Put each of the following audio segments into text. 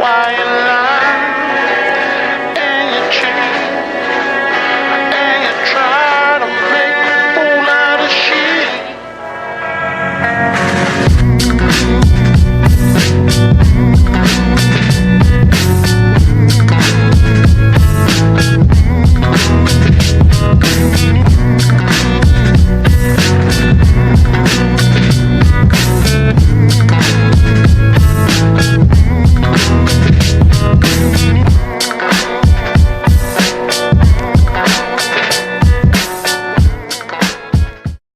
Why you lie and you cheat and you try to make a fool out of shit?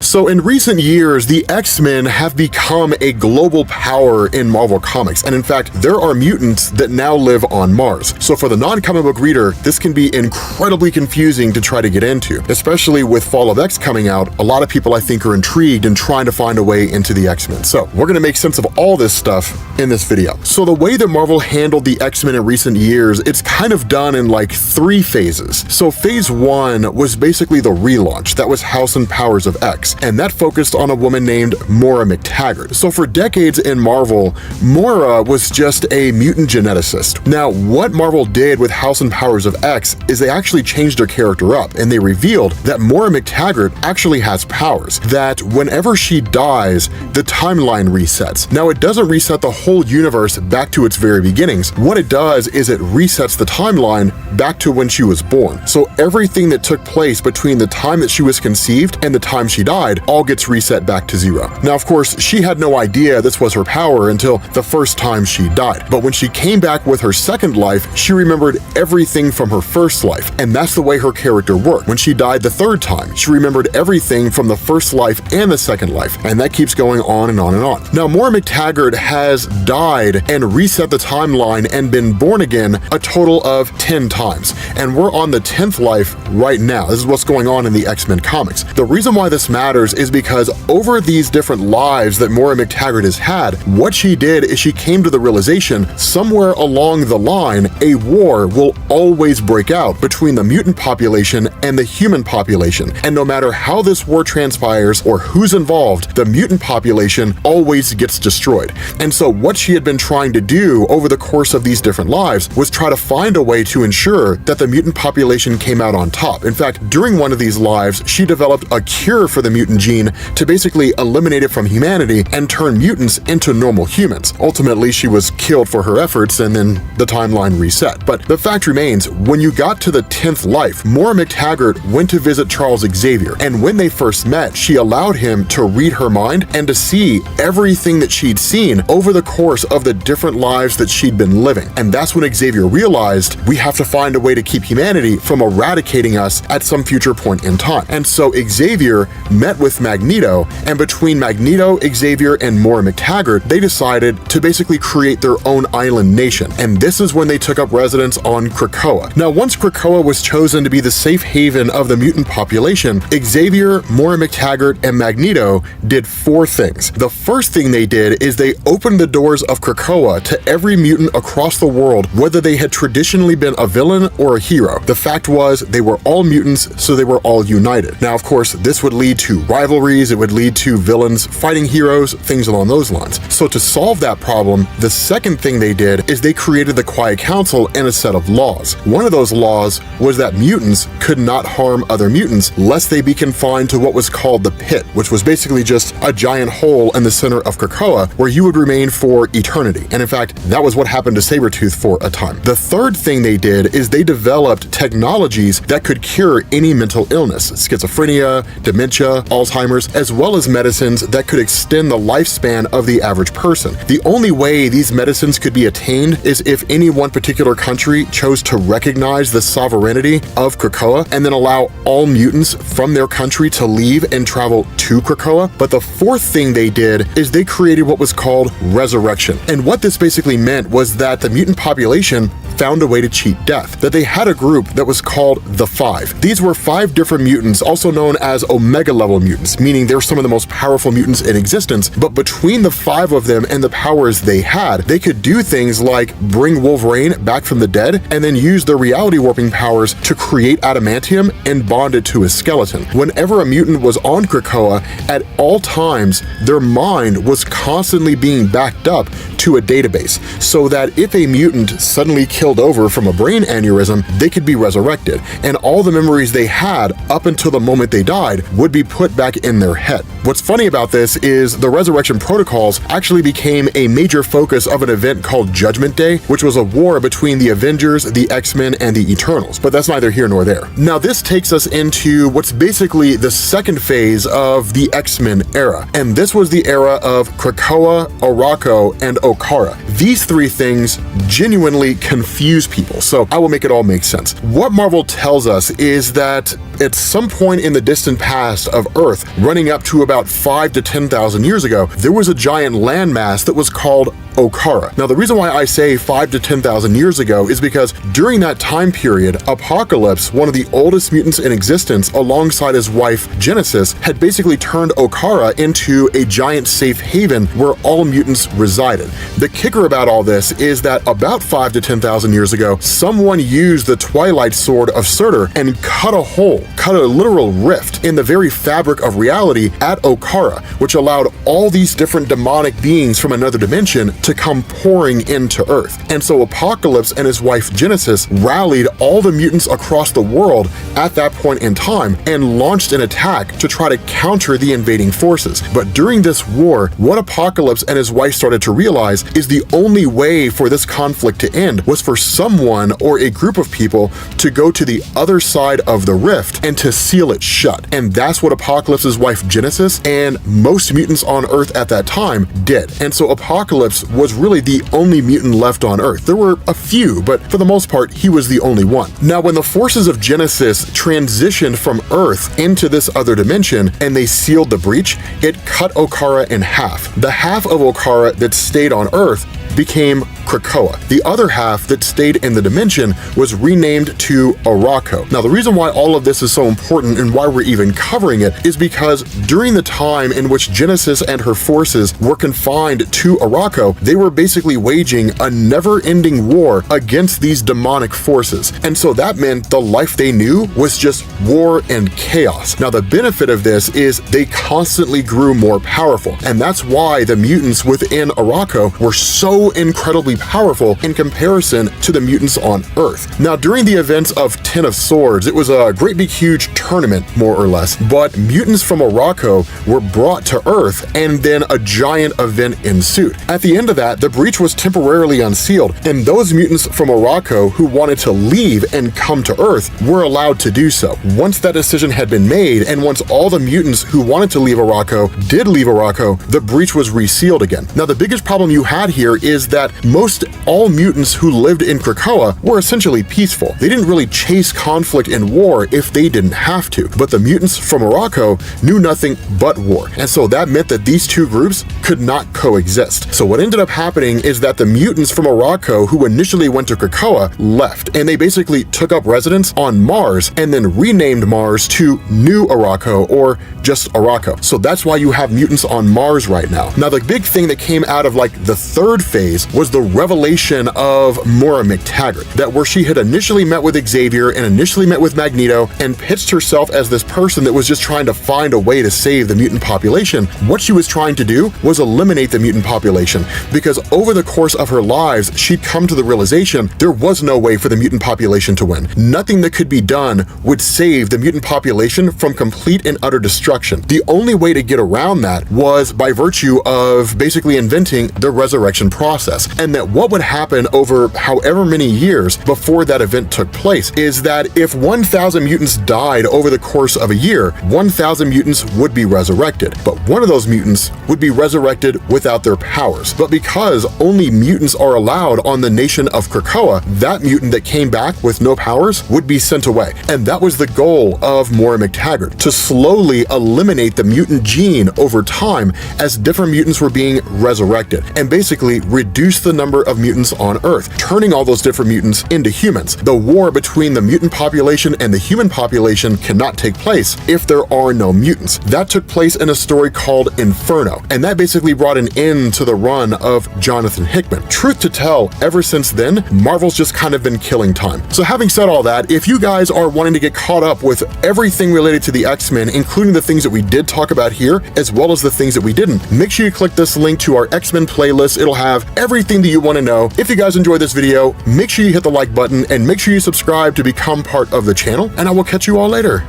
So in recent years, the X-Men have become a global power in Marvel Comics, and in fact, there are mutants that now live on Mars. So for the non-comic book reader, this can be incredibly confusing to try to get into, especially with Fall of X coming out. A lot of people, I think, are intrigued and trying to find a way into the X-Men. So we're gonna make sense of all this stuff in this video. So the way that Marvel handled the X-Men in recent years, it's kind of done in like 3 phases. So phase 1 was basically the relaunch. That was House and Powers of X. And that focused on a woman named Moira McTaggart. So for decades in Marvel, Moira was just a mutant geneticist. Now, what Marvel did with House and Powers of X is they actually changed her character up, and they revealed that Moira McTaggart actually has powers, that whenever she dies, the timeline resets. Now, it doesn't reset the whole universe back to its very beginnings. What it does is it resets the timeline back to when she was born. So everything that took place between the time that she was conceived and the time she died all gets reset back to 0. Now, of course, she had no idea this was her power until the first time she died. But when she came back with her second life, she remembered everything from her first life. And that's the way her character worked. When she died the third time, she remembered everything from the first life and the second life. And that keeps going on and on and on. Now, Moira McTaggart has died and reset the timeline and been born again a total of 10 times. And we're on the 10th life right now. This is what's going on in the X-Men comics. The reason why this matters is because over these different lives that Moira McTaggart has had, what she did is she came to the realization somewhere along the line, a war will always break out between the mutant population and the human population. And no matter how this war transpires or who's involved, the mutant population always gets destroyed. And so what she had been trying to do over the course of these different lives was try to find a way to ensure that the mutant population came out on top. In fact, during one of these lives, she developed a cure for the mutant gene to basically eliminate it from humanity and turn mutants into normal humans. Ultimately, she was killed for her efforts and then the timeline reset. But the fact remains, when you got to the 10th life, Moira McTaggart went to visit Charles Xavier, and when they first met, she allowed him to read her mind and to see everything that she'd seen over the course of the different lives that she'd been living. And that's when Xavier realized we have to find a way to keep humanity from eradicating us at some future point in time. And so Xavier met with Magneto, and between Magneto, Xavier, and Moira McTaggart, they decided to basically create their own island nation. And this is when they took up residence on Krakoa. Now, once Krakoa was chosen to be the safe haven of the mutant population, Xavier, Moira McTaggart, and Magneto did 4 things. The first thing they did is they opened the doors of Krakoa to every mutant across the world, whether they had traditionally been a villain or a hero. The fact was, they were all mutants, so they were all united. Now, of course, this would lead to rivalries, it would lead to villains fighting heroes, things along those lines. So to solve that problem, the second thing they did is they created the Quiet Council and a set of laws. One of those laws was that mutants could not harm other mutants lest they be confined to what was called the Pit, which was basically just a giant hole in the center of Krakoa where you would remain for eternity. And in fact, that was what happened to Sabretooth for a time. The third thing they did is they developed technologies that could cure any mental illness, schizophrenia, dementia, Alzheimer's, as well as medicines that could extend the lifespan of the average person. The only way these medicines could be attained is if any one particular country chose to recognize the sovereignty of Krakoa and then allow all mutants from their country to leave and travel to Krakoa. But the fourth thing they did is they created what was called resurrection. And what this basically meant was that the mutant population found a way to cheat death, that they had a group that was called the Five. These were 5 different mutants, also known as Omega level mutants, meaning they're some of the most powerful mutants in existence, but between the 5 of them and the powers they had, they could do things like bring Wolverine back from the dead and then use their reality warping powers to create adamantium and bond it to his skeleton. Whenever a mutant was on Krakoa, at all times, their mind was constantly being backed up to into a database so that if a mutant suddenly killed over from a brain aneurysm, they could be resurrected, and all the memories they had up until the moment they died would be put back in their head. What's funny about this is the resurrection protocols actually became a major focus of an event called Judgment Day, which was a war between the Avengers, the X-Men, and the Eternals, but that's neither here nor there. Now this takes us into what's basically the second phase of the X-Men era, and this was the era of Krakoa, Orako, and Okara. These three things genuinely confuse people, so I will make it all make sense. What Marvel tells us is that at some point in the distant past of Earth, running up to about 5 to 10,000 years ago, there was a giant landmass that was called Okara. Now, the reason why I say 5 to 10,000 years ago is because during that time period, Apocalypse, one of the oldest mutants in existence, alongside his wife Genesis, had basically turned Okara into a giant safe haven where all mutants resided. The kicker about all this is that about 5 to 10,000 years ago, someone used the Twilight Sword of Surtur and cut a literal rift in the very fabric of reality at Okara, which allowed all these different demonic beings from another dimension to come pouring into Earth. And so Apocalypse and his wife Genesis rallied all the mutants across the world at that point in time and launched an attack to try to counter the invading forces. But during this war, what Apocalypse and his wife started to realize is the only way for this conflict to end was for someone or a group of people to go to the other side of the rift and to seal it shut. And that's what Apocalypse's wife Genesis and most mutants on Earth at that time did. And so Apocalypse was really the only mutant left on Earth. There were a few, but for the most part, he was the only one. Now, when the forces of Genesis transitioned from Earth into this other dimension and they sealed the breach, it cut Okara in half. The half of Okara that stayed on Earth became Krakoa. The other half that stayed in the dimension was renamed to Orako. Now, the reason why all of this is so important and why we're even covering it is because during the time in which Genesis and her forces were confined to Orako, they were basically waging a never-ending war against these demonic forces. And so that meant the life they knew was just war and chaos. Now, the benefit of this is they constantly grew more powerful, and that's why the mutants within Orako were so incredibly powerful in comparison to the mutants on Earth. Now, during the events of Ten of Swords, it was a great big huge tournament, more or less, but mutants from Orako were brought to Earth and then a giant event ensued. At the end of that, the breach was temporarily unsealed, and those mutants from Orako who wanted to leave and come to Earth were allowed to do so. Once that decision had been made, and once all the mutants who wanted to leave Orako did leave Orako, the breach was resealed again. Now, the biggest problem you had here is that most all mutants who lived in Krakoa were essentially peaceful. They didn't really chase conflict and war if they didn't have to, but the mutants from Orako knew nothing but war, and so that meant that these two groups could not coexist. So what ended up happening is that the mutants from Orako who initially went to Krakoa left, and they basically took up residence on Mars and then renamed Mars to New Orako, or just Orako. So that's why you have mutants on Mars right now. Now, the big thing that came out of like the third phase was the revelation of Moira McTaggart, that where she had initially met with Xavier and initially met with Magneto and pitched herself as this person that was just trying to find a way to save the mutant population. What she was trying to do was eliminate the mutant population, because over the course of her lives, she'd come to the realization there was no way for the mutant population to win. Nothing that could be done would save the mutant population from complete and utter destruction. The only way to get around that was by virtue of basically inventing the resurrection process, and that what would happen over however many years before that event took place is that if 1,000 mutants died over the course of a year, 1,000 mutants would be resurrected, but one of those mutants would be resurrected without their powers. But because only mutants are allowed on the nation of Krakoa, that mutant that came back with no powers would be sent away. And that was the goal of Moira McTaggart, to slowly eliminate the mutant gene over time as different mutants were being resurrected, and basically reduce the number number of mutants on Earth, turning all those different mutants into humans. The war between the mutant population and the human population cannot take place if there are no mutants. That took place in a story called Inferno, and that basically brought an end to the run of Jonathan Hickman. Truth to tell, ever since then, Marvel's just kind of been killing time. So having said all that, if you guys are wanting to get caught up with everything related to the X-Men, including the things that we did talk about here, as well as the things that we didn't, make sure you click this link to our X-Men playlist. It'll have everything that you want to know. If you guys enjoyed this video, make sure you hit the like button and make sure you subscribe to become part of the channel, and I will catch you all later.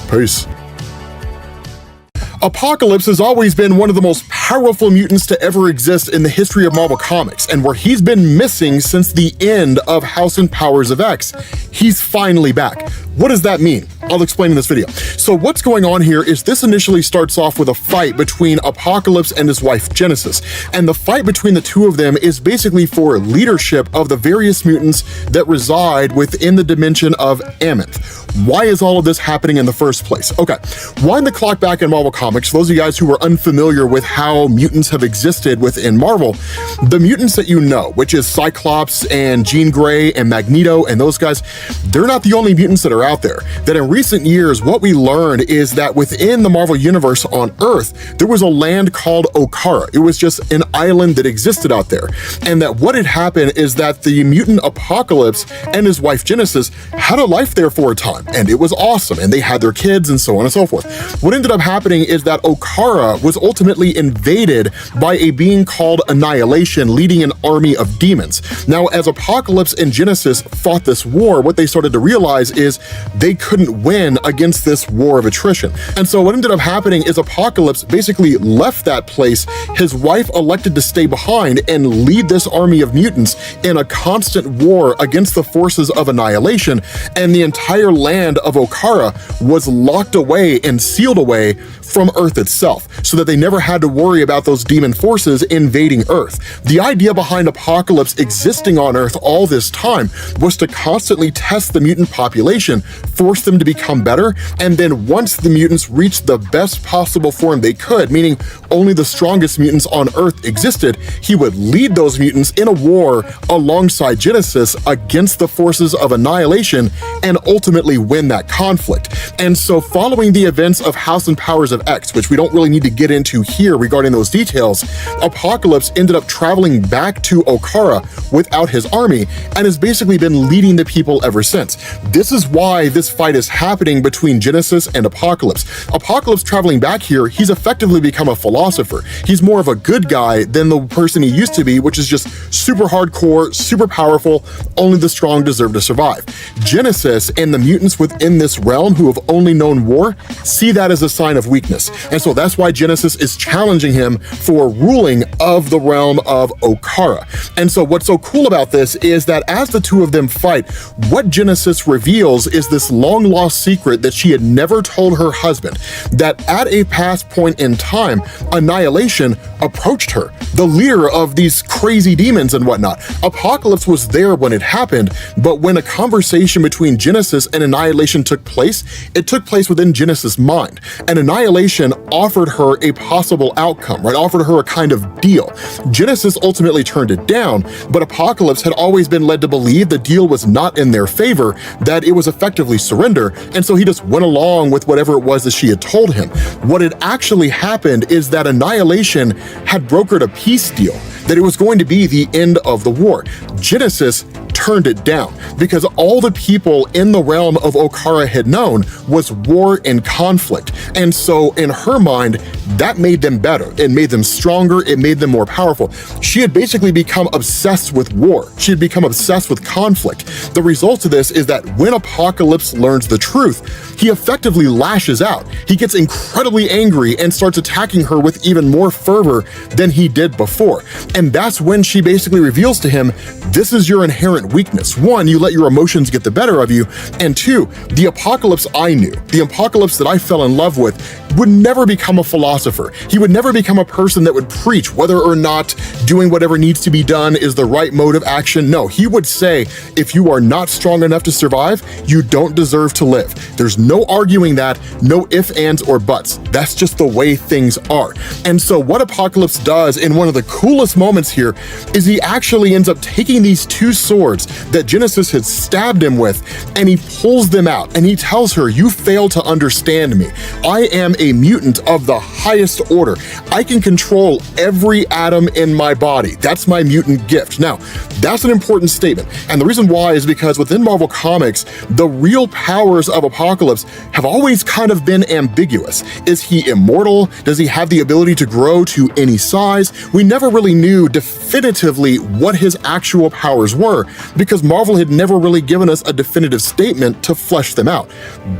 Peace. Apocalypse has always been one of the most powerful mutants to ever exist in the history of Marvel Comics, and where he's been missing since the end of House and Powers of X, he's finally back. What does that mean? I'll explain in this video. So what's going on here is this initially starts off with a fight between Apocalypse and his wife Genesis, and the fight between the two of them is basically for leadership of the various mutants that reside within the dimension of Amenth. Why is all of this happening in the first place? Okay, wind the clock back in Marvel Comics. Those of you guys who are unfamiliar with how mutants have existed within Marvel, the mutants that you know, which is Cyclops and Jean Grey and Magneto and those guys, they're not the only mutants that are out there. That in recent years, what we learned is that within the Marvel Universe on Earth, there was a land called Okara. It was just an island that existed out there. And that what had happened is that the mutant Apocalypse and his wife Genesis had a life there for a time, and it was awesome, and they had their kids and so on and so forth. What ended up happening is that Okara was ultimately invaded by a being called Annihilation, leading an army of demons. Now, as Apocalypse and Genesis fought this war, what they started to realize is they couldn't win against this war of attrition. And so what ended up happening is Apocalypse basically left that place. His wife elected to stay behind and lead this army of mutants in a constant war against the forces of Annihilation, and the entire land of Okara was locked away and sealed away from Earth itself, so that they never had to worry about those demon forces invading Earth. The idea behind Apocalypse existing on Earth all this time was to constantly test the mutant population, force them to become better, and then once the mutants reached the best possible form they could, meaning only the strongest mutants on Earth existed, he would lead those mutants in a war alongside Genesis against the forces of Annihilation and ultimately win that conflict. And so following the events of House and Powers of X, which we don't really need to get into here regarding those details, Apocalypse ended up traveling back to Okara without his army and has basically been leading the people ever since. This is why this fight is happening between Genesis and Apocalypse. Apocalypse traveling back here, he's effectively become a philosopher. He's more of a good guy than the person he used to be, which is just super hardcore, super powerful, only the strong deserve to survive. Genesis and the mutants within this realm who have only known war see that as a sign of weakness. And so that's why Genesis is challenging him for ruling of the realm of Okara. And so what's so cool about this is that as the two of them fight, what Genesis reveals is this long-lost secret that she had never told her husband, that at a past point in time, Annihilation approached her, the leader of these crazy demons and whatnot. Apocalypse was there when it happened, but when a conversation between Genesis and Annihilation took place, it took place within Genesis' mind. And Annihilation offered her a possible outcome, right? Offered her a kind of deal. Genesis ultimately turned it down, but Apocalypse had always been led to believe the deal was not in their favor, that it was effectively surrender, and so he just went along with whatever it was that she had told him. What had actually happened is that Annihilation had brokered a peace deal, that it was going to be the end of the war. Genesis turned it down because all the people in the realm of Okara had known was war and conflict. And so in her mind, that made them better. It made them stronger. It made them more powerful. She had basically become obsessed with war. She had become obsessed with conflict. The result of this is that when Apocalypse learns the truth, he effectively lashes out. He gets incredibly angry and starts attacking her with even more fervor than he did before. And that's when she basically reveals to him, this is your inherent weakness. One, you let your emotions get the better of you. And two, the Apocalypse I knew, the Apocalypse that I fell in love with, would never become a philosopher. He would never become a person that would preach whether or not doing whatever needs to be done is the right mode of action. No, he would say, if you are not strong enough to survive, you don't deserve to live. There's no arguing that, no ifs, ands, or buts. That's just the way things are. And so what Apocalypse does in one of the coolest moments here is he actually ends up taking these two swords that Genesis had stabbed him with, and he pulls them out, and he tells her, you fail to understand me. I am a mutant of the highest order. I can control every atom in my body. That's my mutant gift. Now, that's an important statement. And the reason why is because within Marvel Comics, the real powers of Apocalypse have always kind of been ambiguous. Is he immortal? Does he have the ability to grow to any size? We never really knew definitively what his actual powers were because Marvel had never really given us a definitive statement to flesh them out.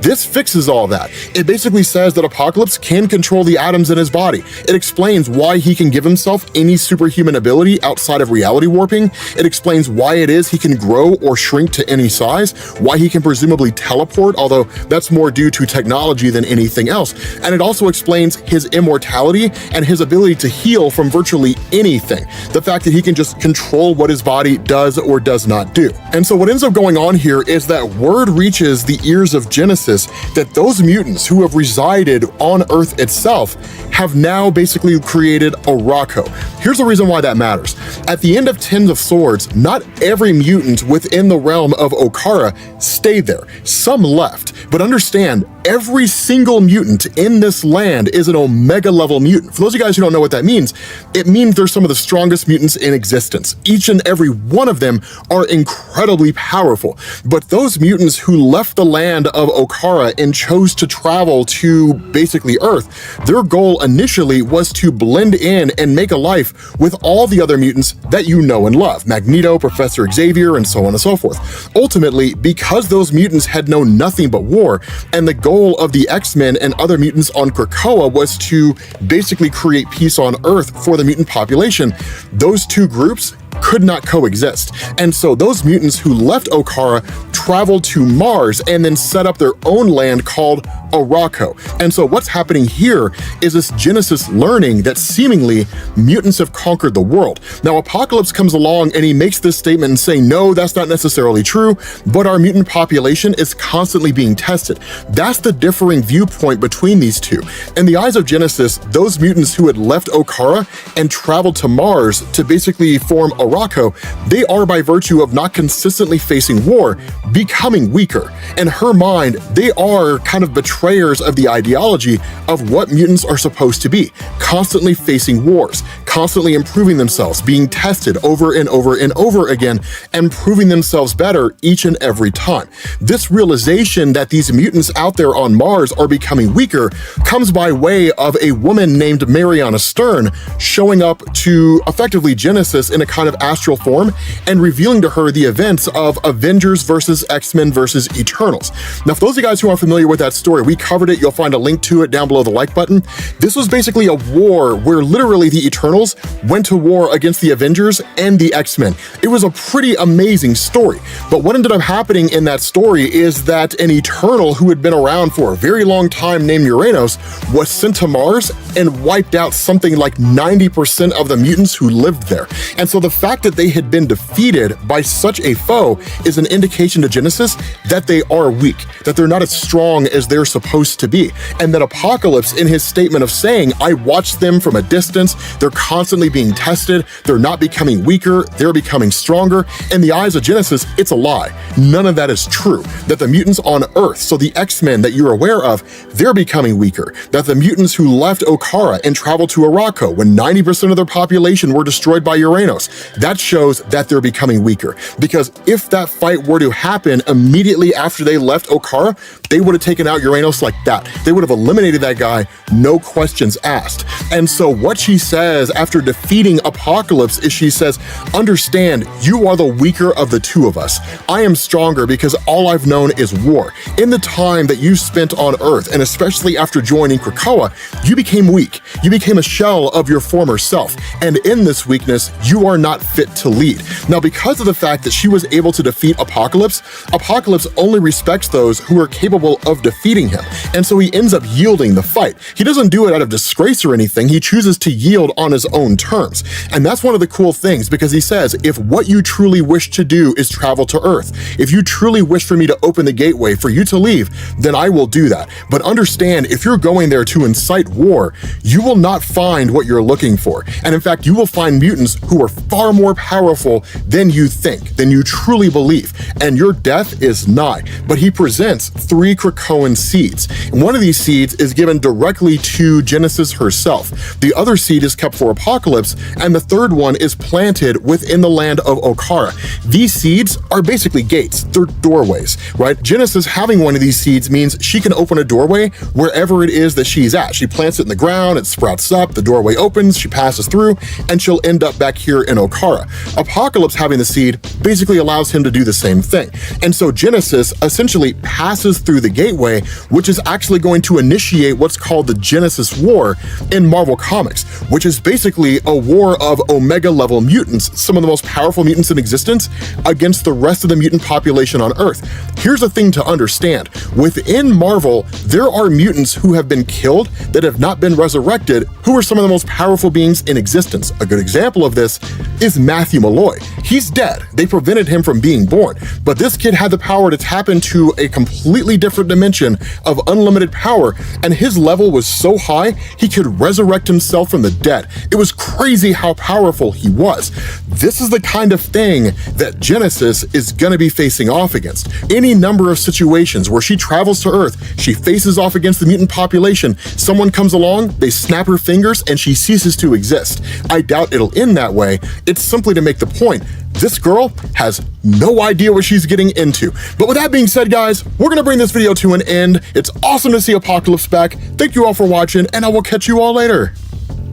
This fixes all that. It basically says that Apocalypse can control the atoms in his body. It explains why he can give himself any superhuman ability outside of reality warping. It explains why it is he can grow or shrink to any size, why he can presumably teleport, although that's more due to technology than anything else. And it also explains his immortality and his ability to heal from virtually anything. The fact that he can just control what his body does or does not do. And so what ends up going on here is that word reaches the ears of Genesis that those mutants who have resided on Earth itself have now basically created Orako. Here's the reason why that matters. At the end of Tens of Swords, not every mutant within the realm of Okara stayed there. Some left, but understand, every single mutant in this land is an Omega level mutant. For those of you guys who don't know what that means, it means they're some of the strongest mutants in existence. Each and every one of them are incredibly powerful. But those mutants who left the land of Okara and chose to travel to basically Earth, their goal initially was to blend in and make a life with all the other mutants that you know and love. Magneto, Professor Xavier, and so on and so forth. Ultimately, because those mutants had known nothing but war, and the goal of the X-Men and other mutants on Krakoa was to basically create peace on Earth for the mutant population, those two groups could not coexist. And so those mutants who left Okara traveled to Mars and then set up their own land called Orako. And so what's happening here is this Genesis learning that seemingly mutants have conquered the world. Now Apocalypse comes along and he makes this statement and saying, no, that's not necessarily true, but our mutant population is constantly being tested. That's the differing viewpoint between these two. In the eyes of Genesis, those mutants who had left Okara and traveled to Mars to basically form Orako, they are, by virtue of not consistently facing war, becoming weaker. In her mind, they are kind of betrayers of the ideology of what mutants are supposed to be, constantly facing wars, constantly improving themselves, being tested over and over and over again, and proving themselves better each and every time. This realization that these mutants out there on Mars are becoming weaker comes by way of a woman named Mariana Stern showing up to effectively Genesis in a kind of astral form and revealing to her the events of Avengers versus X-Men versus Eternals. Now, for those of you guys who aren't familiar with that story, we covered it. You'll find a link to it down below the like button. This was basically a war where literally the Eternals went to war against the Avengers and the X-Men. It was a pretty amazing story. But what ended up happening in that story is that an Eternal who had been around for a very long time named Uranos was sent to Mars and wiped out something like 90% of the mutants who lived there. And so the fact that they had been defeated by such a foe is an indication to Genesis that they are weak, that they're not as strong as they're supposed to be. And that Apocalypse, in his statement of saying, I watched them from a distance, they're constantly being tested, they're not becoming weaker, they're becoming stronger. In the eyes of Genesis, it's a lie. None of that is true. That the mutants on Earth, so the X-Men that you're aware of, they're becoming weaker. That the mutants who left Okara and traveled to Orako when 90% of their population were destroyed by Uranos, that shows that they're becoming weaker. Because if that fight were to happen immediately after they left Okara, they would have taken out Uranos like that. They would have eliminated that guy, no questions asked. And so what she says after defeating Apocalypse is she says, understand, you are the weaker of the two of us. I am stronger because all I've known is war. In the time that you spent on Earth, and especially after joining Krakoa, you became weak. You became a shell of your former self. And in this weakness, you are not fit to lead. Now, because of the fact that she was able to defeat Apocalypse, Apocalypse only respects those who are capable of defeating him. him. And so he ends up yielding the fight. He doesn't do it out of disgrace or anything. He chooses to yield on his own terms. And that's one of the cool things, because he says, if what you truly wish to do is travel to Earth, if you truly wish for me to open the gateway for you to leave, then I will do that. But understand, if you're going there to incite war, you will not find what you're looking for. And in fact, you will find mutants who are far more powerful than you think, than you truly believe. And your death is nigh. But he presents 3 Krakoan seeds. And one of these seeds is given directly to Genesis herself. The other seed is kept for Apocalypse, and the third one is planted within the land of Okara. These seeds are basically gates. They're doorways, right? Genesis having one of these seeds means she can open a doorway wherever it is that she's at. She plants it in the ground, it sprouts up, the doorway opens, she passes through, and she'll end up back here in Okara. Apocalypse having the seed basically allows him to do the same thing. And so Genesis essentially passes through the gateway, which is actually going to initiate what's called the Genesis War in Marvel Comics, which is basically a war of Omega level mutants, some of the most powerful mutants in existence, against the rest of the mutant population on Earth. Here's a thing to understand. Within Marvel, there are mutants who have been killed that have not been resurrected, who are some of the most powerful beings in existence. A good example of this is Matthew Malloy. He's dead. They prevented him from being born, but this kid had the power to tap into a completely different dimension of unlimited power, and his level was so high, he could resurrect himself from the dead. It was crazy how powerful he was. This is the kind of thing that Genesis is gonna be facing off against. Any number of situations where she travels to Earth, she faces off against the mutant population, someone comes along, they snap her fingers, and she ceases to exist. I doubt it'll end that way. It's simply to make the point, this girl has no idea what she's getting into. But with that being said, guys, we're gonna bring this video to an end. It's awesome to see Apocalypse back. Thank you all for watching, and I will catch you all later.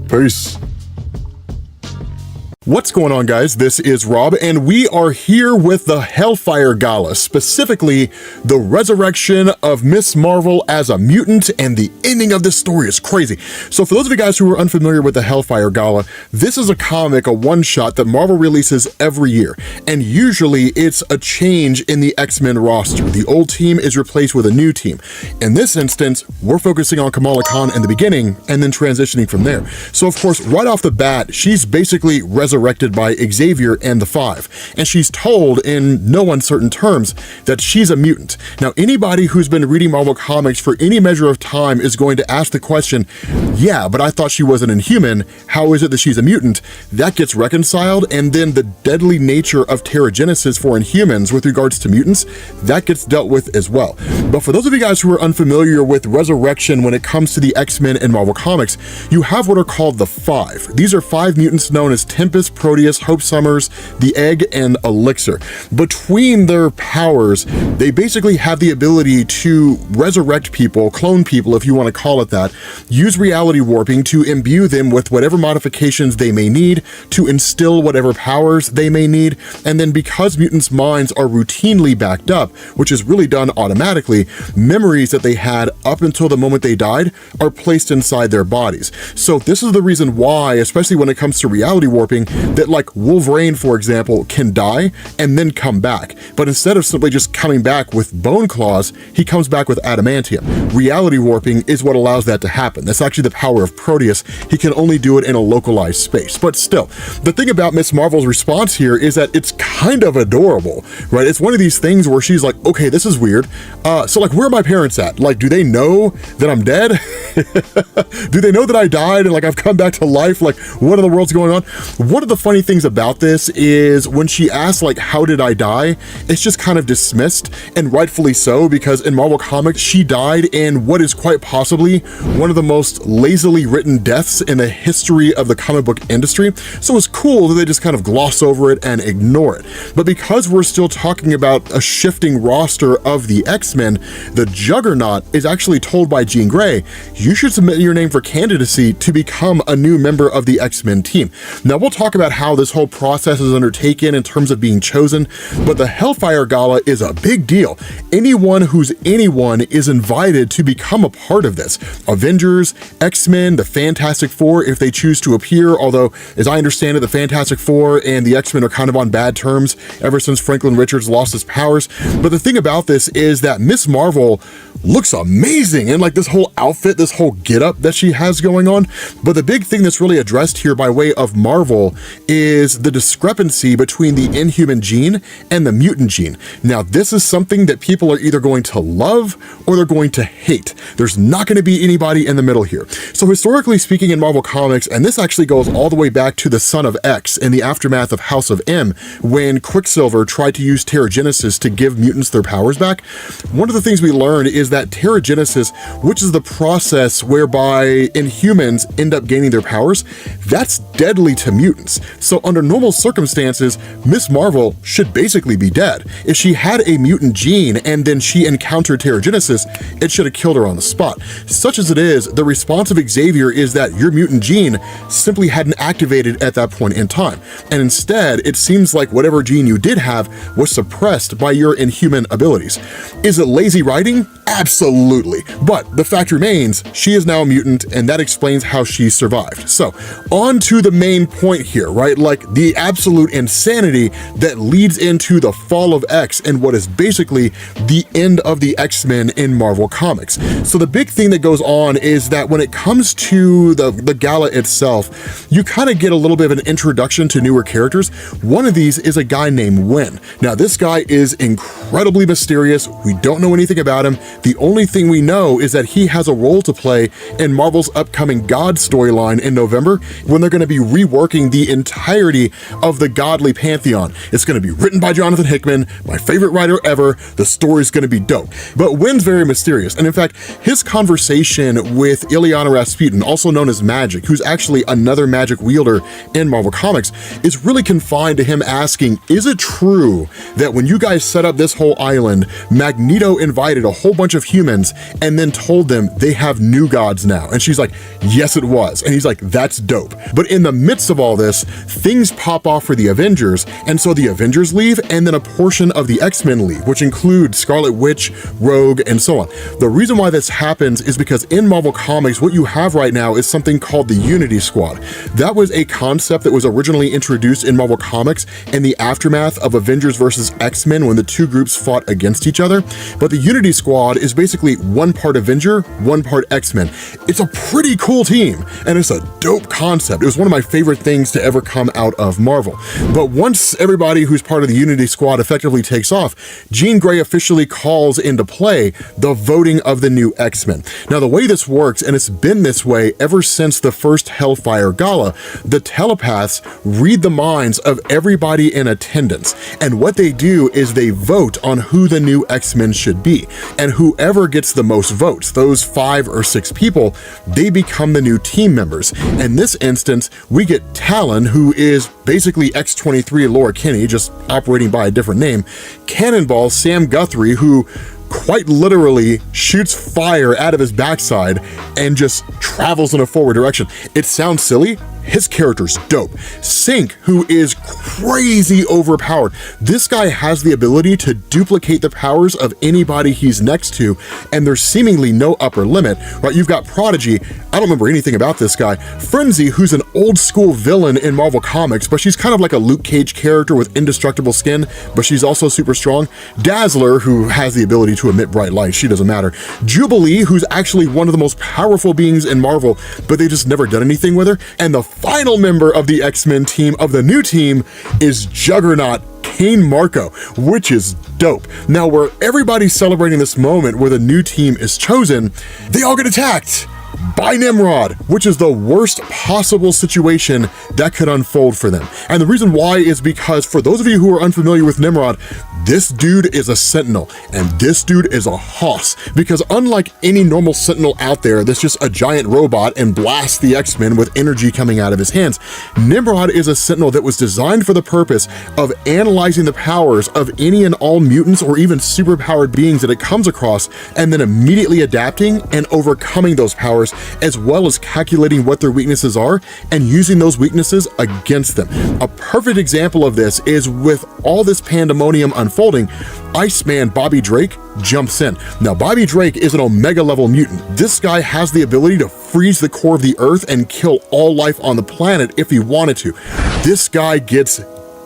Peace. What's going on, guys? This is Rob, and we are here with the Hellfire Gala, specifically the resurrection of Miss Marvel as a mutant, and the ending of this story is crazy. So for those of you guys who are unfamiliar with the Hellfire Gala, this is a comic, a one-shot that Marvel releases every year, and usually it's a change in the X-Men roster. The old team is replaced with a new team. In this instance, we're focusing on Kamala Khan in the beginning, and then transitioning from there. So of course, right off the bat, she's basically resurrected by Xavier and the Five, and she's told in no uncertain terms that she's a mutant. Now, anybody who's been reading Marvel Comics for any measure of time is going to ask the question, yeah, but I thought she was an Inhuman. How is it that she's a mutant? That gets reconciled, and then the deadly nature of Terrigenesis for Inhumans with regards to mutants, that gets dealt with as well. But for those of you guys who are unfamiliar with resurrection when it comes to the X-Men and Marvel Comics, you have what are called the Five. These are 5 mutants known as Tempest, Proteus, Hope Summers, the Egg, and Elixir. Between their powers, they basically have the ability to resurrect people, clone people if you want to call it that, use reality warping to imbue them with whatever modifications they may need, to instill whatever powers they may need, and then because mutants' minds are routinely backed up, which is really done automatically, memories that they had up until the moment they died are placed inside their bodies. So this is the reason why, especially when it comes to reality warping, that like Wolverine, for example, can die and then come back. But instead of simply just coming back with bone claws, he comes back with adamantium. Reality warping is what allows that to happen. That's actually the power of Proteus. He can only do it in a localized space. But still, the thing about Miss Marvel's response here is that it's kind of adorable, right? It's one of these things where she's like, okay, this is weird. So like, where are my parents at? Like, do they know that I'm dead? Do they know that I died and like I've come back to life? Like, what in the world's going on? One of the funny things about this is when she asks like, how did I die? It's just kind of dismissed, and rightfully so, because in Marvel Comics, she died in what is quite possibly one of the most lazily written deaths in the history of the comic book industry. So it's cool that they just kind of gloss over it and ignore it. But because we're still talking about a shifting roster of the X-Men, the Juggernaut is actually told by Jean Grey, you should submit your name for candidacy to become a new member of the X-Men team. Now we'll talk about how this whole process is undertaken in terms of being chosen, but the Hellfire Gala is a big deal. Anyone who's anyone is invited to become a part of this. Avengers, X-Men, the Fantastic Four, if they choose to appear, although as I understand it, the Fantastic Four and the X-Men are kind of on bad terms ever since Franklin Richards lost his powers. But the thing about this is that Miss Marvel looks amazing, and like this whole outfit, this whole getup that she has going on. But the big thing that's really addressed here by way of Marvel is the discrepancy between the inhuman gene and the mutant gene. Now, this is something that people are either going to love or they're going to hate. There's not going to be anybody in the middle here. So historically speaking in Marvel Comics, and this actually goes all the way back to the Son of X in the aftermath of House of M, when Quicksilver tried to use Terrigenesis to give mutants their powers back, one of the things we learned is that Terrigenesis, which is the process whereby Inhumans end up gaining their powers, that's deadly to mutants. So under normal circumstances, Miss Marvel should basically be dead. If she had a mutant gene and then she encountered Terrigenesis, it should have killed her on the spot. Such as it is, the response of Xavier is that your mutant gene simply hadn't activated at that point in time. And instead, it seems like whatever gene you did have was suppressed by your inhuman abilities. Is it lazy writing? Absolutely. But the fact remains, she is now a mutant, and that explains how she survived. So, on to the main point here, right? Like the absolute insanity that leads into the fall of X and what is basically the end of the X-Men in Marvel Comics. So the big thing that goes on is that when it comes to the gala itself, you kind of get a little bit of an introduction to newer characters. One of these is a guy named Wynn. Now, this guy is incredibly mysterious. We don't know anything about him. The only thing we know is that he has a role to play in Marvel's upcoming God storyline in November, when they're going to be reworking the entirety of the godly pantheon. It's going to be written by Jonathan Hickman, my favorite writer ever. The story's going to be dope. But Wynn's very mysterious, and in fact, his conversation with Illyana Rasputin, also known as Magic, who's actually another magic wielder in Marvel Comics, is really confined to him asking, is it true that when you guys set up this whole island, Magneto invited a whole bunch of humans and then told them they have new gods now? And she's like, yes, it was. And he's like, that's dope. But in the midst of all this, things pop off for the Avengers, and so the Avengers leave, and then a portion of the X-Men leave, which include Scarlet Witch, Rogue, and so on. The reason why this happens is because in Marvel Comics, what you have right now is something called the Unity Squad. That was a concept that was originally introduced in Marvel Comics in the aftermath of Avengers versus X-Men, when the two groups fought against each other. But the Unity Squad is basically one part Avenger, one part X-Men. It's a pretty cool team, and it's a dope concept. It was one of my favorite things to ever come out of Marvel. But once everybody who's part of the Unity Squad effectively takes off, Jean Grey officially calls into play the voting of the new X-Men. Now, the way this works, and it's been this way ever since the first Hellfire Gala, the telepaths read the minds of everybody in attendance, and what they do is they vote on who the new X-Men should be, and whoever gets the most votes, those 5 or 6 people, they become the new team members. In this instance, we get Talon, who is basically X-23 Laura Kinney, just operating by a different name, Cannonball Sam Guthrie, who quite literally shoots fire out of his backside and just travels in a forward direction. It sounds silly. His character's dope. Sync, who is crazy overpowered. This guy has the ability to duplicate the powers of anybody he's next to, and there's seemingly no upper limit, right? You've got Prodigy. I don't remember anything about this guy. Frenzy, who's an old school villain in Marvel Comics, but she's kind of like a Luke Cage character with indestructible skin, but she's also super strong. Dazzler, who has the ability to emit bright light. She doesn't matter. Jubilee, who's actually one of the most powerful beings in Marvel, but they just never done anything with her. And the final member of the X-Men team, of the new team, is Juggernaut Kane Marco, which is dope. Now, where everybody's celebrating this moment where the new team is chosen, they all get attacked by Nimrod, which is the worst possible situation that could unfold for them. And the reason why is because, for those of you who are unfamiliar with Nimrod, this dude is a Sentinel, and this dude is a hoss, because unlike any normal Sentinel out there that's just a giant robot and blasts the X-Men with energy coming out of his hands, Nimrod is a Sentinel that was designed for the purpose of analyzing the powers of any and all mutants or even superpowered beings that it comes across, and then immediately adapting and overcoming those powers, as well as calculating what their weaknesses are and using those weaknesses against them. A perfect example of this is with all this pandemonium unfolding, Iceman Bobby Drake jumps in. Now, Bobby Drake is an Omega level mutant. This guy has the ability to freeze the core of the Earth and kill all life on the planet if he wanted to. This guy gets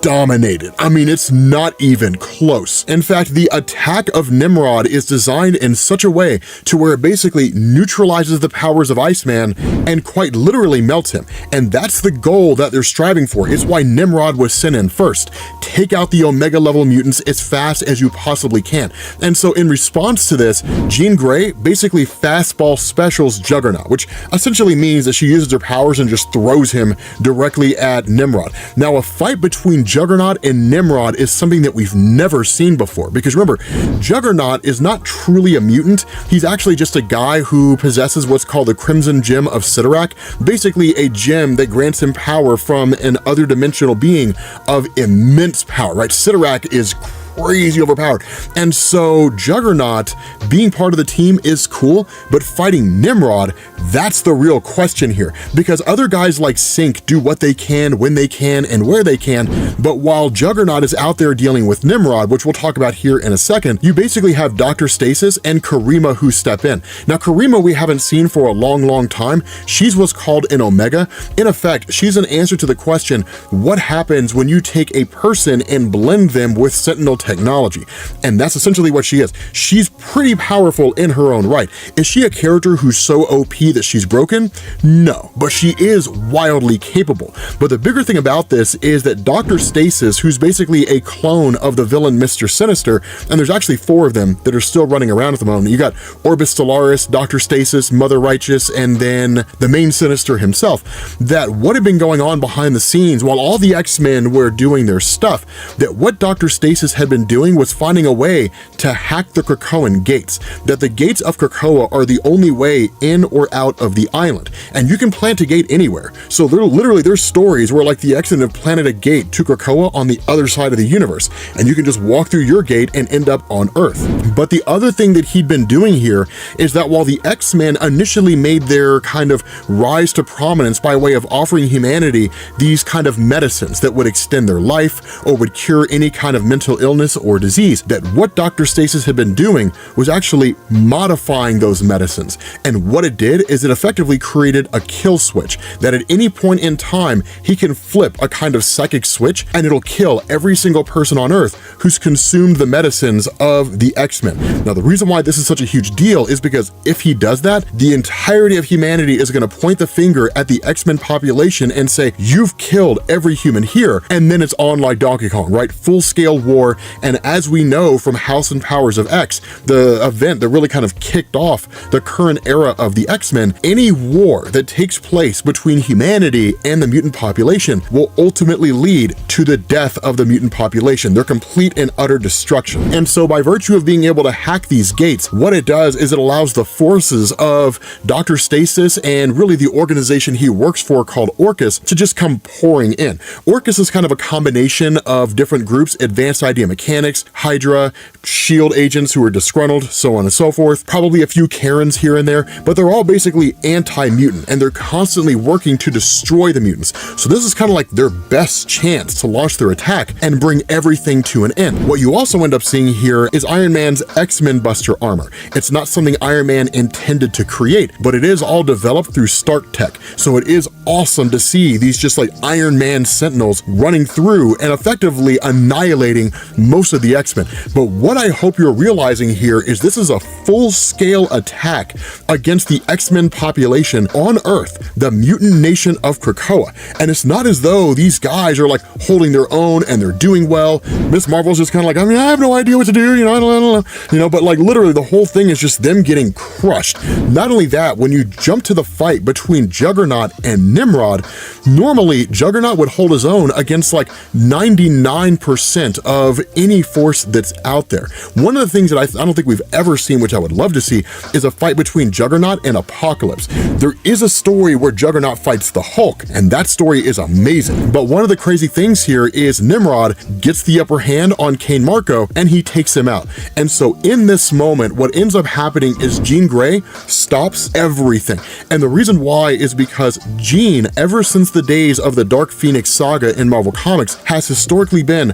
dominated. I mean, it's not even close. In fact, the attack of Nimrod is designed in such a way to where it basically neutralizes the powers of Iceman and quite literally melts him. And that's the goal that they're striving for. It's why Nimrod was sent in first. Take out the Omega level mutants as fast as you possibly can. And so in response to this, Jean Grey basically fastball specials Juggernaut, which essentially means that she uses her powers and just throws him directly at Nimrod. Now, a fight between Juggernaut and Nimrod is something that we've never seen before, because remember, Juggernaut is not truly a mutant. He's actually just a guy who possesses what's called the Crimson Gem of Sidorak, basically a gem that grants him power from an other dimensional being of immense power, right? Sidorak is crazy overpowered. And so Juggernaut being part of the team is cool, but fighting Nimrod, that's the real question here, because other guys like Sync do what they can, when they can, and where they can. But while Juggernaut is out there dealing with Nimrod, which we'll talk about here in a second, you basically have Dr. Stasis and Karima who step in. Now, Karima we haven't seen for a long time. She's what's called an Omega. In effect, she's an answer to the question, what happens when you take a person and blend them with Sentinel technology? And that's essentially what she is. She's pretty powerful in her own right. Is she a character who's so OP that she's broken? No, but she is wildly capable. But the bigger thing about this is that Dr. Stasis, who's basically a clone of the villain Mr. Sinister, and there's actually 4 of them that are still running around at the moment. You got Orbis Stellaris, Dr. Stasis, Mother Righteous, and then the main Sinister himself, that what had been going on behind the scenes while all the X-Men were doing their stuff, that what Dr. Stasis had been doing was finding a way to hack the Krakoan gates, that the gates of Krakoa are the only way in or out of the island, and you can plant a gate anywhere. So literally there's stories where like the X-Men have planted a gate to Krakoa on the other side of the universe, and you can just walk through your gate and end up on Earth. But the other thing that he'd been doing here is that while the X-Men initially made their kind of rise to prominence by way of offering humanity these kind of medicines that would extend their life or would cure any kind of mental illness or disease, that what Dr. Stasis had been doing was actually modifying those medicines. And what it did is it effectively created a kill switch, that at any point in time, he can flip a kind of psychic switch and it'll kill every single person on Earth who's consumed the medicines of the X-Men. Now, the reason why this is such a huge deal is because if he does that, the entirety of humanity is going to point the finger at the X-Men population and say, you've killed every human here. And then it's on like Donkey Kong, right? Full-scale war. And as we know from House and Powers of X, the event that really kind of kicked off the current era of the X-Men, any war that takes place between humanity and the mutant population will ultimately lead to the death of the mutant population, their complete and utter destruction. And so by virtue of being able to hack these gates, what it does is it allows the forces of Dr. Stasis and really the organization he works for called Orchis to just come pouring in. Orchis is kind of a combination of different groups, Advanced Idea Mechanics, Hydra, SHIELD agents who are disgruntled, so on and so forth, probably a few Karens here and there, but they're all basically anti-mutant and they're constantly working to destroy the mutants. So this is kind of like their best chance to launch their attack and bring everything to an end. What you also end up seeing here is Iron Man's X-Men Buster armor. It's not something Iron Man intended to create, but it is all developed through Stark Tech. So it is awesome to see these just like Iron Man Sentinels running through and effectively annihilating most of the X-Men. But what I hope you're realizing here is this is a full-scale attack against the X-Men population on Earth, the mutant nation of Krakoa. And it's not as though these guys are like holding their own and they're doing well. Miss Marvel's just kind of like, I mean, I have no idea what to do, I don't know, but like literally the whole thing is just them getting crushed. Not only that, when you jump to the fight between Juggernaut and Nimrod, normally Juggernaut would hold his own against like 99% of any force that's out there. One of the things that I don't think we've ever seen, which I would love to see, is a fight between Juggernaut and Apocalypse. There is a story where Juggernaut fights the Hulk, and that story is amazing. But one of the crazy things here is Nimrod gets the upper hand on Cain Marko, and he takes him out. And so in this moment, what ends up happening is Jean Grey stops everything. And the reason why is because Jean, ever since the days of the Dark Phoenix saga in Marvel Comics, has historically been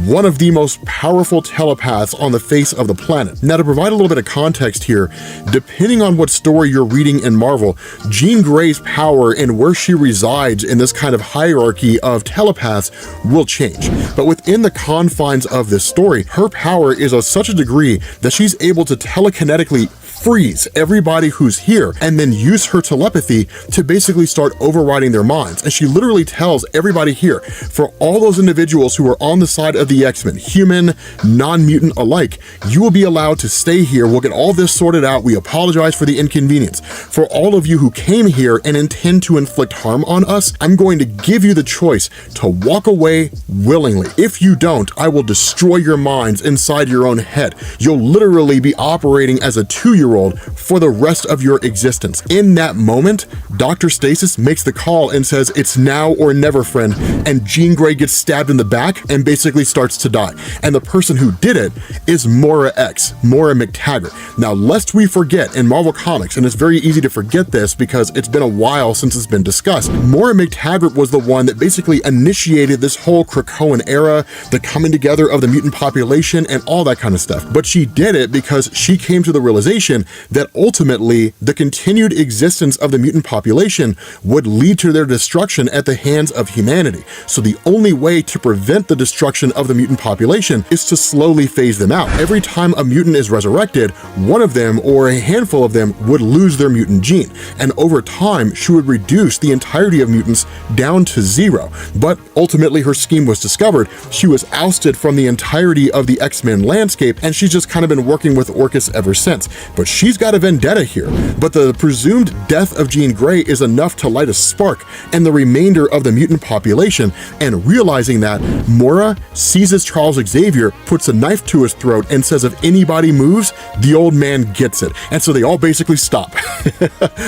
one of the most most powerful telepaths on the face of the planet. Now, to provide a little bit of context here, depending on what story you're reading in Marvel, Jean Grey's power and where she resides in this kind of hierarchy of telepaths will change. But within the confines of this story, her power is of such a degree that she's able to telekinetically freeze everybody who's here and then use her telepathy to basically start overriding their minds. And she literally tells everybody here, for all those individuals who are on the side of the X-Men, human, non-mutant alike, you will be allowed to stay here. We'll get all this sorted out. We apologize for the inconvenience. For all of you who came here and intend to inflict harm on us, I'm going to give you the choice to walk away willingly. If you don't, I will destroy your minds inside your own head. You'll literally be operating as a 2-year-old for the rest of your existence. In that moment, Dr. Stasis makes the call and says, it's now or never, friend, and Jean Grey gets stabbed in the back and basically starts to die. And the person who did it is Moira X, Moira McTaggart. Now, lest we forget, in Marvel Comics, and it's very easy to forget this because it's been a while since it's been discussed, Moira McTaggart was the one that basically initiated this whole Krakoan era, the coming together of the mutant population and all that kind of stuff. But she did it because she came to the realization that ultimately the continued existence of the mutant population would lead to their destruction at the hands of humanity. So the only way to prevent the destruction of the mutant population is to slowly phase them out. Every time a mutant is resurrected, one of them or a handful of them would lose their mutant gene. And over time, she would reduce the entirety of mutants down to 0. But ultimately her scheme was discovered. She was ousted from the entirety of the X-Men landscape, and she's just kind of been working with Orchis ever since. But she's got a vendetta here. But the presumed death of Jean Grey is enough to light a spark in the remainder of the mutant population, and realizing that, Moira seizes Charles Xavier, puts a knife to his throat, and says if anybody moves, the old man gets it. And so they all basically stop.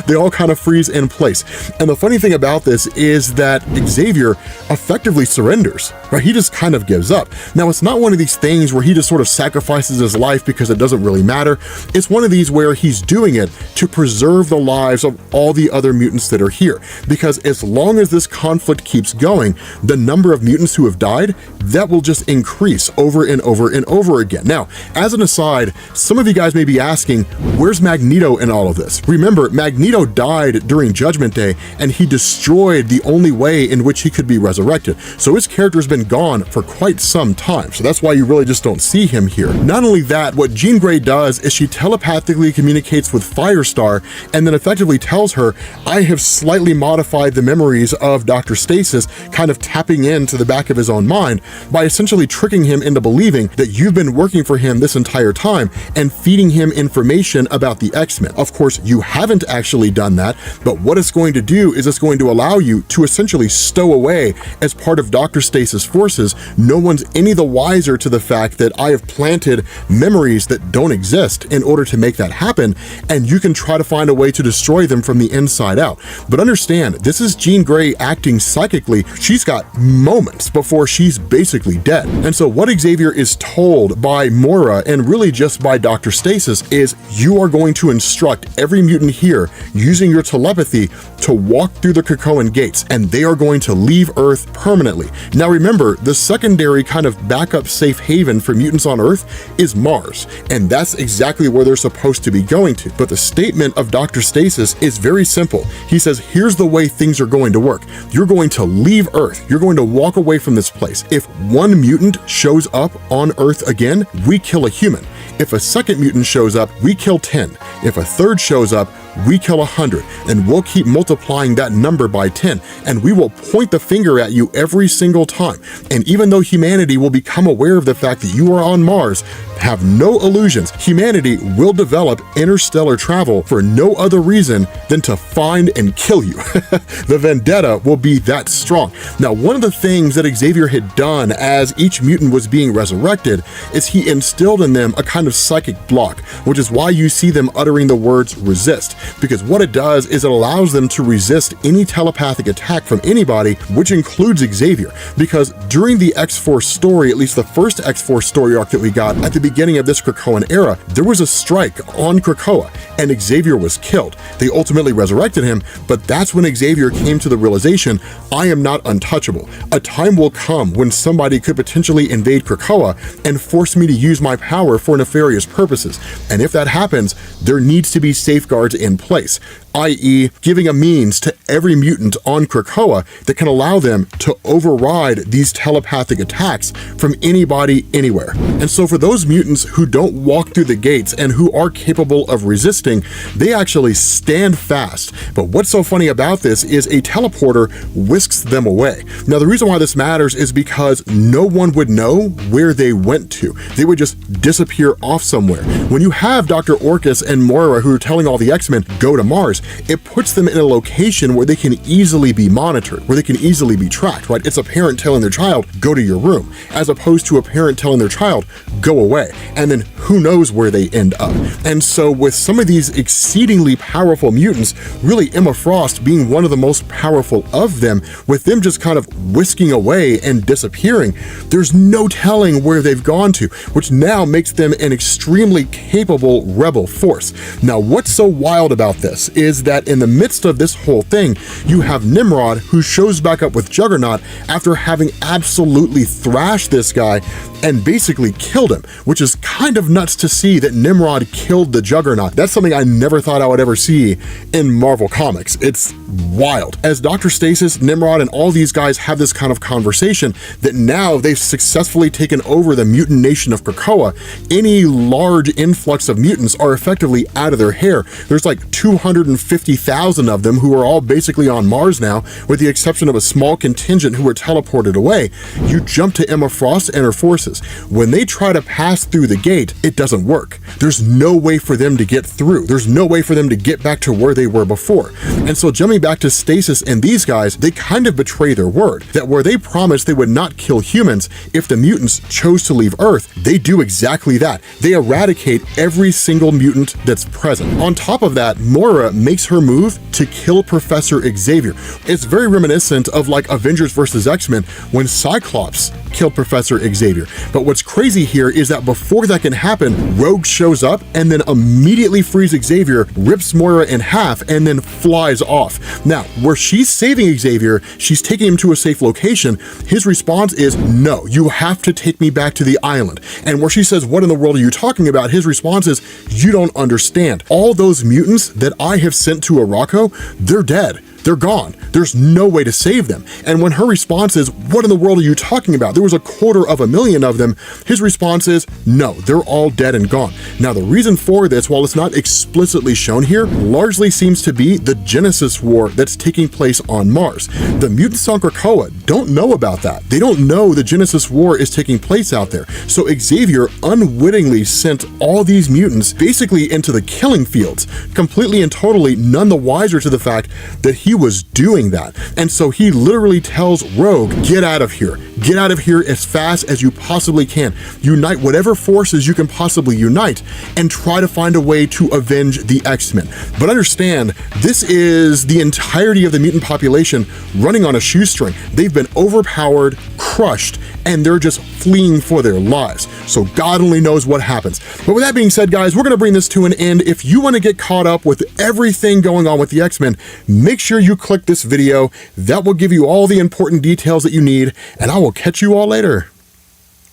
They all kind of freeze in place. And the funny thing about this is that Xavier effectively surrenders, right? He just kind of gives up. Now, it's not one of these things where he just sort of sacrifices his life because it doesn't really matter. It's one of these where he's doing it to preserve the lives of all the other mutants that are here. Because as long as this conflict keeps going, the number of mutants who have died, that will just increase over and over and over again. Now, as an aside, some of you guys may be asking, where's Magneto in all of this? Remember, Magneto died during Judgment Day, and he destroyed the only way in which he could be resurrected. So his character's been gone for quite some time. So that's why you really just don't see him here. Not only that, what Jean Grey does is she telepathically communicates with Firestar and then effectively tells her, I have slightly modified the memories of Dr. Stasis, kind of tapping into the back of his own mind by essentially tricking him into believing that you've been working for him this entire time and feeding him information about the X-Men. Of course, you haven't actually done that, but what it's going to do is it's going to allow you to essentially stow away as part of Dr. Stasis' forces. No one's any the wiser to the fact that I have planted memories that don't exist in order to make that happen, and you can try to find a way to destroy them from the inside out. But understand, this is Jean Grey acting psychically. She's got moments before she's basically dead. And so what Xavier is told by Moira, and really just by Dr. Stasis, is you are going to instruct every mutant here using your telepathy to walk through the Krakoan gates, and they are going to leave Earth permanently. Now remember, the secondary kind of backup safe haven for mutants on Earth is Mars, and that's exactly where they're supposed to be going to. But the statement of Dr. Stasis is very simple. He says, here's the way things are going to work. You're going to leave Earth. You're going to walk away from this place. If one mutant shows up on Earth again, we kill a human. If a second mutant shows up, we kill 10. If a third shows up, we kill 100, and we'll keep multiplying that number by 10, and we will point the finger at you every single time. And even though humanity will become aware of the fact that you are on Mars, have no illusions, humanity will develop interstellar travel for no other reason than to find and kill you. The vendetta will be that strong. Now, one of the things that Xavier had done as each mutant was being resurrected is he instilled in them a kind of psychic block, which is why you see them uttering the words resist. Because what it does is it allows them to resist any telepathic attack from anybody, which includes Xavier. Because during the X-Force story, at least the first X-Force story arc that we got, at the beginning of this Krakoan era, there was a strike on Krakoa, and Xavier was killed. They ultimately resurrected him, but that's when Xavier came to the realization, I am not untouchable. A time will come when somebody could potentially invade Krakoa and force me to use my power for nefarious purposes. And if that happens, there needs to be safeguards in place, i.e. giving a means to every mutant on Krakoa that can allow them to override these telepathic attacks from anybody, anywhere. And so for those mutants who don't walk through the gates and who are capable of resisting, they actually stand fast. But what's so funny about this is a teleporter whisks them away. Now, the reason why this matters is because no one would know where they went to. They would just disappear off somewhere. When you have Dr. Orchis and Moira who are telling all the X-Men, go to Mars, it puts them in a location where they can easily be monitored, where they can easily be tracked, right? It's a parent telling their child, go to your room, as opposed to a parent telling their child, go away. And then who knows where they end up. And so with some of these exceedingly powerful mutants, really Emma Frost being one of the most powerful of them, with them just kind of whisking away and disappearing, there's no telling where they've gone to, which now makes them an extremely capable rebel force. Now, what's so wild about this is that in the midst of this whole thing, you have Nimrod, who shows back up with Juggernaut after having absolutely thrashed this guy and basically killed him, which is kind of nuts to see that Nimrod killed the Juggernaut. That's something I never thought I would ever see in Marvel Comics. It's wild. As Dr. Stasis, Nimrod, and all these guys have this kind of conversation that now they've successfully taken over the mutant nation of Krakoa, any large influx of mutants are effectively out of their hair. There's like 250,000 of them who are all basically on Mars now, with the exception of a small contingent who were teleported away. You jump to Emma Frost and her forces. When they try to pass through the gate, it doesn't work. There's no way for them to get through. There's no way for them to get back to where they were before. And so jumping back to Stasis and these guys, they kind of betray their word, that where they promised they would not kill humans if the mutants chose to leave Earth, they do exactly that. They eradicate every single mutant that's present. On top of that, Moira makes her move to kill Professor Xavier. It's very reminiscent of like Avengers versus X-Men when Cyclops killed Professor Xavier. But what's crazy here is that before that can happen, Rogue shows up and then immediately frees Xavier, rips Moira in half, and then flies off. Now, where she's saving Xavier, she's taking him to a safe location. His response is, no, you have to take me back to the island. And where she says, what in the world are you talking about? His response is, you don't understand. All those mutants that I have sent to Arakko, they're dead. They're gone. There's no way to save them. And when her response is, what in the world are you talking about? There was 250,000 of them. His response is, no, they're all dead and gone. Now, the reason for this, while it's not explicitly shown here, largely seems to be the Genesis War that's taking place on Mars. The mutants on Krakoa don't know about that. They don't know the Genesis War is taking place out there. So Xavier unwittingly sent all these mutants basically into the killing fields, completely and totally none the wiser to the fact that he was doing that. And so he literally tells Rogue, get out of here. Get out of here as fast as you possibly can. Unite whatever forces you can possibly unite and try to find a way to avenge the X-Men. But understand, this is the entirety of the mutant population running on a shoestring. They've been overpowered, crushed, and they're just fleeing for their lives. So God only knows what happens. But with that being said, guys, we're gonna bring this to an end. If you wanna get caught up with everything going on with the X-Men, make sure you click this video. That will give you all the important details that you need, and I will catch you all later.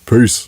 Peace.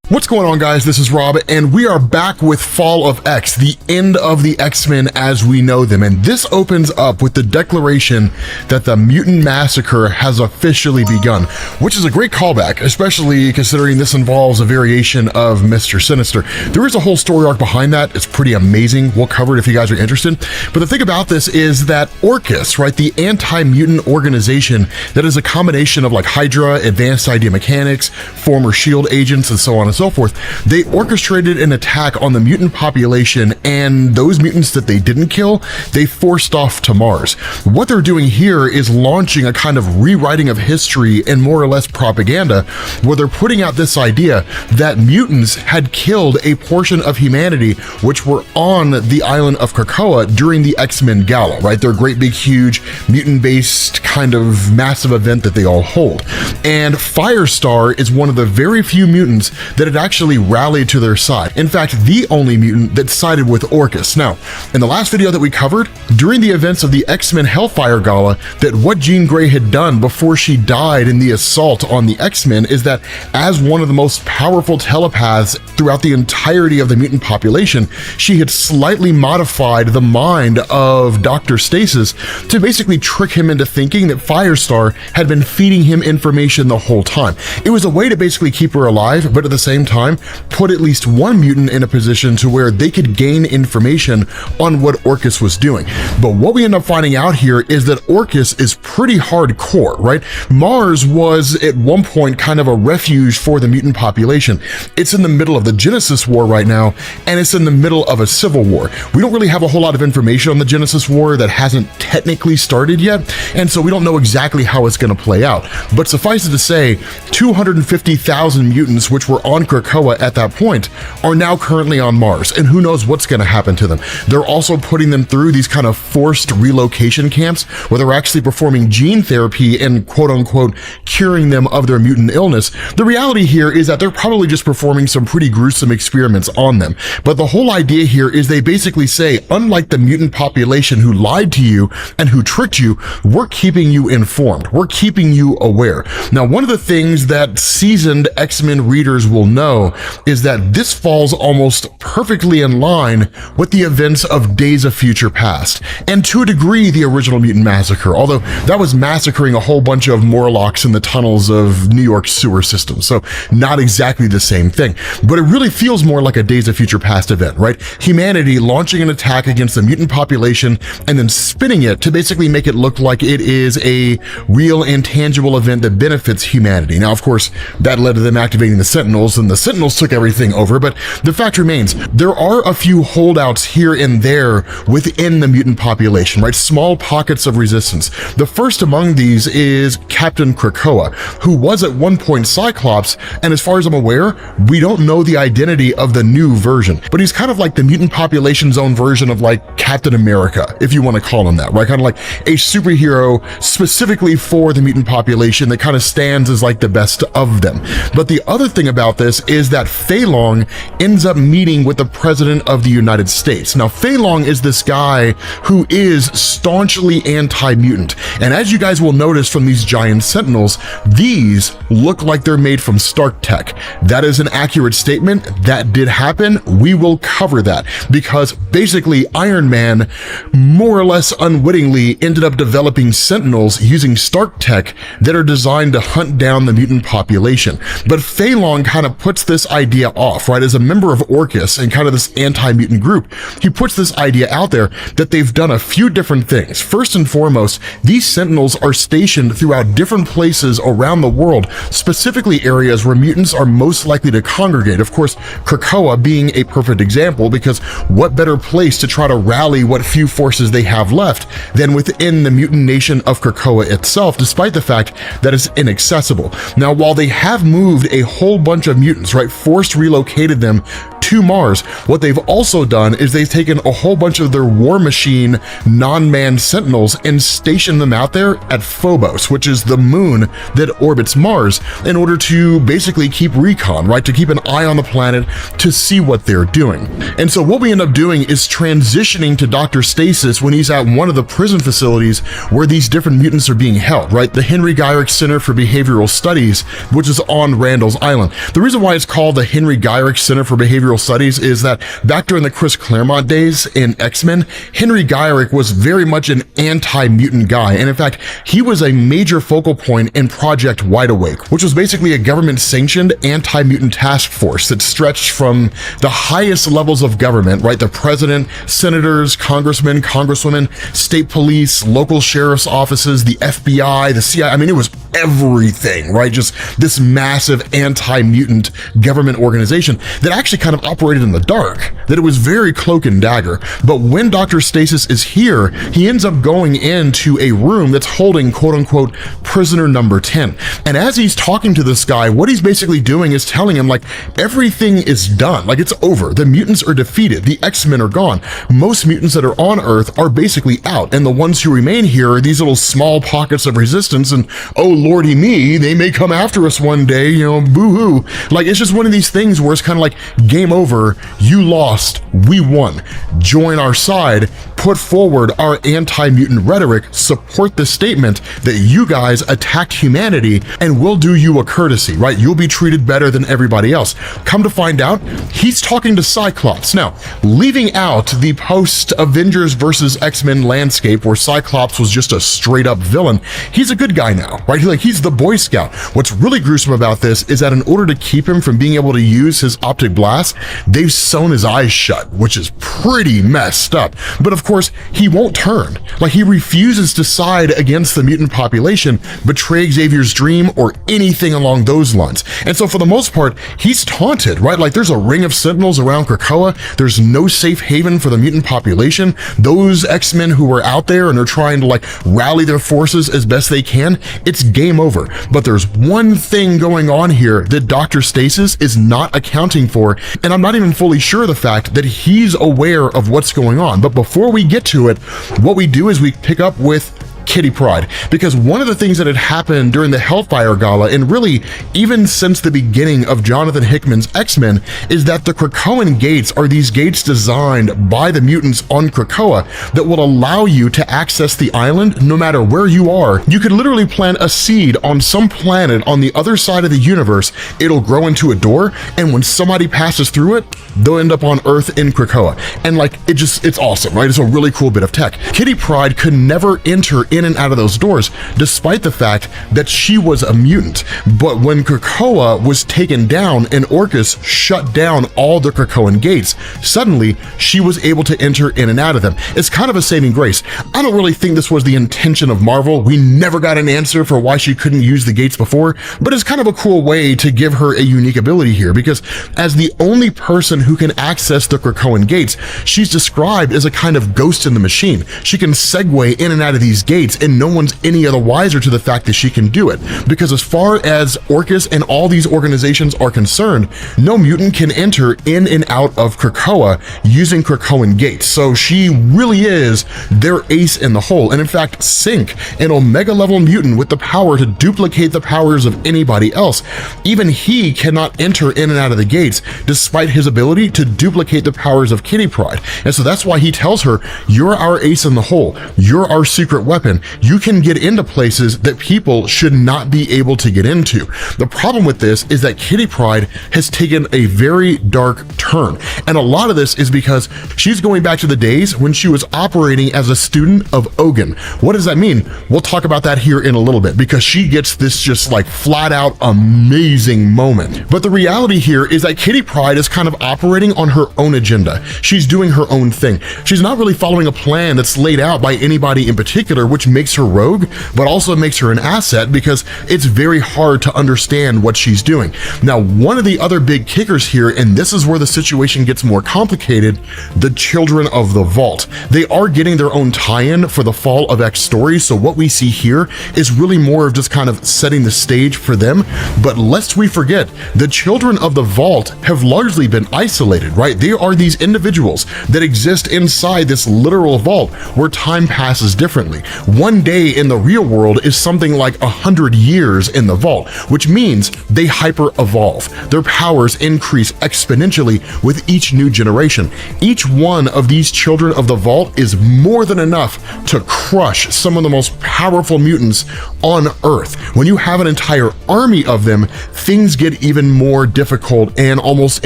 What's going on, guys? This is Rob, and we are back with Fall of X, the end of the X-Men as we know them. And this opens up with the declaration that the mutant massacre has officially begun, which is a great callback, especially considering this involves a variation of Mr. Sinister. There is a whole story arc behind that. It's pretty amazing. We'll cover it if you guys are interested. But the thing about this is that Orchis, right, the anti-mutant organization that is a combination of like Hydra, advanced idea mechanics, former SHIELD agents, and so on and so forth, they orchestrated an attack on the mutant population, and those mutants that they didn't kill, they forced off to Mars. What they're doing here is launching a kind of rewriting of history and more or less propaganda, where they're putting out this idea that mutants had killed a portion of humanity which were on the island of Krakoa during the X-Men Gala, right? Their great big huge mutant-based kind of massive event that they all hold. And Firestar is one of the very few mutants that had actually rallied to their side. In fact, the only mutant that sided with Orchis. Now, in the last video that we covered, during the events of the X-Men Hellfire Gala, that what Jean Grey had done before she died in the assault on the X-Men is that as one of the most powerful telepaths throughout the entirety of the mutant population, she had slightly modified the mind of Dr. Stasis to basically trick him into thinking that Firestar had been feeding him information the whole time. It was a way to basically keep her alive, but at the same time, put at least one mutant in a position to where they could gain information on what Orchis was doing. But what we end up finding out here is that Orchis is pretty hardcore, right? Mars was at one point kind of a refuge for the mutant population. It's in the middle of the Genesis War right now, and it's in the middle of a civil war. We don't really have a whole lot of information on the Genesis War that hasn't technically started yet, and so we don't know exactly how it's going to play out. But suffice it to say, 250,000 mutants, which were on Krakoa at that point, are now currently on Mars, and who knows what's going to happen to them. They're also putting them through these kind of forced relocation camps where they're actually performing gene therapy and quote-unquote curing them of their mutant illness. The reality here is that they're probably just performing some pretty gruesome experiments on them. But the whole idea here is they basically say, unlike the mutant population who lied to you and who tricked you, we're keeping you informed. We're keeping you aware. Now, one of the things that seasoned X-Men readers will know is that this falls almost perfectly in line with the events of Days of Future Past, and to a degree, the original Mutant Massacre, although that was massacring a whole bunch of Morlocks in the tunnels of New York's sewer system, so not exactly the same thing. But it really feels more like a Days of Future Past event, right? Humanity launching an attack against the mutant population and then spinning it to basically make it look like it is a real and tangible event that benefits humanity. Now, of course, that led to them activating the Sentinels, and the Sentinels took everything over, but the fact remains, there are a few holdouts here and there within the mutant population, right? Small pockets of resistance. The first among these is Captain Krakoa, who was at one point Cyclops, and as far as I'm aware, we don't know the identity of the new version, but he's kind of like the mutant population's own version of like Captain America, if you want to call him that, right? Kind of like a superhero specifically for the mutant population that kind of stands as like the best of them. But the other thing about this is that Fei Long ends up meeting with the President of the United States. Now, Fei Long is this guy who is staunchly anti-mutant, and as you guys will notice from these giant sentinels, these look like they're made from Stark tech. That is an accurate statement. That did happen. We will cover that because basically Iron Man more or less unwittingly ended up developing sentinels using Stark tech that are designed to hunt down the mutant population. But Fei Long kind of puts this idea off, right? As a member of Orchis and kind of this anti-mutant group, he puts this idea out there that they've done a few different things. First and foremost, these sentinels are stationed throughout different places around the world, specifically areas where mutants are most likely to congregate. Of course, Krakoa being a perfect example, because what better place to try to rally what few forces they have left than within the mutant nation of Krakoa itself, despite the fact that it's inaccessible. Now, while they have moved a whole bunch of mutants, right, forced relocated them to Mars, what they've also done is they've taken a whole bunch of their War Machine non-manned sentinels and stationed them out there at Phobos, which is the moon that orbits Mars, in order to basically keep recon, right, to keep an eye on the planet to see what they're doing. And so what we end up doing is transitioning to Dr. Stasis when he's at one of the prison facilities where these different mutants are being held, right? The Henry Gyrick Center for Behavioral Studies, which is on Randall's Island. The reason why it's called the Henry Gyrick Center for Behavioral Studies is that back during the Chris Claremont days in X-Men, Henry Gyrick was very much an anti-mutant guy, and in fact, he was a major focal point in Project Wide Awake, which was basically a government-sanctioned anti-mutant task force that stretched from the highest levels of government, right? The president, senators, congressmen, congresswomen, state police, local sheriff's offices, the FBI, the CIA. I mean, it was everything, right? Just this massive anti-mutant government organization that actually kind of operated in the dark, that it was very cloak and dagger. But when Dr. Stasis is here, he ends up going into a room that's holding quote-unquote prisoner number 10. And as he's talking to this guy, what he's basically doing is telling him, like, everything is done, like it's over. The mutants are defeated. The X-Men are gone. Most mutants that are on Earth are basically out, and the ones who remain here are these little small pockets of resistance, and oh lordy me, they may come after us one day, boo-hoo. Like, it's just one of these things where it's kind of like, game over, you lost, we won. Join our side, put forward our anti-mutant rhetoric, support the statement that you guys attacked humanity, and we'll do you a courtesy, right? You'll be treated better than everybody else. Come to find out, he's talking to Cyclops. Now, leaving out the post-Avengers versus X-Men landscape where Cyclops was just a straight-up villain, he's a good guy now, right? He's the Boy Scout. What's really gruesome about this is that in order to keep him from being able to use his optic blast, they've sewn his eyes shut, which is pretty messed up. But of course, he won't turn. Like, he refuses to side against the mutant population, betray Xavier's dream, or anything along those lines. And so for the most part, he's taunted, right? Like, there's a ring of sentinels around Krakoa. There's no safe haven for the mutant population. Those X-Men who are out there and are trying to like rally their forces as best they can, it's game over. But there's one thing going on here that Dr. Stasis is not accounting for, and I'm not even fully sure of the fact that he's aware of what's going on. But before we get to it, what we do is we pick up with Kitty Pryde, because one of the things that had happened during the Hellfire Gala, and really even since the beginning of Jonathan Hickman's X-Men, is that the Krakoan gates are these gates designed by the mutants on Krakoa that will allow you to access the island no matter where you are. You could literally plant a seed on some planet on the other side of the universe, it'll grow into a door, and when somebody passes through it, they'll end up on Earth in Krakoa. And like, it's awesome, right? It's a really cool bit of tech. Kitty Pryde could never enter in and out of those doors, despite the fact that she was a mutant. But when Krakoa was taken down and Orchis shut down all the Krakoan gates, suddenly she was able to enter in and out of them. It's kind of a saving grace. I don't really think this was the intention of Marvel. We never got an answer for why she couldn't use the gates before, but it's kind of a cool way to give her a unique ability here, because as the only person who can access the Krakoan gates, she's described as a kind of ghost in the machine. She can segue in and out of these gates, and no one's any other wiser to the fact that she can do it. Because as far as Orchis and all these organizations are concerned, no mutant can enter in and out of Krakoa using Krakoan gates. So she really is their ace in the hole. And in fact, Sync, an Omega level mutant with the power to duplicate the powers of anybody else, even he cannot enter in and out of the gates despite his ability to duplicate the powers of Kitty Pryde. And so that's why he tells her, you're our ace in the hole, you're our secret weapon, you can get into places that people should not be able to get into. The problem with this is that Kitty Pryde has taken a very dark turn, and a lot of this is because she's going back to the days when she was operating as a student of Ogun. What does that mean? We'll talk about that here in a little bit, because she gets this just like flat out amazing moment. But the reality here is that Kitty Pryde is kind of operating on her own agenda. She's doing her own thing. She's not really following a plan that's laid out by anybody in particular, which makes her rogue, but also makes her an asset because it's very hard to understand what she's doing. Now, one of the other big kickers here, and this is where the situation gets more complicated, the Children of the Vault. They are getting their own tie-in for the Fall of X story, so what we see here is really more of just kind of setting the stage for them. But lest we forget, the Children of the Vault have largely been isolated, right? They are these individuals that exist inside this literal vault where time passes differently. One day in the real world is something like 100 years in the vault, which means they hyper-evolve. Their powers increase exponentially with each new generation. Each one of these Children of the Vault is more than enough to crush some of the most powerful mutants on Earth. When you have an entire army of them, things get even more difficult and almost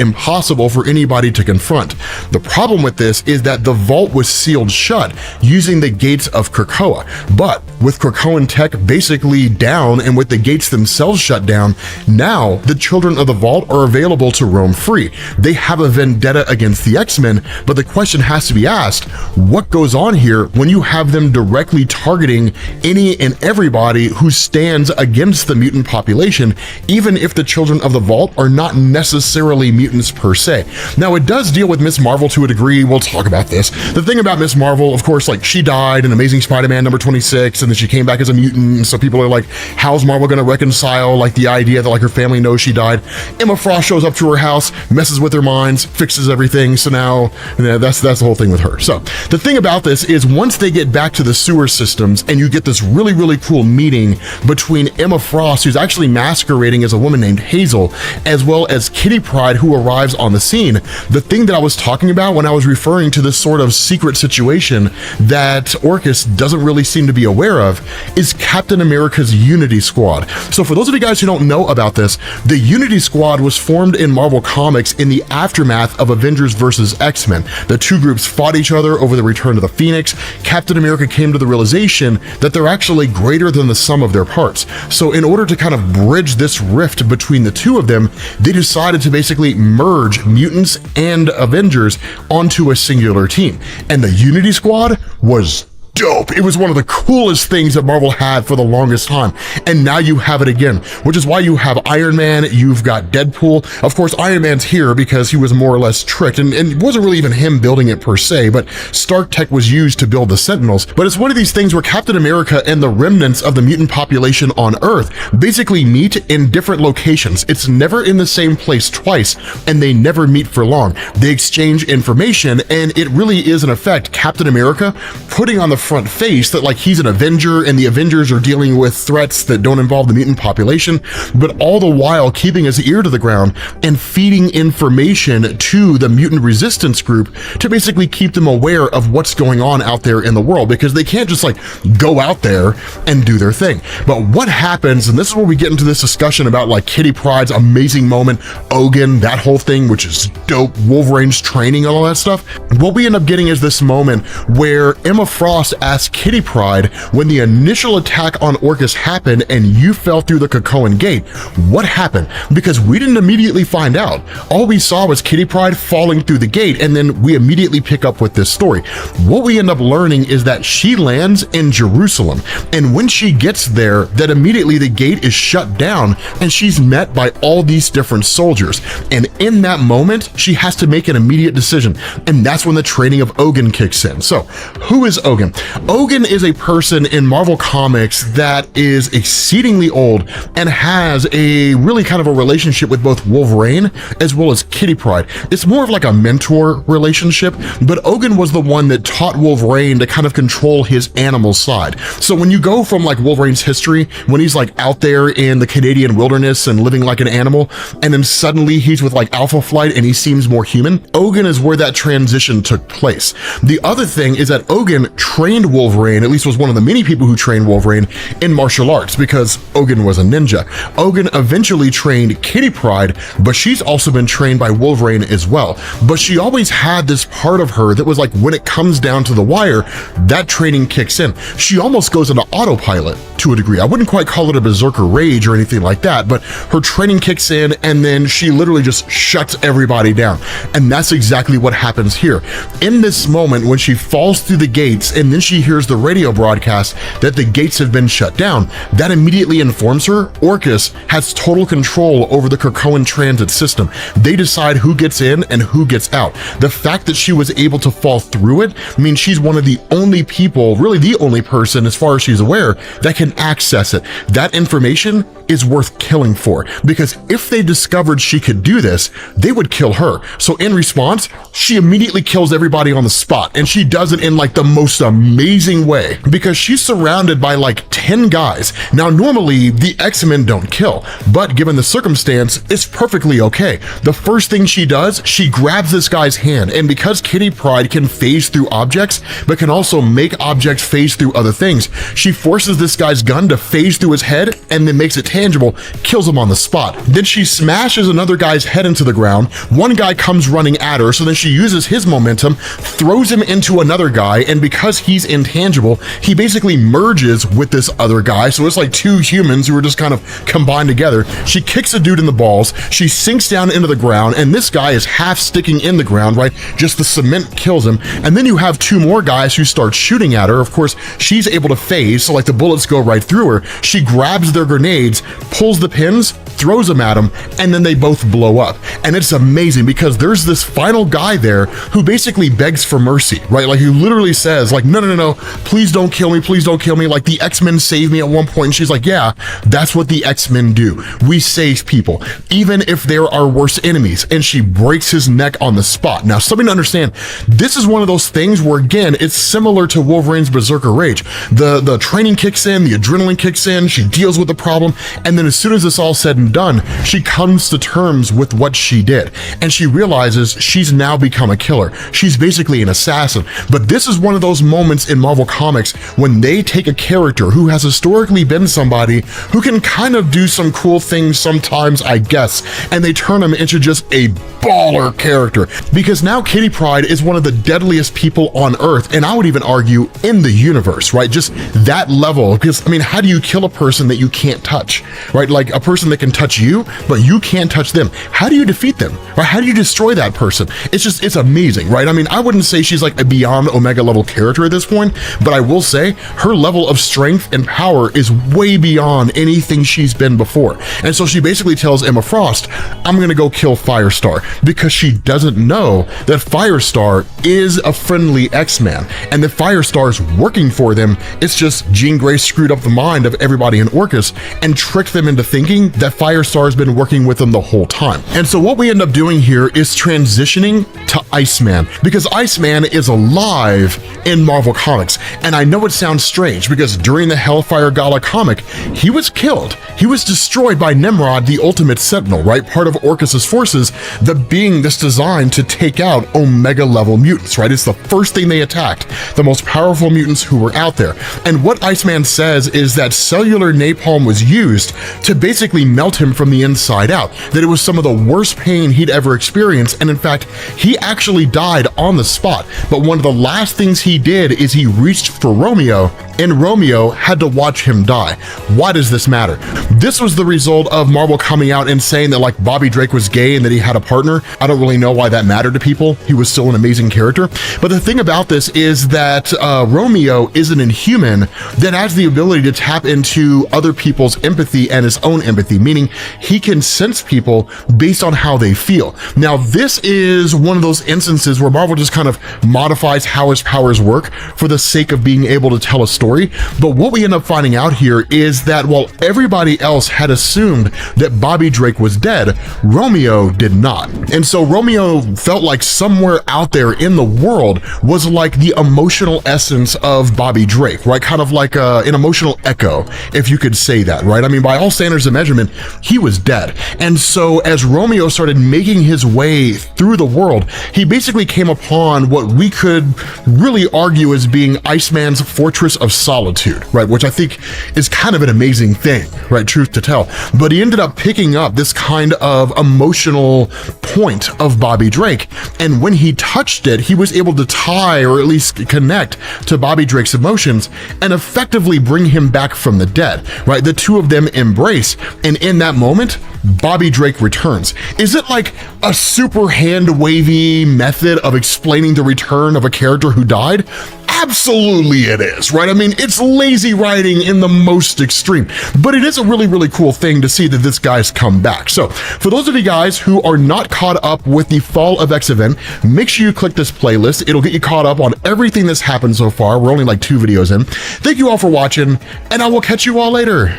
impossible for anybody to confront. The problem with this is that the vault was sealed shut using the gates of Krakoa, but with Krakoan tech basically down and with the gates themselves shut down, now the Children of the Vault are available to roam free. They have a vendetta against the X-Men, but the question has to be asked, what goes on here when you have them directly targeting any and everybody who stands against the mutant population, even if the Children of the Vault are not necessarily mutants per se? Now, it does deal with Miss Marvel to a degree. We'll talk about this. The thing about Miss Marvel, of course, like, she died in Amazing Spider-Man number 26, and then she came back as a mutant, and so people are like, how's Marvel gonna reconcile like the idea that like her family knows she died? Emma Frost shows up to her house, messes with their minds, fixes everything, so now that's the whole thing with her. So the thing about this is once they get back to the sewer systems and you get this really cool meeting between Emma Frost, who's actually masquerading as a woman named Hazel, as well as Kitty Pryde, who arrives on the scene. The thing that I was talking about when I was referring to this sort of secret situation that Orchis doesn't really seem to be aware of is Captain America's Unity Squad. So for those of you guys who don't know about this, the Unity Squad was formed in Marvel Comics in the aftermath of Avengers vs. X-Men. The two groups fought each other over the return of the Phoenix. Captain America came to the realization that they're actually greater than the sum of their parts. So in order to kind of bridge this rift between the two of them, they decided to basically merge mutants and Avengers onto a singular team. And the Unity Squad was dope. It was one of the coolest things that Marvel had for the longest time, and now you have it again, which is why you have Iron Man, you've got Deadpool. Of course, Iron Man's here because he was more or less tricked, and it wasn't really even him building it per se, but Stark Tech was used to build the Sentinels. But it's one of these things where Captain America and the remnants of the mutant population on Earth basically meet in different locations. It's never in the same place twice, and they never meet for long. They exchange information, and it really is in effect Captain America putting on the front face that like he's an Avenger and the Avengers are dealing with threats that don't involve the mutant population, but all the while keeping his ear to the ground and feeding information to the mutant resistance group to basically keep them aware of what's going on out there in the world, because they can't just like go out there and do their thing. But what happens, and this is where we get into this discussion about like Kitty Pryde's amazing moment, Ogun, that whole thing, which is dope, Wolverine's training, all that stuff. What we end up getting is this moment where Emma Frost asked Kitty Pryde, when the initial attack on Orchis happened and you fell through the Krakoan Gate, what happened? Because we didn't immediately find out. All we saw was Kitty Pryde falling through the gate, and then we immediately pick up with this story. What we end up learning is that she lands in Jerusalem, and when she gets there, that immediately the gate is shut down and she's met by all these different soldiers. And in that moment, she has to make an immediate decision, and that's when the training of Ogun kicks in. So who is Ogun? Ogun is a person in Marvel Comics that is exceedingly old and has a really kind of a relationship with both Wolverine as well as Kitty Pryde. It's more of like a mentor relationship, but Ogun was the one that taught Wolverine to kind of control his animal side. So when you go from like Wolverine's history, when he's like out there in the Canadian wilderness and living like an animal, and then suddenly he's with like Alpha Flight and he seems more human, Ogun is where that transition took place. The other thing is that Ogun trained Wolverine, at least was one of the many people who trained Wolverine in martial arts, because Ogun was a ninja. Ogun eventually trained Kitty Pryde, but she's also been trained by Wolverine as well. But she always had this part of her that was like, when it comes down to the wire, that training kicks in. She almost goes into autopilot to a degree. I wouldn't quite call it a berserker rage or anything like that, but her training kicks in and then she literally just shuts everybody down. And that's exactly what happens here. In this moment, when she falls through the gates and then she hears the radio broadcast that the gates have been shut down, that immediately informs her Orchis has total control over the Krakoan transit system. They decide who gets in and who gets out. The fact that she was able to fall through it means she's one of the only people, really the only person as far as she's aware, that can access it. That information is worth killing for, because if they discovered she could do this, they would kill her. So in response, she immediately kills everybody on the spot, and she does it in like the most amazing way, because she's surrounded by like 10 guys. Now normally the X-Men don't kill, but given the circumstance, it's perfectly okay. The first thing she does, she grabs this guy's hand, and because Kitty Pryde can phase through objects, but can also make objects phase through other things, she forces this guy's gun to phase through his head and then makes it tangible, kills him on the spot. Then she smashes another guy's head into the ground. One guy comes running at her, so then she uses his momentum, throws him into another guy, and because he's intangible, he basically merges with this other guy, so it's like two humans who are just kind of combined together. She kicks a dude in the balls, she sinks down into the ground, and this guy is half sticking in the ground, right? Just the cement kills him. And then you have two more guys who start shooting at her. Of course, she's able to phase, so like the bullets go right through her. She grabs their grenades, pulls the pins, throws him at him, and then they both blow up. And it's amazing because there's this final guy there who basically begs for mercy, right? Like, he literally says, like, no, please don't kill me, please don't kill me. Like, the X-Men saved me at one point, and she's like, yeah, that's what the X-Men do. We save people, even if they're our worst enemies. And she breaks his neck on the spot. Now, something to understand, this is one of those things where, again, it's similar to Wolverine's Berserker Rage. The training kicks in, the adrenaline kicks in, she deals with the problem, and then as soon as it's all said and done, she comes to terms with what she did, and she realizes she's now become a killer. She's basically an assassin. But this is one of those moments in Marvel Comics when they take a character who has historically been somebody who can kind of do some cool things sometimes, I guess, and they turn him into just a baller character, because now Kitty Pryde is one of the deadliest people on Earth, and I would even argue in the universe, right? Just that level, because I mean, how do you kill a person that you can't touch, right? Like a person that can touch you, but you can't touch them. How do you defeat them, right? How do you destroy that person? It's amazing, right? I mean, I wouldn't say she's like a beyond Omega level character at this point, but I will say her level of strength and power is way beyond anything she's been before. And so she basically tells Emma Frost, I'm gonna go kill Firestar, because she doesn't know that Firestar is a friendly X-Man, and that Firestar's working for them. It's just Jean Grey screwed up the mind of everybody in Orchis and tricked them into thinking that Firestar's been working with them the whole time. And so what we end up doing here is transitioning to Iceman, because Iceman is alive in Marvel Comics. And I know it sounds strange, because during the Hellfire Gala comic, he was killed. He was destroyed by Nimrod, the Ultimate Sentinel, right? Part of Orchis's forces, the being that's designed to take out Omega level mutants, right? It's the first thing they attacked, the most powerful mutants who were out there. And what Iceman says is that cellular napalm was used to basically melt him from the inside out, that it was some of the worst pain he'd ever experienced, and in fact, he actually died on the spot. But one of the last things he did is he reached for Romeo, and Romeo had to watch him die. Why does this matter? This was the result of Marvel coming out and saying that like Bobby Drake was gay and that he had a partner. I don't really know why that mattered to people. He was still an amazing character. But the thing about this is that Romeo is an Inhuman that has the ability to tap into other people's empathy and his own empathy, meaning he can sense people based on how they feel. Now, this is one of those instances where Marvel just kind of modifies how his powers work for the sake of being able to tell a story. But what we end up finding out here is that while everybody else had assumed that Bobby Drake was dead, Romeo did not. And so Romeo felt like somewhere out there in the world was like the emotional essence of Bobby Drake, right? Kind of like an emotional echo, if you could say that, right? I mean, by all standards of measurement, he was dead. And so as Romeo started making his way through the world, he basically came upon what we could really argue as being Iceman's Fortress of Solitude, right? Which I think is kind of an amazing thing, right? Truth to tell. But he ended up picking up this kind of emotional point of Bobby Drake. And when he touched it, he was able to tie or at least connect to Bobby Drake's emotions and effectively bring him back from the dead, right? The two of them embrace. And in that moment, Bobby Drake returns. Is it like a super hand-wavy method of explaining the return of a character who died? Absolutely it is, right? I mean, it's lazy writing in the most extreme, but it is a really, really cool thing to see that this guy's come back. So for those of you guys who are not caught up with the Fall of X event, make sure you click this playlist. It'll get you caught up on everything that's happened so far. We're only like 2 videos in. Thank you all for watching, and I will catch you all later.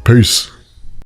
Peace.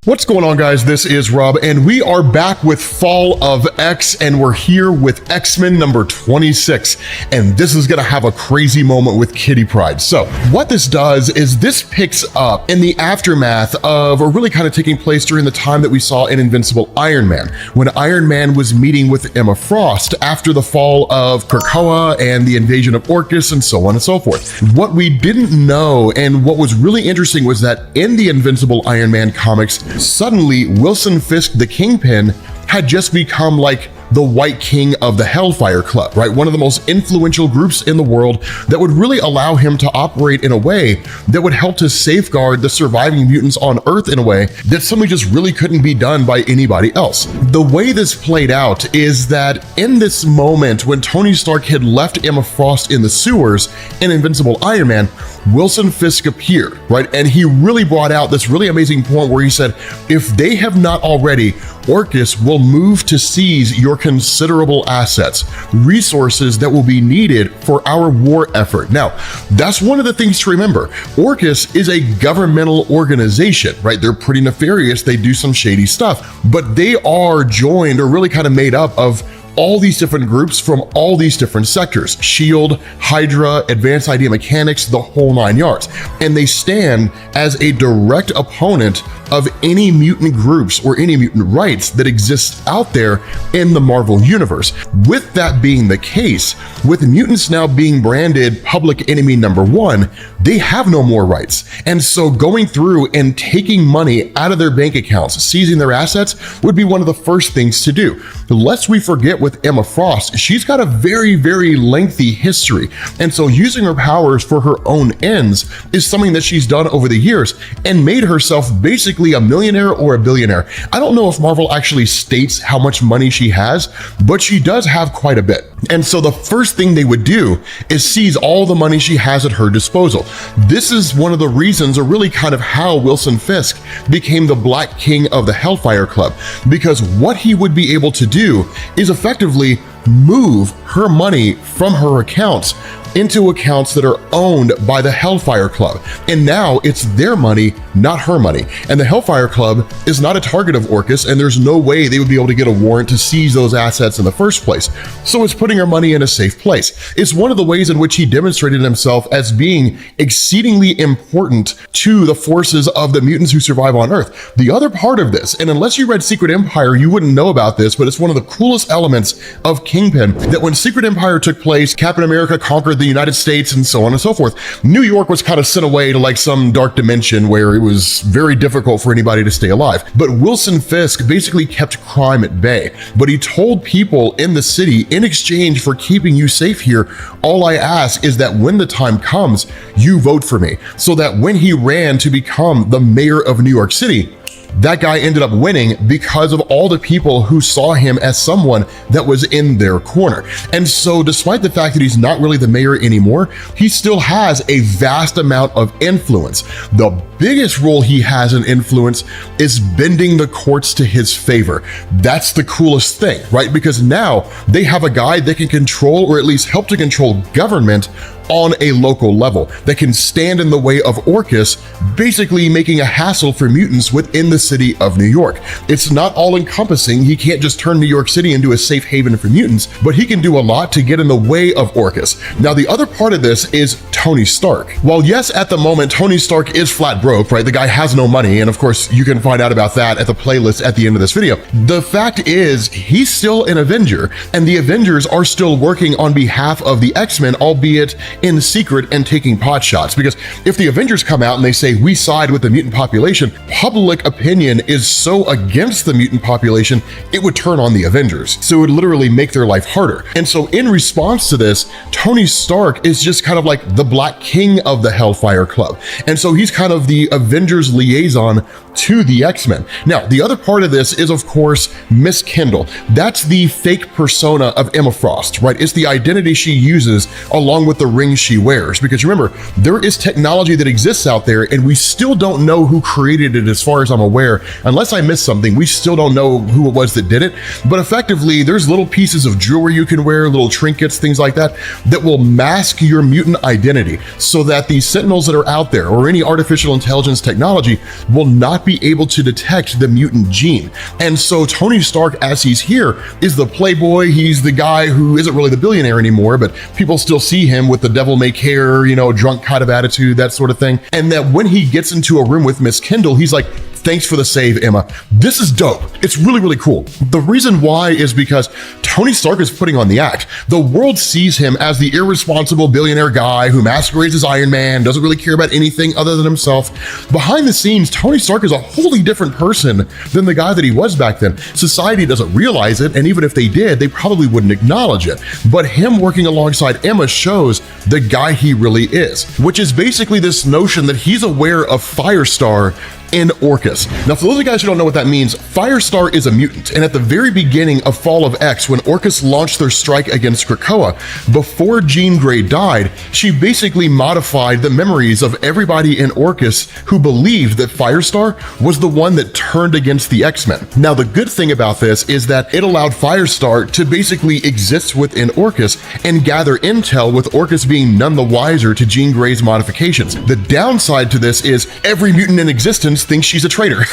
What's going on, guys? This is Rob, and we are back with Fall of X, and we're here with X-Men number 26, and this is gonna have a crazy moment with Kitty Pryde. So what this does is this picks up in the aftermath of, or really kind of taking place during the time that we saw in Invincible Iron Man, when Iron Man was meeting with Emma Frost after the fall of Krakoa and the invasion of Orchis and so on and so forth. What we didn't know, and what was really interesting, was that in the Invincible Iron Man comics, suddenly Wilson Fisk, the Kingpin, had just become like the White King of the Hellfire Club, right? One of the most influential groups in the world that would really allow him to operate in a way that would help to safeguard the surviving mutants on Earth in a way that simply just really couldn't be done by anybody else. The way this played out is that in this moment when Tony Stark had left Emma Frost in the sewers in Invincible Iron Man, Wilson Fisk appeared, right? And he really brought out this really amazing point where he said, if they have not already, Orchis will move to seize your considerable assets, resources that will be needed for our war effort. Now, that's one of the things to remember. Orchis is a governmental organization, right? They're pretty nefarious. They do some shady stuff, but they are joined or really kind of made up of all these different groups from all these different sectors: SHIELD, Hydra, Advanced Idea Mechanics, the whole 9 yards. And they stand as a direct opponent of any mutant groups or any mutant rights that exist out there in the Marvel Universe. With that being the case, with mutants now being branded public enemy number 1, they have no more rights. And so going through and taking money out of their bank accounts, seizing their assets, would be one of the first things to do. Lest we forget with Emma Frost, she's got a very, very lengthy history. And so using her powers for her own ends is something that she's done over the years and made herself basically a millionaire or a billionaire. I don't know if Marvel actually states how much money she has, but she does have quite a bit. And so the first thing they would do is seize all the money she has at her disposal. This is one of the reasons, or really kind of how Wilson Fisk became the Black King of the Hellfire Club, because what he would be able to do is effectively move her money from her accounts into accounts that are owned by the Hellfire Club. And now it's their money, not her money. And the Hellfire Club is not a target of Orchis, and there's no way they would be able to get a warrant to seize those assets in the first place. So it's putting her money in a safe place. It's one of the ways in which he demonstrated himself as being exceedingly important to the forces of the mutants who survive on Earth. The other part of this, and unless you read Secret Empire, you wouldn't know about this, but it's one of the coolest elements of Kingpin, that when Secret Empire took place, Captain America conquered the United States and so on and so forth, New York was kind of sent away to like some dark dimension where it was very difficult for anybody to stay alive. But Wilson Fisk basically kept crime at bay. But he told people in the city, in exchange for keeping you safe here, all I ask is that when the time comes, you vote for me. So that when he ran to become the mayor of New York City, that guy ended up winning because of all the people who saw him as someone that was in their corner. And so despite the fact that he's not really the mayor anymore, he still has a vast amount of influence. The biggest role he has in influence is bending the courts to his favor. That's the coolest thing, right? Because now they have a guy that can control, or at least help to control, government on a local level that can stand in the way of Orchis, basically making a hassle for mutants within the city of New York. It's not all encompassing. He can't just turn New York City into a safe haven for mutants, but he can do a lot to get in the way of Orchis. Now, the other part of this is Tony Stark. While yes, at the moment, Tony Stark is flat broke, right? The guy has no money. And of course, you can find out about that at the playlist at the end of this video. The fact is, he's still an Avenger, and the Avengers are still working on behalf of the X-Men, albeit in secret and taking pot shots. Because if the Avengers come out and they say we side with the mutant population, public opinion is so against the mutant population, it would turn on the Avengers. So it would literally make their life harder. And so in response to this, Tony Stark is just kind of like the Black King of the Hellfire Club. And so he's kind of the Avengers liaison to the X-Men. Now, the other part of this is, of course, Miss Kendall. That's the fake persona of Emma Frost, right? It's the identity she uses along with the ring she wears. Because remember, there is technology that exists out there, and we still don't know who created it as far as I'm aware. Unless I missed something, we still don't know who it was that did it. But effectively, there's little pieces of jewelry you can wear, little trinkets, things like that, that will mask your mutant identity so that the Sentinels that are out there, or any artificial intelligence technology, will not be able to detect the mutant gene. And so Tony Stark, as he's here, is the playboy. He's the guy who isn't really the billionaire anymore, but people still see him with the devil may care, you know, drunk kind of attitude, that sort of thing. And that when he gets into a room with Miss Kendall, he's like, thanks for the save, Emma. This is dope. It's really, really cool. The reason why is because Tony Stark is putting on the act. The world sees him as the irresponsible billionaire guy who masquerades as Iron Man, doesn't really care about anything other than himself. Behind the scenes, Tony Stark is a wholly different person than the guy that he was back then. Society doesn't realize it, and even if they did, they probably wouldn't acknowledge it. But him working alongside Emma shows the guy he really is, which is basically this notion that he's aware of Firestar in Orchis. Now, for those of you guys who don't know what that means, Firestar is a mutant, and at the very beginning of Fall of X, when Orchis launched their strike against Krakoa, before Jean Grey died, she basically modified the memories of everybody in Orchis who believed that Firestar was the one that turned against the X-Men. Now, the good thing about this is that it allowed Firestar to basically exist within Orchis and gather intel, with Orchis being none the wiser to Jean Grey's modifications. The downside to this is every mutant in existence thinks she's a traitor.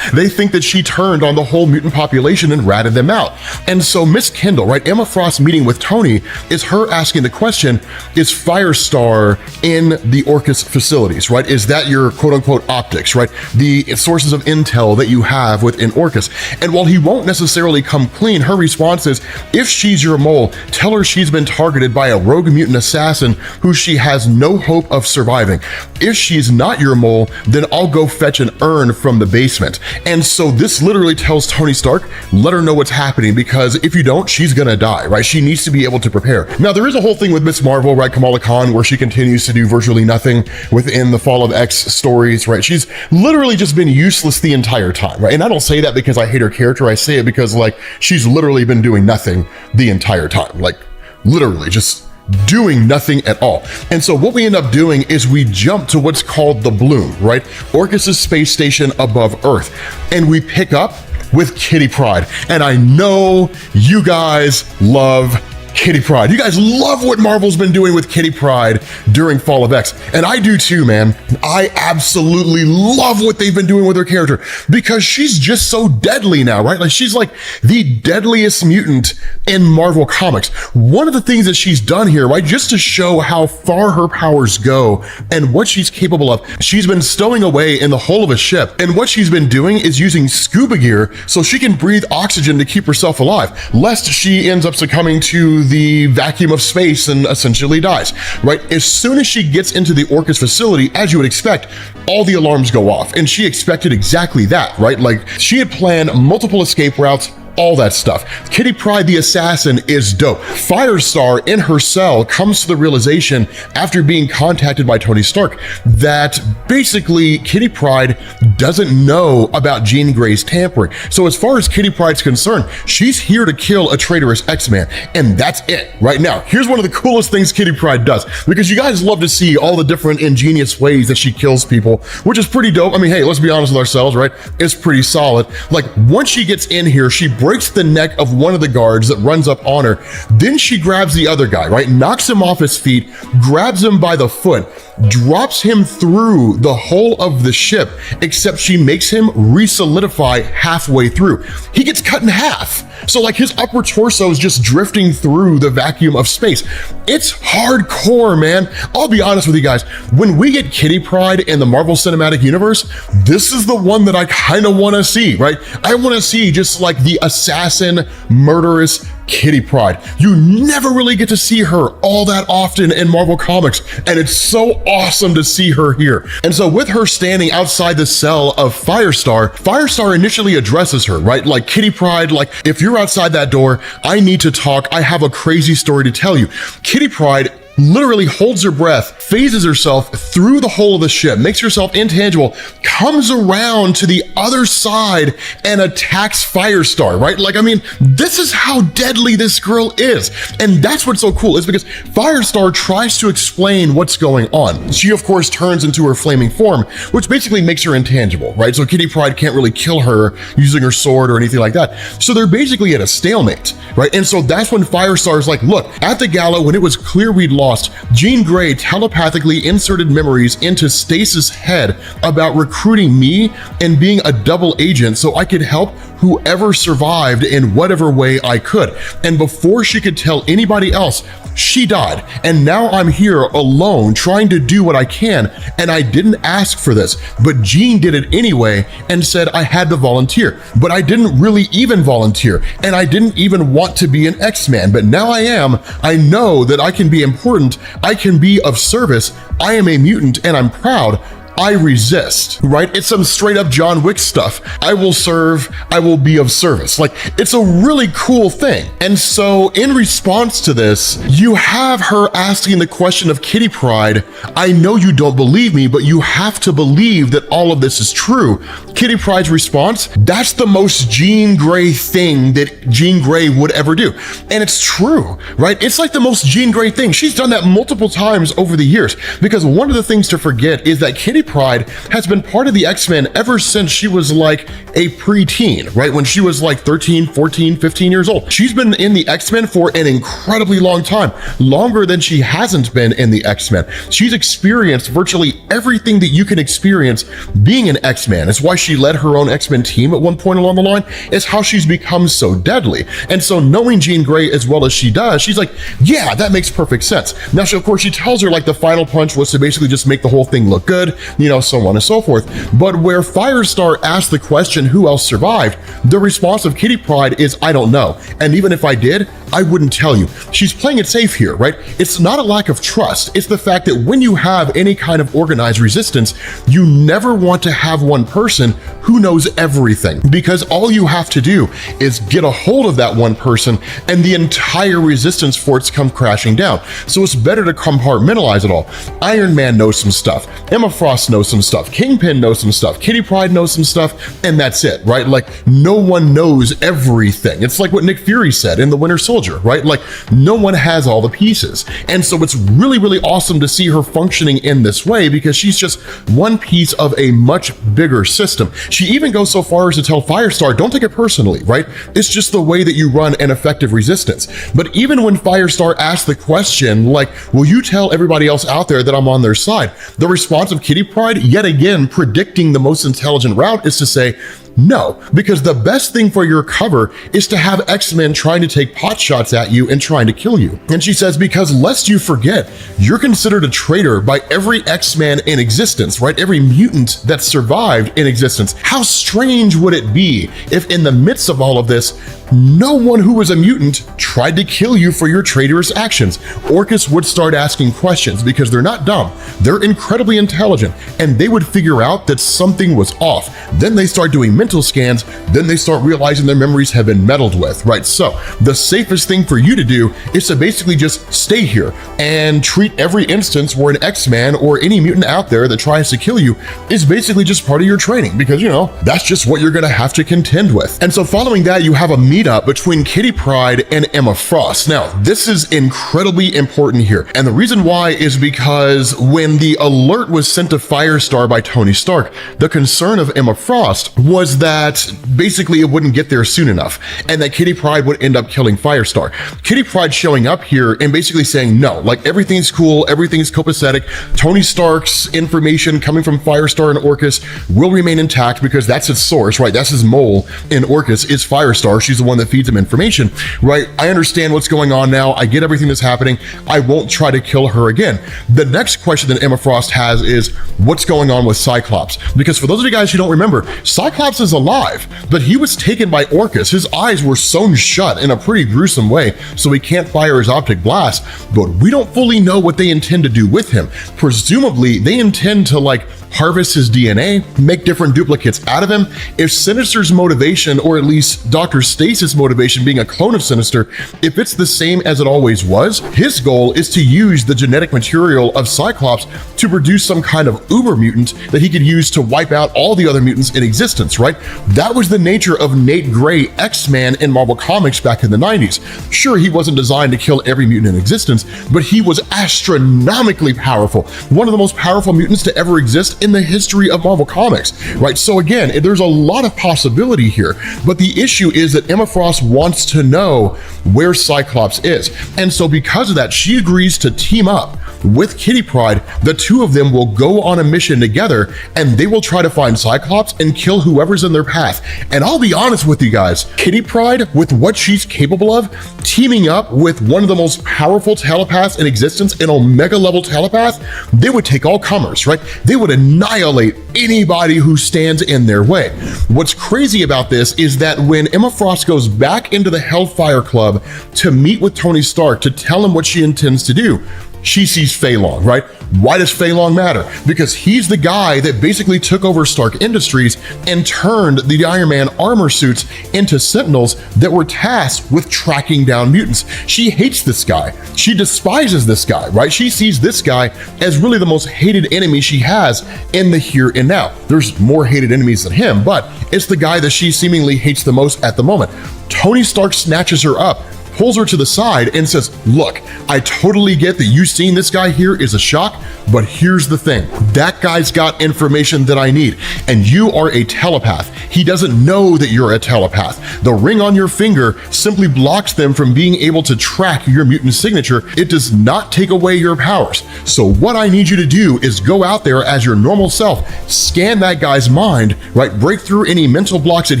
They think that she turned on the whole mutant population and ratted them out. And so Miss Kendall, right, Emma Frost's meeting with Tony is her asking the question, is Firestar in the Orchis facilities, right? Is that your quote unquote optics, right? The sources of intel that you have within Orchis. And while he won't necessarily come clean, her response is, if she's your mole, tell her she's been targeted by a rogue mutant assassin who she has no hope of surviving. If she's not your mole, then I'll go fetch an urn from the basement. And so this literally tells Tony Stark, let her know what's happening, because if you don't, she's gonna die, right? She needs to be able to prepare. Now, there is a whole thing with Miss Marvel, right, Kamala Khan, where she continues to do virtually nothing within the Fall of X stories, right? She's literally just been useless the entire time, right? And I don't say that because I hate her character, I say it because, like, she's literally been doing nothing the entire time, like, literally just doing nothing at all. And so what we end up doing is we jump to what's called the Bloom, right? Orchis' space station above Earth. And we pick up with Kitty Pryde. And I know you guys love Kitty Pryde. You guys love what Marvel's been doing with Kitty Pryde during Fall of X. And I do too, man. I absolutely love what they've been doing with her character, because she's just so deadly now, right? Like, she's like the deadliest mutant in Marvel Comics. One of the things that she's done here, right, just to show how far her powers go and what she's capable of, she's been stowing away in the hull of a ship. And what she's been doing is using scuba gear so she can breathe oxygen to keep herself alive, lest she ends up succumbing to the vacuum of space and essentially dies, right? As soon as she gets into the Orchis facility, as you would expect, all the alarms go off, and she expected exactly that, right? Like, she had planned multiple escape routes, all that stuff. Kitty Pryde the assassin is dope. Firestar in her cell comes to the realization after being contacted by Tony Stark that basically Kitty Pryde doesn't know about Jean Grey's tampering. So as far as Kitty Pryde's concerned, she's here to kill a traitorous X-Man, and that's it. Right now, here's one of the coolest things Kitty Pryde does, because you guys love to see all the different ingenious ways that she kills people, which is pretty dope. I mean, hey, let's be honest with ourselves, right? It's pretty solid. Like, once she gets in here, she breaks the neck of one of the guards that runs up on her. Then she grabs the other guy, right? Knocks him off his feet, grabs him by the foot, drops him through the hull of the ship, except she makes him re-solidify halfway through. He gets cut in half. So like, his upper torso is just drifting through the vacuum of space. It's hardcore, man. I'll be honest with you guys, when we get Kitty Pryde in the Marvel Cinematic Universe, this is the one that I kind of want to see, right? I want to see just like the assassin, murderous Kitty Pryde. You never really get to see her all that often in Marvel Comics, and it's so awesome to see her here. And so with her standing outside the cell of Firestar, Firestar initially addresses her, right? Like, Kitty Pryde, like, if you're outside that door, I need to talk. I have a crazy story to tell you. Kitty Pryde literally holds her breath, phases herself through the hull of the ship, makes herself intangible, comes around to the other side and attacks Firestar, right? Like, I mean, this is how deadly this girl is. And that's what's so cool, is because Firestar tries to explain what's going on. She, of course, turns into her flaming form, which basically makes her intangible, right? So Kitty Pryde can't really kill her using her sword or anything like that. So they're basically at a stalemate, right? And so that's when Firestar's like, look, at the gala, when it was clear we'd lost, Jean Grey telepathically inserted memories into Stasis' head about recruiting me and being a double agent so I could help whoever survived in whatever way I could. And before she could tell anybody else, she died. And now I'm here alone trying to do what I can. And I didn't ask for this, but Jean did it anyway and said I had to volunteer. But I didn't really even volunteer. And I didn't even want to be an X-Man, but now I am. I know that I can be important. I can be of service. I am a mutant and I'm proud. I resist, right? It's some straight up John Wick stuff. I will serve, I will be of service. Like, it's a really cool thing. And so in response to this, you have her asking the question of Kitty Pryde, I know you don't believe me, but you have to believe that all of this is true. Kitty Pryde's response, that's the most Jean Grey thing that Jean Grey would ever do. And it's true, right? It's like the most Jean Grey thing. She's done that multiple times over the years, because one of the things to forget is that Kitty Pryde has been part of the X-Men ever since she was like a preteen, right? When she was like 13, 14, 15 years old. She's been in the X-Men for an incredibly long time, longer than she hasn't been in the X-Men. She's experienced virtually everything that you can experience being an X-Man. It's why she led her own X-Men team at one point along the line. It's how she's become so deadly. And so knowing Jean Grey as well as she does, she's like, yeah, that makes perfect sense. Now, of course, she tells her like the final punch was to basically just make the whole thing look good, you know, so on and so forth. But where Firestar asked the question, who else survived? The response of Kitty Pryde is, I don't know. And even if I did, I wouldn't tell you. She's playing it safe here, right? It's not a lack of trust. It's the fact that when you have any kind of organized resistance, you never want to have one person who knows everything, because all you have to do is get a hold of that one person and the entire resistance force come crashing down. So it's better to compartmentalize it all. Iron Man knows some stuff. Emma Frost knows some stuff. Kingpin knows some stuff. Kitty Pryde knows some stuff, and that's it, right? Like, no one knows everything. It's like what Nick Fury said in The Winter Soldier, right? Like, no one has all the pieces. And so it's really, really awesome to see her functioning in this way, because she's just one piece of a much bigger system. She even goes so far as to tell Firestar, don't take it personally, right? It's just the way that you run an effective resistance. But even when Firestar asked the question, like, will you tell everybody else out there that I'm on their side? The response of Kitty Pryde, yet again, predicting the most intelligent route, is to say, no, because the best thing for your cover is to have X-Men trying to take pot shots at you and trying to kill you. And she says, because lest you forget, you're considered a traitor by every X-Man in existence, right? Every mutant that survived in existence. How strange would it be if in the midst of all of this, no one who was a mutant tried to kill you for your traitorous actions? Orchis would start asking questions, because they're not dumb. They're incredibly intelligent, and they would figure out that something was off. Then they start doing mental scans, then they start realizing their memories have been meddled with, right? So the safest thing for you to do is to basically just stay here and treat every instance where an X-Man or any mutant out there that tries to kill you is basically just part of your training, because, you know, that's just what you're gonna have to contend with. And so following that, you have a meetup between Kitty Pryde and Emma Frost. Now, this is incredibly important here. And the reason why is because when the alert was sent to Firestar by Tony Stark, the concern of Emma Frost was that basically it wouldn't get there soon enough, and that Kitty Pryde would end up killing Firestar. Kitty Pryde showing up here and basically saying, no, like, everything's cool, everything's copacetic. Tony Stark's information coming from Firestar and Orchis will remain intact, because that's its source, right? That's his mole in Orchis, is Firestar. She's the one that feeds him information, right? I understand what's going on now. I get everything that's happening. I won't try to kill her again. The next question that Emma Frost has is, what's going on with Cyclops? Because for those of you guys who don't remember, Cyclops is alive, but he was taken by Orchis. His eyes were sewn shut in a pretty gruesome way, so he can't fire his optic blast, but we don't fully know what they intend to do with him. Presumably, they intend to, like, harvest his DNA, make different duplicates out of him. If Sinister's motivation, or at least Dr. Stasis' motivation being a clone of Sinister, if it's the same as it always was, his goal is to use the genetic material of Cyclops to produce some kind of uber mutant that he could use to wipe out all the other mutants in existence, right? That was the nature of Nate Gray, X-Man in Marvel Comics back in the 90s. Sure, he wasn't designed to kill every mutant in existence, but he was astronomically powerful. One of the most powerful mutants to ever exist in the history of Marvel Comics, right? So again, there's a lot of possibility here, but the issue is that Emma Frost wants to know where Cyclops is. And so because of that, she agrees to team up with Kitty Pryde, the two of them will go on a mission together and they will try to find Cyclops and kill whoever's in their path. And I'll be honest with you guys, Kitty Pryde, with what she's capable of, teaming up with one of the most powerful telepaths in existence, an Omega level telepath, they would take all comers, right? They would annihilate anybody who stands in their way. What's crazy about this is that when Emma Frost goes back into the Hellfire Club to meet with Tony Stark to tell him what she intends to do, she sees Fei Long, right? Why does Fei Long matter? Because he's the guy that basically took over Stark Industries and turned the Iron Man armor suits into Sentinels that were tasked with tracking down mutants. She hates this guy. She despises this guy, right? She sees this guy as really the most hated enemy she has in the here and now. There's more hated enemies than him, but it's the guy that she seemingly hates the most at the moment. Tony Stark snatches her up, pulls her to the side and says, look, I totally get that you seeing this guy here is a shock, but here's the thing. That guy's got information that I need, and you are a telepath. He doesn't know that you're a telepath. The ring on your finger simply blocks them from being able to track your mutant signature. It does not take away your powers. So what I need you to do is go out there as your normal self, scan that guy's mind, right? Break through any mental blocks that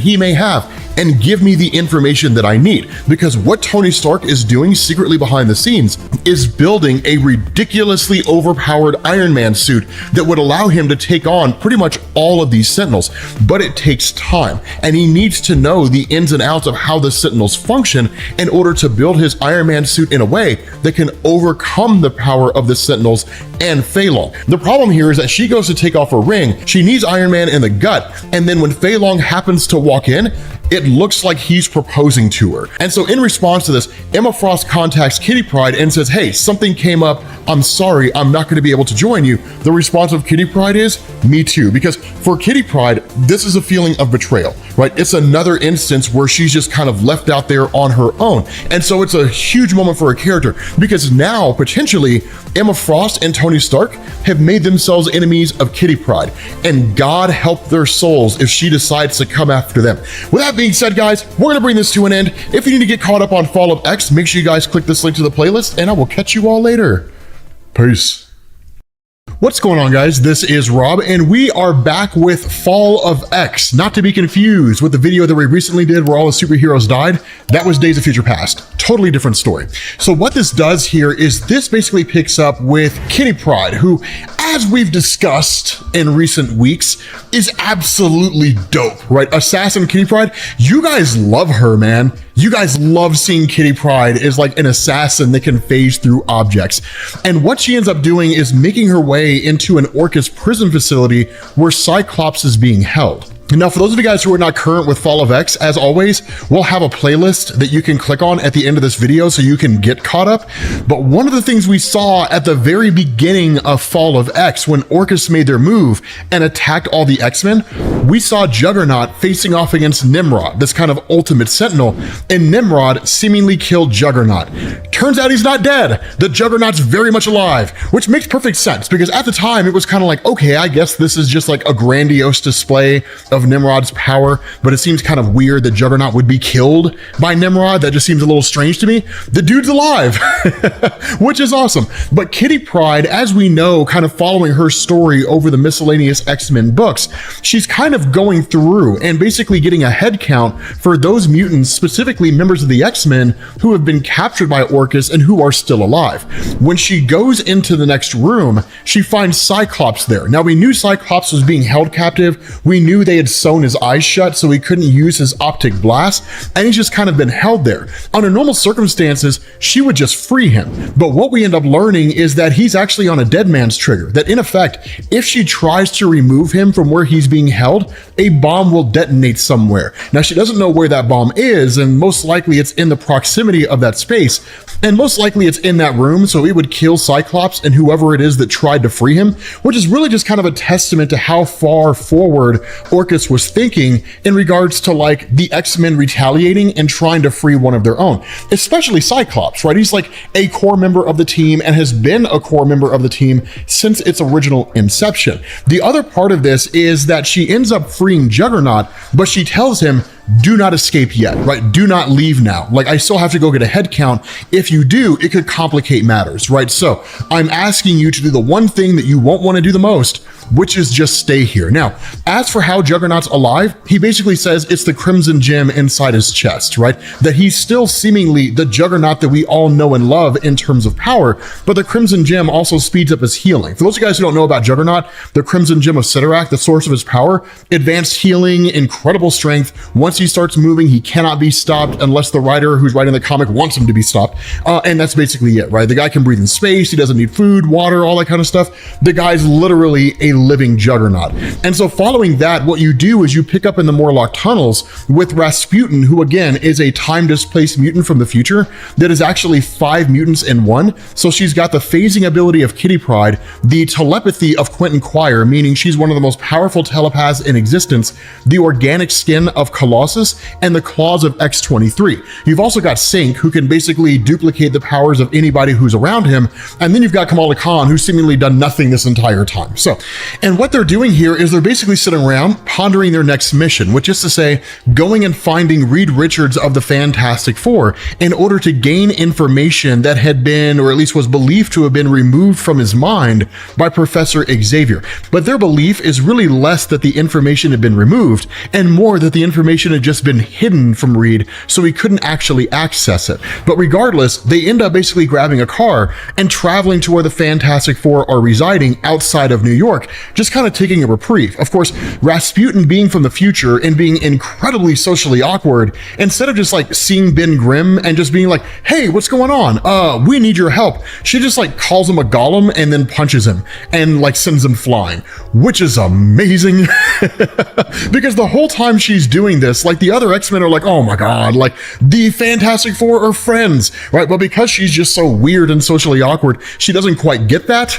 he may have, and give me the information that I need. Because what Tony Stark is doing secretly behind the scenes is building a ridiculously overpowered Iron Man suit that would allow him to take on pretty much all of these Sentinels. But it takes time, and he needs to know the ins and outs of how the Sentinels function in order to build his Iron Man suit in a way that can overcome the power of the Sentinels and Fei Long. The problem here is that she goes to take off her ring, she needs Iron Man in the gut, and then when Fei Long happens to walk in, it looks like he's proposing to her. And so in response to this, Emma Frost contacts Kitty Pryde and says, hey, something came up. I'm sorry, I'm not going to be able to join you. The response of Kitty Pryde is, me too. Because for Kitty Pryde, this is a feeling of betrayal, right? It's another instance where she's just kind of left out there on her own. And so it's a huge moment for her character because now potentially Emma Frost and Tony Stark have made themselves enemies of Kitty Pryde, and God help their souls if she decides to come after them. With that being said, guys, we're gonna bring this to an end. If you need to get caught up on Fall of X, make sure you guys click this link to the playlist, and I will catch you all later. Peace. What's going on, guys? This is Rob, and we are back with Fall of X, not to be confused with the video that we recently did where all the superheroes died. That was Days of Future Past. Totally different story. So what this does here is this basically picks up with Kitty Pryde, who, as we've discussed in recent weeks, is absolutely dope, right? Assassin Kitty Pryde, you guys love her, man. You guys love seeing Kitty Pryde as like an assassin that can phase through objects. And what she ends up doing is making her way into an Orchis prison facility where Cyclops is being held. Now, for those of you guys who are not current with Fall of X, as always, we'll have a playlist that you can click on at the end of this video so you can get caught up. But one of the things we saw at the very beginning of Fall of X, when Orchis made their move and attacked all the X-Men, we saw Juggernaut facing off against Nimrod, this kind of ultimate sentinel, and Nimrod seemingly killed Juggernaut. Turns out he's not dead. The Juggernaut's very much alive, which makes perfect sense because at the time it was kind of like, okay, I guess this is just like a grandiose display of Nimrod's power, but it seems kind of weird that Juggernaut would be killed by Nimrod. That just seems a little strange to me. The dude's alive, which is awesome. But Kitty Pryde, as we know, kind of following her story over the miscellaneous X-Men books, she's kind of going through and basically getting a head count for those mutants, specifically members of the X-Men who have been captured by Orchis and who are still alive. When she goes into the next room, she finds Cyclops there. Now, we knew Cyclops was being held captive. We knew they had sewn his eyes shut so he couldn't use his optic blast, and he's just kind of been held there. Under normal circumstances, she would just free him. But what we end up learning is that he's actually on a dead man's trigger, that in effect, if she tries to remove him from where he's being held, a bomb will detonate somewhere. Now, she doesn't know where that bomb is, and most likely it's in the proximity of that space, and most likely it's in that room, so it would kill Cyclops and whoever it is that tried to free him, which is really just kind of a testament to how far forward Orchis was thinking in regards to like the X-Men retaliating and trying to free one of their own, especially Cyclops, right? He's like a core member of the team and has been a core member of the team since its original inception. The other part of this is that she ends up freeing Juggernaut, but she tells him, do not escape yet, right? Do not leave now. Like, I still have to go get a head count. If you do, it could complicate matters, right? So I'm asking you to do the one thing that you won't want to do the most, which is just stay here. Now, as for how Juggernaut's alive, he basically says it's the Crimson Gem inside his chest, right? That he's still seemingly the Juggernaut that we all know and love in terms of power, but the Crimson Gem also speeds up his healing. For those of you guys who don't know about Juggernaut, the Crimson Gem of Sidorak, the source of his power, advanced healing, incredible strength. Once he starts moving, he cannot be stopped unless the writer who's writing the comic wants him to be stopped. And that's basically it, right? The guy can breathe in space. He doesn't need food, water, all that kind of stuff. The guy's literally a living Juggernaut. And so following that, what you do is you pick up in the Morlock tunnels with Rasputin, who again is a time-displaced mutant from the future that is actually 5 mutants in one. So she's got the phasing ability of Kitty Pryde, the telepathy of Quentin Quire, meaning she's one of the most powerful telepaths in existence, the organic skin of Colossus, and the claws of X-23. You've also got Sync, who can basically duplicate the powers of anybody who's around him, and then you've got Kamala Khan, who's seemingly done nothing this entire time. So, and what they're doing here is they're basically sitting around pondering their next mission, which is to say, going and finding Reed Richards of the Fantastic Four in order to gain information that had been, or at least was believed to have been, removed from his mind by Professor Xavier. But their belief is really less that the information had been removed and more that the information had just been hidden from Reed, so he couldn't actually access it. But regardless, they end up basically grabbing a car and traveling to where the Fantastic Four are residing outside of New York, just kind of taking a reprieve. Of course, Rasputin, being from the future and being incredibly socially awkward, instead of just like seeing Ben Grimm and just being like, hey, what's going on? We need your help. She just like calls him a golem and then punches him and like sends him flying, which is amazing. Because the whole time she's doing this, like the other X-Men are like, oh my God, like the Fantastic Four are friends, right? But because she's just so weird and socially awkward, she doesn't quite get that,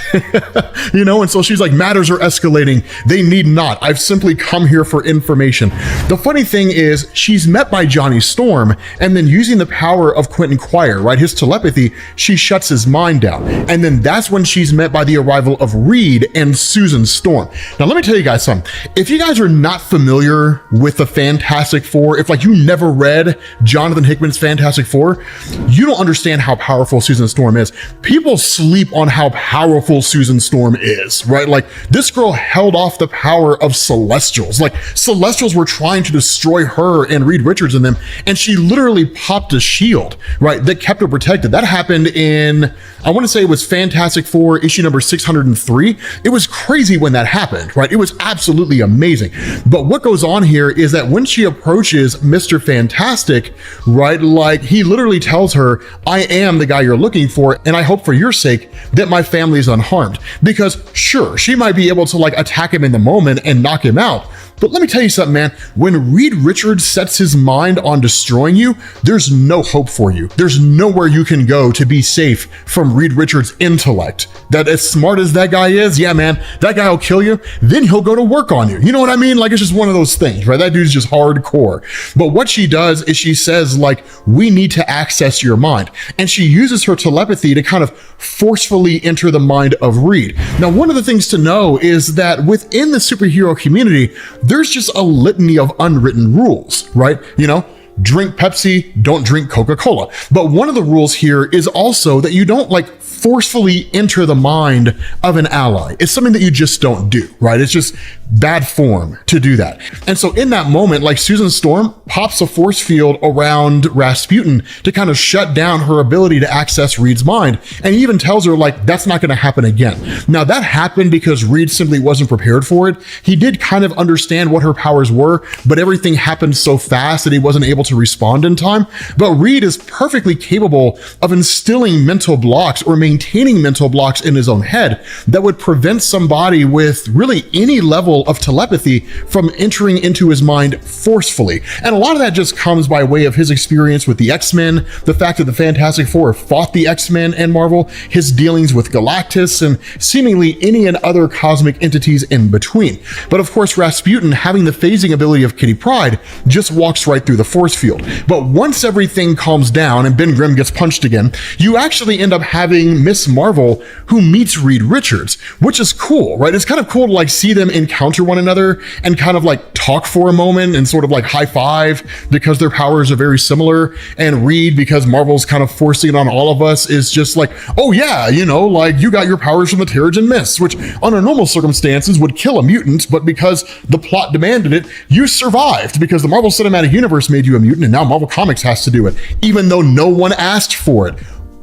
you know? And so she's like, matters are escalating. They need not. I've simply come here for information. The funny thing is she's met by Johnny Storm, and then using the power of Quentin Quire, right? His telepathy, she shuts his mind down. And then that's when she's met by the arrival of Reed and Susan Storm. Now, let me tell you guys something. If you guys are not familiar with the Fantastic Four, if like you never read Jonathan Hickman's Fantastic Four, you don't understand how powerful Susan Storm is. People sleep on how powerful Susan Storm is, right? Like this girl held off the power of Celestials. Like Celestials were trying to destroy her and Reed Richards and them, and she literally popped a shield, right, that kept her protected. That happened in, I want to say it was Fantastic Four issue number 603. It was crazy when that happened, right? It was absolutely amazing. But what goes on here is that when she approaches Mr. Fantastic, right, like he literally tells her, I am the guy you're looking for, and I hope for your sake that my family is unharmed. Because sure, she might be able to like attack him in the moment and knock him out, but let me tell you something, man. When Reed Richards sets his mind on destroying you, there's no hope for you. There's nowhere you can go to be safe from Reed Richards' intellect. That as smart as that guy is, yeah, man, that guy will kill you. Then he'll go to work on you. You know what I mean? Like, it's just one of those things, right? That dude's just hardcore. But what she does is she says, like, we need to access your mind. And she uses her telepathy to kind of forcefully enter the mind of Reed. Now, one of the things to know is that within the superhero community, there's just a litany of unwritten rules, right? You know, drink Pepsi, don't drink Coca-Cola. But one of the rules here is also that you don't like forcefully enter the mind of an ally. It's something that you just don't do, right? It's just bad form to do that. And so in that moment, like Susan Storm pops a force field around Rasputin to kind of shut down her ability to access Reed's mind. And he even tells her like, that's not going to happen again. Now that happened because Reed simply wasn't prepared for it. He did kind of understand what her powers were, but everything happened so fast that he wasn't able to respond in time. But Reed is perfectly capable of instilling mental blocks or maintaining mental blocks in his own head that would prevent somebody with really any level of telepathy from entering into his mind forcefully. And a lot of that just comes by way of his experience with the X-Men, the fact that the Fantastic Four fought the X-Men and Marvel, his dealings with Galactus, and seemingly any and other cosmic entities in between. But of course, Rasputin, having the phasing ability of Kitty Pryde, just walks right through the force field. But once everything calms down and Ben Grimm gets punched again, you actually end up having starring Miss Marvel, who meets Reed Richards, which is cool, right? It's kind of cool to like see them encounter one another and kind of like talk for a moment and sort of like high five because their powers are very similar. And Reed, because Marvel's kind of forcing it on all of us, is just like, oh yeah, you know, like you got your powers from the Terrigen Mist, which under normal circumstances would kill a mutant, but because the plot demanded it, you survived because the Marvel Cinematic Universe made you a mutant, and now Marvel Comics has to do it, even though no one asked for it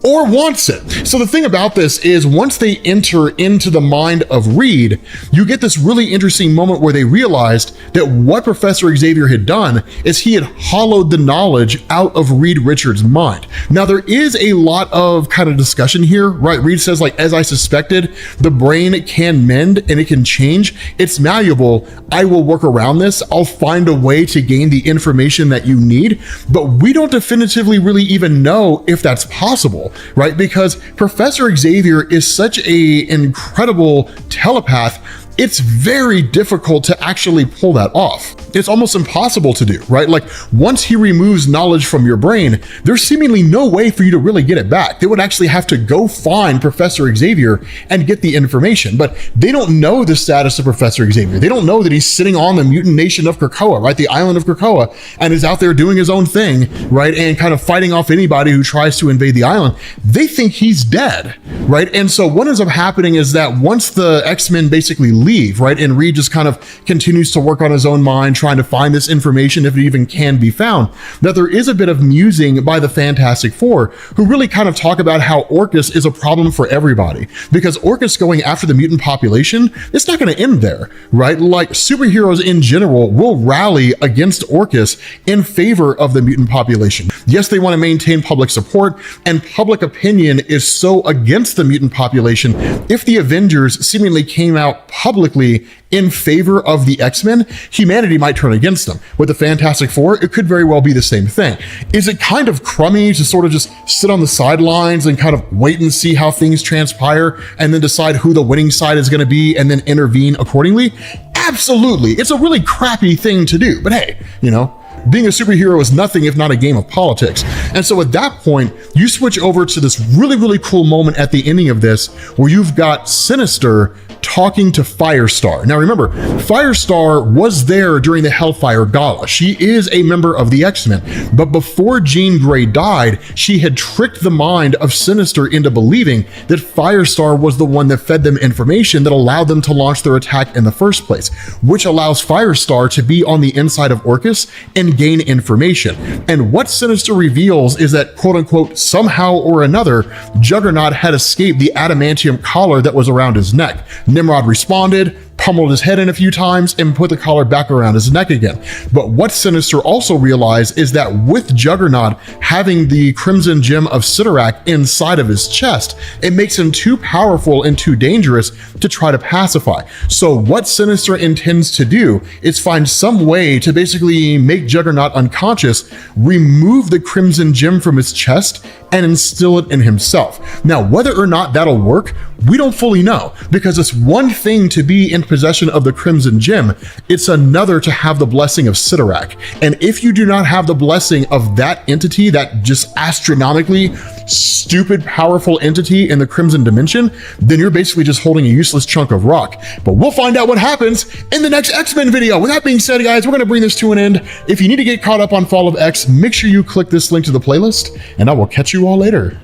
or wants it. So the thing about this is once they enter into the mind of Reed, you get this really interesting moment where they realized that what Professor Xavier had done is he had hollowed the knowledge out of Reed Richards' mind. Now there is a lot of kind of discussion here, right? Reed says like, as I suspected, the brain can mend and it can change. It's malleable. I will work around this. I'll find a way to gain the information that you need, but we don't definitively really even know if that's possible, right? Because Professor Xavier is such an incredible telepath, it's very difficult to actually pull that off. It's almost impossible to do, right? Like once he removes knowledge from your brain, there's seemingly no way for you to really get it back. They would actually have to go find Professor Xavier and get the information, but they don't know the status of Professor Xavier. They don't know that he's sitting on the mutant nation of Krakoa, right? The island of Krakoa, and is out there doing his own thing, right? And kind of fighting off anybody who tries to invade the island. They think he's dead, right? And so what ends up happening is that once the X-Men basically leave, right? And Reed just kind of continues to work on his own mind, trying to find this information if it even can be found, that there is a bit of musing by the Fantastic Four, who really kind of talk about how Orchis is a problem for everybody, because Orchis going after the mutant population, it's not going to end there, right? Like superheroes in general will rally against Orchis in favor of the mutant population. Yes, they want to maintain public support, and public opinion is so against the mutant population. If the Avengers seemingly came out publicly in favor of the X-Men, humanity might turn against them. With the Fantastic Four, it could very well be the same thing. Is it kind of crummy to sort of just sit on the sidelines and kind of wait and see how things transpire and then decide who the winning side is going to be and then intervene accordingly? Absolutely. It's a really crappy thing to do, but hey, you know, being a superhero is nothing if not a game of politics. And so at that point, you switch over to this really, really cool moment at the ending of this where you've got Sinister talking to Firestar. Now remember, Firestar was there during the Hellfire Gala. She is a member of the X-Men, but before Jean Grey died, she had tricked the mind of Sinister into believing that Firestar was the one that fed them information that allowed them to launch their attack in the first place, which allows Firestar to be on the inside of Orchis and gain information. And what Sinister reveals is that, quote unquote, somehow or another, Juggernaut had escaped the adamantium collar that was around his neck. Nimrod responded, pummeled his head in a few times, and put the collar back around his neck again. But what Sinister also realized is that with Juggernaut having the Crimson Gem of Sidorak inside of his chest, it makes him too powerful and too dangerous to try to pacify. So what Sinister intends to do is find some way to basically make Juggernaut unconscious, remove the Crimson Gem from his chest, and instill it in himself. Now, whether or not that'll work, we don't fully know, because it's one thing to be in possession of the Crimson Gem, it's another to have the blessing of Sidorak. And if you do not have the blessing of that entity, that just astronomically stupid, powerful entity in the Crimson Dimension, then you're basically just holding a useless chunk of rock. But we'll find out what happens in the next X-Men video. With that being said, guys, we're going to bring this to an end. If you need to get caught up on Fall of X, make sure you click this link to the playlist, and I will catch you all later.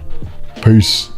Peace.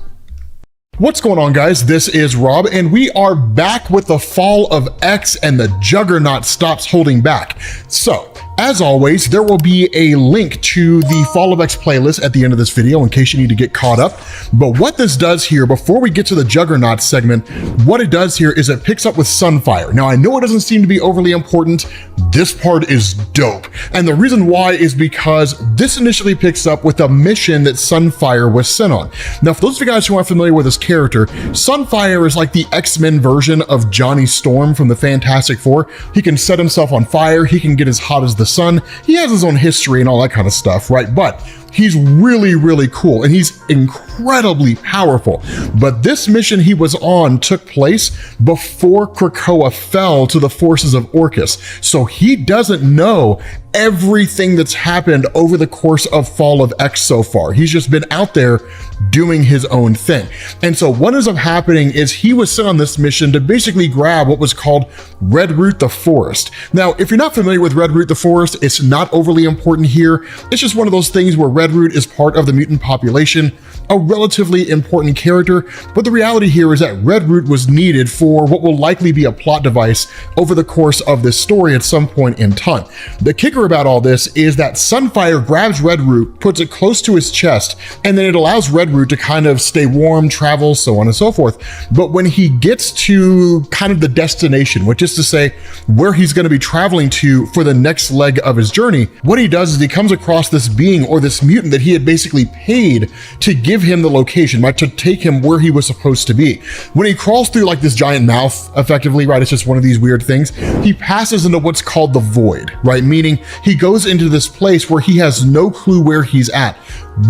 What's going on, guys? This is Rob, and we are back with the Fall of X, and the Juggernaut stops holding back. So, as always, there will be a link to the Fall of X playlist at the end of this video in case you need to get caught up. But what this does here, before we get to the Juggernaut segment, what it does here is it picks up with Sunfire. Now, I know it doesn't seem to be overly important. This part is dope. And the reason why is because this initially picks up with a mission that Sunfire was sent on. Now, for those of you guys who aren't familiar with this character, Sunfire is like the X-Men version of Johnny Storm from the Fantastic Four. He can set himself on fire. He can get as hot as the sun. He has his own history and all that kind of stuff, right? But He's really, really cool, and he's incredibly powerful. But this mission he was on took place before Krakoa fell to the forces of Orchis. So he doesn't know everything that's happened over the course of Fall of X so far. He's just been out there doing his own thing. And so what ends up happening is he was sent on this mission to basically grab what was called Red Root the Forest. Now, if you're not familiar with Red Root the Forest, it's not overly important here. It's just one of those things where Red Root is part of the mutant population, a relatively important character, but the reality here is that Red Root was needed for what will likely be a plot device over the course of this story at some point in time. The kicker about all this is that Sunfire grabs Red Root, puts it close to his chest, and then it allows Red Root to kind of stay warm, travel, so on and so forth. But when he gets to kind of the destination, which is to say where he's going to be traveling to for the next leg of his journey, what he does is he comes across this being or this mutant that he had basically paid to give him the location, right, to take him where he was supposed to be. When he crawls through like this giant mouth, effectively, right, it's just one of these weird things, he passes into what's called the void, right, meaning he goes into this place where he has no clue where he's at.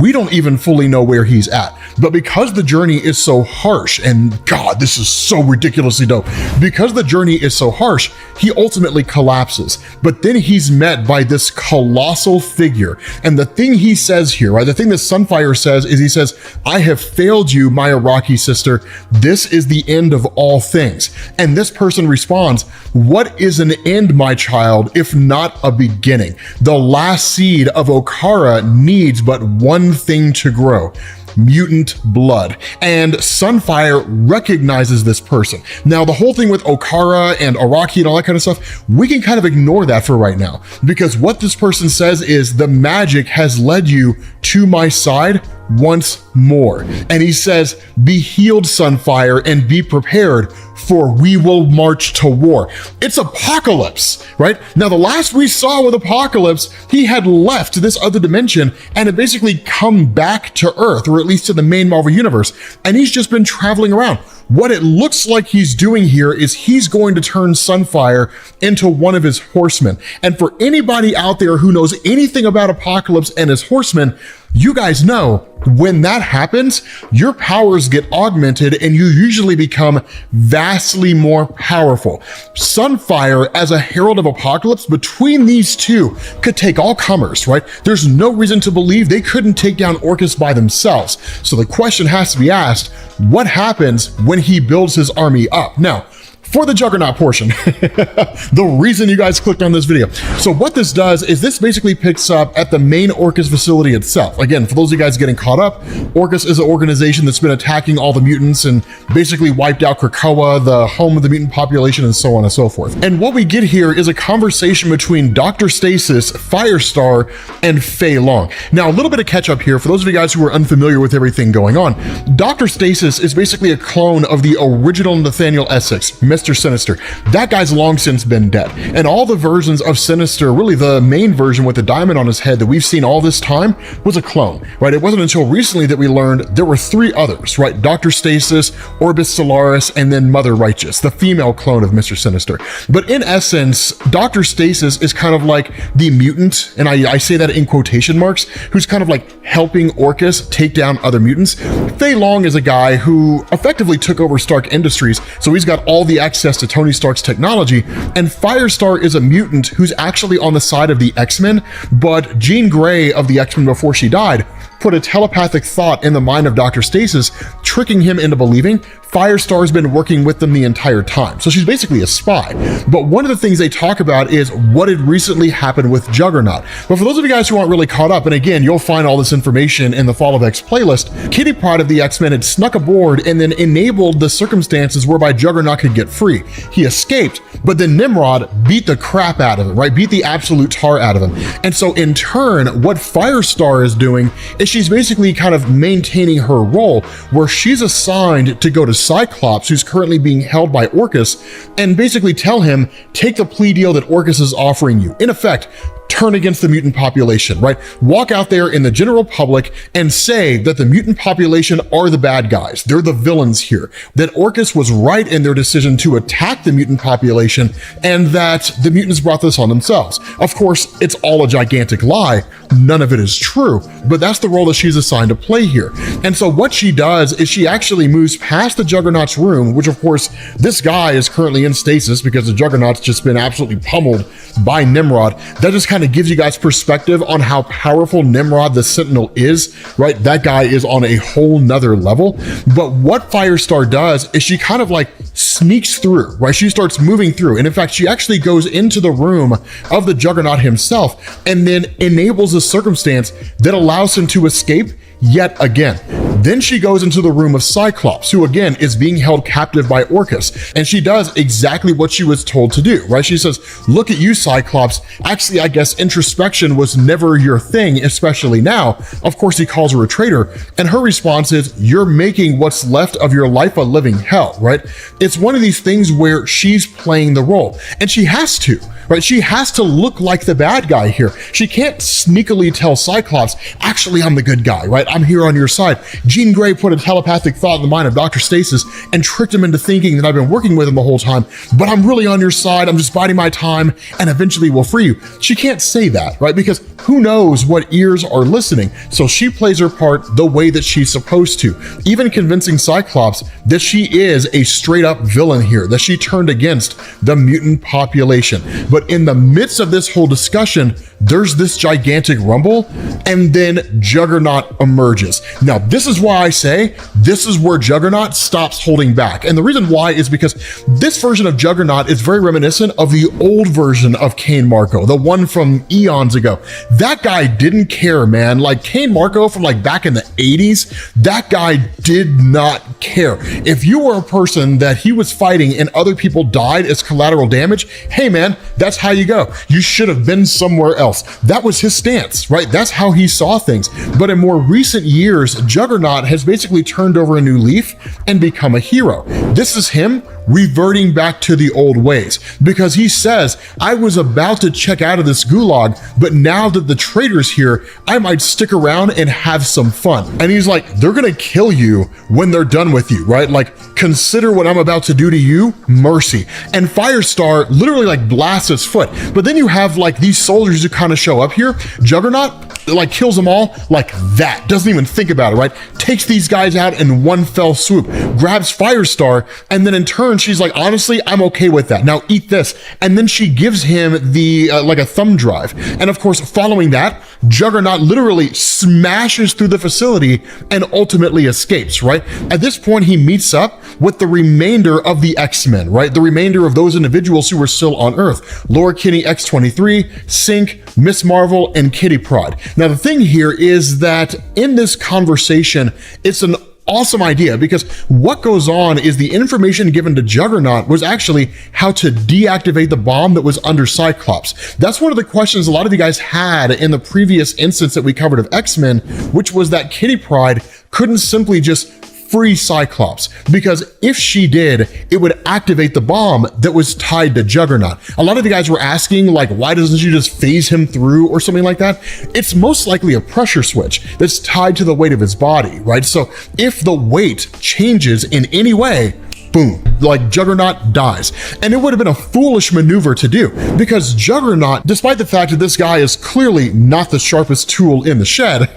We don't even fully know where he's at. But because the journey is so harsh, and God, this is so ridiculously dope, because the journey is so harsh, he ultimately collapses. But then he's met by this colossal figure. And the thing he says here, right, the thing that Sunfire says is he says, "I have failed you, my Iraqi sister. This is the end of all things." And this person responds, "What is an end, my child, if not a beginning? The last seed of Okara needs but one thing to grow: mutant blood." And Sunfire recognizes this person. Now, the whole thing with Okara and Araki and all that kind of stuff, we can kind of ignore that for right now, because what this person says is the magic has led you to my side once more. And he says, "Be healed, Sunfire, and be prepared, for we will march to war." It's Apocalypse, right? Now, the last we saw with Apocalypse, he had left this other dimension and had basically come back to Earth, or at least to the main Marvel universe, and he's just been traveling around. What it looks like he's doing here is he's going to turn Sunfire into one of his horsemen. And for anybody out there who knows anything about Apocalypse and his horsemen, you guys know when that happens, your powers get augmented and you usually become vastly more powerful. Sunfire, as a herald of Apocalypse, between these two, could take all comers, right? There's no reason to believe they couldn't take down Orchis by themselves. So the question has to be asked, what happens when he builds his army up? Now, for the Juggernaut portion, the reason you guys clicked on this video. So what this does is this basically picks up at the main Orchis facility itself. Again, for those of you guys getting caught up, Orchis is an organization that's been attacking all the mutants and basically wiped out Krakoa, the home of the mutant population, and so on and so forth. And what we get here is a conversation between Dr. Stasis, Firestar, and Fei Long. Now, a little bit of catch up here for those of you guys who are unfamiliar with everything going on. Dr. Stasis is basically a clone of the original Nathaniel Essex, Mr. Sinister. That guy's long since been dead. And all the versions of Sinister, really the main version with the diamond on his head that we've seen all this time, was a clone, right? It wasn't until recently that we learned there were three others, right? Dr. Stasis, Orbis Solaris, and then Mother Righteous, the female clone of Mr. Sinister. But in essence, Dr. Stasis is kind of like the mutant, and I say that in quotation marks, who's kind of like helping Orchis take down other mutants. Fei Long is a guy who effectively took over Stark Industries, so he's got all the access to Tony Stark's technology, and Firestar is a mutant who's actually on the side of the X-Men, but Jean Grey of the X-Men before she died put a telepathic thought in the mind of Dr. Stasis, tricking him into believing Firestar's been working with them the entire time. So she's basically a spy. But one of the things they talk about is what had recently happened with Juggernaut. But for those of you guys who aren't really caught up, and again, you'll find all this information in the Fall of X playlist, Kitty Pryde of the X-Men had snuck aboard and then enabled the circumstances whereby Juggernaut could get free. He escaped, but then Nimrod beat the crap out of him, right? Beat the absolute tar out of him. And so in turn, what Firestar is doing is she's basically kind of maintaining her role where she's assigned to go to Cyclops, who's currently being held by Orchis, and basically tell him, take the plea deal that Orchis is offering you. In effect, turn against the mutant population, right? Walk out there in the general public and say that the mutant population are the bad guys. They're the villains here. That Orchis was right in their decision to attack the mutant population and that the mutants brought this on themselves. Of course, it's all a gigantic lie. None of it is true, but that's the role that she's assigned to play here. And so what she does is she actually moves past the Juggernaut's room, which of course, this guy is currently in stasis because the Juggernaut's just been absolutely pummeled by Nimrod. That just kind of gives you guys perspective on how powerful Nimrod the Sentinel is, right? That guy is on a whole nother level. But what Firestar does is she kind of like sneaks through, right? She starts moving through. And in fact, she actually goes into the room of the Juggernaut himself and then enables a circumstance that allows him to escape yet again. Then she goes into the room of Cyclops, who again is being held captive by Orchis, and she does exactly what she was told to do, right? She says, look at you, Cyclops. Actually, I guess introspection was never your thing, especially now. Of course, he calls her a traitor, and her response is, you're making what's left of your life a living hell, right? It's one of these things where she's playing the role, and she has to, right? She has to look like the bad guy here. She can't sneakily tell Cyclops, actually, I'm the good guy, right? I'm here on your side. Jean Grey put a telepathic thought in the mind of Dr. Stasis and tricked him into thinking that I've been working with him the whole time, but I'm really on your side. I'm just biding my time and eventually we'll free you. She can't say that, right? Because who knows what ears are listening? So she plays her part the way that she's supposed to, even convincing Cyclops that she is a straight up villain here, that she turned against the mutant population. But in the midst of this whole discussion, there's this gigantic rumble and then Juggernaut emerges. Now, this is why I say this is where Juggernaut stops holding back. And the reason why is because this version of Juggernaut is very reminiscent of the old version of Cain Marko, the one from eons ago. That guy didn't care, man. Like Cain Marko from like back in the 80s, that guy did not care. If you were a person that he was fighting and other people died as collateral damage, hey man, that's how you go. You should have been somewhere else. That was his stance, right? That's how he saw things. But in more recent years, Juggernaut has basically turned over a new leaf and become a hero. This is him reverting back to the old ways because he says, I was about to check out of this gulag, but now that the traitor's here, I might stick around and have some fun. And he's like, they're gonna kill you when they're done with you, right? Like, consider what I'm about to do to you, mercy. And Firestar literally like blasts his foot. But then you have like these soldiers who kind of show up here. Juggernaut like kills them all like that, doesn't even think about it, right? Takes these guys out in one fell swoop, grabs Firestar, and then in turn, she's like, honestly, I'm okay with that. Now eat this. And then she gives him the, like a thumb drive. And of course, following that, Juggernaut literally smashes through the facility and ultimately escapes, right? At this point, he meets up with the remainder of the X-Men, right? The remainder of those individuals who were still on Earth. Laura Kinney X-23, Synch, Miss Marvel, and Kitty Pryde. Now, the thing here is that in this conversation, it's an awesome idea because what goes on is the information given to Juggernaut was actually how to deactivate the bomb that was under Cyclops. That's one of the questions a lot of you guys had in the previous instance that we covered of X-Men, which was that Kitty Pryde couldn't simply just free Cyclops, because if she did, it would activate the bomb that was tied to Juggernaut. A lot of you guys were asking, like, why doesn't she just phase him through or something like that? It's most likely a pressure switch that's tied to the weight of his body, right? So if the weight changes in any way, boom, like Juggernaut dies. And it would have been a foolish maneuver to do because Juggernaut, despite the fact that this guy is clearly not the sharpest tool in the shed,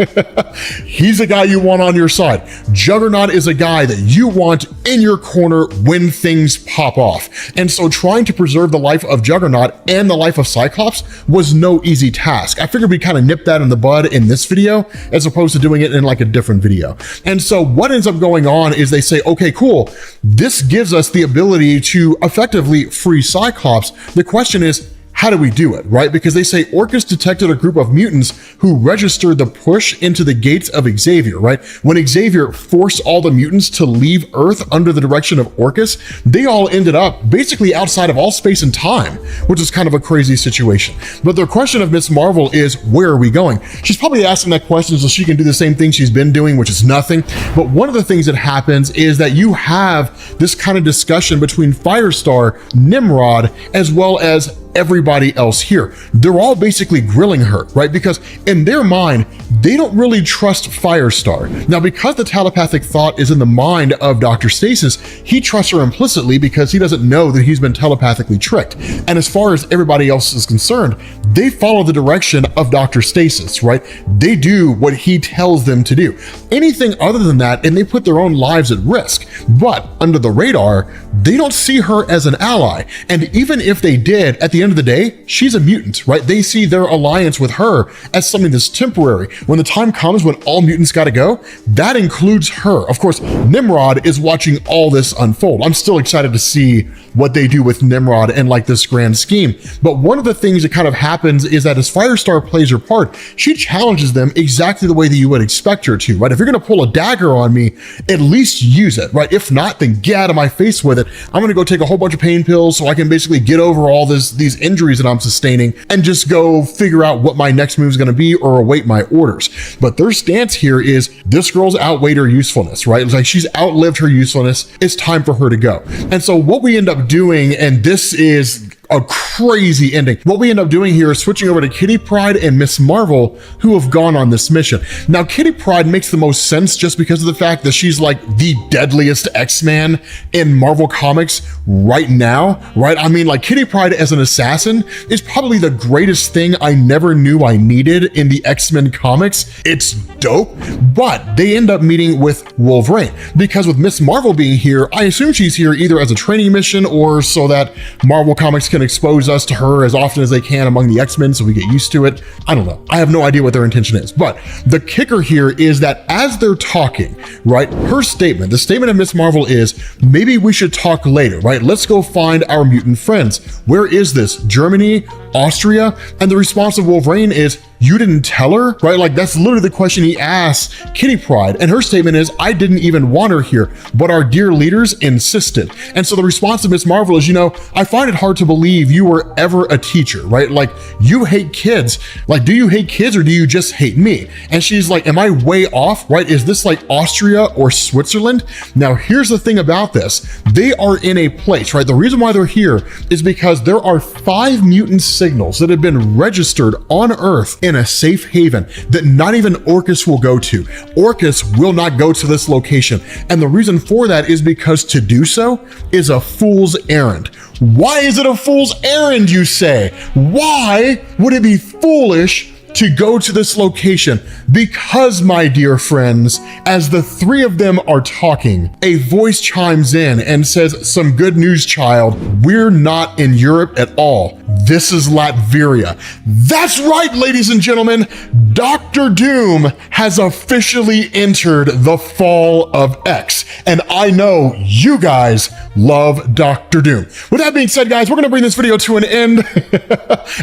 he's a guy you want on your side. Juggernaut is a guy that you want in your corner when things pop off. And so trying to preserve the life of Juggernaut and the life of Cyclops was no easy task. I figured we kind of nipped that in the bud in this video as opposed to doing it in like a different video. And so what ends up going on is they say, okay, cool, this gives us the ability to effectively free Cyclops. The question is, how do we do it, right? Because they say Orchis detected a group of mutants who registered the push into the gates of Xavier, right? When Xavier forced all the mutants to leave Earth under the direction of Orchis, they all ended up basically outside of all space and time, which is kind of a crazy situation. But the question of Miss Marvel is, where are we going? She's probably asking that question so she can do the same thing she's been doing, which is nothing. But one of the things that happens is that you have this kind of discussion between Firestar, Nimrod, as well as everybody else here. They're all basically grilling her, right? Because in their mind, they don't really trust Firestar. Now, because the telepathic thought is in the mind of Dr. Stasis, he trusts her implicitly because he doesn't know that he's been telepathically tricked. And as far as everybody else is concerned, they follow the direction of Dr. Stasis, right? They do what he tells them to do. Anything other than that, and they put their own lives at risk. But under the radar, they don't see her as an ally. And even if they did, at the end of the day, she's a mutant, right? They see their alliance with her as something that's temporary. When the time comes when all mutants gotta go, that includes her. Of course, Nimrod is watching all this unfold. I'm still excited to see what they do with Nimrod and like this grand scheme. But one of the things that kind of happens is that as Firestar plays her part, she challenges them exactly the way that you would expect her to, right? If you're gonna pull a dagger on me, at least use it, right? If not, then get out of my face with it. I'm gonna go take a whole bunch of pain pills so I can basically get over all these injuries that I'm sustaining and just go figure out what my next move is gonna be or await my orders. But their stance here is this girl's outweighed her usefulness, right? It's like she's outlived her usefulness. It's time for her to go. And so what we end up doing, and this is a crazy ending. What we end up doing here is switching over to Kitty Pryde and Miss Marvel, who have gone on this mission. Now, Kitty Pryde makes the most sense just because of the fact that she's like the deadliest X-Man in Marvel Comics right now, right? I mean, like Kitty Pryde as an assassin is probably the greatest thing I never knew I needed in the X-Men comics. It's dope, but they end up meeting with Wolverine because with Miss Marvel being here, I assume she's here either as a training mission or so that Marvel Comics can expose us to her as often as they can among the X-Men so we get used to it. I don't know. I have no idea what their intention is. But the kicker here is that as they're talking, right, her statement, the statement of Miss Marvel is, maybe we should talk later, right? Let's go find our mutant friends. Where is this? Germany? Austria? And the response of Wolverine is, you didn't tell her, right? Like that's literally the question he asks Kitty Pryde. And her statement is, I didn't even want her here, but our dear leaders insisted. And so the response of Miss Marvel is, I find it hard to believe you were ever a teacher, right? Like you hate kids. Like, do you hate kids or do you just hate me? And she's like, am I way off, right? Is this like Austria or Switzerland? Now, here's the thing about this. They are in a place, right? The reason why they're here is because there are 5 mutant signals that have been registered on Earth in a safe haven that not even Orchis will go to. Orchis will not go to this location. And the reason for that is because to do so is a fool's errand. Why is it a fool's errand, you say? Why would it be foolish to go to this location? Because, my dear friends, as the 3 of them are talking, a voice chimes in and says, some good news, child. We're not in Europe at all. This is Latveria. That's right, ladies and gentlemen. Dr. Doom has officially entered the fall of X. And I know you guys love Dr. Doom. With that being said, guys, we're gonna bring this video to an end.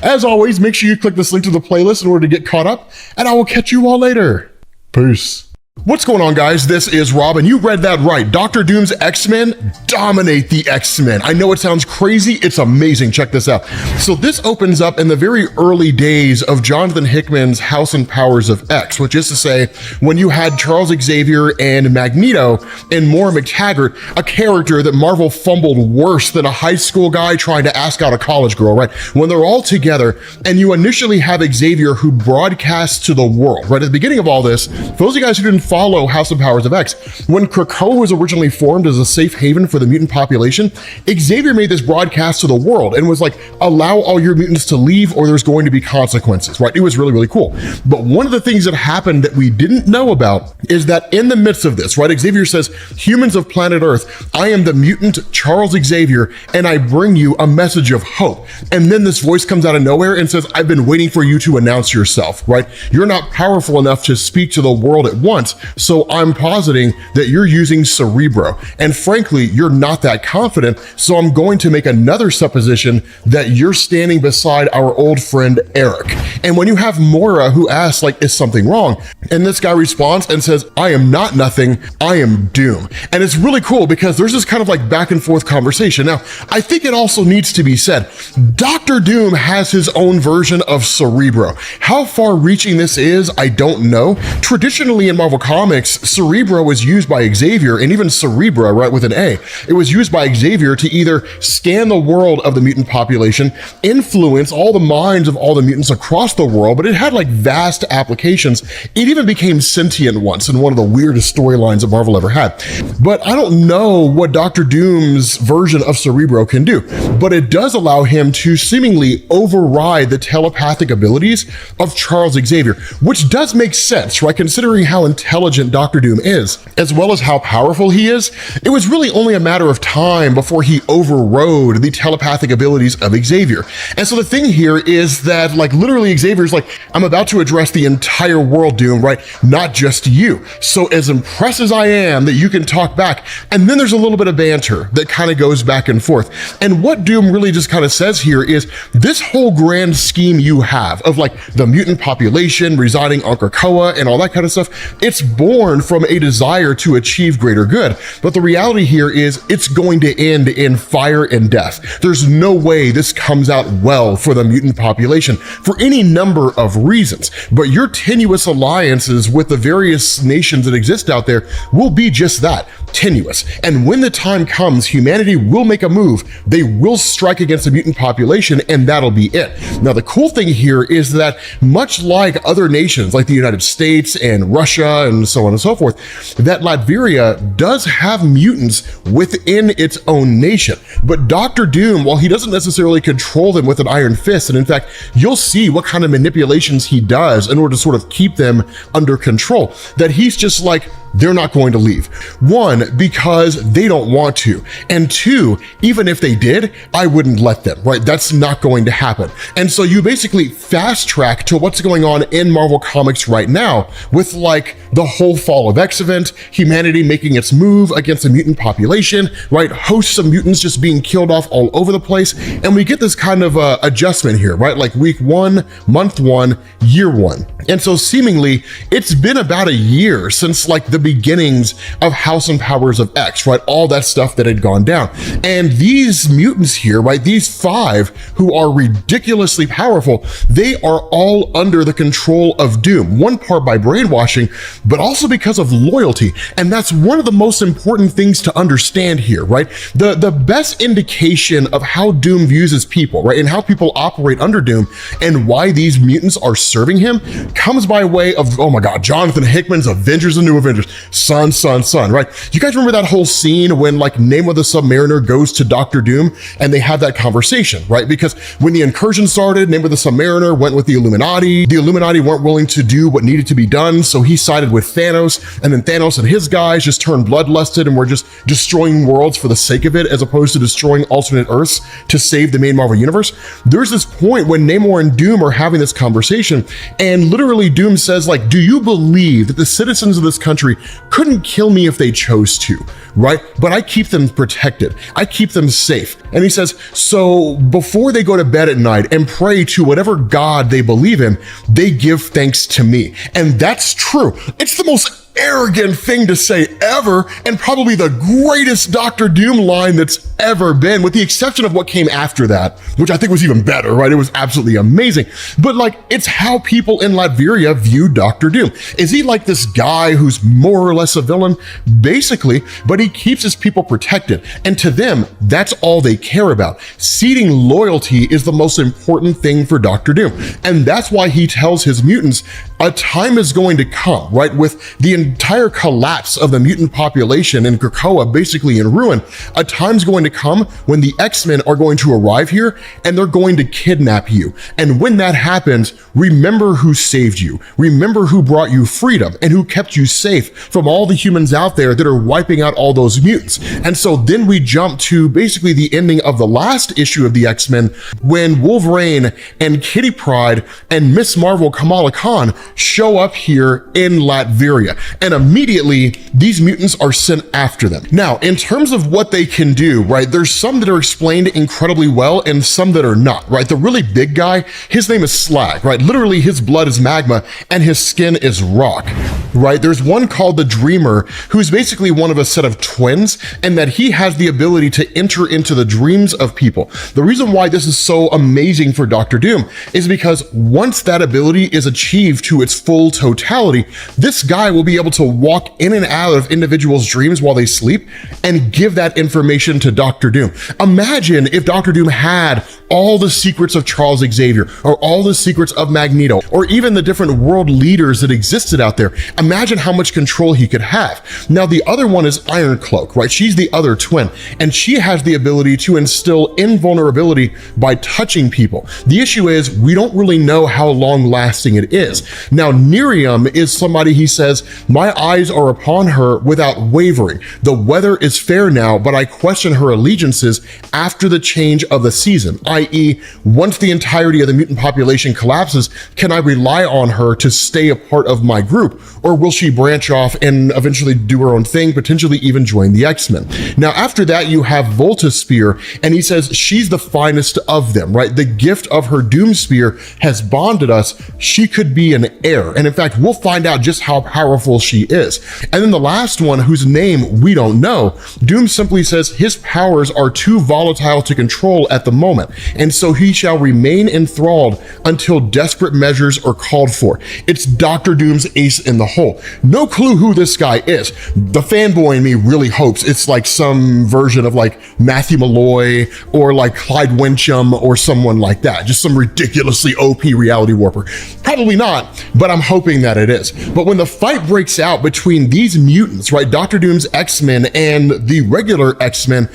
As always, make sure you click this link to the playlist in order to get caught up, and I will catch you all later. Peace. What's going on, guys? This is Rob, and you read that right. Dr. Doom's X-Men dominate the X-Men. I know it sounds crazy. It's amazing. Check this out. So this opens up in the very early days of Jonathan Hickman's House and Powers of X, which is to say, when you had Charles Xavier and Magneto and Moira McTaggart, a character that Marvel fumbled worse than a high school guy trying to ask out a college girl, right? When they're all together, and you initially have Xavier who broadcasts to the world, right? At the beginning of all this, for those of you guys who didn't follow House of Powers of X, when Krakoa was originally formed as a safe haven for the mutant population, Xavier made this broadcast to the world and was like, allow all your mutants to leave or there's going to be consequences, right? It was really, really cool. But one of the things that happened that we didn't know about is that in the midst of this, right, Xavier says, humans of planet Earth, I am the mutant Charles Xavier, and I bring you a message of hope. And then this voice comes out of nowhere and says, I've been waiting for you to announce yourself, right? You're not powerful enough to speak to the world at once. So I'm positing that you're using Cerebro. And frankly, you're not that confident. So I'm going to make another supposition that you're standing beside our old friend, Eric. And when you have Moira who asks, like, is something wrong? And this guy responds and says, I am not nothing, I am Doom. And it's really cool because there's this kind of like back and forth conversation. Now, I think it also needs to be said, Dr. Doom has his own version of Cerebro. How far reaching this is, I don't know. Traditionally in Marvel Comics, Cerebro was used by Xavier, and even Cerebra, right, with an A, it was used by Xavier to either scan the world of the mutant population, influence all the minds of all the mutants across the world, but it had like vast applications. It even became sentient once in one of the weirdest storylines that Marvel ever had. But I don't know what Doctor Doom's version of Cerebro can do, but it does allow him to seemingly override the telepathic abilities of Charles Xavier, which does make sense, right? Considering how intelligent Doctor Doom is, as well as how powerful he is, it was really only a matter of time before he overrode the telepathic abilities of Xavier. And so the thing here is that, like, literally Xavier's like, I'm about to address the entire world, Doom, right? Not just you. So as impressed as I am that you can talk back, and then there's a little bit of banter that kind of goes back and forth. And what Doom really just kind of says here is this whole grand scheme you have of like the mutant population residing on Krakoa and all that kind of stuff, it's born from a desire to achieve greater good. But the reality here is it's going to end in fire and death. There's no way this comes out well for the mutant population for any number of reasons. But your tenuous alliances with the various nations that exist out there will be just that, tenuous. And when the time comes, humanity will make a move. They will strike against the mutant population, and that'll be it. Now, the cool thing here is that much like other nations like the United States and Russia and so on and so forth, that Latveria does have mutants within its own nation. But Doctor Doom, while he doesn't necessarily control them with an iron fist, and in fact, you'll see what kind of manipulations he does in order to sort of keep them under control, that he's just like, they're not going to leave. One, because they don't want to. And two, even if they did, I wouldn't let them, right? That's not going to happen. And so you basically fast track to what's going on in Marvel Comics right now with like the whole Fall of X event, humanity making its move against the mutant population, right? Hosts of mutants just being killed off all over the place. And we get this kind of adjustment here, right? Like week 1, month 1, year 1. And so seemingly it's been about a year since like the beginnings of House and Powers of X, right? All that stuff that had gone down. And these mutants here, right? These 5 who are ridiculously powerful, they are all under the control of Doom, one part by brainwashing, but also because of loyalty. And that's one of the most important things to understand here, right? The best indication of how Doom views his people, right? And how people operate under Doom and why these mutants are serving him comes by way of, oh my God, Jonathan Hickman's Avengers and New Avengers. Son, right? You guys remember that whole scene when like Namor the Submariner goes to Doctor Doom and they have that conversation, right? Because when the incursion started, Namor the Submariner went with the Illuminati. The Illuminati weren't willing to do what needed to be done, so he sided with Thanos, and then Thanos and his guys just turned bloodlusted and were just destroying worlds for the sake of it, as opposed to destroying alternate Earths to save the main Marvel universe. There's this point when Namor and Doom are having this conversation, and literally Doom says like, do you believe that the citizens of this country couldn't kill me if they chose to, right? But I keep them protected. I keep them safe. And he says, so before they go to bed at night and pray to whatever God they believe in, they give thanks to me. And that's true. It's the most arrogant thing to say ever, and probably the greatest Doctor Doom line that's ever been, with the exception of what came after that, which I think was even better, right? It was absolutely amazing. But like, it's how people in Latveria view Doctor Doom. Is he like this guy who's more or less a villain? Basically, but he keeps his people protected. And to them, that's all they care about. Seeding loyalty is the most important thing for Doctor Doom. And that's why he tells his mutants, a time is going to come, right? With the entire collapse of the mutant population in Krakoa basically in ruin, a time's going to come when the X-Men are going to arrive here and they're going to kidnap you. And when that happens, remember who saved you. Remember who brought you freedom and who kept you safe from all the humans out there that are wiping out all those mutants. And so then we jump to basically the ending of the last issue of the X-Men, when Wolverine and Kitty Pryde and Miss Marvel Kamala Khan show up here in Latveria. And immediately these mutants are sent after them. Now, in terms of what they can do, right, there's some that are explained incredibly well and some that are not, right? The really big guy, his name is Slag, right? Literally his blood is magma and his skin is rock, right? There's one called the Dreamer, who's basically one of a set of twins, and that he has the ability to enter into the dreams of people. The reason why this is so amazing for Doctor Doom is because once that ability is achieved to its full totality, this guy will be able able to walk in and out of individuals' dreams while they sleep and give that information to Dr. Doom. Imagine if Dr. Doom had all the secrets of Charles Xavier, or all the secrets of Magneto, or even the different world leaders that existed out there. Imagine how much control he could have. Now, the other one is Iron Cloak, right? She's the other twin, and she has the ability to instill invulnerability by touching people. The issue is we don't really know how long lasting it is. Now, Nerium is somebody, he says, my eyes are upon her without wavering. The weather is fair now, but I question her allegiances after the change of the season, i.e., once the entirety of the mutant population collapses, can I rely on her to stay a part of my group? Or will she branch off and eventually do her own thing, potentially even join the X-Men? Now, after that, you have Volta Spear, and he says she's the finest of them, right? The gift of her Doom Spear has bonded us. She could be an heir. And in fact, we'll find out just how powerful she is. And then the last one, whose name we don't know, Doom simply says his powers are too volatile to control at the moment, and so he shall remain enthralled until desperate measures are called for. It's Dr. Doom's ace in the hole. No clue who this guy is. The fanboy in me really hopes it's like some version of like Matthew Malloy or like Clyde Wincham or someone like that. Just some ridiculously OP reality warper. Probably not, but I'm hoping that it is. But when the fight breaks out between these mutants, right, Dr. Doom's X-Men and the regular X-Men,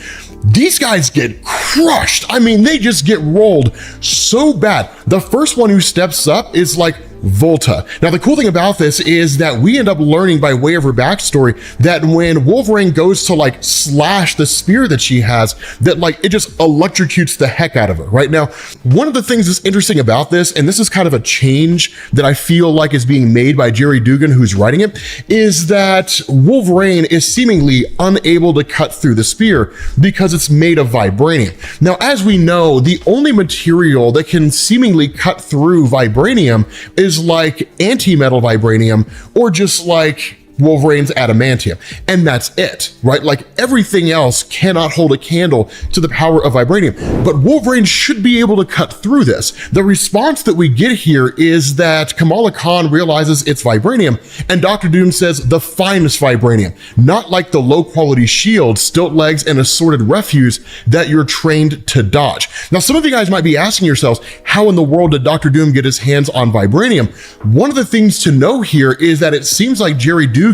these guys get crushed. I mean, they just get rolled so bad. The first one who steps up is like Volta. Now, the cool thing about this is that we end up learning by way of her backstory that when Wolverine goes to like slash the spear that she has, that like it just electrocutes the heck out of her. Right now, one of the things that's interesting about this, and this is kind of a change that I feel like is being made by Jerry Dugan, who's writing it, is that Wolverine is seemingly unable to cut through the spear because it's made of vibranium. Now, as we know, the only material that can seemingly cut through vibranium is like anti-metal vibranium, or just like Wolverine's adamantium, and that's it, right? Like everything else cannot hold a candle to the power of vibranium, but Wolverine should be able to cut through this. The response that we get here is that Kamala Khan realizes it's vibranium, and Dr. Doom says the finest vibranium, not like the low-quality shield, stilt legs, and assorted refuse that you're trained to dodge. Now, some of you guys might be asking yourselves, how in the world did Dr. Doom get his hands on vibranium? One of the things to know here is that it seems like Jerry Dugan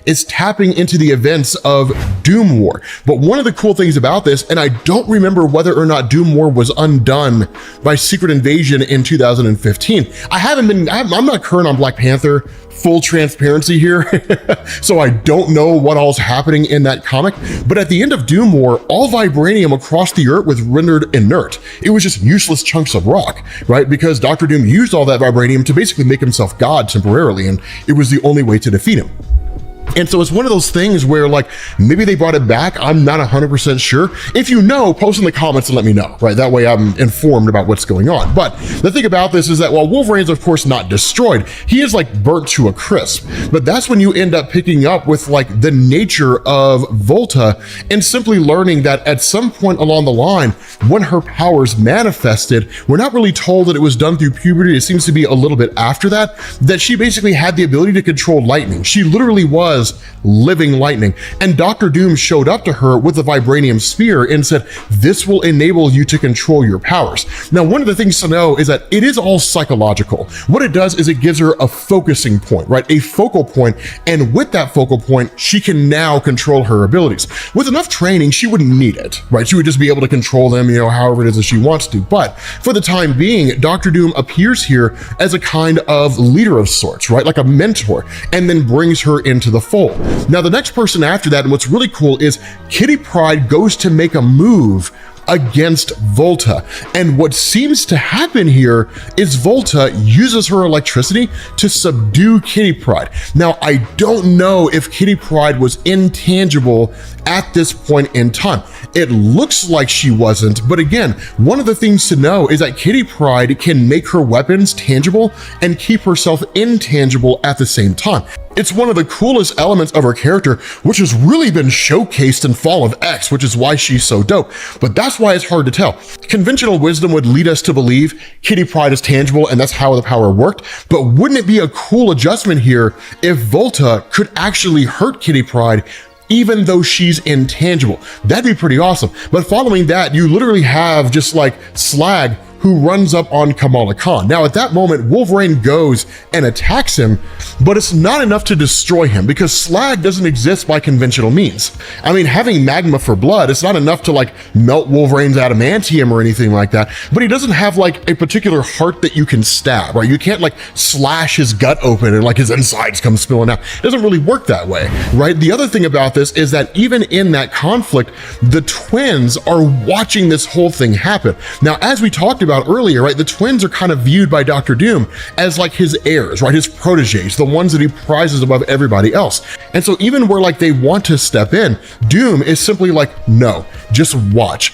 is tapping into the events of Doom War. But one of the cool things about this, and I don't remember whether or not Doom War was undone by Secret Invasion in 2015. I'm not current on Black Panther, full transparency here, so I don't know what all's happening in that comic, but at the end of Doom War, all vibranium across the earth was rendered inert. It was just useless chunks of rock, right? Because Dr. Doom used all that vibranium to basically make himself God temporarily, and it was the only way to defeat him. And so it's one of those things where like, maybe they brought it back. I'm not 100% sure. If you know, post in the comments and let me know, right? That way I'm informed about what's going on. But the thing about this is that while Wolverine's of course not destroyed, he is like burnt to a crisp. But that's when you end up picking up with like the nature of Volta and simply learning that at some point along the line, when her powers manifested, we're not really told that it was done through puberty. It seems to be a little bit after that, that she basically had the ability to control lightning. She literally was living lightning. And Dr. Doom showed up to her with a vibranium spear and said, this will enable you to control your powers. Now, one of the things to know is that it is all psychological. What it does is it gives her a focusing point, right? A focal point. And with that focal point, she can now control her abilities. With enough training, she wouldn't need it, right? She would just be able to control them, however it is that she wants to. But for the time being, Dr. Doom appears here as a kind of leader of sorts, right? Like a mentor, and then brings her into the fold. Now, the next person after that, and what's really cool, is Kitty Pryde goes to make a move against Volta. And what seems to happen here is Volta uses her electricity to subdue Kitty Pryde. Now, I don't know if Kitty Pryde was intangible at this point in time. it looks like she wasn't, but again, one of the things to know is that Kitty Pryde can make her weapons tangible and keep herself intangible at the same time. It's one of the coolest elements of her character, which has really been showcased in Fall of X, which is why she's so dope. But that's why it's hard to tell. Conventional wisdom would lead us to believe Kitty Pryde is tangible and that's how the power worked. But wouldn't it be a cool adjustment here if Volta could actually hurt Kitty Pryde even though she's intangible? That'd be pretty awesome. But following that, you literally have just like Slag, who runs up on Kamala Khan. Now, at that moment, Wolverine goes and attacks him, but it's not enough to destroy him because Slag doesn't exist by conventional means. I mean, having magma for blood, it's not enough to like melt Wolverine's adamantium or anything like that, but he doesn't have like a particular heart that you can stab, right? You can't like slash his gut open and like his insides come spilling out. It doesn't really work that way, right? The other thing about this is that even in that conflict, the twins are watching this whole thing happen. Now, as we talked about earlier, right, the twins are kind of viewed by Dr. Doom as like his heirs, right, his proteges, the ones that he prizes above everybody else. And so even where like they want to step in, Doom is simply like, no, just watch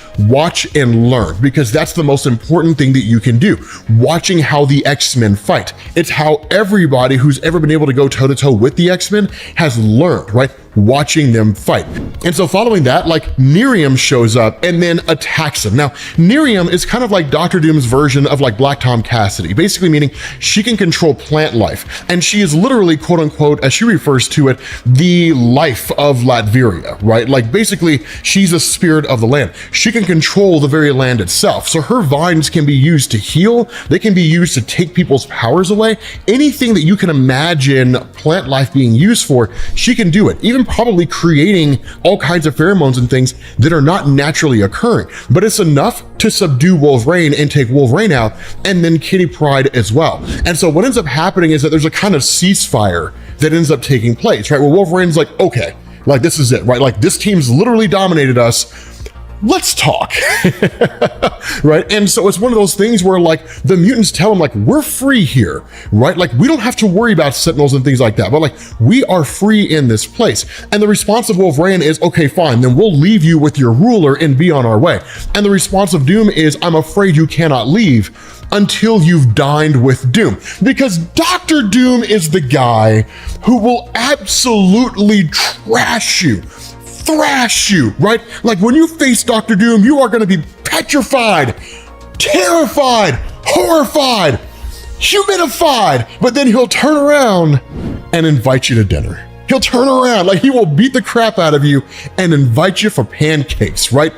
and learn, because that's the most important thing that you can do. Watching how the X-Men fight. It's how everybody who's ever been able to go toe to toe with the X-Men has learned, right? Watching them fight. And so following that, like Nerium shows up and then attacks him. Now, Nerium is kind of like Dr. Doom's version of like Black Tom Cassidy, basically meaning she can control plant life. And she is literally, quote unquote, as she refers to it, the life of Latveria, right? Like basically she's a spirit of the land. She can control the very land itself. So her vines can be used to heal. They can be used to take people's powers away. Anything that you can imagine plant life being used for, she can do it. Even probably creating all kinds of pheromones and things that are not naturally occurring, but it's enough to subdue Wolverine and take Wolverine out, and then Kitty Pryde as well. And so what ends up happening is that there's a kind of ceasefire that ends up taking place, right? Where Wolverine's like, okay, like this is it, right? Like this team's literally dominated us. Let's talk, right? And so it's one of those things where like the mutants tell him like, we're free here, right? Like we don't have to worry about sentinels and things like that, but like we are free in this place. And the response of Wolverine is, okay, fine, then we'll leave you with your ruler and be on our way. And the response of Doom is, I'm afraid you cannot leave until you've dined with Doom, because Dr. Doom is the guy who will absolutely thrash you, right? Like when you face Dr. Doom, you are going to be petrified, terrified, horrified, humidified, but then he'll turn around and invite you to dinner. He'll turn around, like he will beat the crap out of you and invite you for pancakes, right?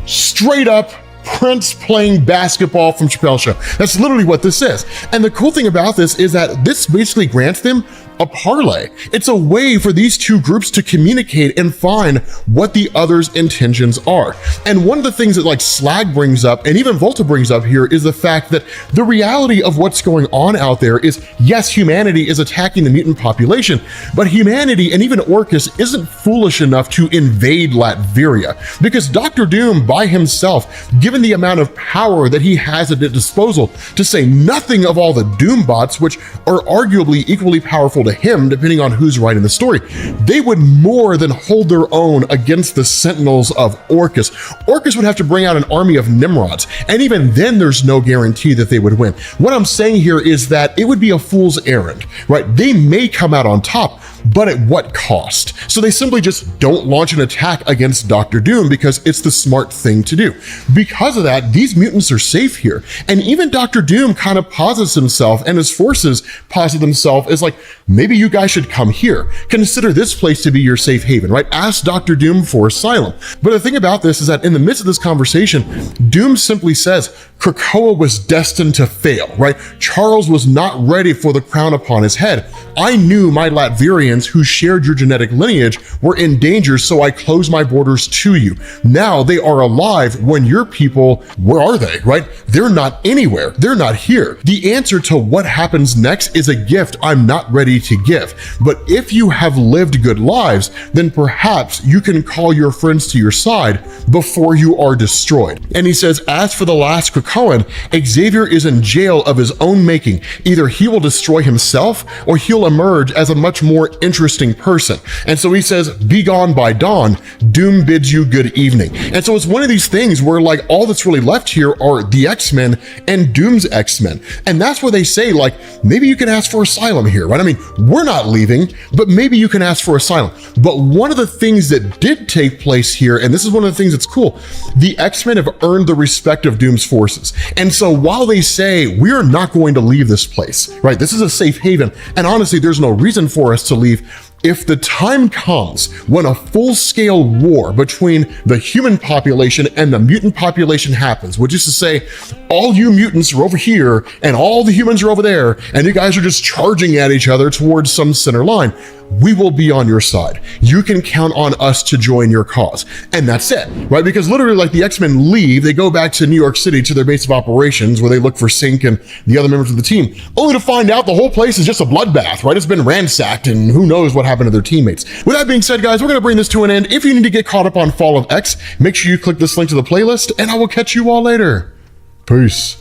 Straight up Prince playing basketball from Chappelle's Show. That's literally what this is. And the cool thing about this is that this basically grants them a parlay. It's a way for these two groups to communicate and find what the other's intentions are. And one of the things that like Slag brings up and even Volta brings up here is the fact that the reality of what's going on out there is, yes, humanity is attacking the mutant population, but humanity and even Orchis isn't foolish enough to invade Latveria, because Dr. Doom by himself, given the amount of power that he has at his disposal, to say nothing of all the Doom bots, which are arguably equally powerful to him, depending on who's right in the story, they would more than hold their own against the Sentinels of Orchis. Orchis would have to bring out an army of Nimrods, and even then there's no guarantee that they would win. What I'm saying here is that it would be a fool's errand, right? They may come out on top, but at what cost? So they simply just don't launch an attack against Dr. Doom because it's the smart thing to do. Because of that, these mutants are safe here. And even Dr. Doom kind of posits himself and his forces posit themselves as like, maybe you guys should come here. Consider this place to be your safe haven, right? Ask Dr. Doom for asylum. But the thing about this is that in the midst of this conversation, Doom simply says, Krakoa was destined to fail, right? Charles was not ready for the crown upon his head. I knew my Latverians who shared your genetic lineage were in danger, so I closed my borders to you. Now they are alive when your people, where are they, right? They're not anywhere. They're not here. The answer to what happens next is a gift I'm not ready to give. But if you have lived good lives, then perhaps you can call your friends to your side before you are destroyed. And he says, as for the last Krakoan, Xavier is in jail of his own making. Either he will destroy himself or he'll emerge as a much more interesting person. And so he says, be gone by dawn, doom bids you good evening. And so it's one of these things where like all that's really left here are the X-Men and Doom's X-Men. And that's where they say like, maybe you can ask for asylum here, right? I mean, we're not leaving, but maybe you can ask for asylum. But one of the things that did take place here, and this is one of the things that's cool, the X-Men have earned the respect of Doom's forces. And so while they say, we are not going to leave this place, right? This is a safe haven. And honestly, there's no reason for us to leave. If the time comes when a full-scale war between the human population and the mutant population happens, which is to say, all you mutants are over here and all the humans are over there, and you guys are just charging at each other towards some center line, we will be on your side. You can count on us to join your cause. And that's it, right? Because literally like the X-Men leave, they go back to New York City to their base of operations where they look for Sync and the other members of the team, only to find out the whole place is just a bloodbath, right? It's been ransacked and who knows what happened to their teammates. With that being said, guys, we're gonna bring this to an end. If you need to get caught up on Fall of X, make sure you click this link to the playlist and I will catch you all later. Peace.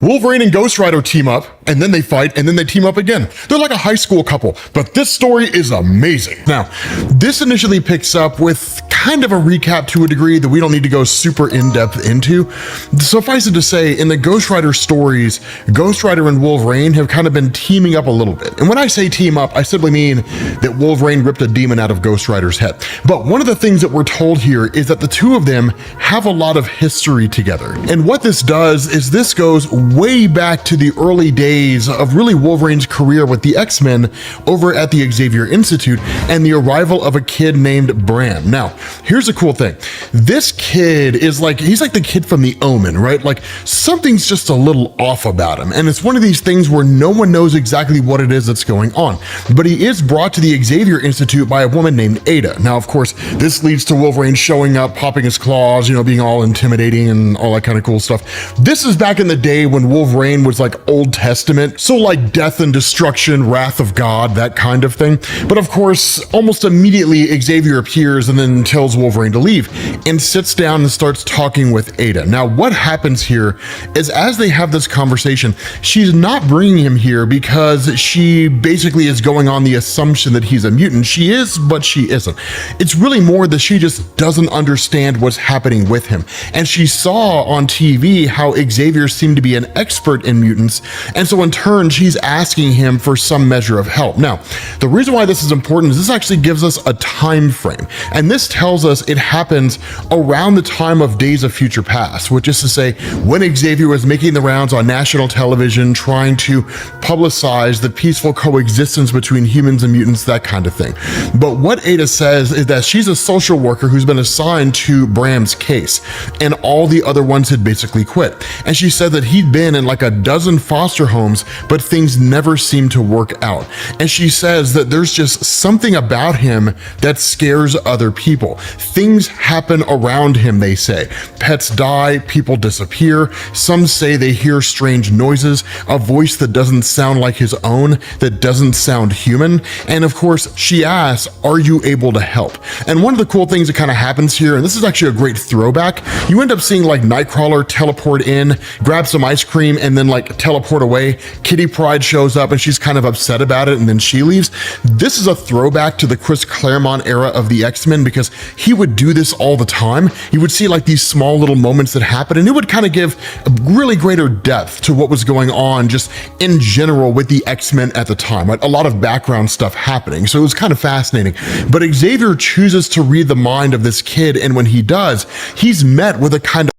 Wolverine and Ghost Rider team up, and then they fight, and then they team up again. They're like a high school couple, but this story is amazing. Now, this initially picks up with kind of a recap to a degree that we don't need to go super in-depth into. Suffice it to say, in the Ghost Rider stories, Ghost Rider and Wolverine have kind of been teaming up a little bit. And when I say team up, I simply mean that Wolverine ripped a demon out of Ghost Rider's head. But one of the things that we're told here is that the two of them have a lot of history together. And what this does is this goes way back to the early days of really Wolverine's career with the X-Men over at the Xavier Institute and the arrival of a kid named Bram. Now, here's a cool thing. This kid is like, he's like the kid from The Omen, right? Like something's just a little off about him. And it's one of these things where no one knows exactly what it is that's going on. But he is brought to the Xavier Institute by a woman named Ada. Now, of course, this leads to Wolverine showing up, popping his claws, you know, being all intimidating and all that kind of cool stuff. This is back in the day when Wolverine was like Old Testament, so like death and destruction, wrath of God, that kind of thing. But of course, almost immediately Xavier appears and then tells Wolverine to leave and sits down and starts talking with Ada. Now, what happens here is as they have this conversation, she's not bringing him here because she basically is going on the assumption that he's a mutant. She is, but she isn't. It's really more that she just doesn't understand what's happening with him. And she saw on TV how Xavier seemed to be an expert in mutants, and so in turn she's asking him for some measure of help. Now, the reason why this is important is this actually gives us a time frame, and this tells us it happens around the time of Days of Future Past, which is to say when Xavier was making the rounds on national television trying to publicize the peaceful coexistence between humans and mutants, that kind of thing. But what Ada says is that she's a social worker who's been assigned to Bram's case, and all the other ones had basically quit. And she said that he'd been in like a dozen foster homes, but things never seemed to work out. And she says that there's just something about him that scares other people. Things happen around him, they say. Pets die, people disappear. Some say they hear strange noises, a voice that doesn't sound like his own, that doesn't sound human. And of course, she asks, are you able to help? And one of the cool things that kind of happens here, and this is actually a great throwback, you end up seeing like Nightcrawler teleport in, grab some ice cream, and then like teleport away. Kitty Pryde shows up and she's kind of upset about it, and then she leaves. This is a throwback to the Chris Claremont era of the X-Men because he would do this all the time. You would see like these small little moments that happen, and it would kind of give a really greater depth to what was going on just in general with the X-Men at the time, right? A lot of background stuff happening, so it was kind of fascinating. But Xavier chooses to read the mind of this kid, and when he does, he's met with a kind of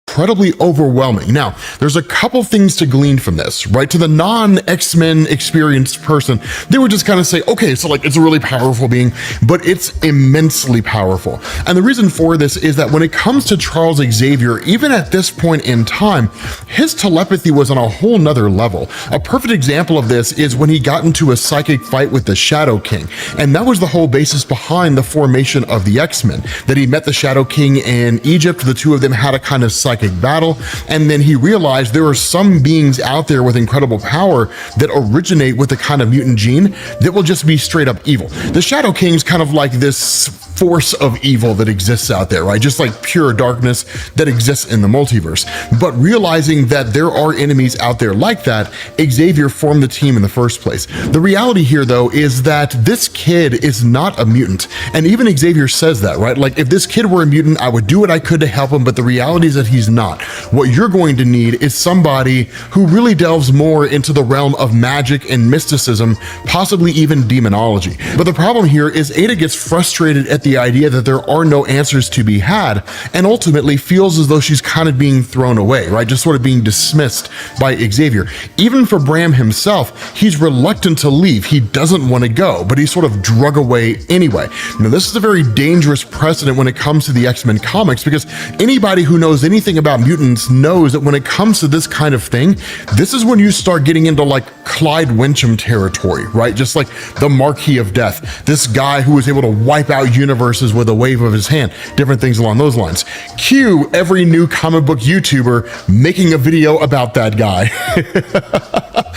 incredibly overwhelming. Now, there's a couple things to glean from this, right? To the non-X-Men experienced person, they would just kind of say, okay, so like it's a really powerful being, but it's immensely powerful. And the reason for this is that when it comes to Charles Xavier, even at this point in time, his telepathy was on a whole nother level. A perfect example of this is when he got into a psychic fight with the Shadow King. And that was the whole basis behind the formation of the X-Men, that he met the Shadow King in Egypt. The two of them had a kind of psychic battle, and then he realized there are some beings out there with incredible power that originate with a kind of mutant gene that will just be straight up evil. The Shadow King's kind of like this force of evil that exists out there, right? Just like pure darkness that exists in the multiverse. But realizing that there are enemies out there like that, Xavier formed the team in the first place. The reality here, though, is that this kid is not a mutant. And even Xavier says that, right? Like, if this kid were a mutant, I would do what I could to help him, but the reality is that he's not. What you're going to need is somebody who really delves more into the realm of magic and mysticism, possibly even demonology. But the problem here is Ada gets frustrated at the idea that there are no answers to be had, and ultimately feels as though she's kind of being thrown away, right? Just sort of being dismissed by Xavier. Even for Bram himself, he's reluctant to leave. He doesn't want to go, but he's sort of drug away anyway. Now, this is a very dangerous precedent when it comes to the X-Men comics, because anybody who knows anything about mutants knows that when it comes to this kind of thing, this is when you start getting into like Clyde Wincham territory, right? Just like the Marquis of Death, this guy who was able to wipe out universes with a wave of his hand, different things along those lines. Cue every new comic book YouTuber making a video about that guy.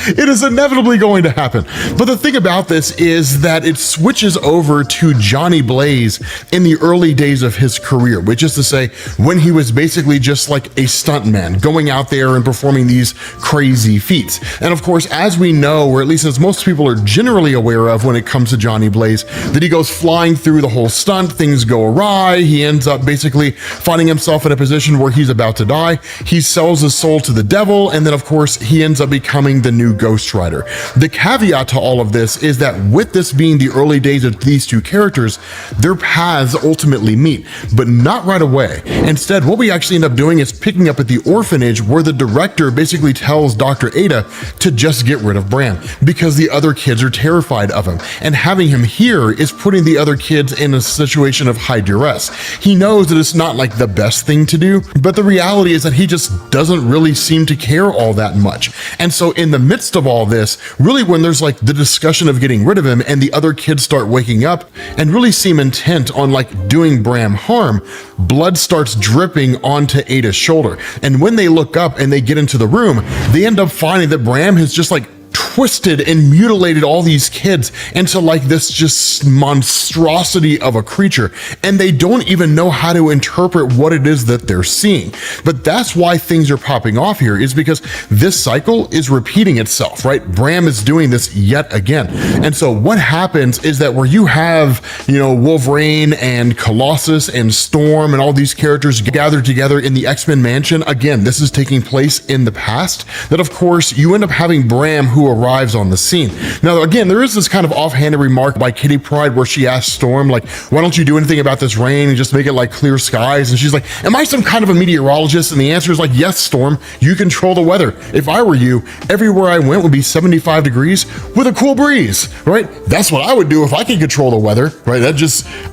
It is inevitably going to happen. But the thing about this is that it switches over to Johnny Blaze in the early days of his career, which is to say, when he was basically just like a stuntman going out there and performing these crazy feats. And of course, as we know, or at least as most people are generally aware of when it comes to Johnny Blaze, that he goes flying through the whole stunt, things go awry, he ends up basically finding himself in a position where he's about to die, he sells his soul to the devil, and then of course, he ends up becoming the new Ghost Rider. The caveat to all of this is that with this being the early days of these two characters, their paths ultimately meet, but not right away. Instead, what we actually end up doing is picking up at the orphanage where the director basically tells Dr. Ada to just get rid of Bram because the other kids are terrified of him. And having him here is putting the other kids in a situation of high duress. He knows that it's not like the best thing to do, but the reality is that he just doesn't really seem to care all that much. And so in the midst of all this, really when there's like the discussion of getting rid of him and the other kids start waking up and really seem intent on like doing Bram harm, blood starts dripping onto Ada's shoulder. And when they look up and they get into the room, they end up finding that Bram has just like twisted and mutilated all these kids into like this just monstrosity of a creature, and they don't even know how to interpret what it is that they're seeing. But that's why things are popping off here, is because this cycle is repeating itself, right? Bram is doing this yet again. And so what happens is that where you have, you know, Wolverine and Colossus and Storm and all these characters gathered together in the X-Men mansion, again, this is taking place in the past, that of course you end up having Bram who arrives on the scene. Now, again, there is this kind of offhanded remark by Kitty Pryde where she asks Storm, like, why don't you do anything about this rain and just make it like clear skies? And she's like, am I some kind of a meteorologist? And the answer is like, yes, Storm, you control the weather. If I were you, everywhere I went would be 75 degrees with a cool breeze, right? That's what I would do if I could control the weather, right?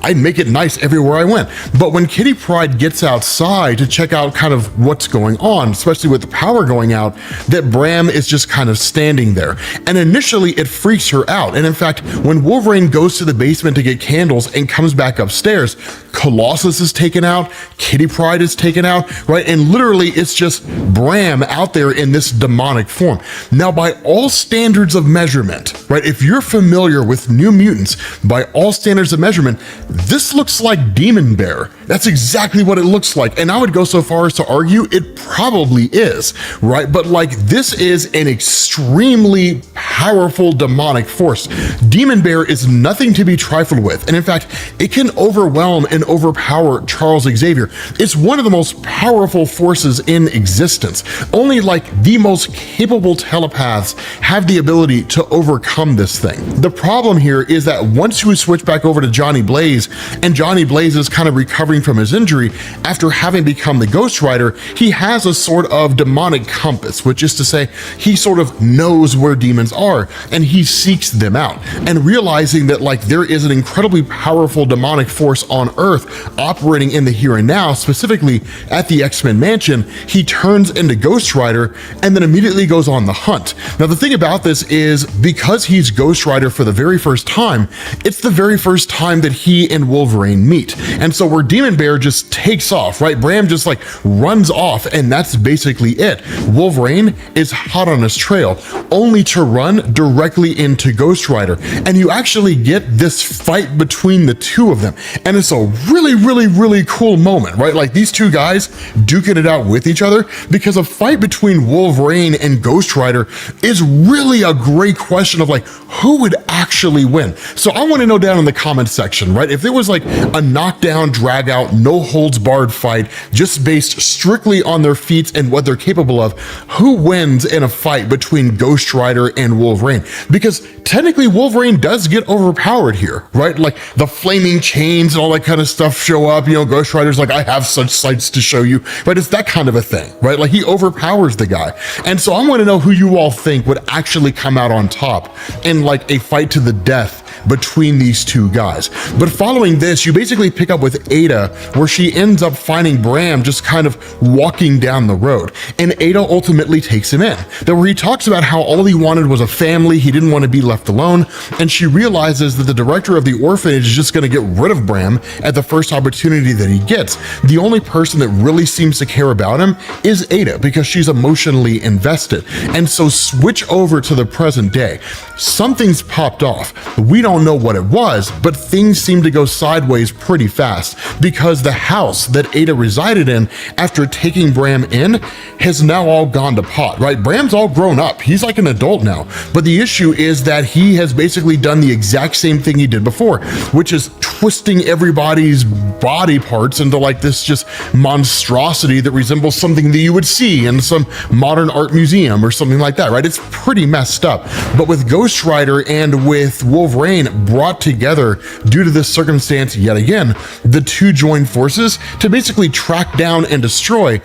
I'd make it nice everywhere I went. But when Kitty Pryde gets outside to check out kind of what's going on, especially with the power going out, that Bram is just kind of standing there. And initially it freaks her out. And in fact, when Wolverine goes to the basement to get candles and comes back upstairs, Colossus is taken out, Kitty Pryde is taken out, right? And literally it's just Bram out there in this demonic form. Now, by all standards of measurement, right? If you're familiar with New Mutants, by all standards of measurement, this looks like Demon Bear. That's exactly what it looks like. And I would go so far as to argue it probably is, right? But like, this is an extremely powerful demonic force. Demon Bear is nothing to be trifled with. And in fact, it can overwhelm and overpower Charles Xavier. It's one of the most powerful forces in existence. Only like the most capable telepaths have the ability to overcome this thing. The problem here is that once you switch back over to Johnny Blaze, and Johnny Blaze is kind of recovering from his injury after having become the Ghost Rider, he has a sort of demonic compass, which is to say he sort of knows where demons are and he seeks them out. And realizing that like there is an incredibly powerful demonic force on Earth operating in the here and now, specifically at the X-Men mansion, he turns into Ghost Rider and then immediately goes on the hunt. Now, the thing about this is because he's Ghost Rider for the very first time, it's the very first time that he and Wolverine meet. And so where Demon Demon Bear just takes off, right? Bram just like runs off, and that's basically it. Wolverine is hot on his trail, only to run directly into Ghost Rider. And you actually get this fight between the two of them. And it's a really, really, really cool moment, right? Like these two guys duking it out with each other, because a fight between Wolverine and Ghost Rider is really a great question of like, who would actually win? So I want to know down in the comments section, right? If there was like a knockdown, drag out, no holds barred fight, just based strictly on their feats and what they're capable of, who wins in a fight between Ghost Rider and Wolverine? Because technically Wolverine does get overpowered here, right? Like the flaming chains and all that kind of stuff show up, you know, Ghost Rider's like, I have such sights to show you, right? It's that kind of a thing, right? Like he overpowers the guy. And so I want to know who you all think would actually come out on top in like a fight to the death between these two guys. But following this, you basically pick up with Ada, where she ends up finding Bram just kind of walking down the road. And Ada ultimately takes him in. That where he talks about how all he wanted was a family, he didn't want to be left alone, and she realizes that the director of the orphanage is just going to get rid of Bram at the first opportunity that he gets. The only person that really seems to care about him is Ada, because she's emotionally invested. And so switch over to the present day. Something's popped off. We don't know what it was, but things seem to go sideways pretty fast, because the house that Ada resided in after taking Bram in has now all gone to pot, right? Bram's all grown up. He's like an adult now. But the issue is that he has basically done the exact same thing he did before, which is twisting everybody's body parts into like this just monstrosity that resembles something that you would see in some modern art museum or something like that, right? It's pretty messed up. But with Ghost Rider and with Wolverine brought together due to this circumstance yet again, the two join forces to basically track down and destroy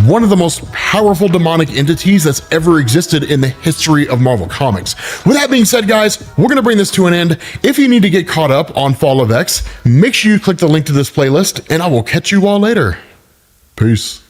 one of the most powerful demonic entities that's ever existed in the history of Marvel Comics. With that being said, guys, we're gonna bring this to an end. If you need to get caught up on Fall of X, make sure you click the link to this playlist, and I will catch you all later. Peace.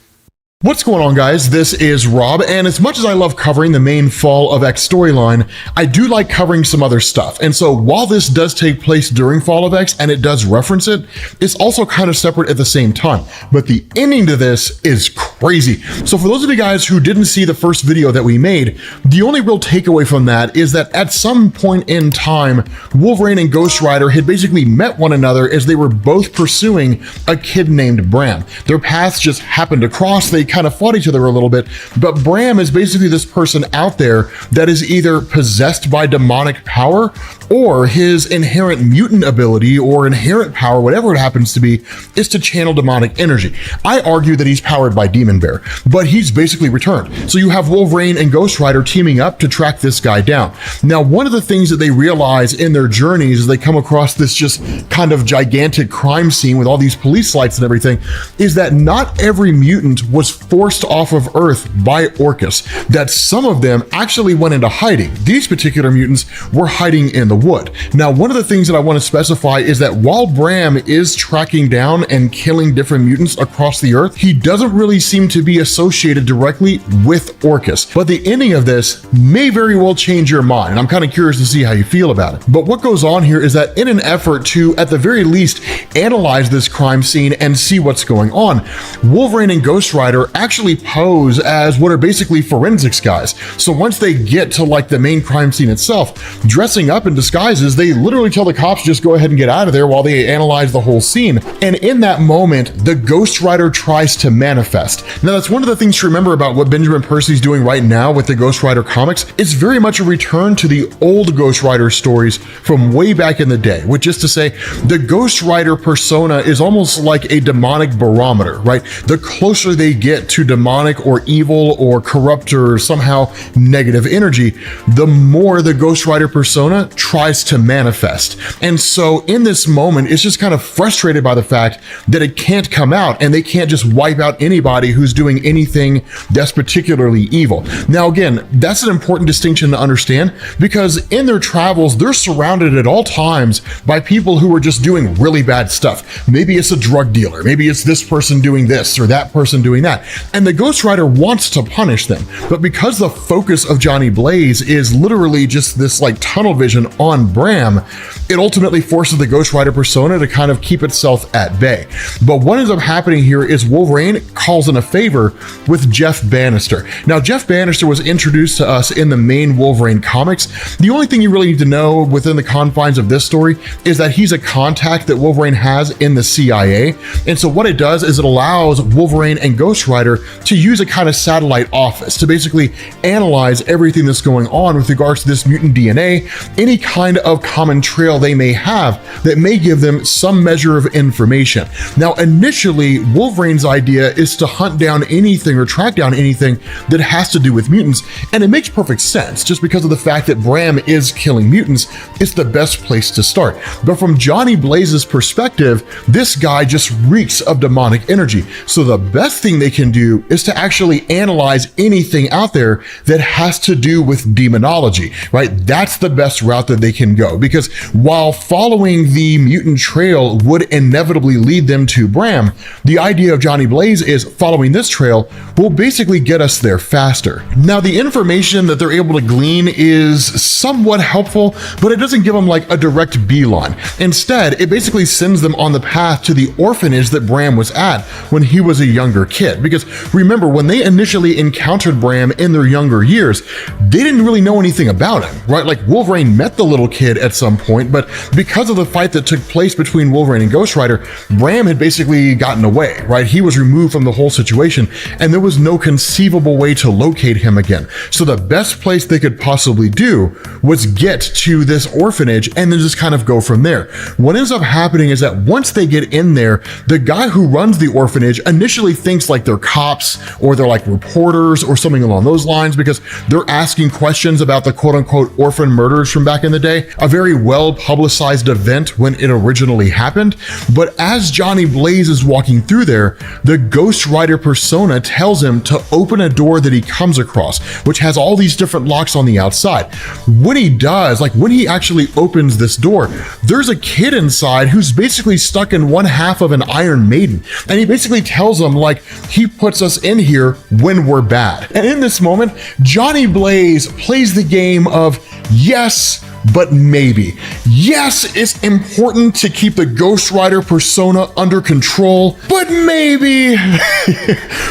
What's going on, guys? This is Rob, and as much as I love covering the main Fall of X storyline, I do like covering some other stuff. And so while this does take place during Fall of X and it does reference it, it's also kind of separate at the same time. But the ending to this is crazy. So for those of you guys who didn't see the first video that we made, the only real takeaway from that is that at some point in time, Wolverine and Ghost Rider had basically met one another as they were both pursuing a kid named Bram. Their paths just happened to cross. They kind of fought each other a little bit, but Bram is basically this person out there that is either possessed by demonic power, or his inherent mutant ability or inherent power, whatever it happens to be, is to channel demonic energy. I argue that he's powered by Demon Bear, but he's basically returned. So you have Wolverine and Ghost Rider teaming up to track this guy down. Now, one of the things that they realize in their journeys as they come across this just kind of gigantic crime scene with all these police lights and everything, is that not every mutant was forced off of Earth by Orchis, that some of them actually went into hiding. These particular mutants were hiding in the wood. Now, one of the things that I want to specify is that while Bram is tracking down and killing different mutants across the Earth, he doesn't really seem to be associated directly with Orchis. But the ending of this may very well change your mind, and I'm kind of curious to see how you feel about it. But what goes on here is that in an effort to, at the very least, analyze this crime scene and see what's going on, Wolverine and Ghost Rider actually pose as what are basically forensics guys. So once they get to like the main crime scene itself, dressing up in disguises, they literally tell the cops just go ahead and get out of there while they analyze the whole scene. And in that moment, the Ghost Rider tries to manifest. Now, that's one of the things to remember about what Benjamin Percy's doing right now with the Ghost Rider comics. It's very much a return to the old Ghost Rider stories from way back in the day, which is to say, the Ghost Rider persona is almost like a demonic barometer, right? The closer they get to demonic or evil or corrupt or somehow negative energy, the more the Ghost Rider persona tries to manifest. And so in this moment, it's just kind of frustrated by the fact that it can't come out, and they can't just wipe out anybody who's doing anything that's particularly evil. Now, again, that's an important distinction to understand, because in their travels, they're surrounded at all times by people who are just doing really bad stuff. Maybe it's a drug dealer, maybe it's this person doing this or that person doing that. And the Ghost Rider wants to punish them, but because the focus of Johnny Blaze is literally just this like tunnel vision on Bram, it ultimately forces the Ghost Rider persona to kind of keep itself at bay. But what ends up happening here is Wolverine calls in a favor with Jeff Bannister. Now, Jeff Bannister was introduced to us in the main Wolverine comics. The only thing you really need to know within the confines of this story is that he's a contact that Wolverine has in the CIA. And so what it does is it allows Wolverine and Ghost Rider to use a kind of satellite office to basically analyze everything that's going on with regards to this mutant DNA, any kind of common trail they may have that may give them some measure of information. Now, initially, Wolverine's idea is to hunt down anything or track down anything that has to do with mutants, and it makes perfect sense just because of the fact that Bram is killing mutants. It's the best place to start. But from Johnny Blaze's perspective, this guy just reeks of demonic energy. So the best thing they can do is to actually analyze anything out there that has to do with demonology, right? That's the best route that they can go, because while following the mutant trail would inevitably lead them to Bram, the idea of Johnny Blaze is following this trail will basically get us there faster. Now, the information that they're able to glean is somewhat helpful, but it doesn't give them like a direct beeline. Instead, it basically sends them on the path to the orphanage that Bram was at when he was a younger kid. Because remember, when they initially encountered Bram in their younger years, they didn't really know anything about him, right? Like Wolverine met the little kid at some point, but because of the fight that took place between Wolverine and Ghost Rider, Bram had basically gotten away, right? He was removed from the whole situation, and there was no conceivable way to locate him again. So the best place they could possibly do was get to this orphanage and then just kind of go from there. What ends up happening is that once they get in there, the guy who runs the orphanage initially thinks like they're cops or they're like reporters or something along those lines, because they're asking questions about the quote-unquote orphan murders from back in the day, a very well publicized event when it originally happened. But as Johnny Blaze is walking through there, the Ghost Rider persona tells him to open a door that he comes across, which has all these different locks on the outside. When he does, like when he actually opens this door, there's a kid inside who's basically stuck in one half of an Iron Maiden. And he basically tells him like he puts us in here when we're bad. And in this moment, Johnny Blaze plays the game of yes, but maybe. Yes, it's important to keep the Ghost Rider persona under control, but maybe,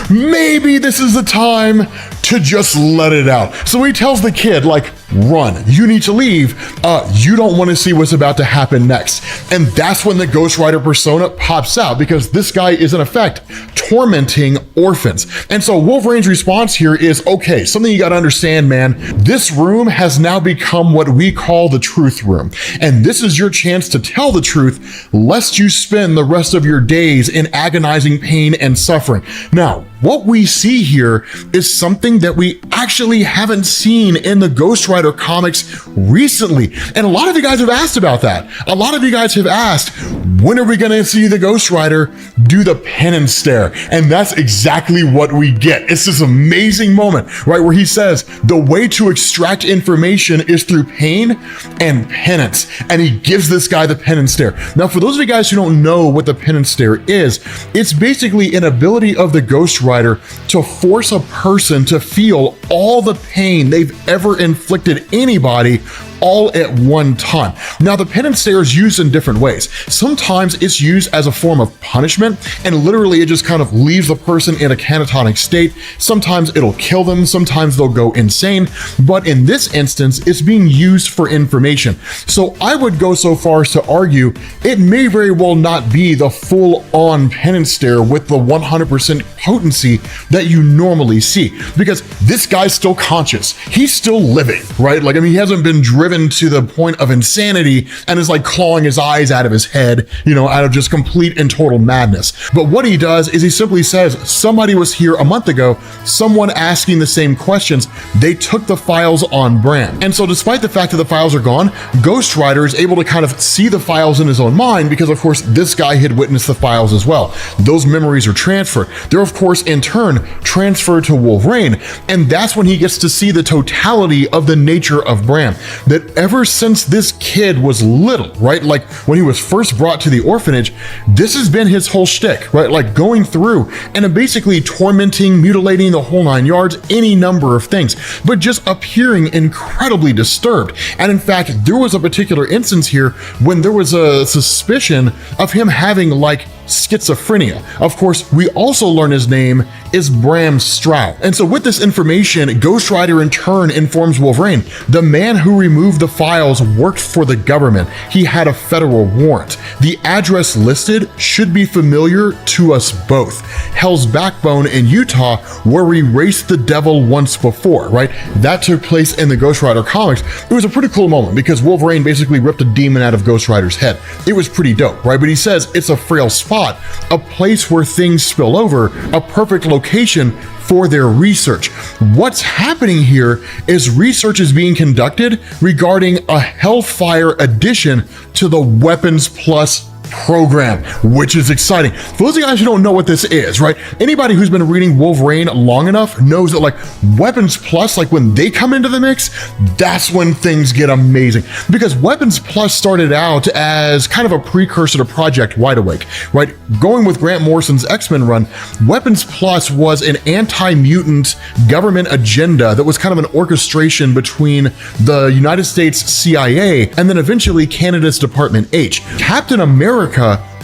maybe this is the time to just let it out. So he tells the kid, like, run, you need to leave. You don't want to see what's about to happen next. And that's when the Ghost Rider persona pops out, because this guy is in effect tormenting orphans. And so Wolverine's response here is, okay, something you got to understand, man, this room has now become what we call the truth room. And this is your chance to tell the truth, lest you spend the rest of your days in agonizing pain and suffering. Now, what we see here is something that we actually haven't seen in the Ghost Rider comics recently. And a lot of you guys have asked about that. A lot of you guys have asked, when are we going to see the Ghost Rider do the penance stare? And that's exactly what we get. It's this amazing moment, right, where he says the way to extract information is through pain and penance. And he gives this guy the penance stare. Now, for those of you guys who don't know what the penance stare is, it's basically an ability of the Ghost Rider to force a person to feel all the pain they've ever inflicted anybody all at one time. Now, the penance stare is used in different ways. Sometimes it's used as a form of punishment, and literally it just kind of leaves the person in a catatonic state. Sometimes it'll kill them, sometimes they'll go insane, but in this instance, it's being used for information. So I would go so far as to argue it may very well not be the full-on penance stare with the 100% potency that you normally see, because this guy's still conscious. He's still living, right? Like, I mean, he hasn't been driven to the point of insanity and is like clawing his eyes out of his head, you know, out of just complete and total madness. But what he does is he simply says, somebody was here a month ago, someone asking the same questions. They took the files on Bram. And so despite the fact that the files are gone, Ghost Rider is able to kind of see the files in his own mind, because of course this guy had witnessed the files as well. Those memories are transferred. They're of course in turn transferred to Wolverine. And that's when he gets to see the totality of the nature of Bram. That that ever since this kid was little, right? Like when he was first brought to the orphanage, this has been his whole shtick, right? Like going through and basically tormenting, mutilating the whole 9 yards, any number of things, but just appearing incredibly disturbed. And in fact, there was a particular instance here when there was a suspicion of him having like schizophrenia. Of course, we also learn his name is Bram Stroud. And so with this information, Ghost Rider in turn informs Wolverine, the man who removed the files worked for the government. He had a federal warrant. The address listed should be familiar to us both. Hell's Backbone in Utah, where we raced the devil once before, right? That took place in the Ghost Rider comics. It was a pretty cool moment because Wolverine basically ripped a demon out of Ghost Rider's head. It was pretty dope, right? But he says it's a frail spot, a place where things spill over, a perfect location for their research. What's happening here is research is being conducted regarding a Hellfire addition to the Weapons Plus program, which is exciting. For those of you guys who don't know what this is, right? Anybody who's been reading Wolverine long enough knows that like Weapons Plus, like when they come into the mix, that's when things get amazing. Because Weapons Plus started out as kind of a precursor to Project Wide Awake, right? Going with Grant Morrison's X-Men run, Weapons Plus was an anti-mutant government agenda that was kind of an orchestration between the United States CIA and then eventually Canada's Department H. Captain America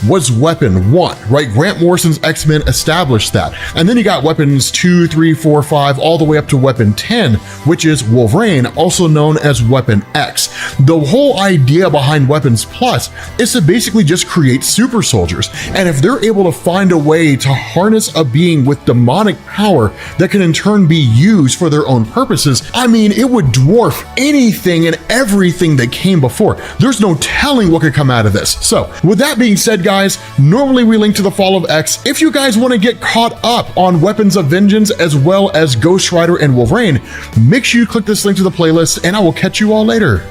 was Weapon 1, right? Grant Morrison's X-Men established that. And then you got Weapons 2, 3, 4, 5, all the way up to Weapon 10, which is Wolverine, also known as Weapon X. The whole idea behind Weapons Plus is to basically just create super soldiers. And if they're able to find a way to harness a being with demonic power that can in turn be used for their own purposes, I mean, it would dwarf anything and everything that came before. There's no telling what could come out of this. So with that being said, guys, normally we link to the Fall of X. If you guys want to get caught up on Weapons of Vengeance as well as Ghost Rider and Wolverine, make sure you click this link to the playlist and I will catch you all later.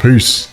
Peace.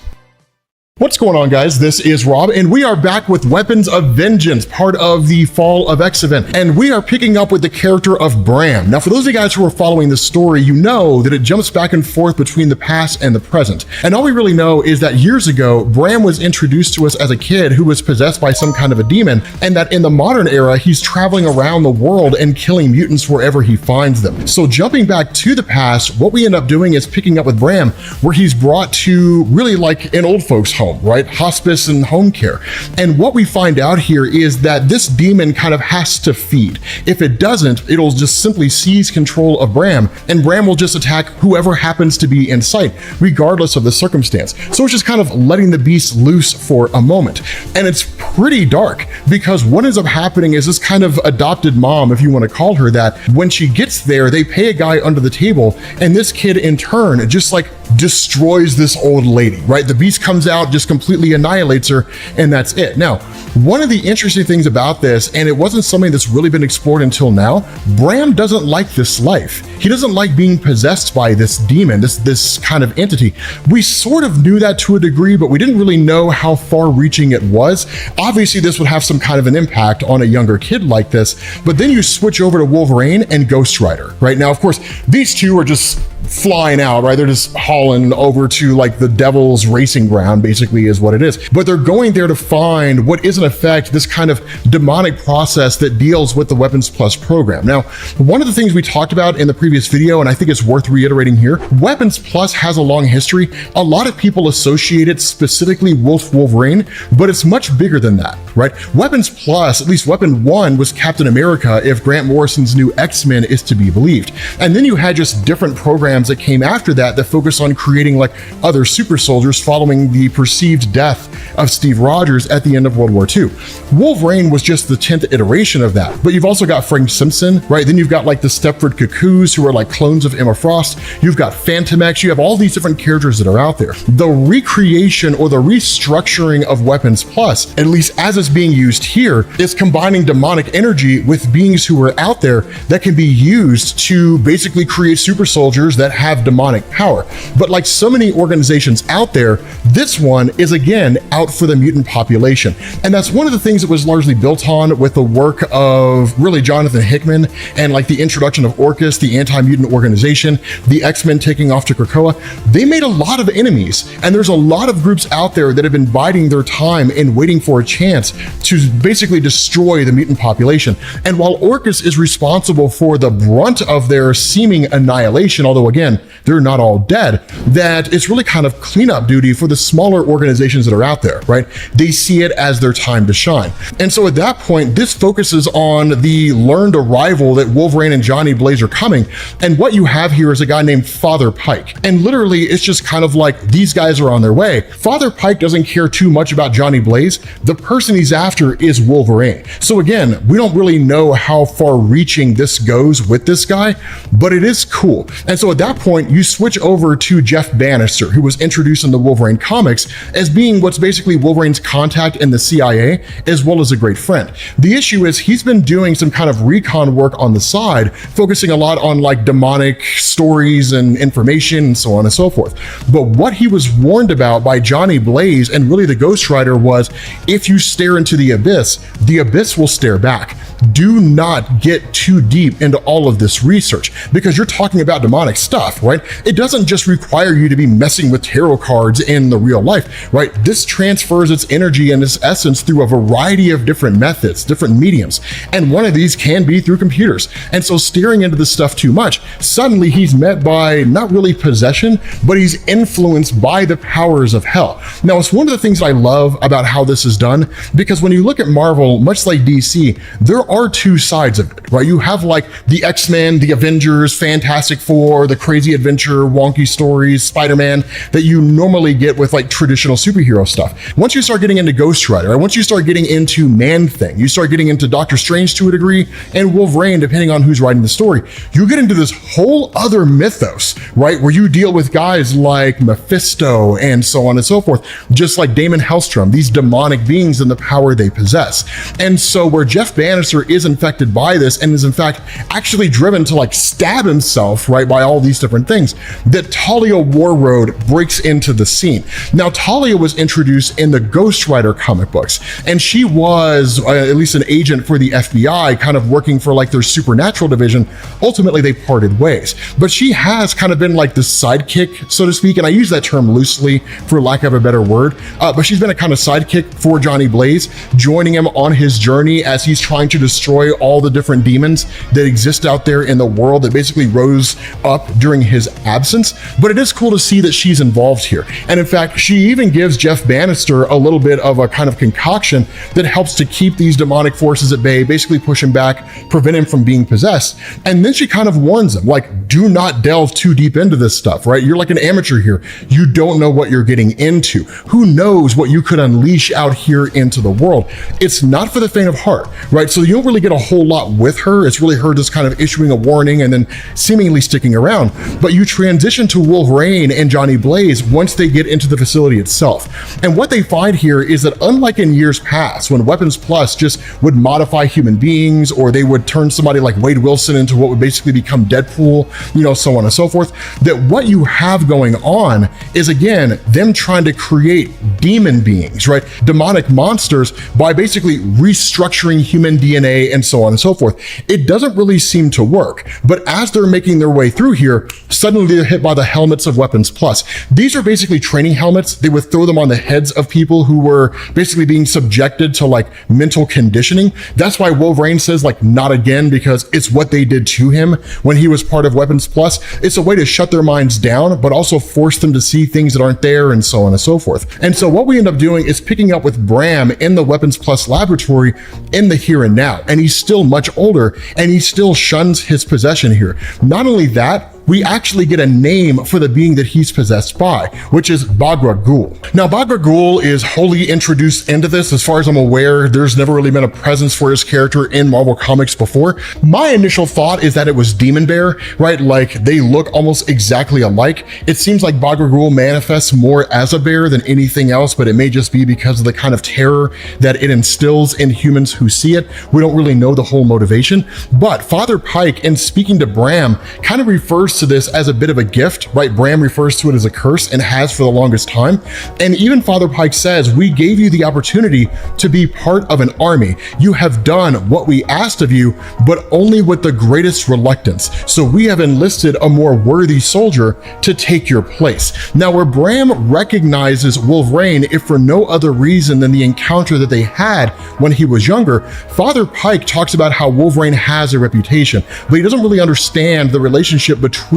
What's going on, guys? This is Rob, and we are back with Weapons of Vengeance, part of the Fall of X event, and we are picking up with the character of Bram. Now, for those of you guys who are following the story, you know that it jumps back and forth between the past and the present, and all we really know is that years ago, Bram was introduced to us as a kid who was possessed by some kind of a demon, and that in the modern era, he's traveling around the world and killing mutants wherever he finds them. So jumping back to the past, what we end up doing is picking up with Bram, where he's brought to really like an old folks' home, right? Hospice and home care. And what we find out here is that this demon kind of has to feed. If it doesn't, it'll just simply seize control of Bram, and Bram will just attack whoever happens to be in sight, regardless of the circumstance. So it's just kind of letting the beast loose for a moment. And it's pretty dark because what ends up happening is this kind of adopted mom, if you want to call her that, when she gets there, they pay a guy under the table, and this kid in turn just like destroys this old lady, right? The beast comes out, just completely annihilates her, and that's it. Now, one of the interesting things about this, and it wasn't something that's really been explored until now, Bram doesn't like this life. He doesn't like being possessed by this demon, this kind of entity. We sort of knew that to a degree, but we didn't really know how far-reaching it was. Obviously, this would have some kind of an impact on a younger kid like this, but then you switch over to Wolverine and Ghost Rider, right? Now, of course, these two are just flying out, right? They're just hauling over to like the devil's racing ground, basically is what it is. But they're going there to find what is in effect this kind of demonic process that deals with the Weapons Plus program. Now, one of the things we talked about in the previous video, and I think it's worth reiterating here, Weapons Plus has a long history. A lot of people associate it specifically with Wolverine, but it's much bigger than that, right? Weapons Plus, at least Weapon 1, was Captain America, if Grant Morrison's new X-Men is to be believed. And then you had just different programs that came after that focus on creating like other super soldiers following the perceived death of Steve Rogers at the end of World War II. Wolverine was just the 10th iteration of that, but you've also got Frank Simpson, right? Then you've got like the Stepford Cuckoos, who are like clones of Emma Frost. You've got Phantom X. You have all these different characters that are out there. The recreation or the restructuring of Weapons Plus, at least as it's is being used here is combining demonic energy with beings who are out there that can be used to basically create super soldiers that have demonic power. But like so many organizations out there, this one is again out for the mutant population. And that's one of the things that was largely built on with the work of really Jonathan Hickman and like the introduction of Orchis, the anti-mutant organization, the X-Men taking off to Krakoa. They made a lot of enemies, and there's a lot of groups out there that have been biding their time and waiting for a chance to basically destroy the mutant population. And while Orchis is responsible for the brunt of their seeming annihilation, although again, they're not all dead, that it's really kind of cleanup duty for the smaller organizations that are out there, right? They see it as their time to shine. And so at that point, this focuses on the learned arrival that Wolverine and Johnny Blaze are coming. And what you have here is a guy named Father Pike. And literally, it's just kind of like these guys are on their way. Father Pike doesn't care too much about Johnny Blaze. The person he's after is Wolverine. So again, we don't really know how far reaching this goes with this guy, but it is cool. And so at that point, you switch over to Jeff Bannister, who was introduced in the Wolverine comics as being what's basically Wolverine's contact in the CIA, as well as a great friend. The issue is he's been doing some kind of recon work on the side, focusing a lot on like demonic stories and information and so on and so forth. But what he was warned about by Johnny Blaze and really the Ghost Rider was, if you stare into the abyss will stare back. Do not get too deep into all of this research because you're talking about demonic stuff, right? It doesn't just require you to be messing with tarot cards in the real life, right? This transfers its energy and its essence through a variety of different methods, different mediums. And one of these can be through computers. And so staring into this stuff too much, suddenly he's met by not really possession, but he's influenced by the powers of hell. Now, it's one of the things I love about how this is done, because when you look at Marvel, much like DC, there are two sides of it, right? You have like the X-Men, the Avengers, Fantastic Four, the crazy adventure, wonky stories, Spider-Man that you normally get with like traditional superhero stuff. Once you start getting into Ghost Rider, right? Once you start getting into Man-Thing, you start getting into Doctor Strange to a degree, and Wolverine, depending on who's writing the story, you get into this whole other mythos, right? Where you deal with guys like Mephisto and so on and so forth, just like Damon Hellstrom, these demonic beings and the power they possess. And so where Jeff Bannister is infected by this and is in fact actually driven to like stab himself, right, by all these different things, that Talia Warroad breaks into the scene. Now, Talia was introduced in the Ghost Rider comic books, and she was at least an agent for the FBI, kind of working for like their supernatural division. Ultimately, they parted ways, but she has kind of been like the sidekick, so to speak, and I use that term loosely for lack of a better word, but she's been a kind of sidekick for Johnny Blaze, joining him on his journey as he's trying to destroy all the different demons that exist out there in the world that basically rose up during his absence. But it is cool to see that she's involved here. And in fact, she even gives Jeff Bannister a little bit of a kind of concoction that helps to keep these demonic forces at bay, basically push him back, prevent him from being possessed. And then she kind of warns him, like, do not delve too deep into this stuff, right? You're like an amateur here. You don't know what you're getting into. Who knows what you could unleash out here into the world? It's not for the faint of heart, right? So you don't really get a whole lot with her. It's really her just kind of issuing a warning and then seemingly sticking around. But you transition to Wolverine and Johnny Blaze once they get into the facility itself. And what they find here is that unlike in years past, when Weapons Plus just would modify human beings, or they would turn somebody like Wade Wilson into what would basically become Deadpool, you know, so on and so forth, that what you have going on is, again, them trying to create demon beings, right? Demonic monsters by basically restructuring human DNA and so on and so forth. It doesn't really seem to work, but as they're making their way through here, suddenly they're hit by the helmets of Weapons Plus. These are basically training helmets. They would throw them on the heads of people who were basically being subjected to like mental conditioning. That's why Wolverine says like, not again, because it's what they did to him when he was part of Weapons Plus. It's a way to shut their minds down, but also force them to see things that aren't there and so on and so forth. And so what we end up doing is picking up with Bram in the Weapons Plus laboratory in the here and now. And he's still much older, and he still shuns his possession here. Not only that, we actually get a name for the being that he's possessed by, which is Bagra Ghul. Now, Bagra Ghul is wholly introduced into this. As far as I'm aware, there's never really been a presence for his character in Marvel Comics before. My initial thought is that it was Demon Bear, right? Like, they look almost exactly alike. It seems like Bagra Ghul manifests more as a bear than anything else, but it may just be because of the kind of terror that it instills in humans who see it. We don't really know the whole motivation, but Father Pike, in speaking to Bram, kind of refers to this as a bit of a gift, right? Bram refers to it as a curse and has for the longest time. And even Father Pike says, we gave you the opportunity to be part of an army. You have done what we asked of you, but only with the greatest reluctance. So we have enlisted a more worthy soldier to take your place. Now, where Bram recognizes Wolverine, if for no other reason than the encounter that they had when he was younger, Father Pike talks about how Wolverine has a reputation, but he doesn't really understand the relationship between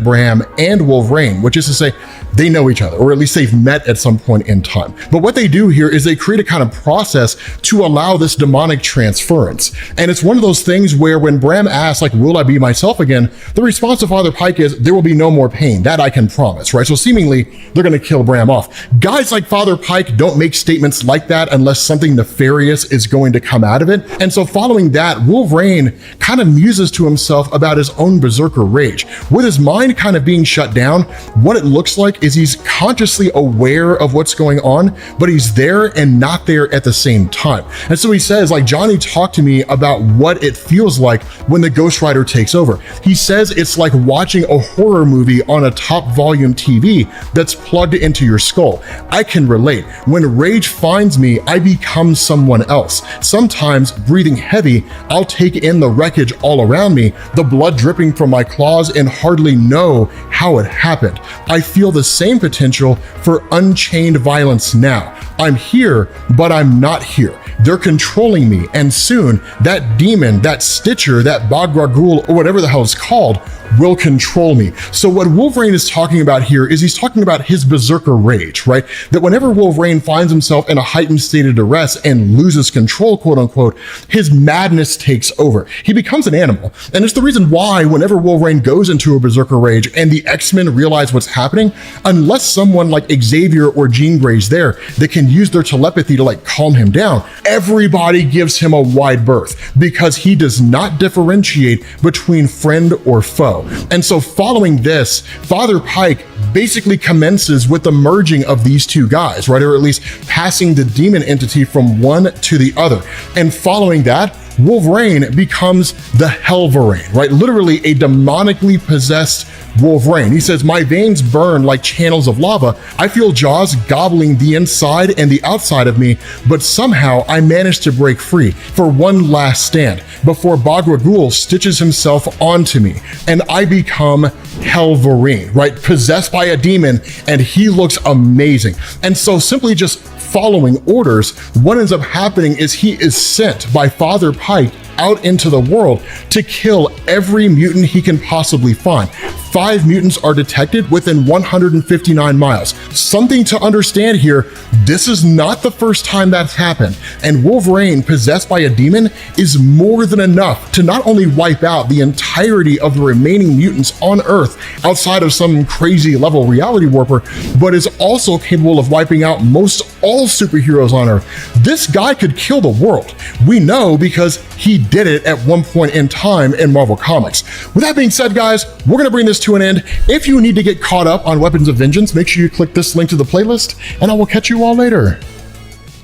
Bram and Wolverine, which is to say, they know each other, or at least they've met at some point in time. But what they do here is they create a kind of process to allow this demonic transference. And it's one of those things where when Bram asks, like, will I be myself again? The response to Father Pike is, there will be no more pain. That I can promise, right? So seemingly, they're going to kill Bram off. Guys like Father Pike don't make statements like that unless something nefarious is going to come out of it. And so following that, Wolverine kind of muses to himself about his own berserker rage. With his mind kind of being shut down, what it looks like is he's consciously aware of what's going on, but he's there and not there at the same time. And so he says, like, Johnny talked to me about what it feels like when the Ghost Rider takes over. He says it's like watching a horror movie on a top volume TV that's plugged into your skull. I can relate. When rage finds me, I become someone else. Sometimes breathing heavy, I'll take in the wreckage all around me, the blood dripping from my claws, and hardly know how it happened. I feel the same potential for unchained violence now. I'm here, but I'm not here. They're controlling me, and soon that demon, that Stitcher, that Bagra Ghul, or whatever the hell it's called, will control me. So what Wolverine is talking about here is he's talking about his berserker rage, right? That whenever Wolverine finds himself in a heightened state of duress and loses control, quote unquote, his madness takes over. He becomes an animal. And it's the reason why whenever Wolverine goes into a berserker rage and the X-Men realize what's happening, unless someone like Xavier or Jean Grey's there that can use their telepathy to like calm him down, everybody gives him a wide berth because he does not differentiate between friend or foe. And so following this, Father Pike basically commences with the merging of these two guys, right? Or at least passing the demon entity from one to the other. And following that, Wolverine becomes the Hellverine, right? Literally a demonically possessed Wolverine. He says, my veins burn like channels of lava. I feel jaws gobbling the inside and the outside of me, but somehow I managed to break free for one last stand before Bagra Ghul stitches himself onto me, and I become Hellverine, right? Possessed by a demon, and he looks amazing. And so simply just following orders, what ends up happening is he is sent by Father Pike out into the world to kill every mutant he can possibly find. 5 mutants are detected within 159 miles. Something to understand here, this is not the first time that's happened, and Wolverine, possessed by a demon, is more than enough to not only wipe out the entirety of the remaining mutants on Earth outside of some crazy level reality warper, but is also capable of wiping out most all superheroes on Earth. This guy could kill the world. We know because he did it at one point in time in Marvel Comics. With that being said, guys, we're gonna bring this to an end. If you need to get caught up on Weapons of Vengeance, make sure you click this link to the playlist, and I will catch you all later.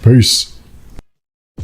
Peace.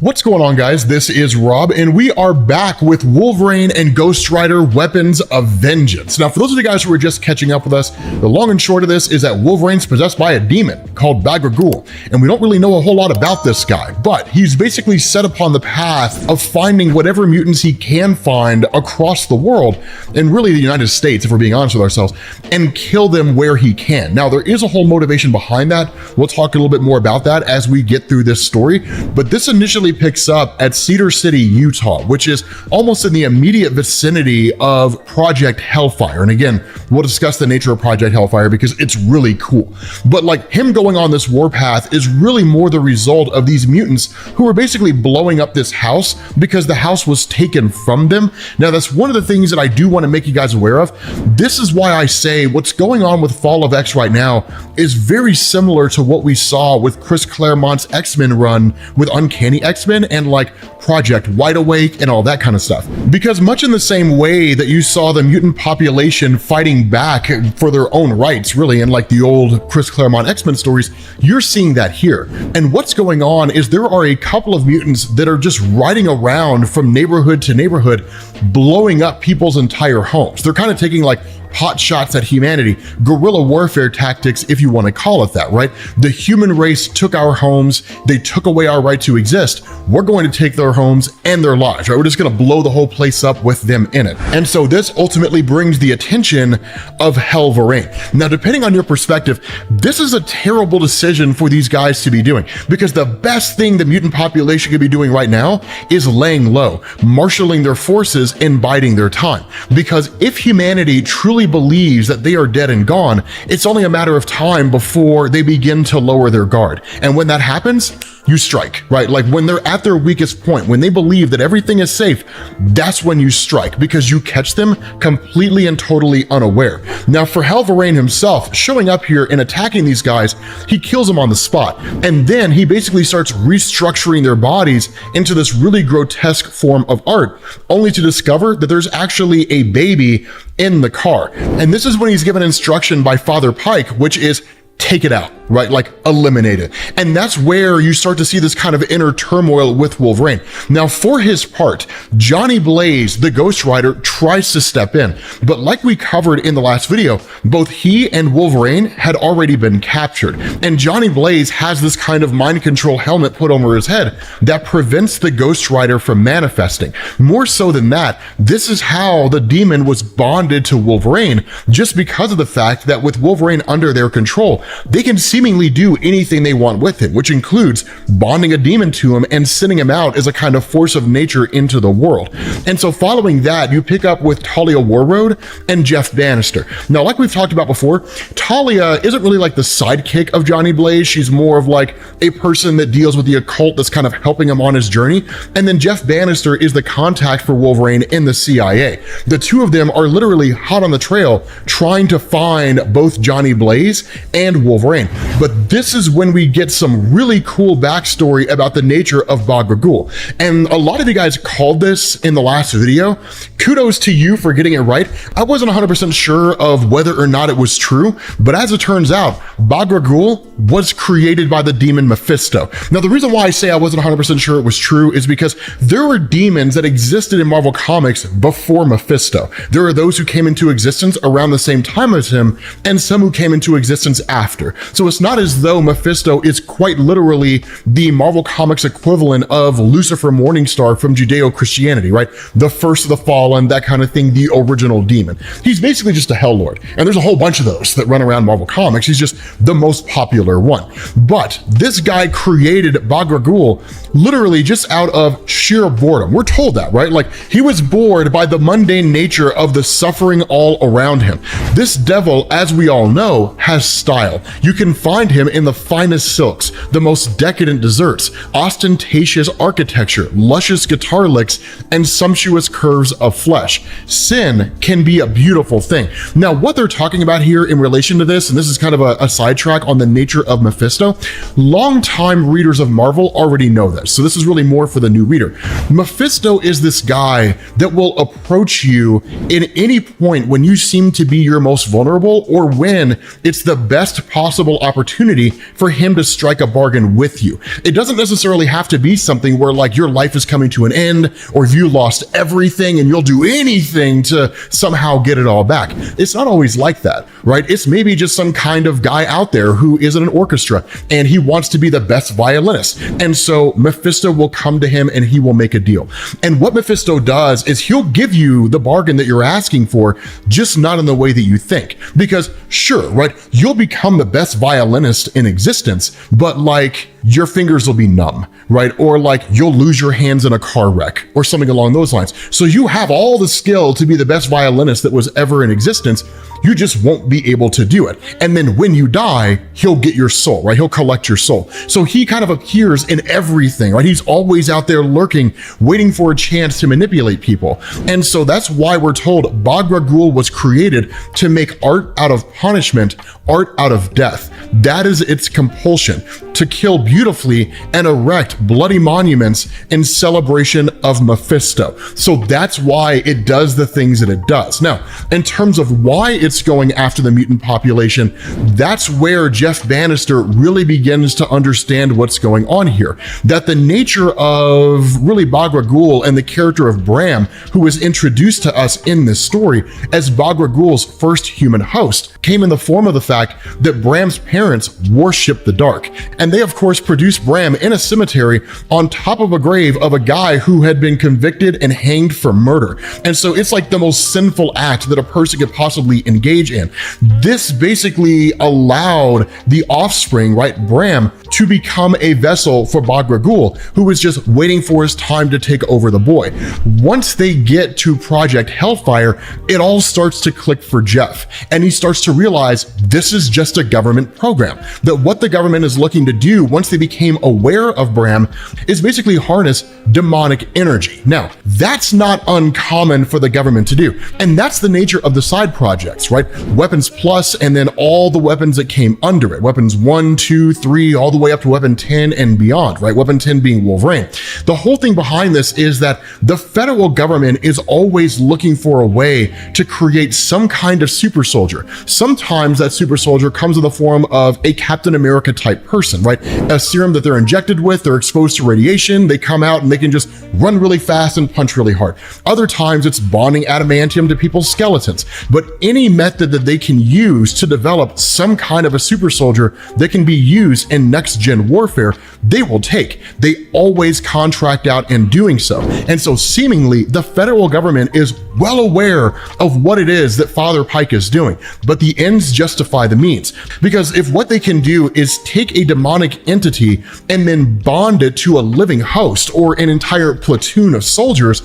What's going on, guys? This is Rob, and we are back with Wolverine and Ghost Rider Weapons of Vengeance. Now, for those of you guys who are just catching up with us, the long and short of this is that Wolverine's possessed by a demon called Bagra Ghul, and we don't really know a whole lot about this guy, but he's basically set upon the path of finding whatever mutants he can find across the world, and really the United States, if we're being honest with ourselves, and kill them where he can. Now, there is a whole motivation behind that. We'll talk a little bit more about that as we get through this story, but this initially actually picks up at Cedar City, Utah, which is almost in the immediate vicinity of Project Hellfire. And again, we'll discuss the nature of Project Hellfire because it's really cool. But like him going on this warpath is really more the result of these mutants who are basically blowing up this house because the house was taken from them. Now, that's one of the things that I do want to make you guys aware of. This is why I say what's going on with Fall of X right now is very similar to what we saw with Chris Claremont's X-Men run with Uncanny X-Men and like Project Wide Awake and all that kind of stuff. Because much in the same way that you saw the mutant population fighting back for their own rights, really, in like the old Chris Claremont X-Men stories, you're seeing that here. And what's going on is there are a couple of mutants that are just riding around from neighborhood to neighborhood, blowing up people's entire homes. They're kind of taking like hot shots at humanity, guerrilla warfare tactics, if you want to call it that, right? The human race took our homes, they took away our right to exist. We're going to take their homes and their lives, right? We're just going to blow the whole place up with them in it. And so this ultimately brings the attention of Hellfire. Now, depending on your perspective, this is a terrible decision for these guys to be doing, because the best thing the mutant population could be doing right now is laying low, marshaling their forces and biding their time. Because if humanity truly believes that they are dead and gone, it's only a matter of time before they begin to lower their guard. And when that happens, you strike, right? Like when they're at their weakest point, when they believe that everything is safe, that's when you strike, because you catch them completely and totally unaware. Now, for Hellfire himself, showing up here and attacking these guys, he kills them on the spot. And then he basically starts restructuring their bodies into this really grotesque form of art, only to discover that there's actually a baby in the car. And this is when he's given instruction by Father Pike, which is take it out, right? Like eliminate it. And that's where you start to see this kind of inner turmoil with Wolverine. Now, for his part, Johnny Blaze, the Ghost Rider, tries to step in, but like we covered in the last video, both he and Wolverine had already been captured. And Johnny Blaze has this kind of mind control helmet put over his head that prevents the Ghost Rider from manifesting. More so than that, this is how the demon was bonded to Wolverine, just because of the fact that with Wolverine under their control, they can seemingly do anything they want with him, which includes bonding a demon to him and sending him out as a kind of force of nature into the world. And so following that, you pick up with Talia Warroad and Jeff Bannister. Now, like we've talked about before, Talia isn't really like the sidekick of Johnny Blaze. She's more of like a person that deals with the occult that's kind of helping him on his journey. And then Jeff Bannister is the contact for Wolverine in the CIA. The two of them are literally hot on the trail trying to find both Johnny Blaze and Wolverine. But this is when we get some really cool backstory about the nature of Bagra Ghul. And a lot of you guys called this in the last video. Kudos to you for getting it right. I wasn't 100% sure of whether or not it was true, but as it turns out, Bagra Ghul was created by the demon Mephisto. Now, the reason why I say I wasn't 100% sure it was true is because there were demons that existed in Marvel Comics before Mephisto. There are those who came into existence around the same time as him, and some who came into existence after. So it's not as though Mephisto is quite literally the Marvel Comics equivalent of Lucifer Morningstar from Judeo-Christianity, right? The first of the fallen, that kind of thing, the original demon. He's basically just a Hell Lord. And there's a whole bunch of those that run around Marvel Comics. He's just the most popular one. But this guy created Bagra Ghul literally just out of sheer boredom. We're told that, right? Like he was bored by the mundane nature of the suffering all around him. This devil, as we all know, has style. You can find him in the finest silks, the most decadent desserts, ostentatious architecture, luscious guitar licks, and sumptuous curves of flesh. Sin can be a beautiful thing. Now, what they're talking about here in relation to this, and this is kind of a sidetrack on the nature of Mephisto, longtime readers of Marvel already know this, so this is really more for the new reader. Mephisto is this guy that will approach you in any point when you seem to be your most vulnerable, or when it's the best possible opportunity for him to strike a bargain with you. It doesn't necessarily have to be something where like your life is coming to an end, or if you lost everything and you'll do anything to somehow get it all back. It's not always like that, right? It's maybe just some kind of guy out there who is in an orchestra and he wants to be the best violinist. And so Mephisto will come to him and he will make a deal. And what Mephisto does is he'll give you the bargain that you're asking for, just not in the way that you think. Because sure, right, you'll become the best violinist violinist in existence, but like your fingers will be numb, right? Or like you'll lose your hands in a car wreck or something along those lines. So you have all the skill to be the best violinist that was ever in existence. You just won't be able to do it. And then when you die, he'll get your soul, right? He'll collect your soul. So he kind of appears in everything, right? He's always out there lurking, waiting for a chance to manipulate people. And so that's why we're told Bagra Ghul was created to make art out of punishment, art out of death. That is its compulsion, to kill beautifully and erect bloody monuments in celebration of Mephisto. So that's why it does the things that it does. Now, in terms of why it's going after the mutant population, that's where Jeff Bannister really begins to understand what's going on here. That the nature of really Bagra Ghul and the character of Bram, who was introduced to us in this story as Bagra Ghul's first human host, came in the form of the fact that Bram's parents worship the dark. And they of course produced Bram in a cemetery on top of a grave of a guy who had been convicted and hanged for murder. And so it's like the most sinful act that a person could possibly engage in. This basically allowed the offspring, right, Bram, to become a vessel for Bagra Ghul, who was just waiting for his time to take over the boy. Once they get to Project Hellfire, it all starts to click for Jeff, and he starts to realize this is just a government program, that what the government is looking to do once they became aware of Bram is basically harness demonic energy. Now, that's not uncommon for the government to do, and that's the nature of the side projects, right? Weapons Plus, and then all the weapons that came under it, weapons 1, 2, 3, all the way up to weapon 10 and beyond, right? Weapon 10 being Wolverine. The whole thing behind this is that the federal government is always looking for a way to create some kind of super soldier. Sometimes that super soldier comes in the form of a Captain America type person, right? A serum that they're injected with, they're exposed to radiation, they come out and they can just run really fast and punch really hard. Other times it's bonding adamantium to people's skeletons. But any method that they can use to develop some kind of a super soldier that can be used in next gen warfare, they will take. They always contract out in doing so. And so seemingly the federal government is well aware of what it is that Father Pike is doing, but the ends justify the means. Because if what they can do is take a demonic entity and then bond it to a living host or an entire platoon of soldiers,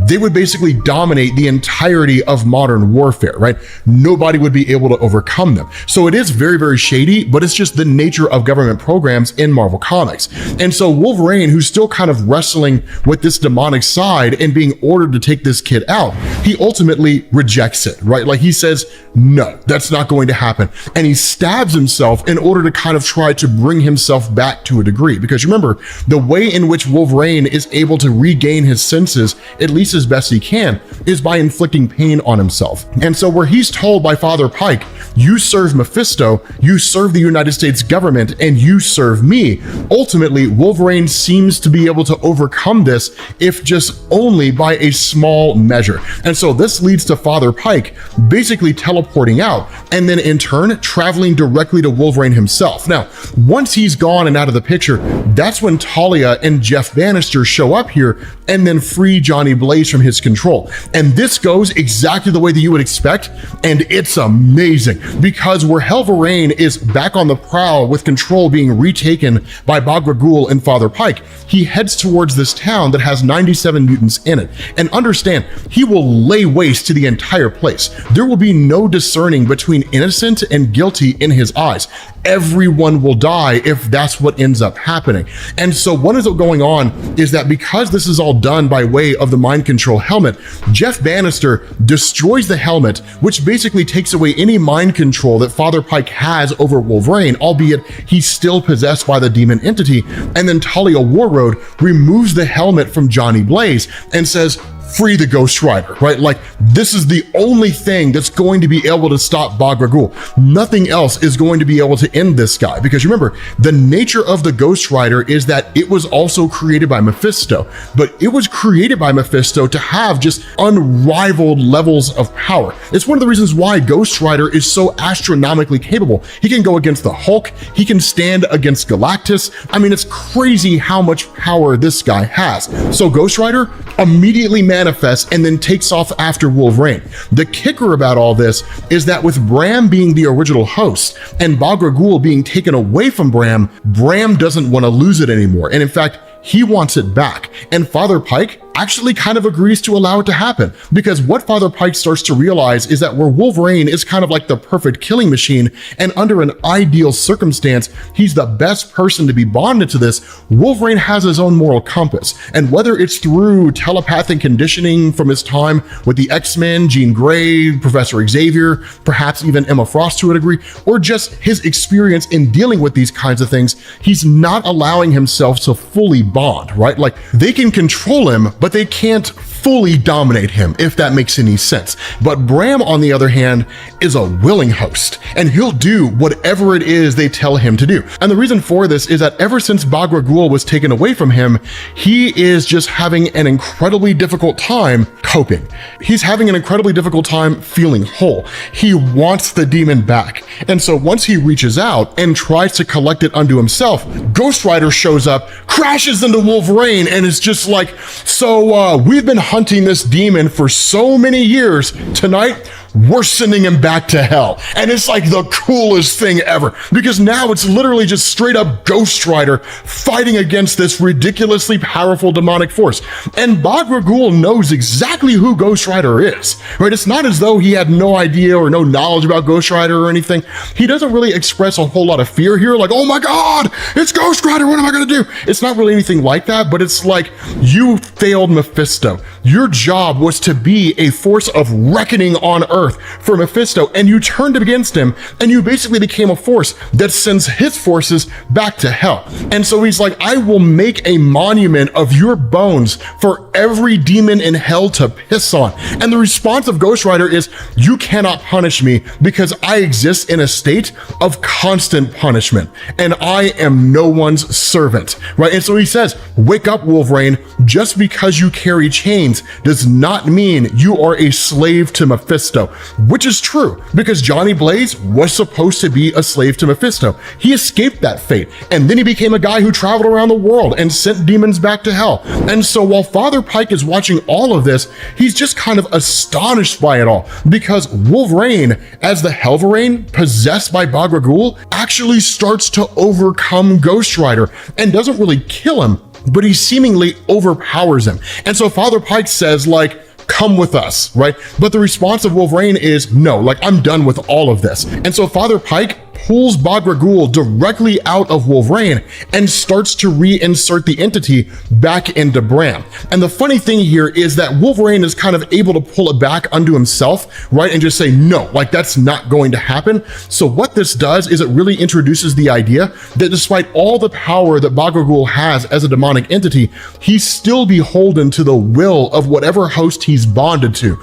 they would basically dominate the entirety of modern warfare, right? Nobody would be able to overcome them. So it is very, very shady, but it's just the nature of government programs in Marvel Comics. And so Wolverine, who's still kind of wrestling with this demonic side and being ordered to take this kid out, he ultimately rejects it, right? Like he says, no, that's not going to happen. And he stabs himself in order to kind of try to bring himself back to a degree. Because remember, the way in which Wolverine is able to regain his senses, at least as best he can, is by inflicting pain on himself. And so where he's told by Father Pike, you serve Mephisto, you serve the United States government, and you serve me, ultimately Wolverine seems to be able to overcome this, if just only by a small measure. And so this leads to Father Pike basically teleporting out and then in turn traveling directly to Wolverine himself. Now, once he's gone and out of the picture, that's when Talia and Jeff Bannister show up here and then free Johnny Blaze from his control. And this goes exactly the way that you would expect, and it's amazing because where Wolverine is back on the prowl with control being retaken by Bagra Ghul and Father Pike, he heads towards this town that has 97 mutants in it. And understand, he will lay waste to the entire place. There will be no discerning between innocent and guilty in his eyes. Everyone will die if that's what ends up happening. And so what ends up going on is that because this is all done by way of the mind control helmet, Jeff Bannister destroys the helmet, which basically takes away any mind control that Father Pike has over Wolverine, albeit he's still possessed by the demon entity. And then Talia Warroad removes the helmet from Johnny Blaze and says, free the Ghost Rider, right? Like, this is the only thing that's going to be able to stop Bagra Ghul. Nothing else is going to be able to end this guy. Because remember, the nature of the Ghost Rider is that it was also created by Mephisto, but it was created by Mephisto to have just unrivaled levels of power. It's one of the reasons why Ghost Rider is so astronomically capable. He can go against the Hulk, he can stand against Galactus. I mean, it's crazy how much power this guy has. So Ghost Rider, immediately manifests and then takes off after Wolverine. The kicker about all this is that with Bram being the original host and Bagra Ghul being taken away from Bram, Bram doesn't want to lose it anymore. And in fact, he wants it back. And Father Pike actually kind of agrees to allow it to happen, because what Father Pike starts to realize is that where Wolverine is kind of like the perfect killing machine, and under an ideal circumstance, he's the best person to be bonded to this, Wolverine has his own moral compass. And whether it's through telepathic conditioning from his time with the X-Men, Jean Grey, Professor Xavier, perhaps even Emma Frost to a degree, or just his experience in dealing with these kinds of things, he's not allowing himself to fully bond, right? Like, they can control him, but they can't fully dominate him, if that makes any sense. But Bram, on the other hand, is a willing host, and he'll do whatever it is they tell him to do. And the reason for this is that ever since Bagra Ghul was taken away from him, he is just having an incredibly difficult time coping. He's having an incredibly difficult time feeling whole. He wants the demon back. And so once he reaches out and tries to collect it unto himself, Ghost Rider shows up, crashes into Wolverine, and is just like, so we've been hunting this demon for so many years. Tonight, we're sending him back to hell. And it's like the coolest thing ever, because now it's literally just straight up Ghost Rider fighting against this ridiculously powerful demonic force. And Bagra Ghul knows exactly who Ghost Rider is, right? It's not as though he had no idea or no knowledge about Ghost Rider or anything. He doesn't really express a whole lot of fear here, like, oh my God, it's Ghost Rider, what am I gonna do? It's not really anything like that, but it's like, you failed Mephisto. Your job was to be a force of reckoning on Earth for Mephisto, and you turned against him, and you basically became a force that sends his forces back to hell. And so he's like, I will make a monument of your bones for every demon in hell to piss on. And the response of Ghost Rider is, you cannot punish me because I exist in a state of constant punishment, and I am no one's servant, right? And so he says, wake up, Wolverine. Just because you carry chains does not mean you are a slave to Mephisto. Which is true, because Johnny Blaze was supposed to be a slave to Mephisto. He escaped that fate, and then he became a guy who traveled around the world and sent demons back to hell. And so while Father Pike is watching all of this, he's just kind of astonished by it all, because Wolverine, as the Hellverine possessed by Bagra Ghul, actually starts to overcome Ghost Rider and doesn't really kill him, but he seemingly overpowers him. And so Father Pike says, like, come with us, right? But the response of Wolverine is, no, like, I'm done with all of this. And so Father Pike pulls Bagra Ghul directly out of Wolverine and starts to reinsert the entity back into Bram. And the funny thing here is that Wolverine is kind of able to pull it back unto himself, right? And just say, no, like, that's not going to happen. So what this does is it really introduces the idea that despite all the power that Bagra Ghul has as a demonic entity, he's still beholden to the will of whatever host he's bonded to,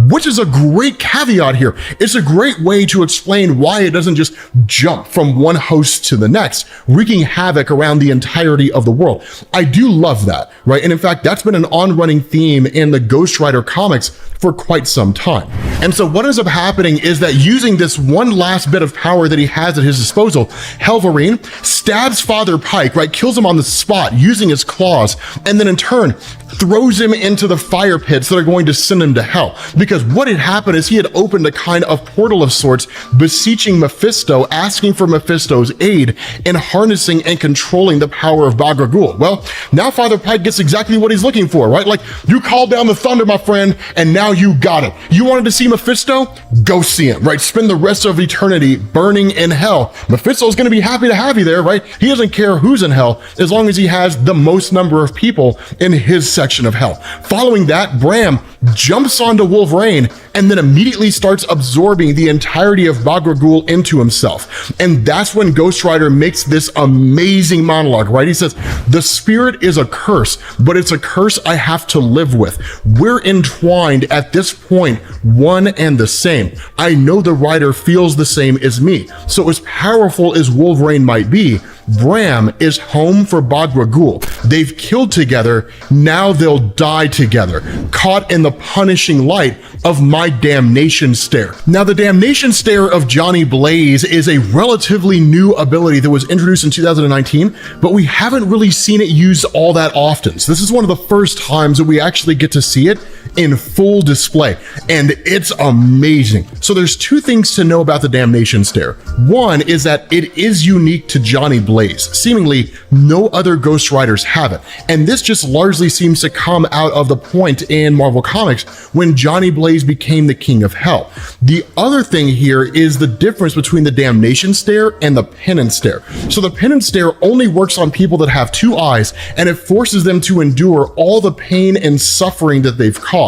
which is a great caveat here. It's a great way to explain why it doesn't just jump from one host to the next, wreaking havoc around the entirety of the world. I do love that, right? And in fact, that's been an on-running theme in the Ghost Rider comics for quite some time. And so what ends up happening is that using this one last bit of power that he has at his disposal, Hellverine stabs Father Pike, right? Kills him on the spot using his claws, and then in turn throws him into the fire pits that are going to send him to hell. Because what had happened is he had opened a kind of portal of sorts, beseeching Mephisto, asking for Mephisto's aid in harnessing and controlling the power of Bagra Ghul. Well, now Father Pike gets exactly what he's looking for, right? Like, you called down the thunder, my friend, and now you got it. You wanted to see Mephisto? Go see him, right? Spend the rest of eternity burning in hell. Mephisto's gonna be happy to have you there, right? He doesn't care who's in hell as long as he has the most number of people in his section of hell. Following that, Bram jumps onto Wolverine and then immediately starts absorbing the entirety of Bagra Ghul into himself. And that's when Ghost Rider makes this amazing monologue, right? He says, the spirit is a curse, but it's a curse I have to live with. We're entwined at this point, one and the same. I know the Rider feels the same as me. So as powerful as Wolverine might be, Bram is home for Bagra Ghul. They've killed together, now they'll die together, caught in the punishing light of my damnation stare. Now, the damnation stare of Johnny Blaze is a relatively new ability that was introduced in 2019, but we haven't really seen it used all that often. So this is one of the first times that we actually get to see it in full display, and it's amazing. So there's two things to know about the damnation stare. One is that it is unique to Johnny Blaze. Seemingly no other Ghost Riders have it, and this just largely seems to come out of the point in Marvel Comics when Johnny Blaze became the King of Hell. The other thing here is the difference between the damnation stare and the penance stare. So the penance stare only works on people that have two eyes, and it forces them to endure all the pain and suffering that they've caused.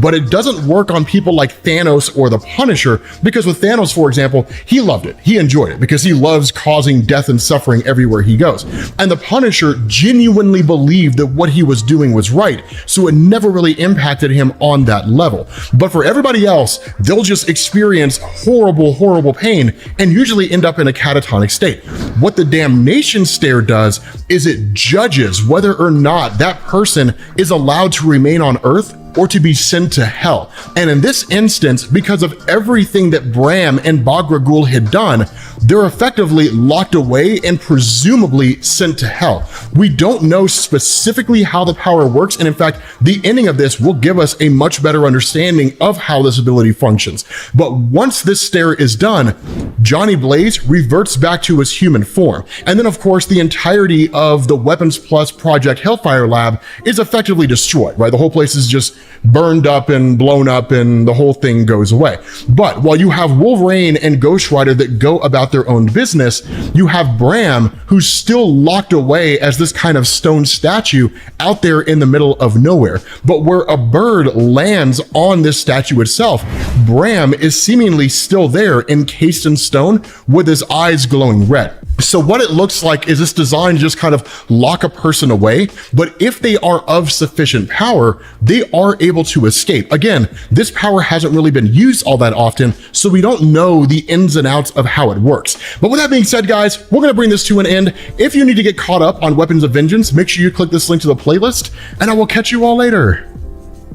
But it doesn't work on people like Thanos or the Punisher, because with Thanos, for example, he loved it. He enjoyed it because he loves causing death and suffering everywhere he goes. And the Punisher genuinely believed that what he was doing was right, so it never really impacted him on that level. But for everybody else, they'll just experience horrible, horrible pain and usually end up in a catatonic state. What the damnation stare does is it judges whether or not that person is allowed to remain on Earth or to be sent to hell. And in this instance, because of everything that Bram and Bagra Ghul had done, they're effectively locked away and presumably sent to hell. We don't know specifically how the power works, and in fact, the ending of this will give us a much better understanding of how this ability functions. But once this stare is done, Johnny Blaze reverts back to his human form. And then of course, the entirety of the Weapons Plus Project Hellfire Lab is effectively destroyed, right? The whole place is just burned up and blown up and the whole thing goes away. But while you have Wolverine and Ghost Rider that go about their own business, you have Bram who's still locked away as this kind of stone statue out there in the middle of nowhere. But where a bird lands on this statue itself, Bram is seemingly still there, encased in stone with his eyes glowing red. So what it looks like is this design to just kind of lock a person away, but if they are of sufficient power, they are able to escape. Again, this power hasn't really been used all that often, so we don't know the ins and outs of how it works. But with that being said, guys, we're gonna bring this to an end. If you need to get caught up on Weapons of Vengeance, make sure you click this link to the playlist, and I will catch you all later.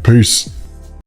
Peace.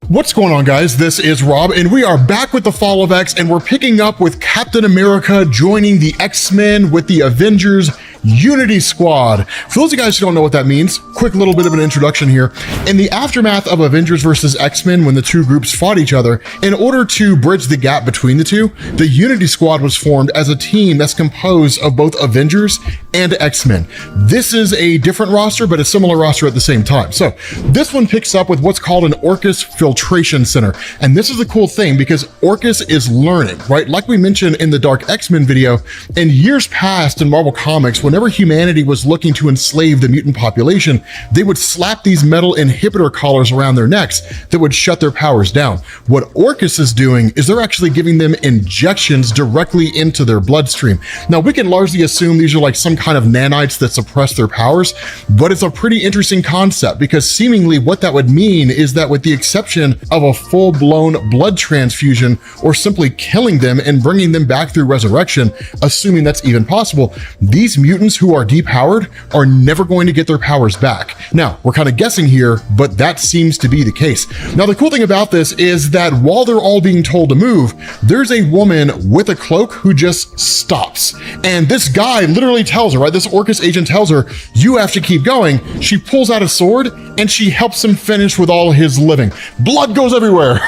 What's going on, guys? This is Rob, and we are back with the Fall of X, and we're picking up with Captain America joining the X-Men with the Avengers Unity Squad. For those of you guys who don't know what that means, quick little bit of an introduction here. In the aftermath of Avengers versus X-Men, when the two groups fought each other, in order to bridge the gap between the two, the Unity Squad was formed as a team that's composed of both Avengers and X-Men. This is a different roster, but a similar roster at the same time. So this one picks up with what's called an Orchis Filtration Center. And this is the cool thing because Orchis is learning, right? Like we mentioned in the Dark X-Men video, in years past in Marvel Comics, whenever humanity was looking to enslave the mutant population, they would slap these metal inhibitor collars around their necks that would shut their powers down. What Orchis is doing is they're actually giving them injections directly into their bloodstream. Now, we can largely assume these are like some kind of nanites that suppress their powers, but it's a pretty interesting concept because seemingly what that would mean is that with the exception of a full-blown blood transfusion or simply killing them and bringing them back through resurrection, assuming that's even possible, these mutants who are depowered are never going to get their powers back. Now, we're kind of guessing here, but that seems to be the case. Now, the cool thing about this is that while they're all being told to move, there's a woman with a cloak who just stops. And this guy literally tells her, right? This Orchis agent tells her, you have to keep going. She pulls out a sword and she helps him finish with all his living. Blood goes everywhere.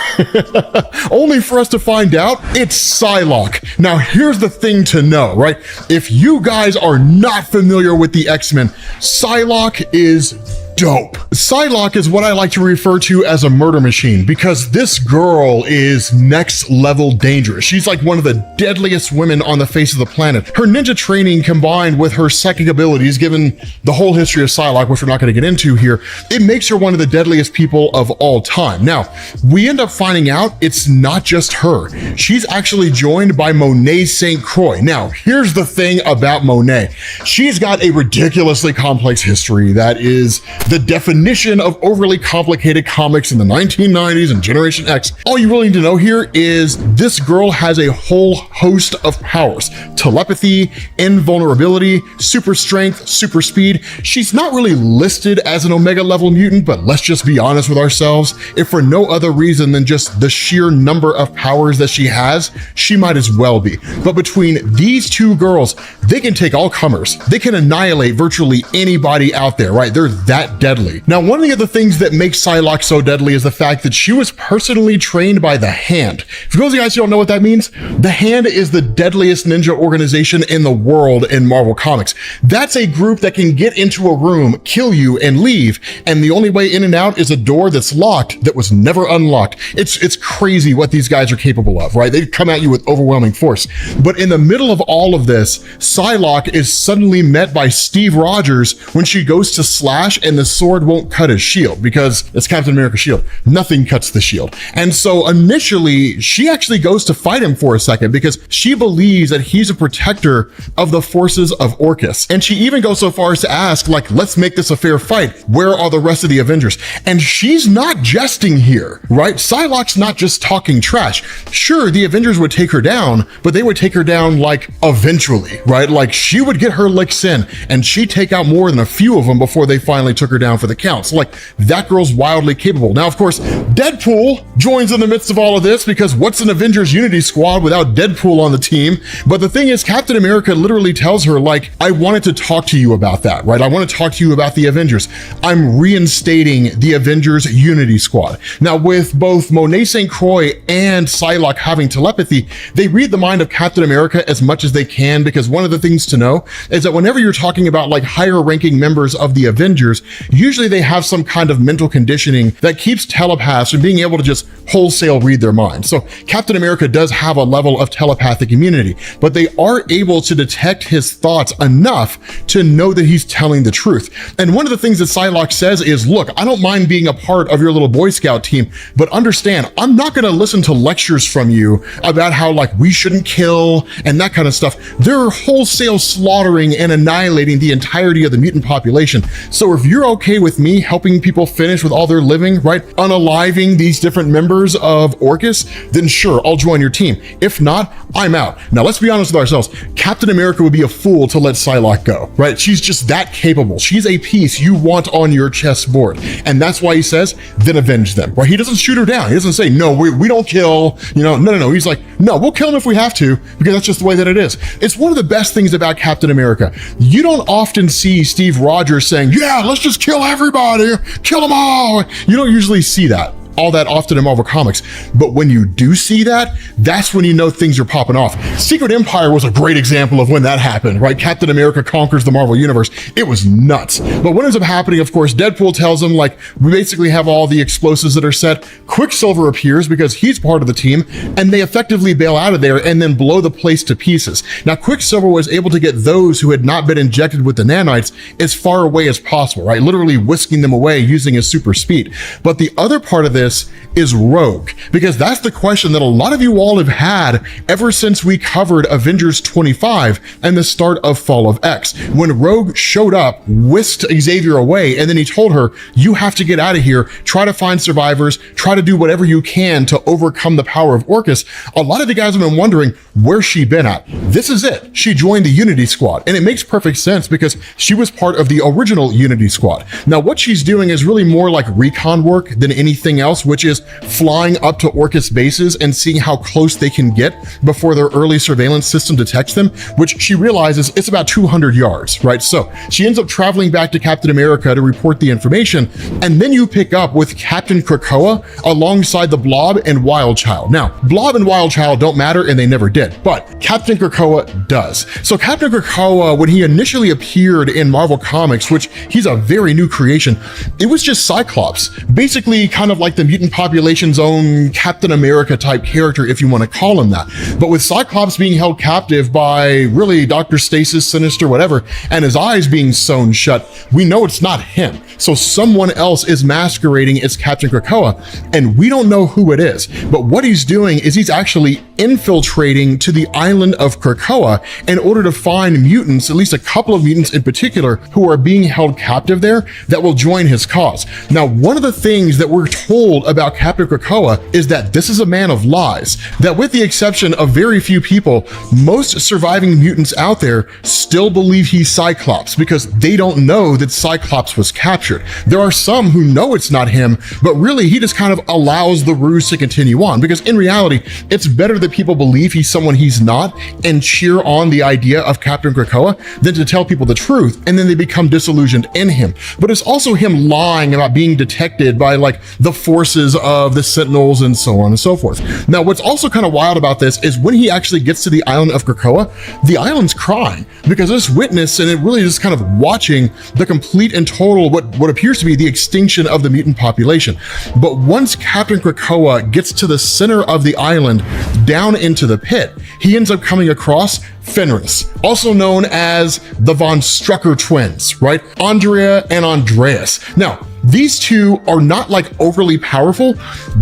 Only for us to find out it's Psylocke. Now, here's the thing to know, right? If you guys are not familiar with the X-Men, Psylocke is dope. Psylocke is what I like to refer to as a murder machine because this girl is next level dangerous. She's like one of the deadliest women on the face of the planet. Her ninja training combined with her psychic abilities, given the whole history of Psylocke, which we're not going to get into here, it makes her one of the deadliest people of all time. Now, we end up finding out it's not just her. She's actually joined by Monet St. Croix. Now, here's the thing about Monet. She's got a ridiculously complex history that is the definition of overly complicated comics in the 1990s and Generation X. All you really need to know here is this girl has a whole host of powers, telepathy, invulnerability, super strength, super speed. She's not really listed as an Omega level mutant, but let's just be honest with ourselves. If for no other reason than just the sheer number of powers that she has, she might as well be. But between these two girls, they can take all comers. They can annihilate virtually anybody out there, right? They're that deadly. Now, one of the other things that makes Psylocke so deadly is the fact that she was personally trained by the Hand. For those of you guys who don't know what that means, the Hand is the deadliest ninja organization in the world in Marvel Comics. That's a group that can get into a room, kill you, and leave, and the only way in and out is a door that's locked that was never unlocked. It's crazy what these guys are capable of, right? They come at you with overwhelming force. But in the middle of all of this, Psylocke is suddenly met by Steve Rogers when she goes to slash and the sword won't cut his shield because it's Captain America's shield. Nothing cuts the shield. And so initially, she actually goes to fight him for a second because she believes that he's a protector of the forces of Orchis. And she even goes so far as to ask, like, let's make this a fair fight. Where are the rest of the Avengers? And she's not jesting here, right? Psylocke's not just talking trash. Sure, the Avengers would take her down, but they would take her down like eventually, right? Like she would get her licks in and she'd take out more than a few of them before they finally took her down for the count. So like that girl's wildly capable. Now, of course, Deadpool joins in the midst of all of this because what's an Avengers Unity squad without Deadpool on the team? But the thing is, Captain America literally tells her, like, I wanted to talk to you about that, right? I want to talk to you about the Avengers. I'm reinstating the Avengers Unity squad. Now, with both Monet St. Croix and Psylocke having telepathy, they read the mind of Captain America as much as they can, because one of the things to know is that whenever you're talking about like higher ranking members of the Avengers, usually they have some kind of mental conditioning that keeps telepaths from being able to just wholesale read their minds. So Captain America does have a level of telepathic immunity, but they are able to detect his thoughts enough to know that he's telling the truth. And one of the things that Psylocke says is, look, I don't mind being a part of your little Boy Scout team, but understand, I'm not going to listen to lectures from you about how like we shouldn't kill and that kind of stuff. They're wholesale slaughtering and annihilating the entirety of the mutant population. So if you're okay with me helping people finish with all their living, right, unaliving these different members of Orchis, then sure, I'll join your team. If not, I'm out. Now, let's be honest with ourselves. Captain America would be a fool to let Psylocke go, right? She's just that capable. She's a piece you want on your chessboard. And that's why he says, then avenge them, right? He doesn't shoot her down. He doesn't say, no, we don't kill, no. He's like, no, we'll kill him if we have to, because that's just the way that it is. It's one of the best things about Captain America. You don't often see Steve Rogers saying, yeah, let's just kill everybody, kill them all. You don't usually see that all that often in Marvel Comics. But when you do see that, that's when you know things are popping off. Secret Empire was a great example of when that happened, right? Captain America conquers the Marvel Universe. It was nuts. But what ends up happening, of course, Deadpool tells him, like, we basically have all the explosives that are set. Quicksilver appears because he's part of the team, and they effectively bail out of there and then blow the place to pieces. Now, Quicksilver was able to get those who had not been injected with the nanites as far away as possible, right? Literally whisking them away using his super speed. But the other part of this is Rogue, because that's the question that a lot of you all have had ever since we covered Avengers 25 and the start of Fall of X. When Rogue showed up, whisked Xavier away, and then he told her, you have to get out of here, try to find survivors, try to do whatever you can to overcome the power of Orchis. A lot of you guys have been wondering, where's she been at? This is it. She joined the Unity Squad, and it makes perfect sense because she was part of the original Unity Squad. Now, what she's doing is really more like recon work than anything else, which is flying up to Orchis bases and seeing how close they can get before their early surveillance system detects them, which she realizes it's about 200 yards, right? So she ends up traveling back to Captain America to report the information, and then you pick up with Captain Krakoa alongside the Blob and Wildchild. Now, Blob and Wildchild don't matter, and they never did, but Captain Krakoa does. So Captain Krakoa, when he initially appeared in Marvel Comics, which he's a very new creation, it was just Cyclops, basically kind of like the mutant population's own Captain America type character, if you want to call him that. But with Cyclops being held captive by really Dr. Stasis, Sinister, whatever, and his eyes being sewn shut, we know it's not him. So someone else is masquerading as Captain Krakoa, and we don't know who it is. But what he's doing is he's actually infiltrating to the island of Krakoa in order to find mutants, at least a couple of mutants in particular, who are being held captive there that will join his cause. Now, one of the things that we're told told about Captain Krakoa is that this is a man of lies, that with the exception of very few people, most surviving mutants out there still believe he's Cyclops because they don't know that Cyclops was captured. There are some who know it's not him, but really he just kind of allows the ruse to continue on, because in reality, it's better that people believe he's someone he's not and cheer on the idea of Captain Krakoa than to tell people the truth and then they become disillusioned in him. But it's also him lying about being detected by like the forces of the Sentinels and so on and so forth. Now, what's also kind of wild about this is when he actually gets to the island of Krakoa, the island's crying because this witness, and it really is kind of watching the complete and total, what appears to be the extinction of the mutant population. But once Captain Krakoa gets to the center of the island, down into the pit, he ends up coming across Fenris, also known as the Von Strucker twins, right? Andrea and Andreas. Now, these two are not like overly powerful,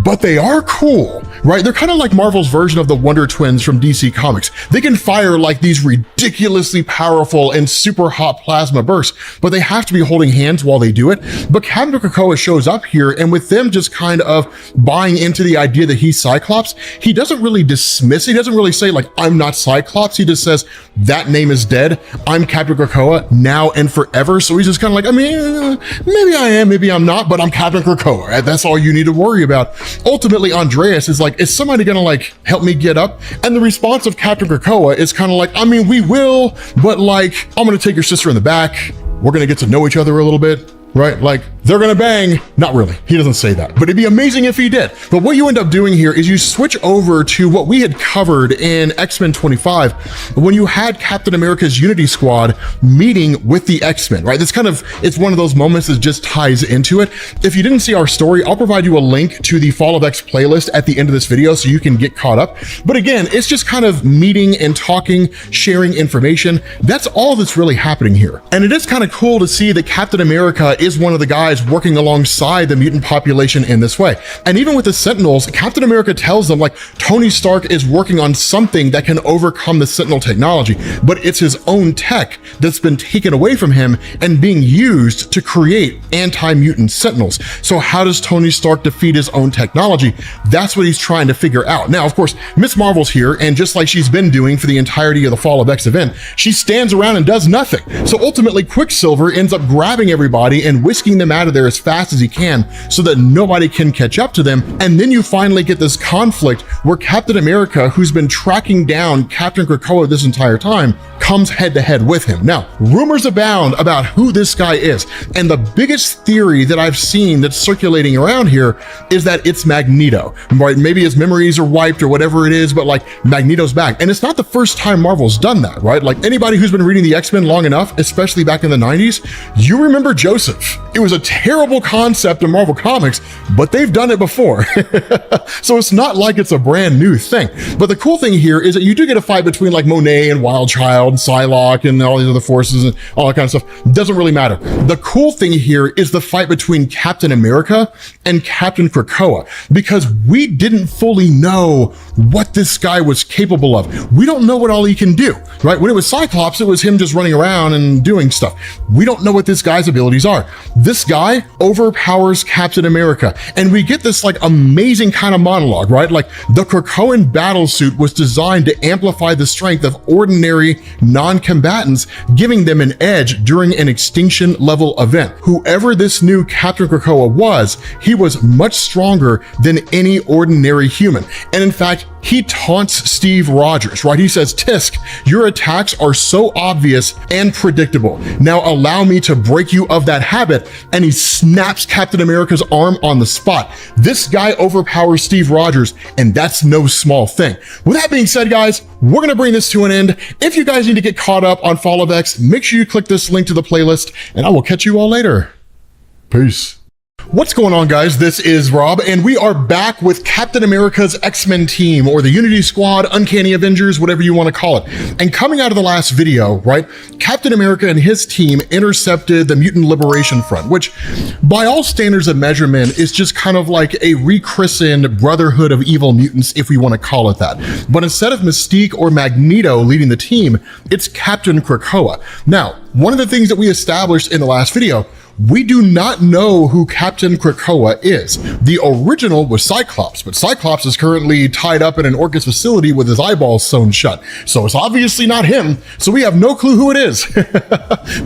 but they are cool, right? They're kind of like Marvel's version of the Wonder Twins from DC Comics. They can fire like these ridiculously powerful and super hot plasma bursts, but they have to be holding hands while they do it. But Captain Krakoa shows up here, and with them just kind of buying into the idea that he's Cyclops, he doesn't really dismiss it. He doesn't really say like, I'm not Cyclops. He just says, that name is dead. I'm Captain Krakoa now and forever. So he's just kind of like, I mean, maybe I am, maybe I'm not, but I'm Captain Krakoa. That's all you need to worry about. Ultimately, Andreas is like, is somebody gonna like help me get up? And the response of Captain Krakoa is kind of like, I mean, we will, but like, I'm gonna take your sister in the back. We're gonna get to know each other a little bit. Right? Like, they're gonna bang. Not really. He doesn't say that, but it'd be amazing if he did. But what you end up doing here is you switch over to what we had covered in X-Men 25 when you had Captain America's Unity Squad meeting with the X-Men, right? This kind of, it's one of those moments that just ties into it. If you didn't see our story, I'll provide you a link to the Fall of X playlist at the end of this video so you can get caught up. But again, it's just kind of meeting and talking, sharing information. That's all that's really happening here. And it is kind of cool to see that Captain America is one of the guys working alongside the mutant population in this way. And even with the Sentinels, Captain America tells them like Tony Stark is working on something that can overcome the Sentinel technology, but it's his own tech that's been taken away from him and being used to create anti-mutant Sentinels. So how does Tony Stark defeat his own technology? That's what he's trying to figure out. Now, of course, Miss Marvel's here, and just like she's been doing for the entirety of the Fall of X event, she stands around and does nothing. So ultimately, Quicksilver ends up grabbing everybody and whisking them out of there as fast as he can so that nobody can catch up to them. And then you finally get this conflict where Captain America, who's been tracking down Captain Krakoa this entire time, comes head to head with him. Now, rumors abound about who this guy is. And the biggest theory that I've seen that's circulating around here is that it's Magneto, right? Maybe his memories are wiped or whatever it is, but like Magneto's back. And it's not the first time Marvel's done that, right? Like anybody who's been reading the X-Men long enough, especially back in the 90s, you remember Joseph. It was a terrible concept in Marvel Comics, but they've done it before. So it's not like it's a brand new thing. But the cool thing here is that you do get a fight between like Monet and Wildchild and Psylocke and all these other forces and all that kind of stuff. Doesn't really matter. The cool thing here is the fight between Captain America and Captain Krakoa, because we didn't fully know what this guy was capable of. We don't know what all he can do, right? When it was Cyclops, it was him just running around and doing stuff. We don't know what this guy's abilities are. This guy overpowers Captain America, and we get this like amazing kind of monologue, right? Like the Krakoan battlesuit was designed to amplify the strength of ordinary non-combatants, giving them an edge during an extinction level event. Whoever this new Captain Krakoa was, he was much stronger than any ordinary human. And in fact, he taunts Steve Rogers, right? He says, Tisk, your attacks are so obvious and predictable. Now allow me to break you of that habit. And he snaps Captain America's arm on the spot. This guy overpowers Steve Rogers, and that's no small thing. With that being said, guys, we're gonna bring this to an end. If you guys need to get caught up on Fall of X, make sure you click this link to the playlist, and I will catch you all later. Peace. What's going on, guys? This is Rob, and we are back with Captain America's X-Men team, or the Unity Squad, Uncanny Avengers, whatever you want to call it. And coming out of the last video, right, Captain America and his team intercepted the Mutant Liberation Front, which by all standards of measurement is just kind of like a rechristened Brotherhood of Evil Mutants, if we want to call it that. But instead of Mystique or Magneto leading the team, it's Captain Krakoa. Now, one of the things that we established in the last video we do not know who Captain Krakoa is. The original was Cyclops, but Cyclops is currently tied up in an Orchis facility with his eyeballs sewn shut. So it's obviously not him, so we have no clue who it is.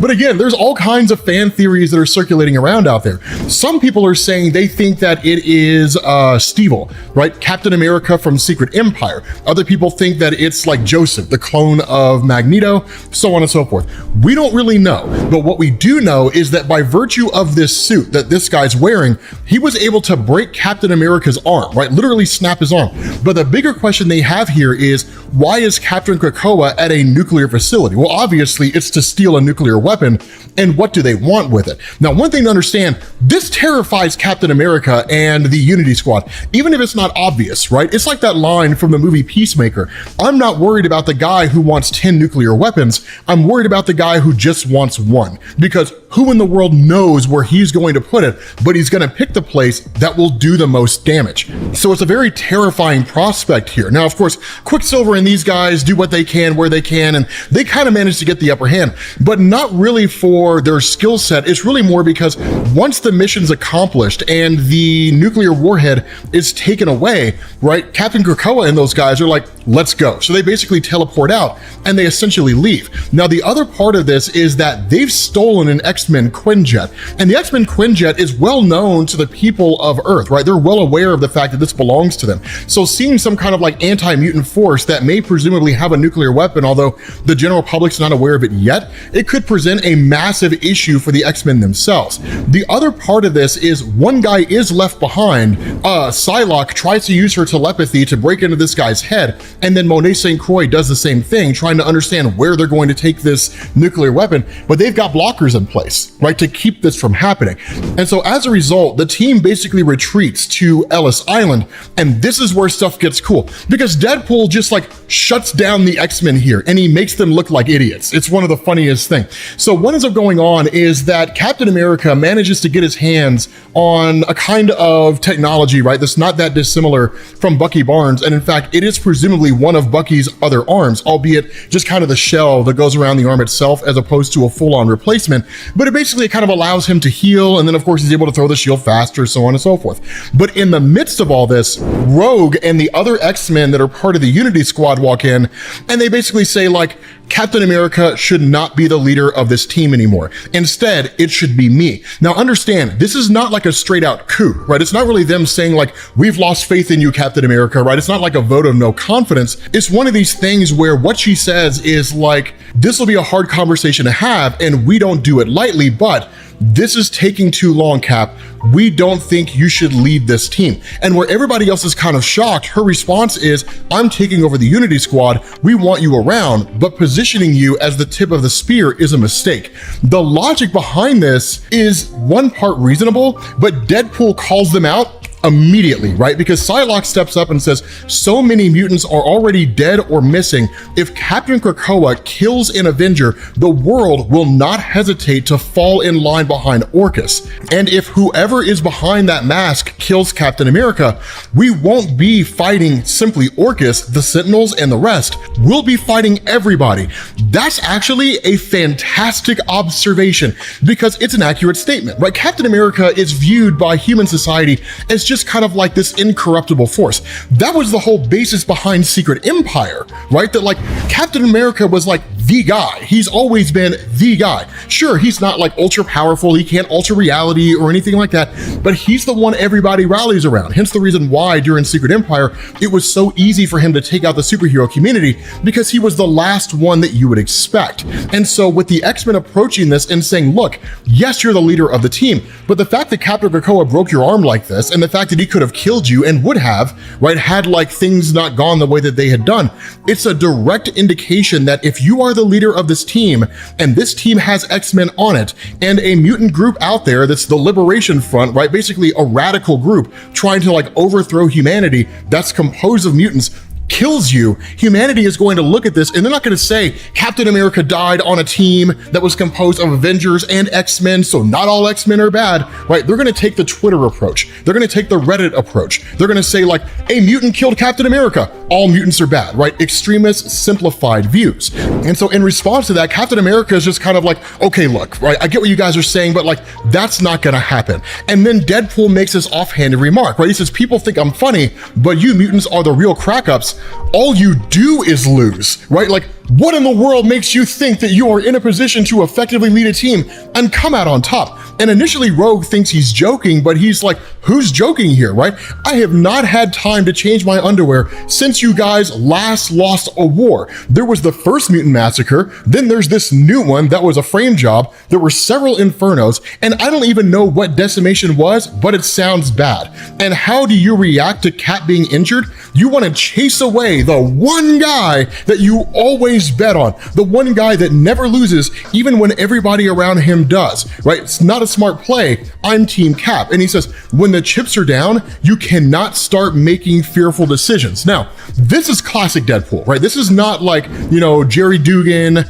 But again, there's all kinds of fan theories that are circulating around out there. Some people are saying they think that it is Steve, right? Captain America from Secret Empire. Other people think that it's like Joseph, the clone of Magneto, so on and so forth. We don't really know, but what we do know is that by virtue of this suit that this guy's wearing, he was able to break Captain America's arm, right? Literally snap his arm. But the bigger question they have here is, why is Captain Krakoa at a nuclear facility? Well, obviously it's to steal a nuclear weapon, and what do they want with it? Now, one thing to understand, this terrifies Captain America and the Unity Squad, even if it's not obvious, right? It's like that line from the movie Peacemaker. I'm not worried about the guy who wants 10 nuclear weapons. I'm worried about the guy who just wants one, because who in the world knows where he's going to put it, but he's going to pick the place that will do the most damage. So it's a very terrifying prospect here. Now, of course, Quicksilver and these guys do what they can, where they can, and they kind of manage to get the upper hand, but not really for their skill set. It's really more because once the mission's accomplished and the nuclear warhead is taken away, right, Captain Krakoa and those guys are like, let's go. So they basically teleport out and they essentially leave. Now, the other part of this is that they've stolen an X-Men Quinjet, and the X-Men Quinjet is well known to the people of Earth, right? They're well aware of the fact that this belongs to them. So seeing some kind of like anti-mutant force that may presumably have a nuclear weapon, although the general public's not aware of it yet, it could present a massive issue for the X-Men themselves. The other part of this is one guy is left behind. Psylocke tries to use her telepathy to break into this guy's head, and then Monet St. Croix does the same thing, trying to understand where they're going to take this nuclear weapon, but they've got blockers in place, right, to keep this from happening. And so as a result, the team basically retreats to Ellis Island, and this is where stuff gets cool, because Deadpool just like shuts down the X-Men here, and he makes them look like idiots. It's one of the funniest things. So what ends up going on is that Captain America manages to get his hands on a kind of technology, right, that's not that dissimilar from Bucky Barnes, and in fact, it is presumably one of Bucky's other arms, albeit just kind of the shell that goes around the arm itself as opposed to a full-on replacement, but it basically kind of allows him to heal, and then of course he's able to throw the shield faster, so on and so forth. But in the midst of all this, Rogue and the other X-Men that are part of the Unity Squad walk in, and they basically say like, Captain America should not be the leader of this team anymore. Instead, it should be me. Now understand, this is not like a straight out coup, right? It's not really them saying like, we've lost faith in you, Captain America, right? It's not like a vote of no confidence. It's one of these things where what she says is like, this will be a hard conversation to have, and we don't do it lightly, but this is taking too long, Cap. We don't think you should lead this team. And where everybody else is kind of shocked, her response is, I'm taking over the Unity Squad. We want you around, but positioning you as the tip of the spear is a mistake. The logic behind this is one part reasonable, but Deadpool calls them out immediately, right? Because Psylocke steps up and says, so many mutants are already dead or missing. If Captain Krakoa kills an Avenger, the world will not hesitate to fall in line behind Orchis. And if whoever is behind that mask kills Captain America, we won't be fighting simply Orchis, the Sentinels, and the rest. We'll be fighting everybody. That's actually a fantastic observation because it's an accurate statement, right? Captain America is viewed by human society as just kind of like this incorruptible force. That was the whole basis behind Secret Empire, right? That like Captain America was like the guy. He's always been the guy. Sure, he's not like ultra powerful. He can't alter reality or anything like that, but he's the one everybody rallies around. Hence the reason why during Secret Empire, it was so easy for him to take out the superhero community because he was the last one that you would expect. And so with the X-Men approaching this and saying, look, yes, you're the leader of the team, but the fact that Captain Krakoa broke your arm like this, and the fact that he could have killed you and would have, right, had like things not gone the way that they had done, it's a direct indication that if you are the leader of this team and this team has X-Men on it and a mutant group out there that's the Liberation Front, right, basically a radical group trying to like overthrow humanity that's composed of mutants, kills you, humanity is going to look at this and they're not going to say Captain America died on a team that was composed of Avengers and X-Men, so not all X-Men are bad, right? They're going to take the Twitter approach. They're going to take the Reddit approach. They're going to say like, a mutant killed Captain America. all mutants are bad, right? Extremist, simplified views. And so in response to that, Captain America is just kind of like, okay, look, right, I get what you guys are saying, but like, that's not gonna happen. And then Deadpool makes this offhanded remark, right? He says, people think I'm funny, but you mutants are the real crack-ups. All you do is lose, right? Like, what in the world makes you think that you are in a position to effectively lead a team and come out on top? And initially Rogue thinks he's joking, but he's like, who's joking here, right? I have not had time to change my underwear since you guys last lost a war. There was the first mutant massacre, then there's this new one that was a frame job. There were several infernos, and I don't even know what decimation was, but it sounds bad. And how do you react to Cap being injured? You want to chase away the one guy that you always bet on, the one guy that never loses, even when everybody around him does, right? It's not a smart play. I'm Team Cap. And he says, when the chips are down, you cannot start making fearful decisions. Now, this is classic Deadpool, right? This is not like, you know, Jerry Dugan,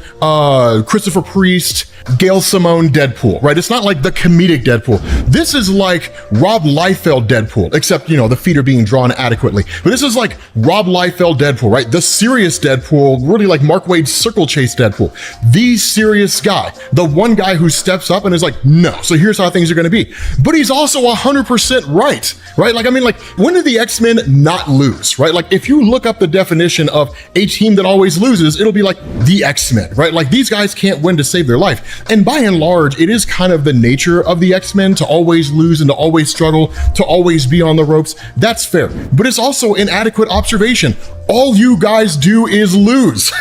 Christopher Priest, Gail Simone Deadpool, right? It's not like the comedic Deadpool. This is like Rob Liefeld Deadpool, except, you know, the feet are being drawn adequately. But this is like Rob Liefeld Deadpool, right? The serious Deadpool, really like Mark Waid's circle chase Deadpool. The serious guy, the one guy who steps up and is like, no, so here's how things are gonna be. But he's also 100% right? Like, I mean, like, when did the X-Men not lose, right? Like, if you look up the definition of a team that always loses, it'll be like the X-Men, right? Like, these guys can't win to save their life. And by and large, it is kind of the nature of the X-Men to always lose and to always struggle, to always be on the ropes. That's fair, but it's also inadequate observation. All you guys do is lose.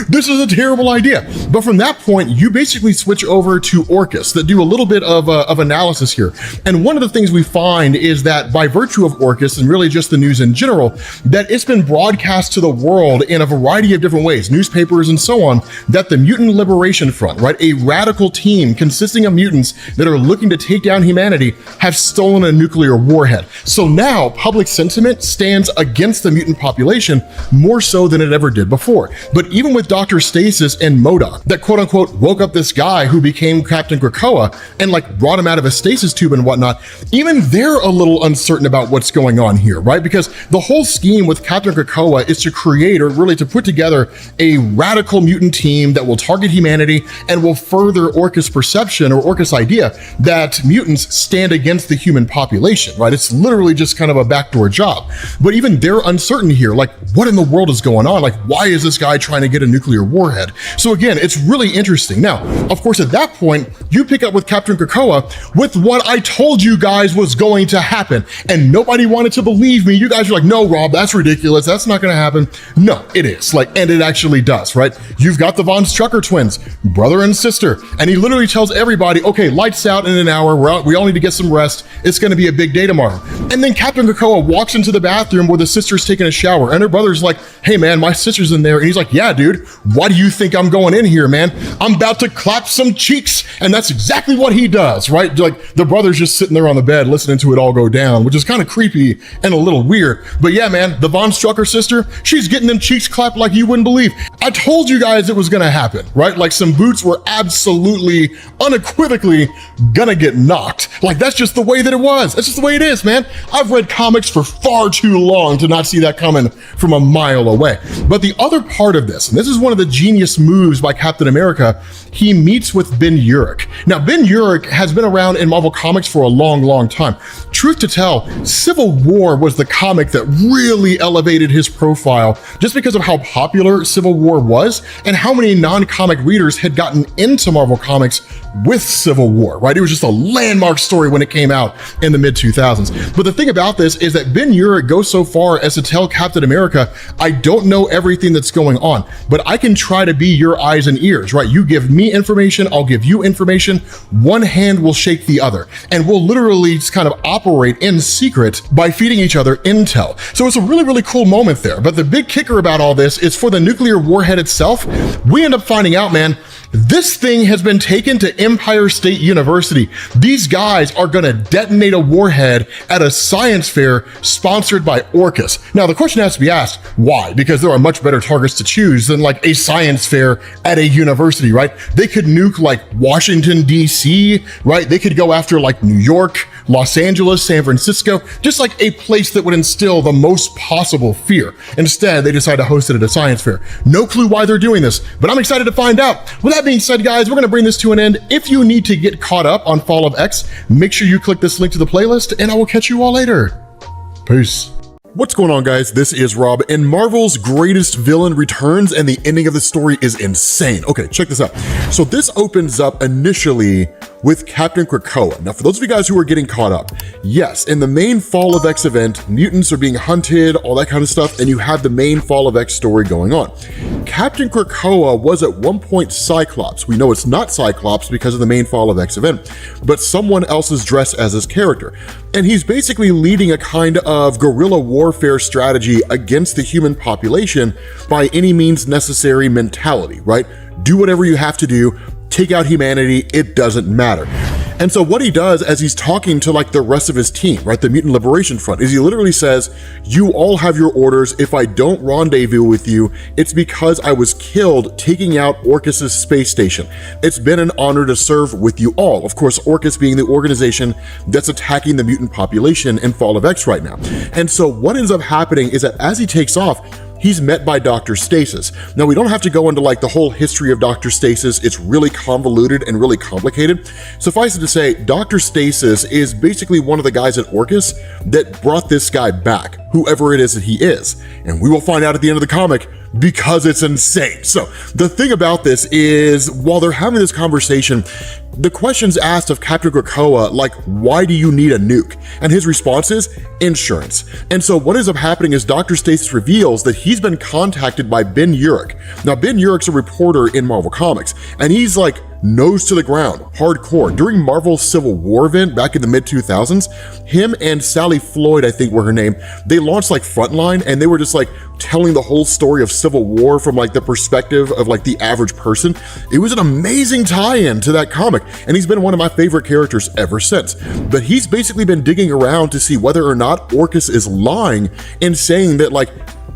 This is a terrible idea. But from that point, you basically switch over to Orchis that do a little bit of analysis here. And one of the things we find is that by virtue of Orchis and really just the news in general, that it's been broadcast to the world in a variety of different ways, newspapers and so on, that the Mutant Liberation Front, right, a radical team consisting of mutants that are looking to take down humanity, have stolen a nuclear warhead. So now public sentiment stands against the mutant population more so than it ever did before. But even with Dr. Stasis and MODOK, that quote unquote woke up this guy who became Captain Krakoa and like brought him out of a stasis tube and whatnot, even they're a little uncertain about what's going on here, right? Because the whole scheme with Captain Krakoa is to create, or really to put together, a radical mutant team that will target humanity and will further Orchis' perception or Orchis' idea that mutants stand against the human population, right? It's literally just kind of a backdoor job. But even they're uncertain here, like, what in the world is going on? Like, why is this guy trying to get a nuclear warhead? So again, it's really interesting. Now, of course, at that point, you pick up with Captain Krakoa with what I told you guys was going to happen, and nobody wanted to believe me. You guys are like, no, Rob, that's ridiculous. That's not gonna happen. No, it is, like, and it actually does, right? You've got the Von Strucker twins, brother and sister, and he literally tells everybody, okay, lights out in an hour, we all need to get some rest. It's gonna be a big day tomorrow. And then Captain Krakoa walks into the bathroom where the sister's taking a shower, and her brother's like, hey man, my sister's in there. And he's like, yeah, dude, why do you think I'm going in here, man? I'm about to clap some cheeks. And that's exactly what he does, right? Like, the brother's just sitting there on the bed listening to it all go down, which is kind of creepy and a little weird. But yeah, man, the Von Strucker sister, she's getting them cheeks clapped like you wouldn't believe. I told you guys it was gonna happen, right? Like, some boots were absolutely, unequivocally gonna get knocked. Like, that's just the way that it was. That's just the way it is, man. I've read comics for far too long to not see that coming from a mile away. But the other part of this, and this is one of the genius moves by Captain America, he meets with Ben Urich. Now, Ben Urich has been around in Marvel Comics for a long, long time. Truth to tell, Civil War was the comic that really elevated his profile just because of how popular Civil War was and how many non-comic readers had gotten into Marvel Comics with Civil War, right? It was just a landmark story when it came out in the mid-2000s. But the thing about this is that Ben Urich goes so far as to tell Captain America, I don't know everything that's going on, but I can try to be your eyes and ears, right? You give me information, I'll give you information. One hand will shake the other, and we'll literally just kind of operate in secret by feeding each other intel. So it's a really, really cool moment there. But the big kicker about all this is for the nuclear warhead itself, we end up finding out, man, this thing has been taken to Empire State University. These guys are gonna detonate a warhead at a science fair sponsored by Orchis. Now, the question has to be asked, why? Because there are much better targets to choose than like a science fair at a university, right? They could nuke like Washington, DC, right? They could go after like New York, Los Angeles, San Francisco, just like a place that would instill the most possible fear. Instead, they decide to host it at a science fair. No clue why they're doing this, but I'm excited to find out. With that being said, guys, we're gonna bring this to an end. If you need to get caught up on Fall of X, make sure you click this link to the playlist, and I will catch you all later. Peace. What's going on, guys? This is Rob, and Marvel's greatest villain returns, and the ending of the story is insane. Okay, check this out. So this opens up initially with Captain Krakoa. Now, for those of you guys who are getting caught up, yes, in the main Fall of X event, mutants are being hunted, all that kind of stuff, and you have the main Fall of X story going on. Captain Krakoa was at one point Cyclops. We know it's not Cyclops because of the main Fall of X event, but someone else is dressed as his character. And he's basically leading a kind of guerrilla warfare strategy against the human population by any means necessary mentality, right? Do whatever you have to do, take out humanity, it doesn't matter. And so what he does as he's talking to like the rest of his team, right, the Mutant Liberation Front, is he literally says, you all have your orders. If I don't rendezvous with you, it's because I was killed taking out Orchis's space station. It's been an honor to serve with you all. Of course, Orchis being the organization that's attacking the mutant population in Fall of X right now. And so what ends up happening is that as he takes off, he's met by Dr. Stasis. Now, we don't have to go into like the whole history of Dr. Stasis. It's really convoluted and really complicated. Suffice it to say, Dr. Stasis is basically one of the guys at Orchis that brought this guy back, whoever it is that he is. And we will find out at the end of the comic because it's insane. So the thing about this is, while they're having this conversation, the question's asked of Captain Krakoa, like, why do you need a nuke? And his response is, insurance. And so what ends up happening is Dr. Stasis reveals that he's been contacted by Ben Urich. Now, Ben Urich's a reporter in Marvel Comics, and he's like nose to the ground, hardcore. During Marvel's Civil War event back in the mid-2000s, him and Sally Floyd, I think were her name, they launched like Frontline, and they were just like telling the whole story of Civil War from like the perspective of like the average person. It was an amazing tie-in to that comic, and he's been one of my favorite characters ever since. But he's basically been digging around to see whether or not Orchis is lying in saying that like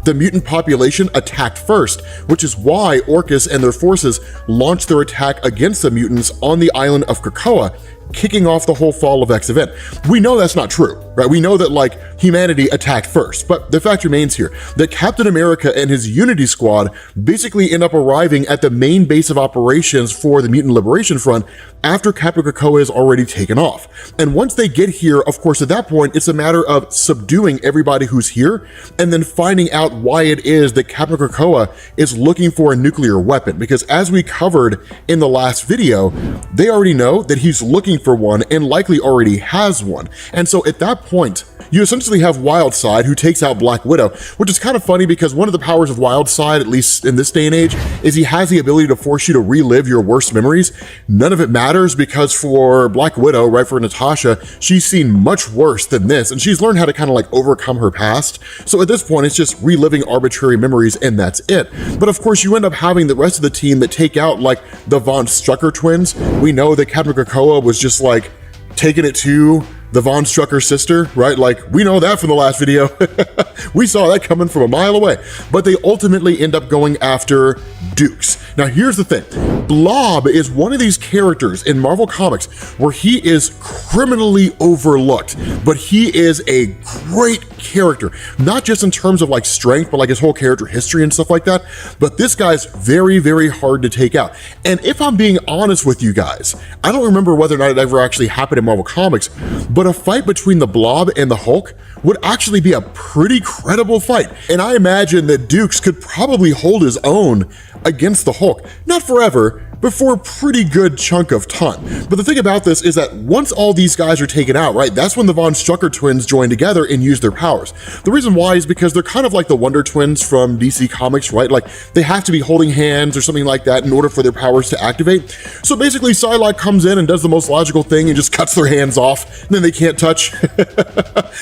the mutant population attacked first, which is why Orchis and their forces launched their attack against the mutants on the island of Krakoa, kicking off the whole Fall of X event. We know that's not true, right? We know that like humanity attacked first, but the fact remains here that Captain America and his Unity Squad basically end up arriving at the main base of operations for the Mutant Liberation Front after Captain Krakoa is already taken off. And once they get here, of course, at that point, it's a matter of subduing everybody who's here and then finding out why it is that Captain Krakoa is looking for a nuclear weapon. Because as we covered in the last video, they already know that he's looking for one and likely already has one. And so at that point, you essentially have Wildside, who takes out Black Widow, which is kind of funny because one of the powers of Wildside, at least in this day and age, is he has the ability to force you to relive your worst memories. None of it matters because for Black Widow, right, for Natasha, she's seen much worse than this, and she's learned how to kind of like overcome her past. So at this point, it's just reliving arbitrary memories, and that's it. But of course, you end up having the rest of the team that take out like the Von Strucker twins. We know that Captain Krakoa was just like taking it to the Von Strucker sister, right? Like, we know that from the last video. We saw that coming from a mile away. But they ultimately end up going after Dukes. Now, here's the thing. Blob is one of these characters in Marvel Comics where he is criminally overlooked, but he is a great character, not just in terms of like strength, but like his whole character history and stuff like that. But this guy's very, very hard to take out. And if I'm being honest with you guys, I don't remember whether or not it ever actually happened in Marvel Comics, but a fight between the Blob and the Hulk would actually be a pretty credible fight. And I imagine that Dukes could probably hold his own against the Hulk. Not forever, but for a pretty good chunk of time. But the thing about this is that once all these guys are taken out, right, that's when the Von Strucker twins join together and use their powers. The reason why is because they're kind of like the Wonder Twins from DC Comics, right? Like, they have to be holding hands or something like that in order for their powers to activate. So basically, Psylocke comes in and does the most logical thing and just cuts their hands off, and then they can't touch,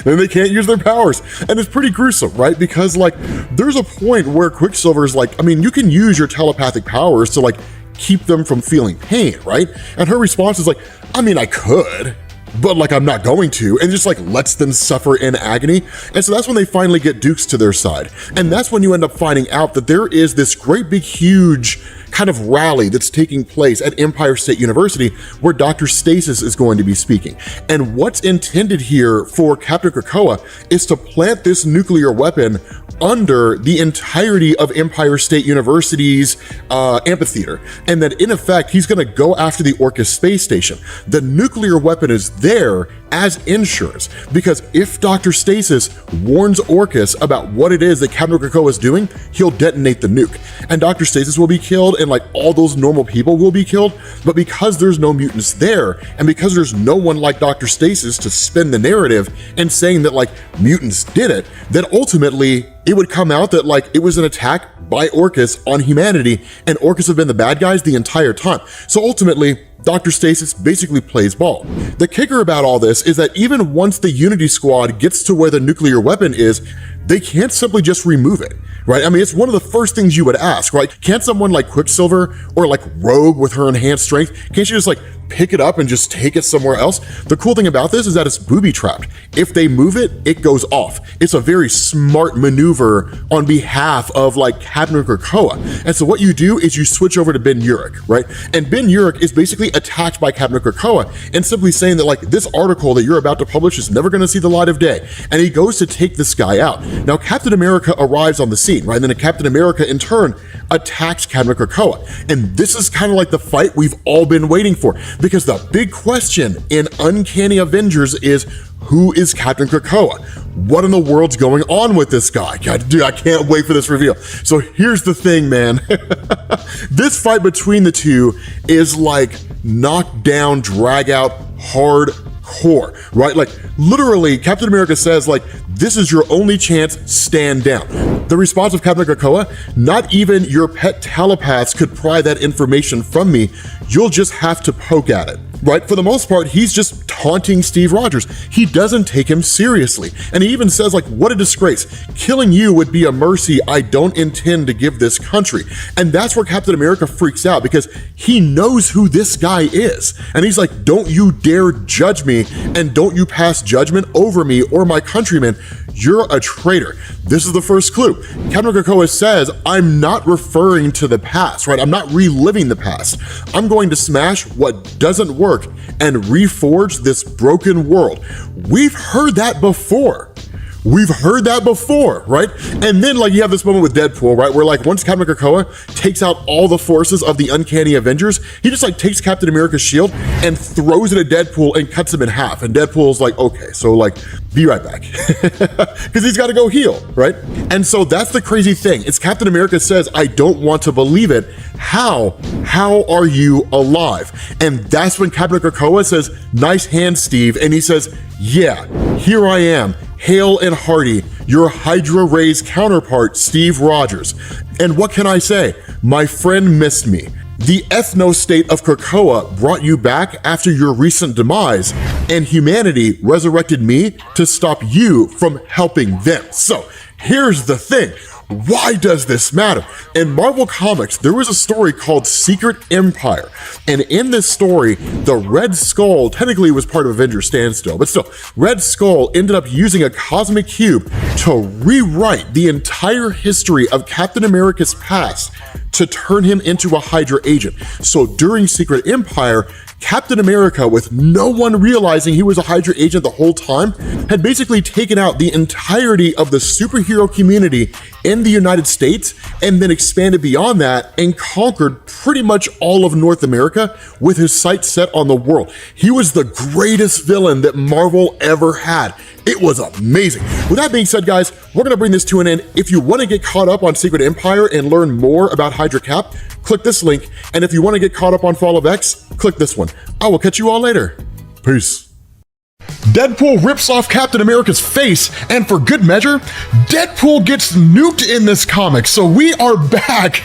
then they can't use their powers. And it's pretty gruesome, right? Because, like, there's a point where Quicksilver's like, I mean, you can use your telepathic powers to, like, keep them from feeling pain, right? And her response is like, I mean, I could, but like, I'm not going to, and just like lets them suffer in agony. And so that's when they finally get Dukes to their side. And that's when you end up finding out that there is this great big huge kind of rally that's taking place at Empire State University where Dr. Stasis is going to be speaking. And what's intended here for Captain Krakoa is to plant this nuclear weapon under the entirety of Empire State University's amphitheater, and that in effect he's going to go after the Orchis space station. The nuclear weapon is there as insurance, because if Dr. Stasis warns Orchis about what it is that Captain Krakoa is doing, he'll detonate the nuke, and Dr. Stasis will be killed, and like all those normal people will be killed. But because there's no mutants there, and because there's no one like Dr. Stasis to spin the narrative and saying that like mutants did it, then ultimately it would come out that like it was an attack by Orchis on humanity, and Orchis have been the bad guys the entire time. So ultimately, Dr. Stasis basically plays ball. The kicker about all this is that even once the Unity Squad gets to where the nuclear weapon is, they can't simply just remove it, right? I mean, it's one of the first things you would ask, right? Can't someone like Quicksilver or like Rogue with her enhanced strength, can't she just like pick it up and just take it somewhere else? The cool thing about this is that it's booby trapped. If they move it, it goes off. It's a very smart maneuver on behalf of like Captain Krakoa. And so what you do is you switch over to Ben Urich, right? And Ben Urich is basically attacked by Captain Krakoa and simply saying that like this article that you're about to publish is never going to see the light of day. And he goes to take this guy out. Now Captain America arrives on the scene, right? And then Captain America in turn attacks Captain Krakoa. And this is kind of like the fight we've all been waiting for, because the big question in Uncanny Avengers is, who is Captain Krakoa? What in the world's going on with this guy? God, dude, I can't wait for this reveal. So here's the thing, man. This fight between the two is like knockdown, drag out, hardcore, right? Like literally Captain America says like, this is your only chance, stand down. The response of Captain Krakoa, not even your pet telepaths could pry that information from me. You'll just have to poke at it, right? For the most part, he's just taunting Steve Rogers. He doesn't take him seriously. And he even says like, what a disgrace. Killing you would be a mercy I don't intend to give this country. And that's where Captain America freaks out, because he knows who this guy is. And he's like, don't you dare judge me, and don't you pass judgment over me or my countrymen. You're a traitor. This is the first clue. Captain Krakoa says, I'm not referring to the past, right? I'm not reliving the past. I'm going to smash what doesn't work and reforge this broken world. We've heard that before. We've heard that before, right? And then like you have this moment with Deadpool, right? Where like once Captain Krakoa takes out all the forces of the Uncanny Avengers, he just like takes Captain America's shield and throws it at Deadpool and cuts him in half. And Deadpool's like, okay, so like, be right back. Because he's got to go heal, right? And so that's the crazy thing. It's Captain America says, I don't want to believe it. How are you alive? And that's when Captain Krakoa says, nice hand, Steve. And he says, yeah, here I am. Hail and hearty, your Hydra Rays counterpart, Steve Rogers. And what can I say? My friend missed me. The ethno-state of Krakoa brought you back after your recent demise, and humanity resurrected me to stop you from helping them. So here's the thing. Why does this matter? In Marvel Comics, there was a story called Secret Empire. And in this story, the Red Skull technically was part of Avengers Standstill, but still, Red Skull ended up using a cosmic cube to rewrite the entire history of Captain America's past to turn him into a Hydra agent. So during Secret Empire, Captain America, with no one realizing he was a Hydra agent the whole time, had basically taken out the entirety of the superhero community in the United States and then expanded beyond that and conquered pretty much all of North America with his sights set on the world. He was the greatest villain that Marvel ever had. It was amazing. With that being said, guys, we're gonna bring this to an end. If you wanna get caught up on Secret Empire and learn more about Hydra Cap, click this link. And if you wanna get caught up on Fall of X, click this one. I will catch you all later. Peace. Deadpool rips off Captain America's face, and for good measure, Deadpool gets nuked in this comic. So we are back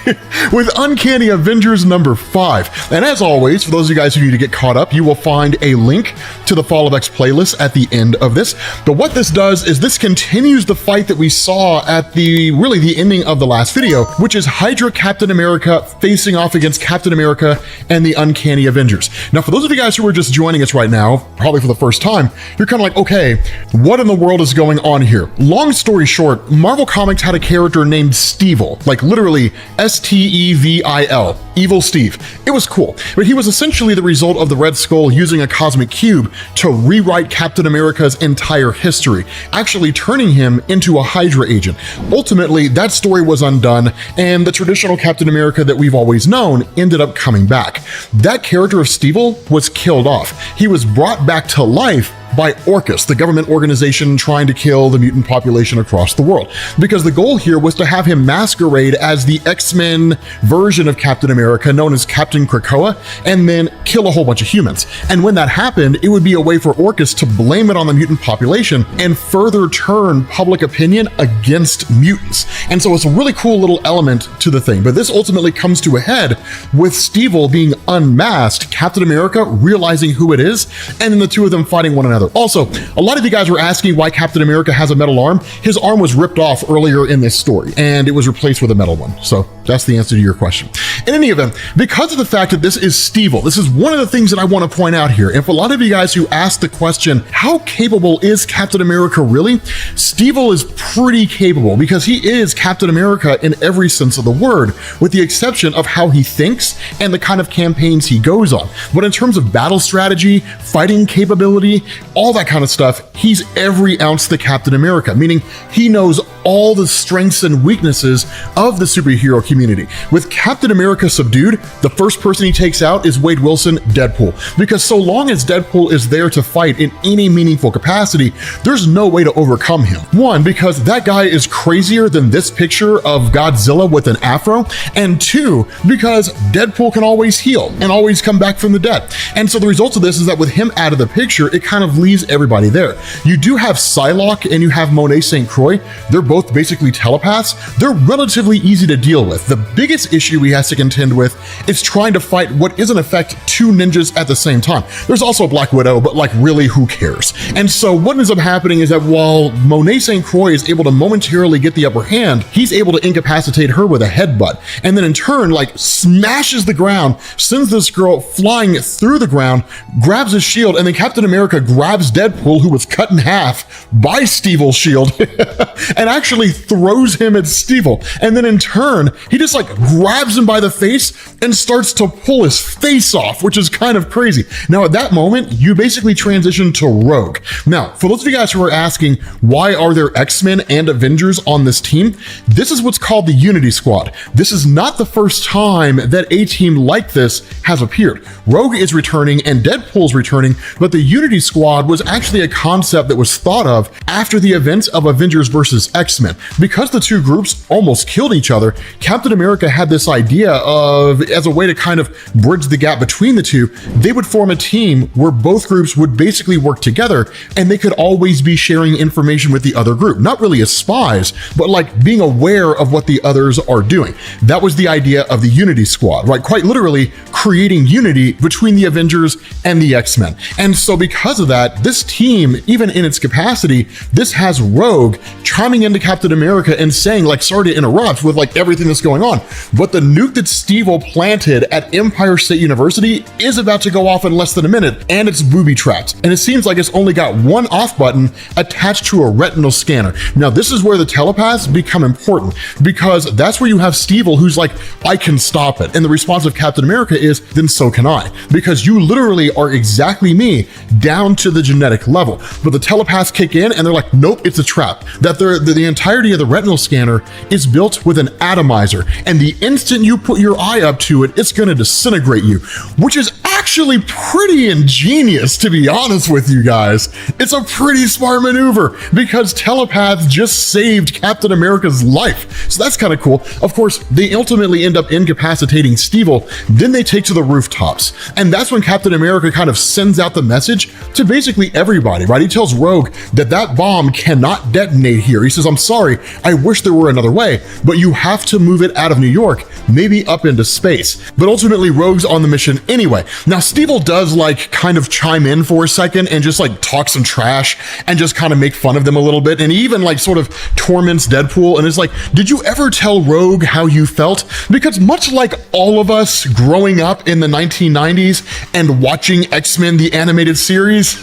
with Uncanny Avengers number 5. And as always, for those of you guys who need to get caught up, you will find a link to the Fall of X playlist at the end of this. But what this does is this continues the fight that we saw at the ending of the last video, which is Hydra Captain America facing off against Captain America and the Uncanny Avengers. Now, for those of you guys who are just joining us right now, probably for the first time, you're kind of like, okay, what in the world is going on here? Long story short, Marvel Comics had a character named Stevil, like literally Stevil, Evil Steve. It was cool, but he was essentially the result of the Red Skull using a cosmic cube to rewrite Captain America's entire history, actually turning him into a Hydra agent. Ultimately, that story was undone, and the traditional Captain America that we've always known ended up coming back. That character of Stevil was killed off. He was brought back to life by Orchis, the government organization trying to kill the mutant population across the world, because the goal here was to have him masquerade as the X-Men version of Captain America known as Captain Krakoa, and then kill a whole bunch of humans. And when that happened, it would be a way for Orchis to blame it on the mutant population and further turn public opinion against mutants. And so it's a really cool little element to the thing, but this ultimately comes to a head with Stevil being unmasked, Captain America realizing who it is, and then the two of them fighting one another. Also, a lot of you guys were asking why Captain America has a metal arm. His arm was ripped off earlier in this story, and it was replaced with a metal one. So that's the answer to your question. In any event, because of the fact that this is Stevil, this is one of the things that I want to point out here. And for a lot of you guys who asked the question, how capable is Captain America really? Stevil is pretty capable because he is Captain America in every sense of the word, with the exception of how he thinks and the kind of campaigns he goes on. But in terms of battle strategy, fighting capability, all that kind of stuff, he's every ounce the Captain America, meaning he knows all the strengths and weaknesses of the superhero community. With Captain America subdued, the first person he takes out is Wade Wilson, Deadpool, because so long as Deadpool is there to fight in any meaningful capacity, there's no way to overcome him. One, because that guy is crazier than this picture of Godzilla with an afro, and two, because Deadpool can always heal and always come back from the dead. And so the result of this is that with him out of the picture, it kind of leaves everybody there. You do have Psylocke and you have Monet St. Croix. They're both basically telepaths. They're relatively easy to deal with. The biggest issue he has to contend with is trying to fight what is in effect two ninjas at the same time. There's also Black Widow, but like really, who cares? And so what ends up happening is that while Monet St. Croix is able to momentarily get the upper hand, he's able to incapacitate her with a headbutt, and then in turn like smashes the ground, sends this girl flying through the ground, grabs his shield, and then Captain America grabs Deadpool, who was cut in half by Stevil's shield, and actually throws him at Stevil. And then in turn, he just like grabs him by the face and starts to pull his face off, which is kind of crazy. Now at that moment, you basically transition to Rogue. Now, for those of you guys who are asking, why are there X-Men and Avengers on this team? This is what's called the Unity Squad. This is not the first time that a team like this has appeared. Rogue is returning and Deadpool's returning, but the Unity Squad was actually a concept that was thought of after the events of Avengers versus X-Men. Because the two groups almost killed each other, Captain America had this idea of, as a way to kind of bridge the gap between the two, they would form a team where both groups would basically work together and they could always be sharing information with the other group. Not really as spies, but like being aware of what the others are doing. That was the idea of the Unity Squad, right? Quite literally creating unity between the Avengers and the X-Men. And so because of that, this team, even in its capacity, this has Rogue chiming into Captain America and saying, like, sorry to interrupt with like everything that's going on, but the nuke that Stevil planted at Empire State University is about to go off in less than a minute, and it's booby trapped. And it seems like it's only got one off button attached to a retinal scanner. Now, this is where the telepaths become important, because that's where you have Stevil who's like, I can stop it. And the response of Captain America is, then so can I, because you literally are exactly me down to the genetic level. But the telepaths kick in and they're like, nope, it's a trap. That the entirety of the retinal scanner is built with an atomizer, and the instant you put your eye up to it, it's gonna disintegrate you, which is actually pretty ingenious, to be honest with you guys. It's a pretty smart maneuver because telepaths just saved Captain America's life. So that's kind of cool. Of course, they ultimately end up incapacitating Stevil, then they take to the rooftops. And that's when Captain America kind of sends out the message to basically everybody, right? He tells Rogue that that bomb cannot detonate here. He says, I'm sorry, I wish there were another way, but you have to move it out of New York, maybe up into space. But ultimately, Rogue's on the mission anyway. Now, Stevil does like kind of chime in for a second and just like talk some trash and just kind of make fun of them a little bit. And he even like sort of torments Deadpool and is like, did you ever tell Rogue how you felt? Because much like all of us growing up in the 1990s and watching X-Men the animated series,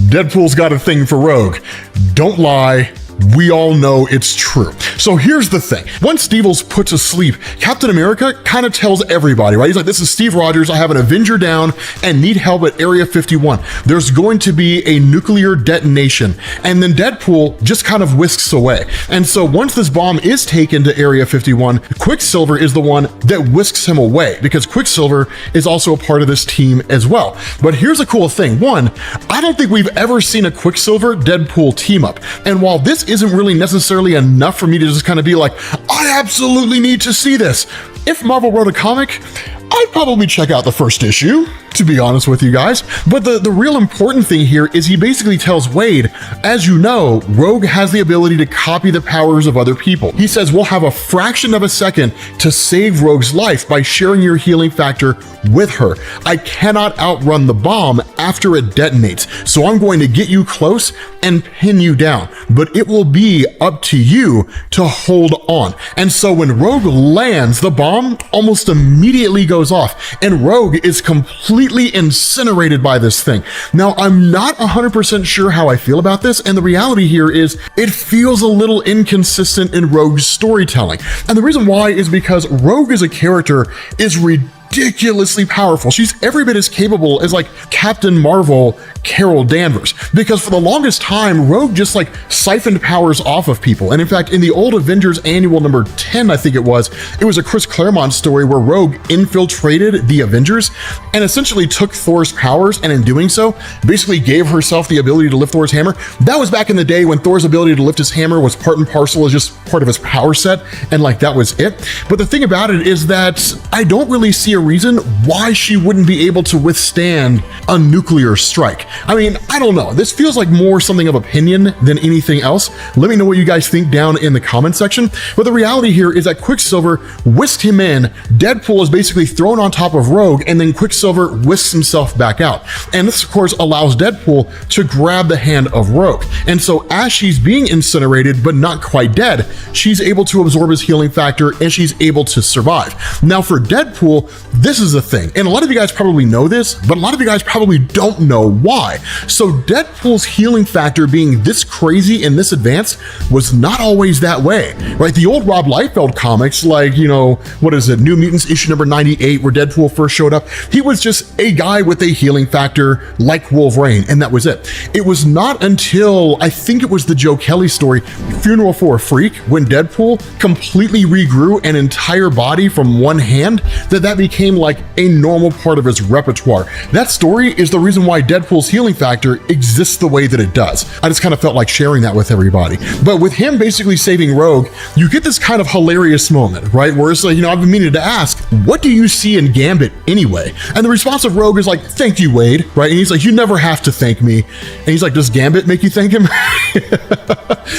Deadpool's got a thing for Rogue. Don't lie. We all know it's true. So here's the thing. Once Stevel's put to sleep, Captain America kind of tells everybody, right? He's like, this is Steve Rogers. I have an Avenger down and need help at Area 51. There's going to be a nuclear detonation. And then Deadpool just kind of whisks away. And so once this bomb is taken to Area 51, Quicksilver is the one that whisks him away, because Quicksilver is also a part of this team as well. But here's a cool thing. One, I don't think we've ever seen a Quicksilver Deadpool team up. And while this isn't really necessarily enough for me to just kind of be like, I absolutely need to see this. If Marvel wrote a comic, I'd probably check out the first issue, to be honest with you guys. But the real important thing here is he basically tells Wade, as you know, Rogue has the ability to copy the powers of other people. He says, we'll have a fraction of a second to save Rogue's life by sharing your healing factor with her. I cannot outrun the bomb after it detonates, so I'm going to get you close and pin you down, but it will be up to you to hold on. And so when Rogue lands, the bomb almost immediately goes off, and Rogue is completely incinerated by this thing. Now, I'm not 100% sure how I feel about this, and the reality here is it feels a little inconsistent in Rogue's storytelling. And the reason why is because Rogue as a character is ridiculously powerful. She's every bit as capable as like Captain Marvel, Carol Danvers, because for the longest time, Rogue just like siphoned powers off of people. And in fact, in the old Avengers annual number 10, I think it was a Chris Claremont story where Rogue infiltrated the Avengers and essentially took Thor's powers, and in doing so, basically gave herself the ability to lift Thor's hammer. That was back in the day when Thor's ability to lift his hammer was part and parcel as just part of his power set, and like that was it. But the thing about it is that I don't really see a reason why she wouldn't be able to withstand a nuclear strike. I mean, I don't know. This feels like more something of opinion than anything else. Let me know what you guys think down in the comment section. But the reality here is that Quicksilver whisked him in, Deadpool is basically thrown on top of Rogue, and then Quicksilver whisks himself back out. And this, of course, allows Deadpool to grab the hand of Rogue. And so as she's being incinerated, but not quite dead, she's able to absorb his healing factor, and she's able to survive. Now for Deadpool, this is the thing. And a lot of you guys probably know this, but a lot of you guys probably don't know why. So Deadpool's healing factor being this crazy and this advanced was not always that way, right? The old Rob Liefeld comics, like, you know, what is it, New Mutants issue number 98, where Deadpool first showed up, he was just a guy with a healing factor like Wolverine, and that was it. It was not until, I think it was the Joe Kelly story, Funeral for a Freak, when Deadpool completely regrew an entire body from one hand, that became like a normal part of his repertoire. That story is the reason why Deadpool's healing factor exists the way that it does. I just kind of felt like sharing that with everybody. But with him basically saving Rogue, you get this kind of hilarious moment, right? Where it's like, you know, I've been meaning to ask, what do you see in Gambit anyway? And the response of Rogue is like, thank you, Wade, right? And he's like, you never have to thank me. And he's like, does Gambit make you thank him?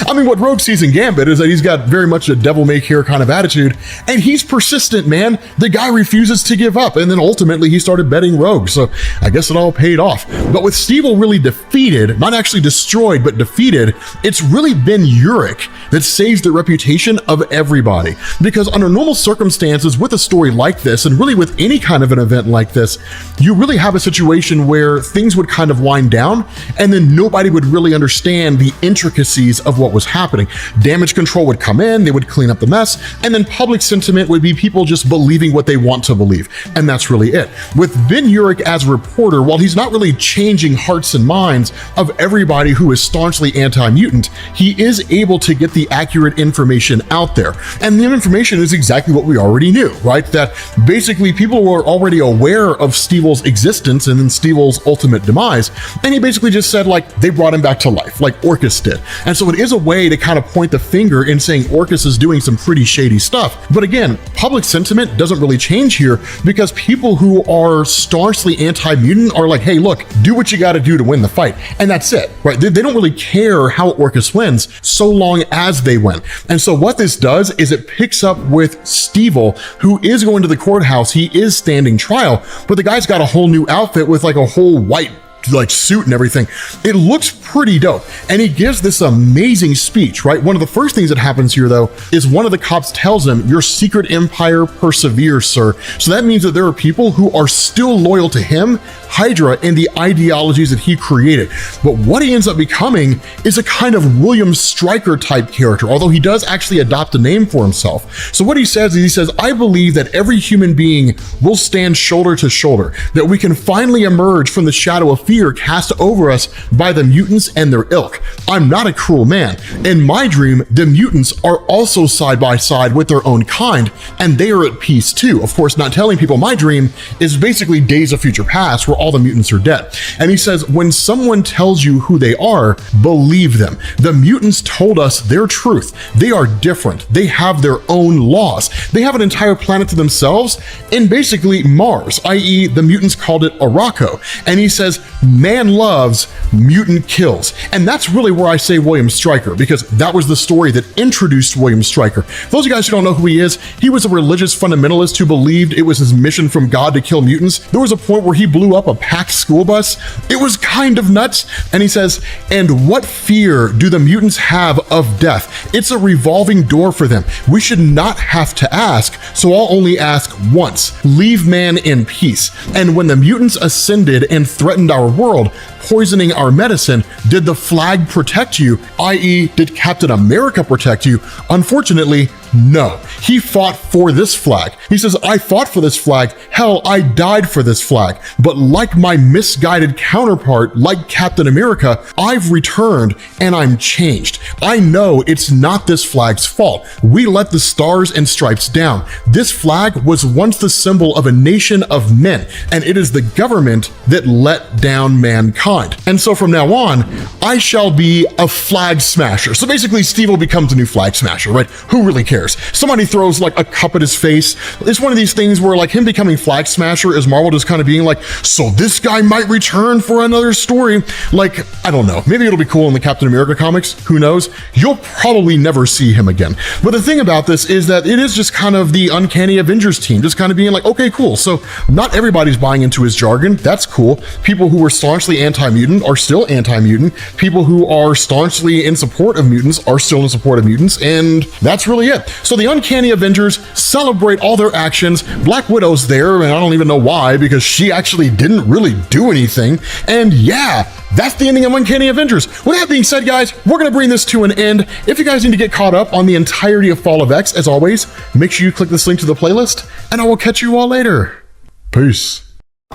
I mean, what Rogue sees in Gambit is that he's got very much a devil-may-care kind of attitude, and he's persistent, man. The guy refuses to give up, and then ultimately he started betting Rogue, so I guess it all paid off. But with Stevel really defeated, not actually destroyed, but defeated, it's really been Urich that saves the reputation of everybody. Because under normal circumstances, with a story like this, and really with any kind of an event like this, you really have a situation where things would kind of wind down, and then nobody would really understand the intricacies of what was happening. Damage control would come in, they would clean up the mess, and then public sentiment would be people just believing what they want to believe. And that's really it. With Ben Urich as a reporter, while he's not really changing hearts and minds of everybody who is staunchly anti-mutant, he is able to get the accurate information out there. And the information is exactly what we already knew, right? That basically people were already aware of Stevel's existence and then Stevel's ultimate demise. And he basically just said, like, they brought him back to life, like Orchis did. And so it is a way to kind of point the finger in saying Orchis is doing some pretty shady stuff. But again, public sentiment doesn't really change here, because people who are staunchly anti-mutant are like, hey, look, do what you got to do to win the fight. And that's it, right? They don't really care how Orchis wins so long as they win. And so what this does is it picks up with Stevel, who is going to the courthouse. He is standing trial, but the guy's got a whole new outfit with like a whole white like suit and everything. It looks pretty dope. And he gives this amazing speech, right? One of the first things that happens here though, is one of the cops tells him, your secret empire perseveres, sir. So that means that there are people who are still loyal to him, Hydra, and the ideologies that he created. But what he ends up becoming is a kind of William Stryker type character, although he does actually adopt a name for himself. So what he says is, he says, I believe that every human being will stand shoulder to shoulder, that we can finally emerge from the shadow of fear cast over us by the mutants and their ilk. I'm not a cruel man. In my dream, the mutants are also side by side with their own kind, and they are at peace too. Of course, not telling people my dream is basically Days of Future Past, where all the mutants are dead. And he says, when someone tells you who they are, believe them. The mutants told us their truth. They are different. They have their own laws. They have an entire planet to themselves in basically Mars, i.e. the mutants called it Araco. And he says, man loves, mutant kills. And that's really where I say William Stryker, because that was the story that introduced William Stryker. For those of you guys who don't know who he is, he was a religious fundamentalist who believed it was his mission from God to kill mutants. There was a point where he blew up a packed school bus. It was kind of nuts. And he says, and what fear do the mutants have of death? It's a revolving door for them. We should not have to ask, so I'll only ask once. Leave man in peace. And when the mutants ascended and threatened our world, poisoning our medicine, did the flag protect you? i.e., did Captain America protect you? Unfortunately, no. He fought for this flag. He says, I fought for this flag. Hell, I died for this flag. But like my misguided counterpart, like Captain America, I've returned and I'm changed. I know it's not this flag's fault. We let the stars and stripes down. This flag was once the symbol of a nation of men, and it is the government that let down mankind. And so from now on, I shall be a flag smasher. So basically, Steve becomes a new flag smasher, right? Who really cares? Somebody throws like a cup at his face. It's one of these things where like him becoming flag smasher is Marvel just kind of being like, so this guy might return for another story. Like, I don't know. Maybe it'll be cool in the Captain America comics. Who knows? You'll probably never see him again. But the thing about this is that it is just kind of the Uncanny Avengers team, just kind of being like, okay, cool. So not everybody's buying into his jargon. That's cool. People who were staunchly anti-mutant are still anti-mutant. People who are staunchly in support of mutants are still in support of mutants. And that's really it. So the Uncanny Avengers celebrate all their actions. Black Widow's there, and I don't even know why, because she actually didn't really do anything. And yeah, that's the ending of Uncanny Avengers. With that being said, guys, we're going to bring this to an end. If you guys need to get caught up on the entirety of Fall of X, as always, make sure you click this link to the playlist, and I will catch you all later. Peace.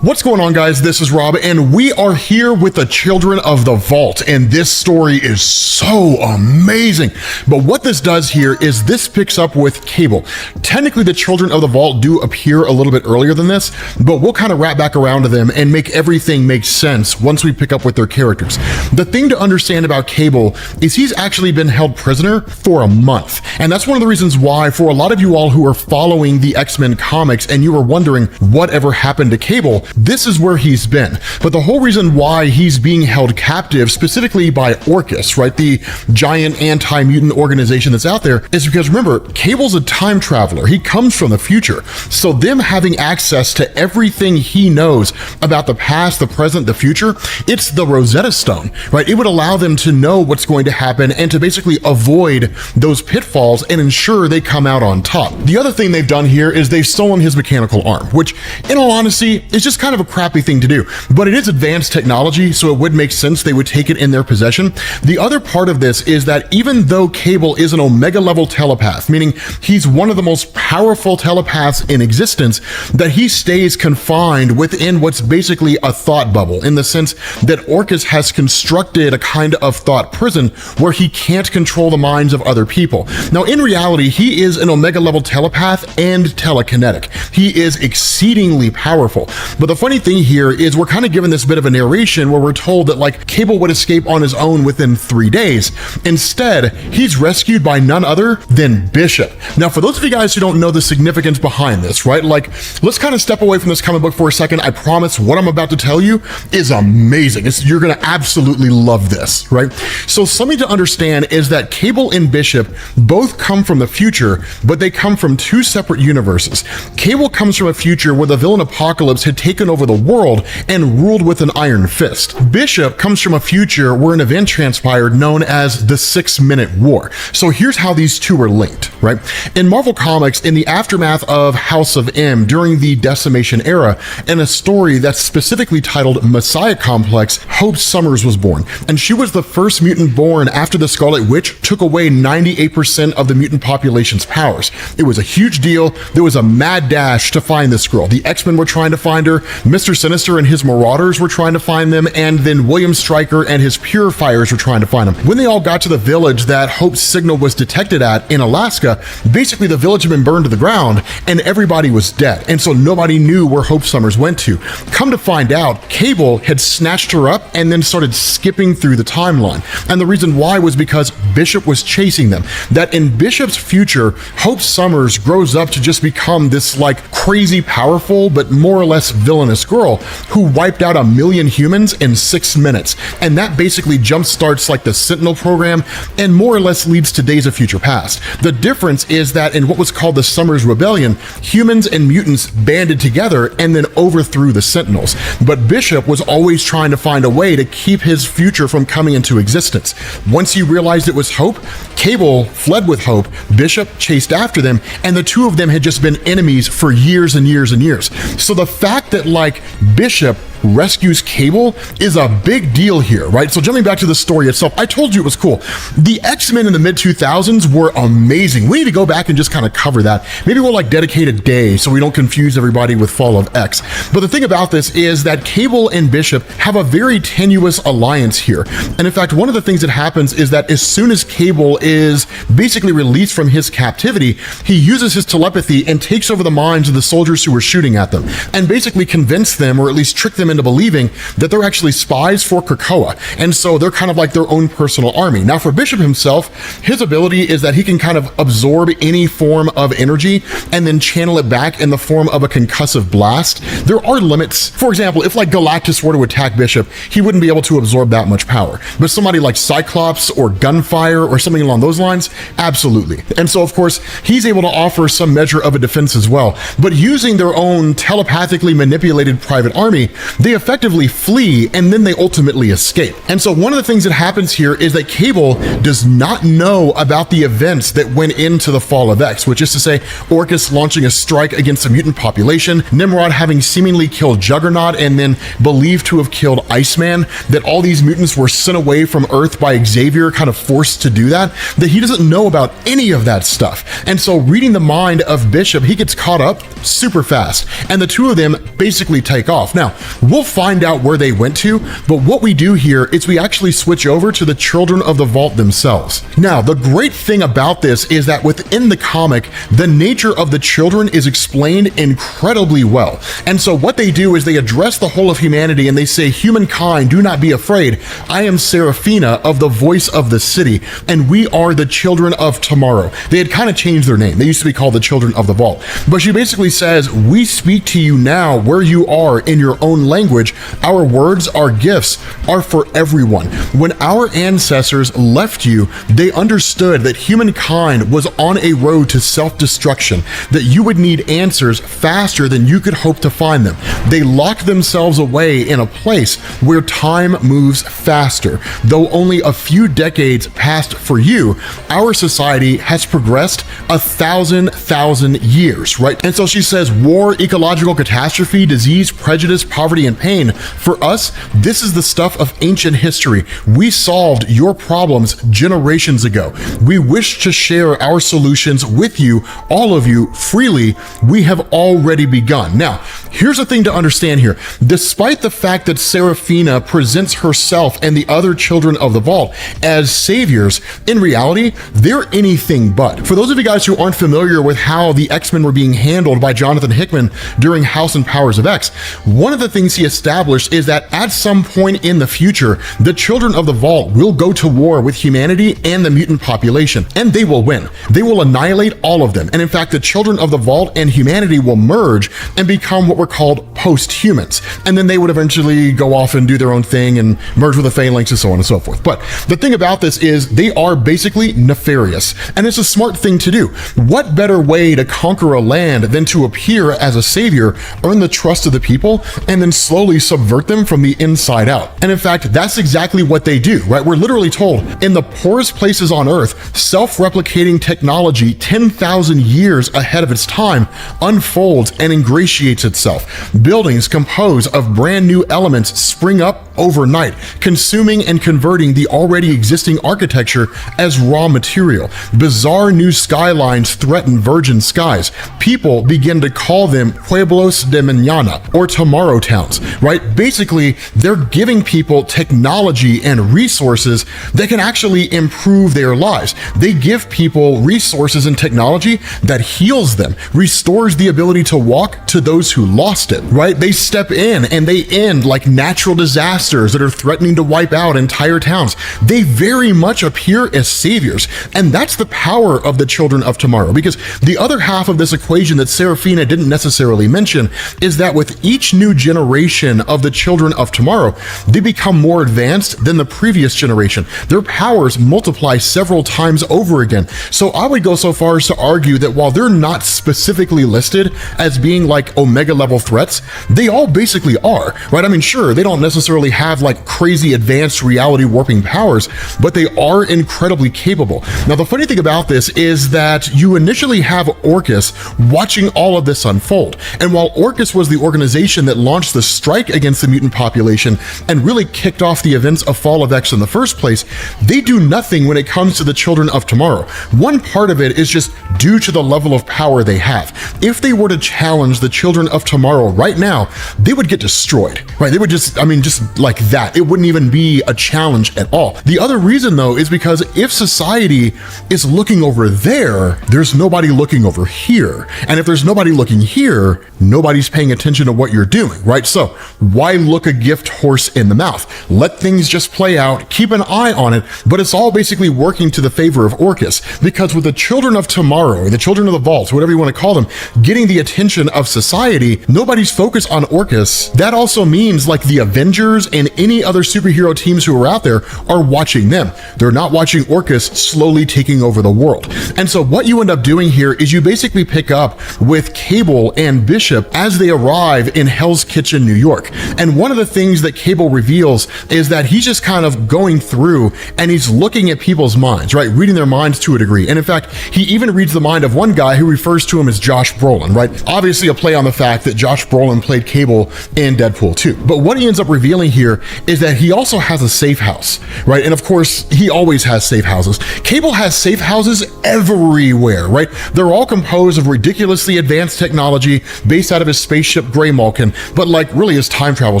What's going on, guys? This is Rob, and we are here with the Children of the Vault, and this story is so amazing. But what this does here is this picks up with Cable. Technically, the Children of the Vault do appear a little bit earlier than this, but we'll kind of wrap back around to them and make everything make sense once we pick up with their characters. The thing to understand about Cable is he's actually been held prisoner for a month, and that's one of the reasons why, for a lot of you all who are following the X-Men comics and you are wondering whatever happened to Cable, this is where he's been. But the whole reason why he's being held captive, specifically by Orchis, right, the giant anti-mutant organization that's out there, is because remember, Cable's a time traveler. He comes from the future. So them having access to everything he knows about the past, the present, the future, it's the Rosetta Stone, right? It would allow them to know what's going to happen and to basically avoid those pitfalls and ensure they come out on top. The other thing they've done here is they've stolen his mechanical arm, which in all honesty is just kind of a crappy thing to do, but it is advanced technology, so it would make sense they would take it in their possession. The other part of this is that even though Cable is an Omega level telepath, meaning he's one of the most powerful telepaths in existence, that he stays confined within what's basically a thought bubble, in the sense that Orchis has constructed a kind of thought prison where he can't control the minds of other people. Now, in reality, he is an Omega level telepath and telekinetic. He is exceedingly powerful. But the funny thing here is we're kind of given this bit of a narration where we're told that like Cable would escape on his own within 3 days. Instead, he's rescued by none other than Bishop. Now, for those of you guys who don't know the significance behind this, right, like let's kind of step away from this comic book for a second. I promise what I'm about to tell you is amazing. You're going to absolutely love this, right? So something to understand is that Cable and Bishop both come from the future, but they come from two separate universes. Cable comes from a future where the villain Apocalypse had taken over the world and ruled with an iron fist. Bishop comes from a future where an event transpired known as the 6-Minute War. So here's how these two are linked, right? In Marvel Comics, in the aftermath of House of M during the Decimation era, in a story that's specifically titled Messiah Complex, Hope Summers was born, and she was the first mutant born after the Scarlet Witch took away 98% of the mutant population's powers. It was a huge deal. There was a mad dash to find this girl. The X-Men were trying to find her, Mr. Sinister and his Marauders were trying to find them, and then William Stryker and his Purifiers were trying to find them. When they all got to the village that Hope's signal was detected at in Alaska, basically the village had been burned to the ground and everybody was dead. And so nobody knew where Hope Summers went to. Come to find out, Cable had snatched her up and then started skipping through the timeline. And the reason why was because Bishop was chasing them. That in Bishop's future, Hope Summers grows up to just become this like crazy powerful but more or less villainous girl who wiped out 1 million humans in 6 minutes. And that basically jumpstarts like the Sentinel program and more or less leads to Days of Future Past. The difference is that in what was called the Summers Rebellion, humans and mutants banded together and then overthrew the Sentinels. But Bishop was always trying to find a way to keep his future from coming into existence. Once he realized it was Hope, Cable fled with Hope, Bishop chased after them, and the two of them had just been enemies for years and years and years. So the fact that like Bishop rescues Cable is a big deal here, right? So jumping back to the story itself, I told you it was cool. The X-Men in the mid-2000s were amazing. We need to go back and just kind of cover that. Maybe we'll like dedicate a day so we don't confuse everybody with Fall of X. But the thing about this is that Cable and Bishop have a very tenuous alliance here. And in fact, one of the things that happens is that as soon as Cable is basically released from his captivity, he uses his telepathy and takes over the minds of the soldiers who were shooting at them and basically convince them, or at least trick them into believing that they're actually spies for Krakoa. And so they're kind of like their own personal army. Now for Bishop himself, his ability is that he can kind of absorb any form of energy and then channel it back in the form of a concussive blast. There are limits. For example, if like Galactus were to attack Bishop, he wouldn't be able to absorb that much power. But somebody like Cyclops or Gunfire or something along those lines, absolutely. And so of course, he's able to offer some measure of a defense as well. But using their own telepathically manipulated private army, they effectively flee and then they ultimately escape. And so one of the things that happens here is that Cable does not know about the events that went into the Fall of X, which is to say Orchis launching a strike against the mutant population, Nimrod having seemingly killed Juggernaut and then believed to have killed Iceman, that all these mutants were sent away from Earth by Xavier, kind of forced to do that he doesn't know about any of that stuff. And so reading the mind of Bishop, he gets caught up super fast and the two of them basically take off. Now, we'll find out where they went to, but what we do here is we actually switch over to the Children of the Vault themselves. Now, the great thing about this is that within the comic, the nature of the children is explained incredibly well. And so what they do is they address the whole of humanity and they say, humankind, do not be afraid. I am Seraphina of the Voice of the City, and we are the children of tomorrow. They had kind of changed their name. They used to be called the Children of the Vault. But she basically says, we speak to you now where you are in your own language. Our words, our gifts are for everyone. When our ancestors left you, they understood that humankind was on a road to self-destruction, that you would need answers faster than you could hope to find them. They locked themselves away in a place where time moves faster. Though only a few decades passed for you, our society has progressed 1,000 years, right? And so she says, war, ecological catastrophe, disease, prejudice, poverty, and pain. For us, this is the stuff of ancient history. We solved your problems generations ago. We wish to share our solutions with you, all of you, freely. We have already begun. Now, here's the thing to understand here. Despite the fact that Seraphina presents herself and the other children of the Vault as saviors, in reality, they're anything but. For those of you guys who aren't familiar with how the X-Men were being handled by Jonathan Hickman during House and Powers of X, one of the things prophecy established is that at some point in the future, the children of the Vault will go to war with humanity and the mutant population, and they will win. They will annihilate all of them. And in fact, the children of the Vault and humanity will merge and become what were called post-humans. And then they would eventually go off and do their own thing and merge with the Phalanx and so on and so forth. But the thing about this is they are basically nefarious, and it's a smart thing to do. What better way to conquer a land than to appear as a savior, earn the trust of the people, and then slowly subvert them from the inside out? And in fact, that's exactly what they do, right? We're literally told in the poorest places on Earth, self-replicating technology 10,000 years ahead of its time unfolds and ingratiates itself. Buildings composed of brand new elements spring up overnight, consuming and converting the already existing architecture as raw material. Bizarre new skylines threaten virgin skies. People begin to call them pueblos de mañana, or tomorrow towns, right? Basically, they're giving people technology and resources that can actually improve their lives. They give people resources and technology that heals them, restores the ability to walk to those who lost it, right? They step in and they end like natural disasters that are threatening to wipe out entire towns. They very much appear as saviors, and that's the power of the children of tomorrow. Because the other half of this equation that Serafina didn't necessarily mention is that with each new generation of the children of tomorrow, they become more advanced than the previous generation. Their powers multiply several times over again. So I would go so far as to argue that while they're not specifically listed as being like Omega level threats, they all basically are, right? I mean, sure, they don't necessarily have like crazy advanced reality warping powers, but they are incredibly capable. Now, the funny thing about this is that you initially have Orchis watching all of this unfold. And while Orchis was the organization that launched the strike against the mutant population and really kicked off the events of Fall of X in the first place, they do nothing when it comes to the children of tomorrow. One part of it is just due to the level of power they have. If they were to challenge the children of tomorrow right now, they would get destroyed, right? They would just, I mean, just like that. It wouldn't even be a challenge at all. The other reason though is because if society is looking over there, there's nobody looking over here. And if there's nobody looking here, nobody's paying attention to what you're doing, right? So why look a gift horse in the mouth? Let things just play out, keep an eye on it, but it's all basically working to the favor of Orchis, because with the children of tomorrow, or the children of the Vault, whatever you want to call them, getting the attention of society, nobody's focused on Orchis. That also means like the Avengers and any other superhero teams who are out there are watching them. They're not watching Orchis slowly taking over the world. And so what you end up doing here is you basically pick up with Cable and Bishop as they arrive in Hell's Kitchen, New York. And one of the things that Cable reveals is that he's just kind of going through and he's looking at people's minds, right? Reading their minds to a degree. And in fact, he even reads the mind of one guy who refers to him as Josh Brolin, right? Obviously a play on the fact that Josh Brolin played Cable in Deadpool 2. But what he ends up revealing here is that he also has a safe house, right? And of course, he always has safe houses. Cable has safe houses everywhere, right? They're all composed of ridiculously advanced technology based out of his spaceship Grey Malkin, but like really his time travel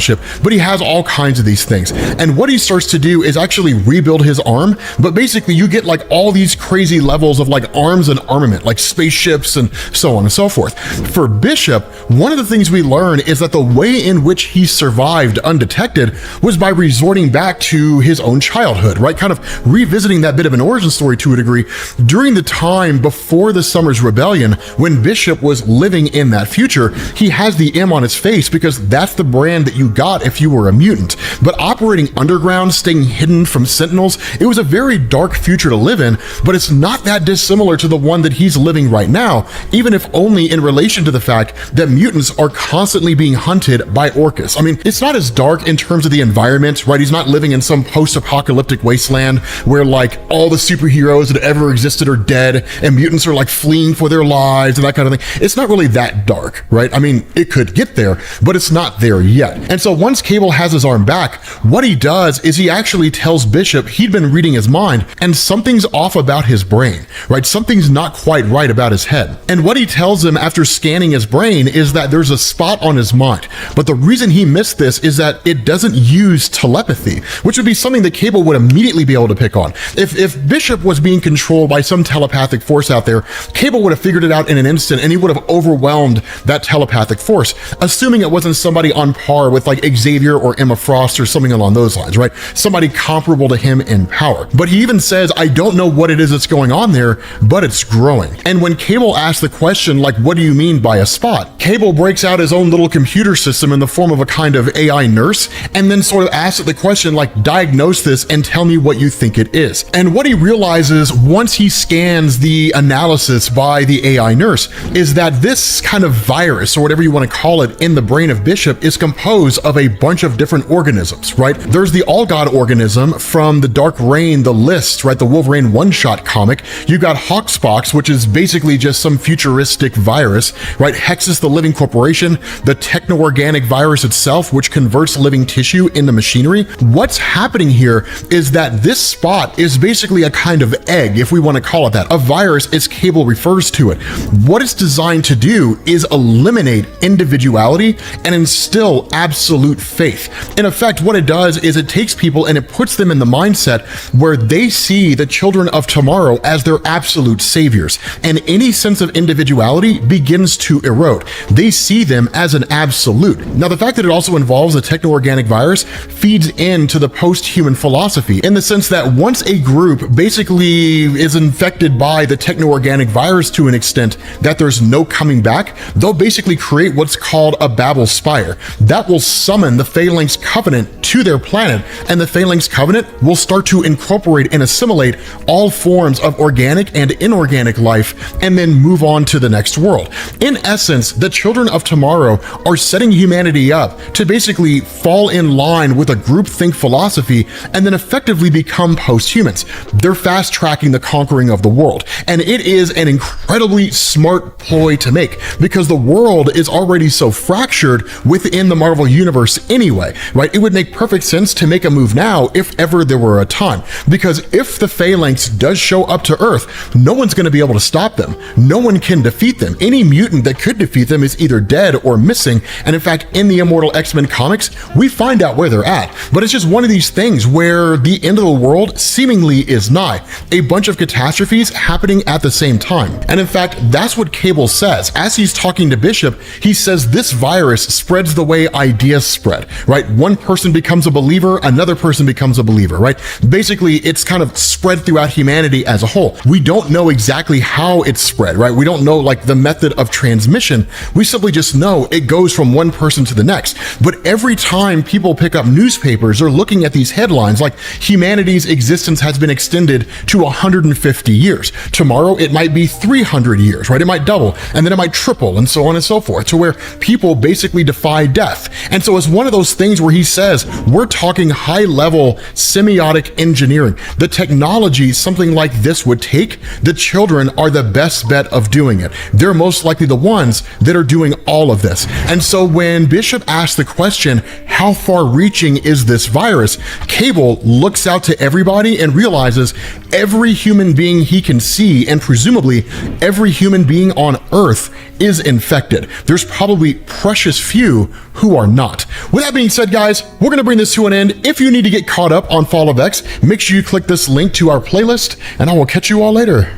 ship. But he has all kinds of these things. And what he starts to do is actually rebuild his arm, but basically you get like all these crazy levels of like arms and armament, like spaceships and so on and so forth. For Bishop, one of the things we learn is that the way in which he survived undetected was by resorting back to his own childhood, right? Kind of revisiting that bit of an origin story to a degree during the time before the Summer's Rebellion, when Bishop was living in that future. He has the M on his face because that's the brand that you got if you were a mutant. But operating underground, staying hidden from Sentinels, it was a very dark future to live in, but it's not that dissimilar to the one that he's living right now, even if only in relation to the fact that mutants are constantly being hunted by Orchis. I mean, it's not as dark in terms of the environment, right? He's not living in some post-apocalyptic wasteland where like all the superheroes that ever existed are dead and mutants are like fleeing for their lives and that kind of thing. It's not really that dark, right? I mean, it could get there, but it's not there yet. And so once Cable has his arm back, what he does is he actually tells Bishop he'd been reading his mind and something's off about his brain, right? Something's not quite right about his head. And what he tells him after scanning his brain is that there's a spot on his mind. But the reason he missed this is that it doesn't use telepathy, which would be something that Cable would immediately be able to pick on. If Bishop was being controlled by some telepathic force out there, Cable would have figured it out in an instant and he would have overwhelmed that telepathic force, assuming it wasn't somebody somebody on par with like Xavier or Emma Frost or something along those lines, right? Somebody comparable to him in power. But he even says, I don't know what it is that's going on there, but it's growing. And when Cable asks the question, like, what do you mean by a spot? Cable breaks out his own little computer system in the form of a kind of AI nurse, and then sort of asks the question, like, diagnose this and tell me what you think it is. And what he realizes once he scans the analysis by the AI nurse is that this kind of virus, or whatever you want to call it, in the brain of Bishop is composed of a bunch of different organisms, right? There's the All God organism from the Dark Reign, the List, right? The Wolverine one-shot comic. You got Hawkspox, which is basically just some futuristic virus, right? Hexus, the living corporation, the techno-organic virus itself, which converts living tissue into machinery. What's happening here is that this spot is basically a kind of egg, if we want to call it that. A virus, as Cable refers to it. What it's designed to do is eliminate individuality and instill absolute faith. In effect, what it does is it takes people and it puts them in the mindset where they see the children of tomorrow as their absolute saviors, and any sense of individuality begins to erode. They see them as an absolute. Now, the fact that it also involves a techno-organic virus feeds into the post-human philosophy, in the sense that once a group basically is infected by the techno-organic virus to an extent that there's no coming back, they'll basically create what's called a Babel Spire. That will summon the Phalanx Covenant to their planet, and the Phalanx Covenant will start to incorporate and assimilate all forms of organic and inorganic life, and then move on to the next world. In essence, the children of tomorrow are setting humanity up to basically fall in line with a groupthink philosophy and then effectively become post-humans. They're fast-tracking the conquering of the world, and it is an incredibly smart ploy to make, because the world is already so fractured within the Marvel Universe anyway, right? It would make perfect sense to make a move now if ever there were a time, because if the Phalanx does show up to Earth, no one's going to be able to stop them. No one can defeat them. Any mutant that could defeat them is either dead or missing, and in fact, in the Immortal X-Men comics, we find out where they're at. But it's just one of these things where the end of the world seemingly is nigh. A bunch of catastrophes happening at the same time. And in fact, that's what Cable says. As he's talking to Bishop, he says this virus spreads the way ideas spread, right? One person becomes a believer, another person becomes a believer, right? Basically, it's kind of spread throughout humanity as a whole. We don't know exactly how it's spread, right? We don't know like the method of transmission. We simply just know it goes from one person to the next. But every time people pick up newspapers, they're looking at these headlines like humanity's existence has been extended to 150 years. Tomorrow, it might be 300 years, right? It might double, and then it might triple, and so on and so forth, to where people basically defy death. And so it's one of those things where he says, we're talking high-level semiotic engineering. The technology something like this would take, the children are the best bet of doing it. They're most likely the ones that are doing all of this. And so when Bishop asks the question, how far-reaching is this virus? Cable looks out to everybody and realizes every human being he can see, and presumably every human being on Earth, is infected. There's probably precious few who are not. With that being said, guys, we're going to bring this to an end. If you need to get caught up on Fall of X, make sure you click this link to our playlist, and I will catch you all later.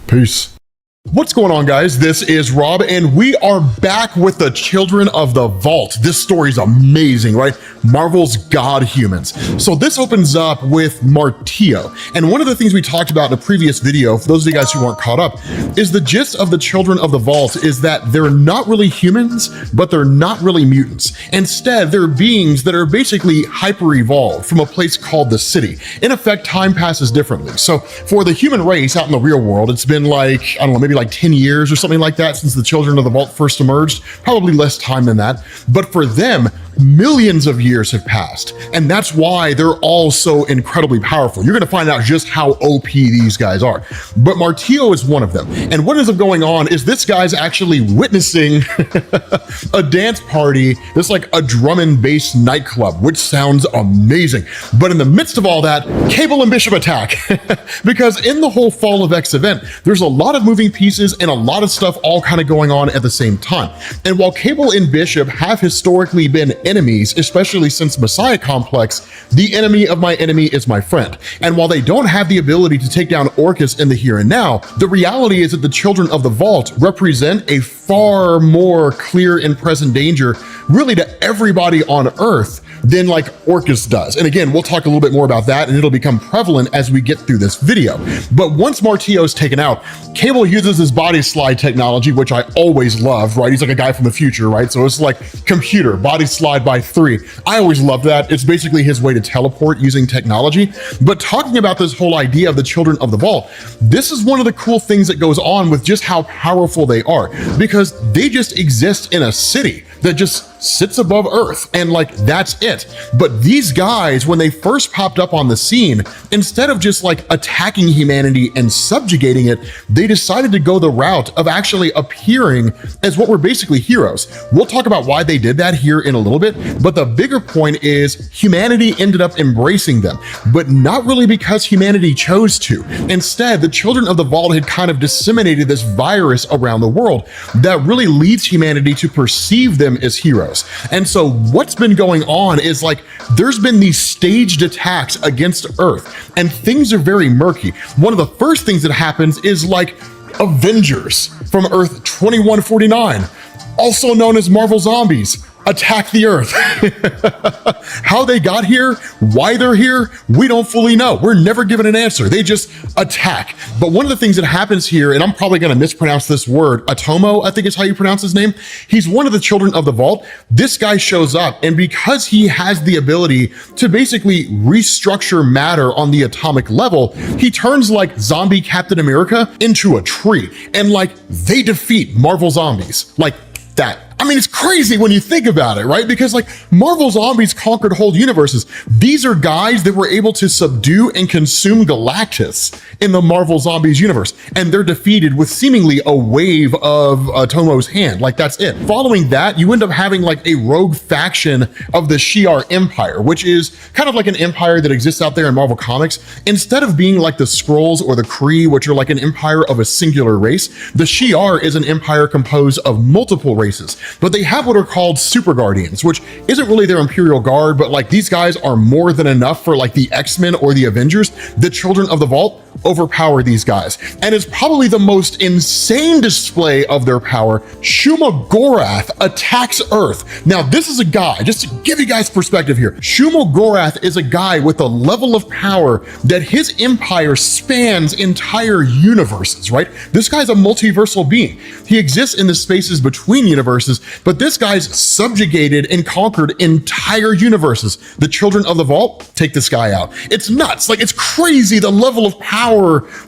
Peace. What's going on, guys? This is Rob, and we are back with the Children of the Vault. This story is amazing, right? Marvel's God Humans. So this opens up with Martio, and one of the things we talked about in a previous video, for those of you guys who weren't caught up, is the gist of the Children of the Vault is that they're not really humans, but they're not really mutants. Instead, they're beings that are basically hyper-evolved from a place called the City. In effect, time passes differently. So for the human race out in the real world, it's been like, I don't know, maybe like 10 years or something like that since the Children of the Vault first emerged, probably less time than that. But for them, millions of years have passed, and that's why they're all so incredibly powerful. You're going to find out just how OP these guys are. But Martio is one of them, and what ends up going on is this guy's actually witnessing a dance party that's like a drum and bass nightclub, which sounds amazing. But in the midst of all that, Cable and Bishop attack because in the whole Fall of X event, there's a lot of moving pieces and a lot of stuff all kind of going on at the same time. And while Cable and Bishop have historically been enemies, especially since Messiah Complex, the enemy of my enemy is my friend. And while they don't have the ability to take down Orchis in the here and now, the reality is that the children of the Vault represent a far more clear and present danger really to everybody on Earth than like Orchis does. And again, we'll talk a little bit more about that and it'll become prevalent as we get through this video. But once Martio is taken out, Cable uses his body slide technology, which I always loved, right? He's like a guy from the future, right? So it's like computer, body slide by 3. I always loved that. It's basically his way to teleport using technology. But talking about this whole idea of the children of the Vault, this is one of the cool things that goes on with just how powerful they are, because they just exist in a city that just sits above Earth, and like that's it. But these guys, when they first popped up on the scene, instead of just like attacking humanity and subjugating it, they decided to go the route of actually appearing as what were basically heroes. We'll talk about why they did that here in a little bit, but the bigger point is humanity ended up embracing them, but not really because humanity chose to. Instead, the children of the Vault had kind of disseminated this virus around the world that really leads humanity to perceive them as heroes. And so what's been going on is like, there's been these staged attacks against Earth and things are very murky. One of the first things that happens is like Avengers from Earth 2149, also known as Marvel Zombies, attack the Earth. How they got here, why they're here, we don't fully know. We're never given an answer. They just attack. But one of the things that happens here, and I'm probably gonna mispronounce this word, Atomo, I think is how you pronounce his name. He's one of the children of the Vault. This guy shows up, and because he has the ability to basically restructure matter on the atomic level, he turns like zombie Captain America into a tree. And like, they defeat Marvel Zombies like that. I mean, it's crazy when you think about it, right? Because like Marvel Zombies conquered whole universes. These are guys that were able to subdue and consume Galactus in the Marvel Zombies universe. And they're defeated with seemingly a wave of Tomo's hand. Like that's it. Following that, you end up having like a rogue faction of the Shi'ar Empire, which is kind of like an empire that exists out there in Marvel Comics. Instead of being like the Skrulls or the Kree, which are like an empire of a singular race, the Shi'ar is an empire composed of multiple races. But they have what are called super guardians, which isn't really their Imperial Guard, but like these guys are more than enough for like the X-Men or the Avengers. The children of the Vault overpower these guys. And it's probably the most insane display of their power. Shuma Gorath attacks Earth. Now, this is a guy, just to give you guys perspective here, Shuma Gorath is a guy with a level of power that his empire spans entire universes, right? This guy's a multiversal being. He exists in the spaces between universes, but this guy's subjugated and conquered entire universes. The children of the Vault take this guy out. It's nuts. Like, it's crazy the level of power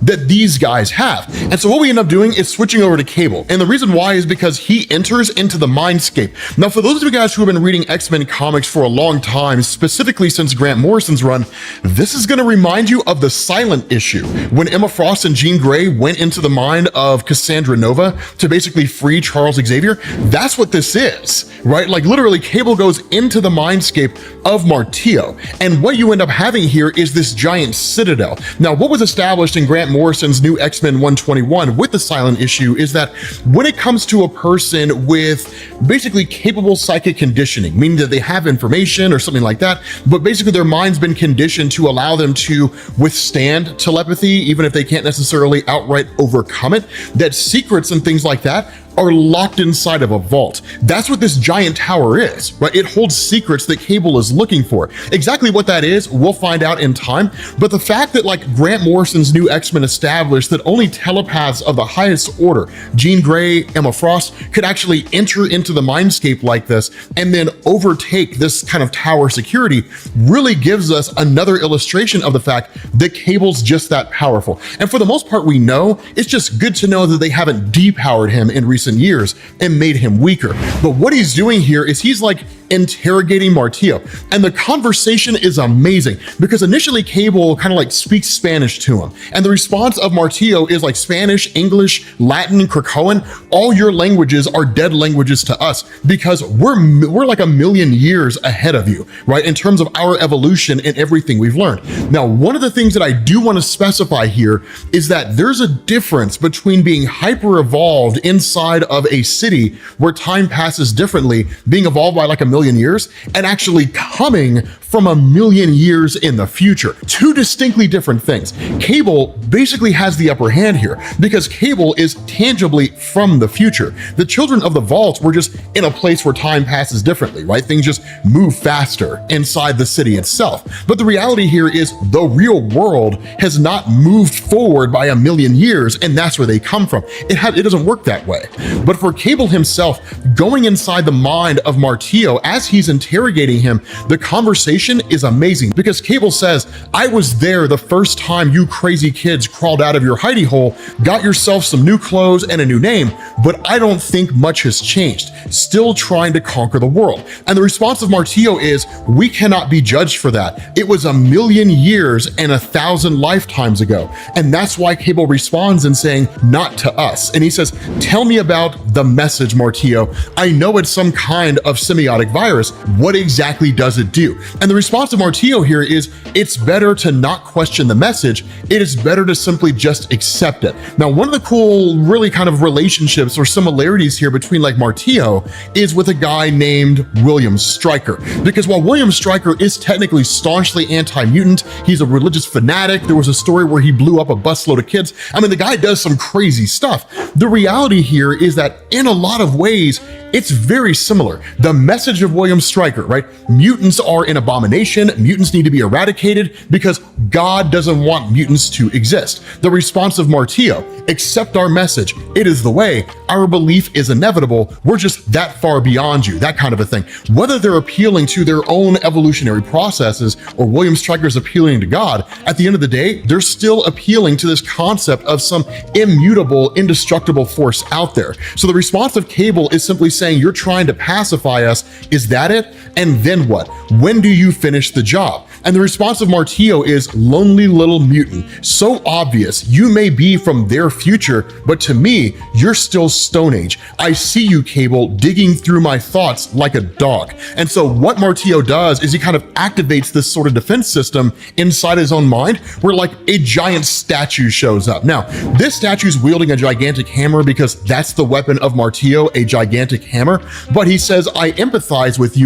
that these guys have. And so what we end up doing is switching over to Cable. And the reason why is because he enters into the mindscape. Now, for those of you guys who have been reading X-Men comics for a long time, specifically since Grant Morrison's run, this is going to remind you of the Silent issue, when Emma Frost and Jean Grey went into the mind of Cassandra Nova to basically free Charles Xavier. That's what this is, right? Like literally Cable goes into the mindscape of Martio. And what you end up having here is this giant citadel. Now, what was established in Grant Morrison's new X-Men 121 with the Silent issue is that when it comes to a person with basically capable psychic conditioning, meaning that they have information or something like that, but basically their mind's been conditioned to allow them to withstand telepathy, even if they can't necessarily outright overcome it, that secrets and things like that are locked inside of a vault. That's what this giant tower is, right? It holds secrets that Cable is looking for. Exactly what that is, we'll find out in time. But the fact that like Grant Morrison's new X-Men established that only telepaths of the highest order, Jean Grey, Emma Frost, could actually enter into the mindscape like this and then overtake this kind of tower security really gives us another illustration of the fact that Cable's just that powerful. And for the most part, we know, it's just good to know that they haven't depowered him in recent years and made him weaker. But what he's doing here is he's like interrogating Martio, and the conversation is amazing because initially Cable kind of like speaks Spanish to him, and the response of Martio is like Spanish, English, Latin, Krakoan. All your languages are dead languages to us because we're like a million years ahead of you, right, in terms of our evolution and everything we've learned. Now, one of the things that I do want to specify here is that there's a difference between being hyper evolved inside of a city where time passes differently, being evolved by like a million years and actually coming from a million years in the future. Two distinctly different things. Cable basically has the upper hand here because Cable is tangibly from the future. The children of the vault were just in a place where time passes differently, right? Things just move faster inside the city itself. But the reality here is the real world has not moved forward by a million years, and that's where they come from. It doesn't work that way. But for Cable himself, going inside the mind of Martillo as he's interrogating him, the conversation is amazing because Cable says, I was there the first time you crazy kids crawled out of your hidey hole, got yourself some new clothes and a new name, but I don't think much has changed. Still trying to conquer the world. And the response of Martillo is, we cannot be judged for that. It was a million years and 1,000 lifetimes ago. And that's why Cable responds in saying, not to us. And he says, tell me about the message, Martillo. I know it's some kind of semiotic virus. What exactly does it do? And the response of Martillo here is, it's better to not question the message. It is better to simply just accept it. Now, one of the cool, really kind of relationships or similarities here between like Martillo is with a guy named William Stryker. Because while William Stryker is technically staunchly anti-mutant, he's a religious fanatic. There was a story where he blew up a busload of kids. I mean, the guy does some crazy stuff. The reality here is that in a lot of ways, it's very similar. The message of William Stryker, right? Mutants are an abomination. Mutants need to be eradicated because God doesn't want mutants to exist. The response of Martillo, accept our message. It is the way. Our belief is inevitable. We're just that far beyond you, that kind of a thing. Whether they're appealing to their own evolutionary processes or William Stryker's appealing to God, at the end of the day, they're still appealing to this concept of some immutable, indestructible force out there. So the response of Cable is simply saying, you're trying to pacify us. Is that it? And then what? When do you finish the job? And the response of Martillo is, lonely little mutant. So obvious. You may be from their future, but to me, you're still Stone Age. I see you, Cable, digging through my thoughts like a dog. And so what Martillo does is he kind of activates this sort of defense system inside his own mind where like a giant statue shows up. Now, this statue's wielding a gigantic hammer because that's the weapon of Martillo, a gigantic hammer. But he says, I empathize with you,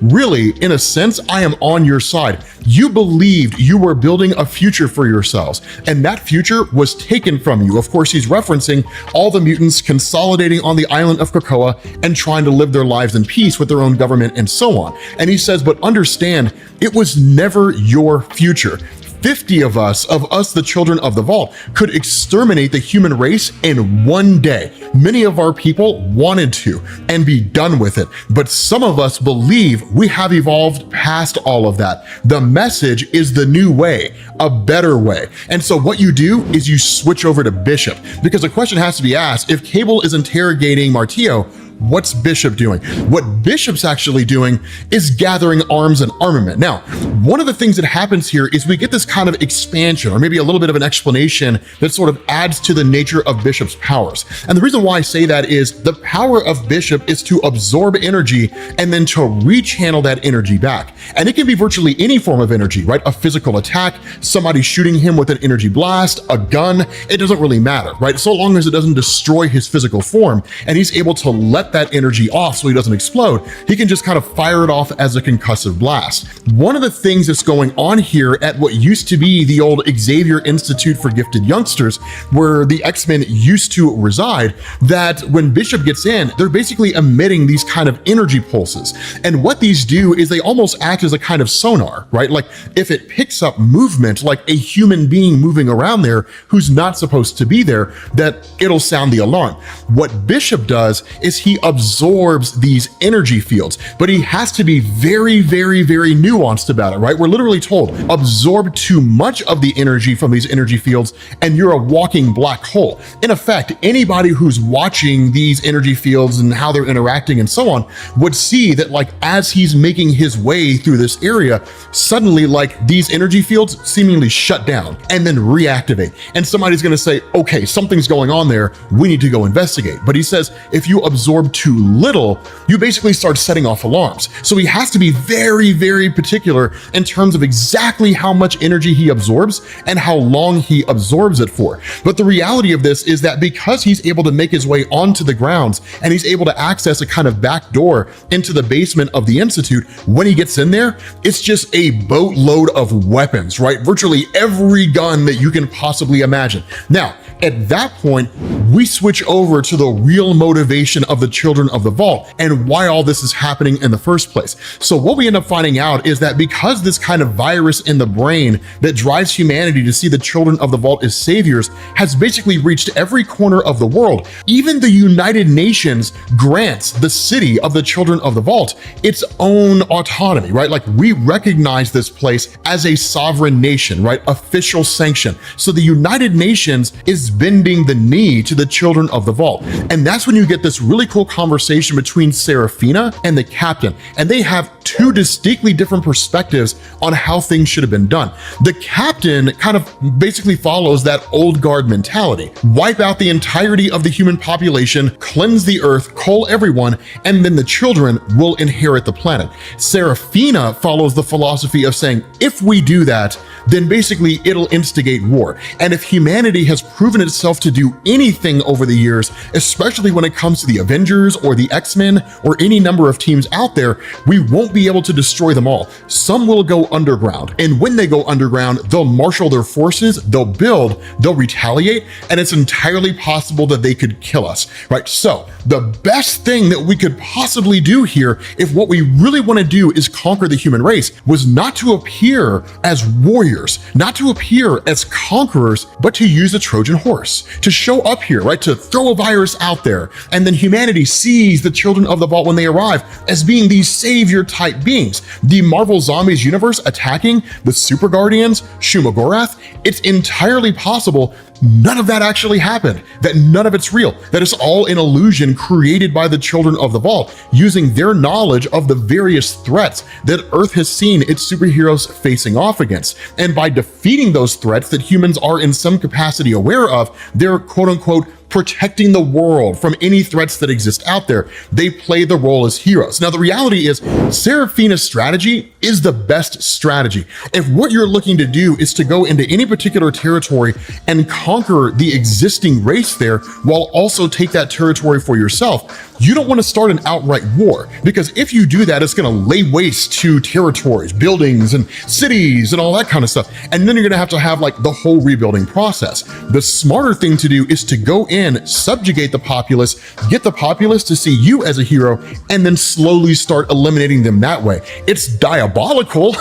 really, in a sense, I am on your side. You believed you were building a future for yourselves, and that future was taken from you. Of course, he's referencing all the mutants consolidating on the island of Krakoa and trying to live their lives in peace with their own government and so on. And he says, but understand, it was never your future. 50 of us, the children of the vault, could exterminate the human race in one day. Many of our people wanted to and be done with it, but some of us believe we have evolved past all of that. The message is the new way, a better way. And so what you do is you switch over to Bishop, because a question has to be asked. If Cable is interrogating Martillo, what's Bishop doing? What Bishop's actually doing is gathering arms and armament. Now, one of the things that happens here is we get this kind of expansion, or maybe a little bit of an explanation that sort of adds to the nature of Bishop's powers. And the reason why I say that is the power of Bishop is to absorb energy and then to rechannel that energy back. And it can be virtually any form of energy, right? A physical attack, somebody shooting him with an energy blast, a gun, it doesn't really matter, right? So long as it doesn't destroy his physical form and he's able to let that energy off so he doesn't explode, he can just kind of fire it off as a concussive blast. One of the things that's going on here at what used to be the old Xavier Institute for Gifted Youngsters, where the X-Men used to reside, that when Bishop gets in, they're basically emitting these kind of energy pulses. And what these do is they almost act as a kind of sonar, right? Like if it picks up movement, like a human being moving around there who's not supposed to be there, that it'll sound the alarm. What Bishop does is he absorbs these energy fields, but he has to be very, very, very nuanced about it, right? We're literally told, absorb too much of the energy from these energy fields and you're a walking black hole. In effect, anybody who's watching these energy fields and how they're interacting and so on would see that like as he's making his way through this area, suddenly like these energy fields seemingly shut down and then reactivate. And somebody's gonna say, okay, something's going on there, we need to go investigate. But he says, if you absorb absorb too little, you basically start setting off alarms. So he has to be very, very particular in terms of exactly how much energy he absorbs and how long he absorbs it for. But the reality of this is that because he's able to make his way onto the grounds and he's able to access a kind of back door into the basement of the Institute, when he gets in there, it's just a boatload of weapons, right? Virtually every gun that you can possibly imagine. Now, at that point, we switch over to the real motivation of the Children of the Vault and why all this is happening in the first place. So what we end up finding out is that because this kind of virus in the brain that drives humanity to see the Children of the Vault as saviors has basically reached every corner of the world, even the United Nations grants the city of the Children of the Vault its own autonomy, right? Like, we recognize this place as a sovereign nation, right? Official sanction. So the United Nations is bending the knee to the Children of the Vault. And that's when you get this really cool conversation between Seraphina and the captain. And they have two distinctly different perspectives on how things should have been done. The captain kind of basically follows that old guard mentality. Wipe out the entirety of the human population, cleanse the earth, cull everyone, and then the children will inherit the planet. Seraphina follows the philosophy of saying, if we do that, then basically it'll instigate war. And if humanity has proven itself to do anything over the years, especially when it comes to the Avengers or the X-Men or any number of teams out there, we won't be able to destroy them all. Some will go underground. And when they go underground, they'll marshal their forces, they'll build, they'll retaliate, and it's entirely possible that they could kill us, right? So the best thing that we could possibly do here, if what we really want to do is conquer the human race, was not to appear as warriors, not to appear as conquerors, but to use a Trojan horse, to show up here, right? To throw a virus out there. And then humanity sees the Children of the Vault when they arrive as being these savior type beings. The Marvel Zombies universe attacking the Super Guardians, Shumagorath, it's entirely possible none of that actually happened, that none of it's real, that it's all an illusion created by the Children of the Vault using their knowledge of the various threats that Earth has seen its superheroes facing off against. And by defeating those threats that humans are in some capacity aware of, they're quote unquote protecting the world from any threats that exist out there. They play the role as heroes. Now, the reality is Seraphina's strategy is the best strategy. If what you're looking to do is to go into any particular territory and conquer the existing race there while also take that territory for yourself, you don't want to start an outright war, because if you do that, it's going to lay waste to territories, buildings, and cities, and all that kind of stuff. And then you're going to have like the whole rebuilding process. The smarter thing to do is to go in, subjugate the populace, get the populace to see you as a hero, and then slowly start eliminating them that way. It's diabolical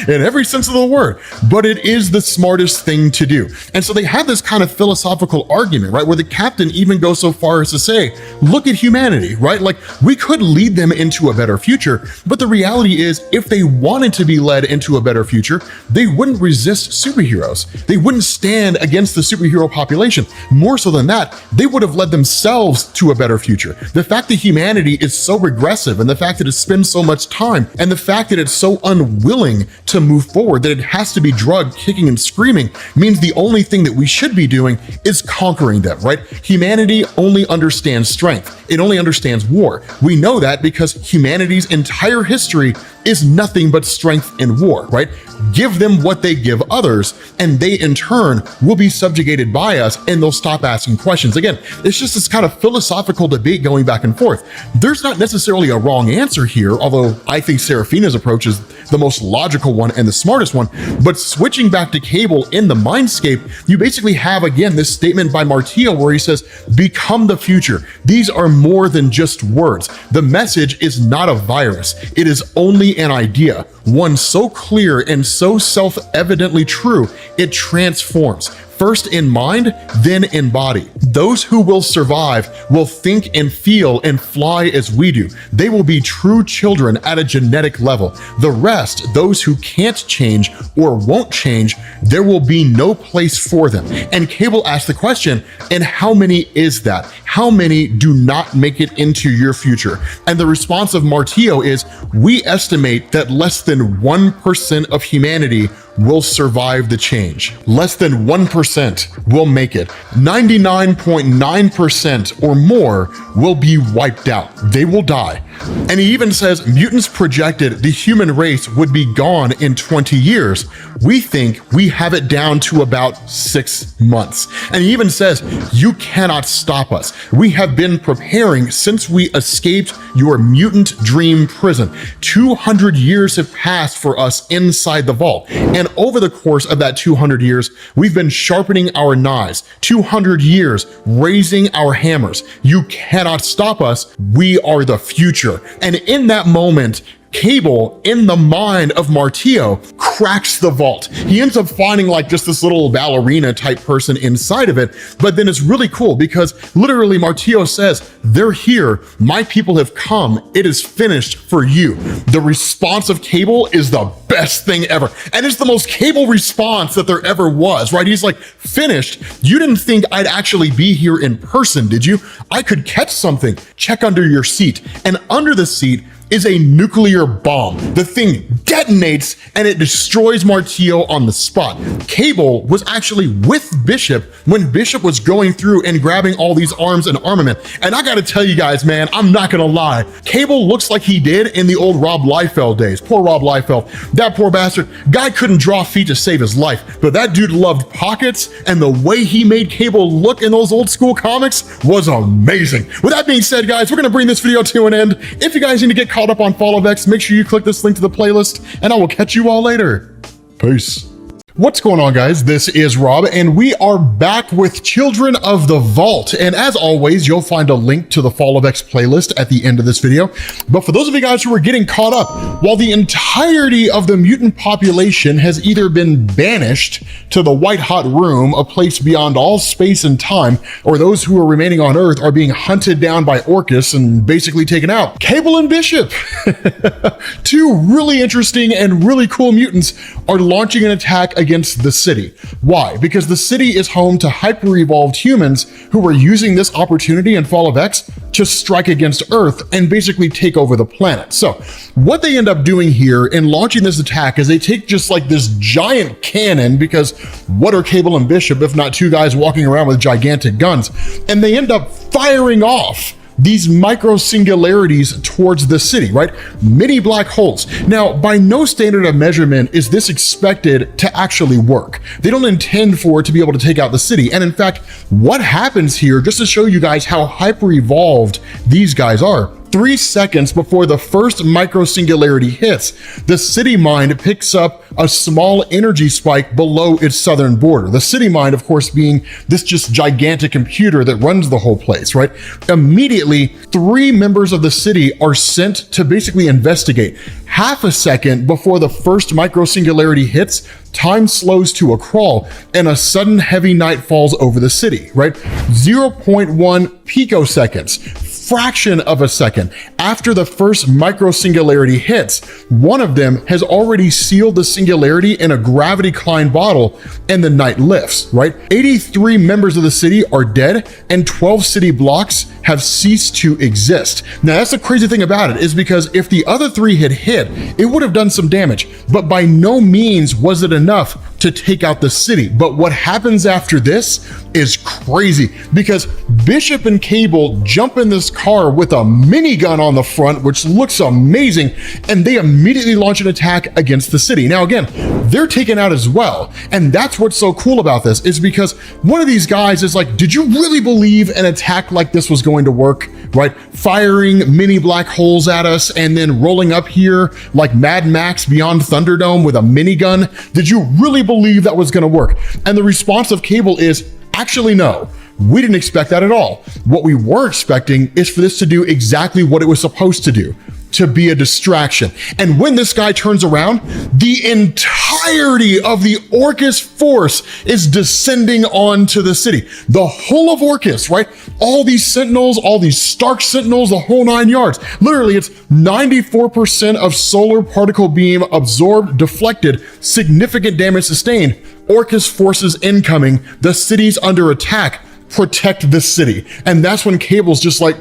in every sense of the word, but it is the smartest thing to do. And so they have this kind of philosophical argument, right, where the captain even goes so far as to say, look at humanity, right? Like, we could lead them into a better future, but the reality is, if they wanted to be led into a better future, they wouldn't resist superheroes. They wouldn't stand against the superhero population. More so than that, they would have led themselves to a better future. The fact that humanity is so regressive, and the fact that it spends so much time, and the fact that it's so unwilling to move forward, that it has to be drugged, kicking and screaming, means the only thing that we should be doing is conquering them, right? Humanity only understands strength. It only understands war. We know that because humanity's entire history is nothing but strength in war, right? Give them what they give others, and they in turn will be subjugated by us, and they'll stop asking questions. Again, it's just this kind of philosophical debate going back and forth. There's not necessarily a wrong answer here, although I think Seraphina's approach is the most logical one and the smartest one. But switching back to Cable in the Mindscape, you basically have, again, this statement by Martillo where he says, become the future. These are more than just words. The message is not a virus. It is only an idea, one so clear and so self-evidently true, it transforms. First in mind, then in body. Those who will survive will think and feel and fly as we do. They will be true children at a genetic level. The rest, those who can't change or won't change, there will be no place for them. And Cable asked the question, and how many is that? How many do not make it into your future? And the response of Martillo is, we estimate that less than 1% of humanity will survive the change. Less than 1% will make it. 99.9% or more will be wiped out. They will die. And he even says mutants projected the human race would be gone in 20 years. We think we have it down to about 6 months. And he even says, you cannot stop us. We have been preparing since we escaped your mutant dream prison. 200 years have passed for us inside the vault. And over the course of that 200 years, we've been sharpening our knives. 200 years raising our hammers. You cannot stop us. We are the future. And in that moment, Cable, in the mind of Martillo, cracks the vault. He ends up finding like just this little ballerina type person inside of it, but then it's really cool because literally Martillo says, they're here, my people have come, it is finished for you. The response of Cable is the best thing ever. And it's the most Cable response that there ever was, right? He's like, finished? You didn't think I'd actually be here in person, did you? I could catch something. Check under your seat. And under the seat is a nuclear bomb. The thing detonates and it destroys Martillo on the spot. Cable was actually with Bishop when Bishop was going through and grabbing all these arms and armament. And I gotta tell you guys, man, I'm not gonna lie. Cable looks like he did in the old Rob Liefeld days. Poor Rob Liefeld. That poor bastard. Guy couldn't draw feet to save his life, but that dude loved pockets, and the way he made Cable look in those old school comics was amazing. With that being said, guys, we're gonna bring this video to an end. If you guys need to get caught up on Fall of X, make sure you click this link to the playlist, and I will catch you all later. Peace. What's going on, guys? This is Rob, and we are back with Children of the Vault. And as always, you'll find a link to the Fall of X playlist at the end of this video. But for those of you guys who are getting caught up, while the entirety of the mutant population has either been banished to the White Hot Room, a place beyond all space and time, or those who are remaining on Earth are being hunted down by Orchis and basically taken out, Cable and Bishop, two really interesting and really cool mutants, are launching an attack against the city. Why? Because the city is home to hyper-evolved humans who are using this opportunity in Fall of X to strike against Earth and basically take over the planet. So what they end up doing here in launching this attack is they take just like this giant cannon, because what are Cable and Bishop if not two guys walking around with gigantic guns, and they end up firing off these micro singularities towards the city, right? Mini black holes. Now, by no standard of measurement is this expected to actually work. They don't intend for it to be able to take out the city. And in fact, what happens here, just to show you guys how hyper evolved these guys are, 3 seconds before the first micro singularity hits, the city mind picks up a small energy spike below its southern border. The city mind, of course, being this just gigantic computer that runs the whole place, right? Immediately, 3 members of the city are sent to basically investigate. Half a second before the first micro singularity hits, time slows to a crawl and a sudden heavy night falls over the city, right? 0.1 picoseconds, fraction of a second after the first micro singularity hits, one of them has already sealed the singularity in a gravity Klein bottle and the night lifts, right? 83 members of the city are dead and 12 city blocks have ceased to exist. Now that's the crazy thing about it, is because if the other 3 had hit, it would have done some damage, but by no means was it enough to take out the city. But what happens after this is crazy, because Bishop and Cable jump in this car with a minigun on the front, which looks amazing, and they immediately launch an attack against the city. Now again, they're taken out as well, and that's what's so cool about this, is because one of these guys is like, did you really believe an attack like this was going to work, right? Firing mini black holes at us and then rolling up here like Mad Max Beyond Thunderdome with a minigun. Did you really believe that was going to work? And the response of Cable is, actually, no. We didn't expect that at all. What we were expecting is for this to do exactly what it was supposed to do, to be a distraction. And when this guy turns around, the entirety of the Orchis force is descending onto the city. The whole of Orchis, right? All these sentinels, all these Stark sentinels, the whole 9 yards. Literally, it's 94% of solar particle beam absorbed, deflected, significant damage sustained. Orchis forces incoming, the city's under attack, protect the city. And that's when Cable's just like,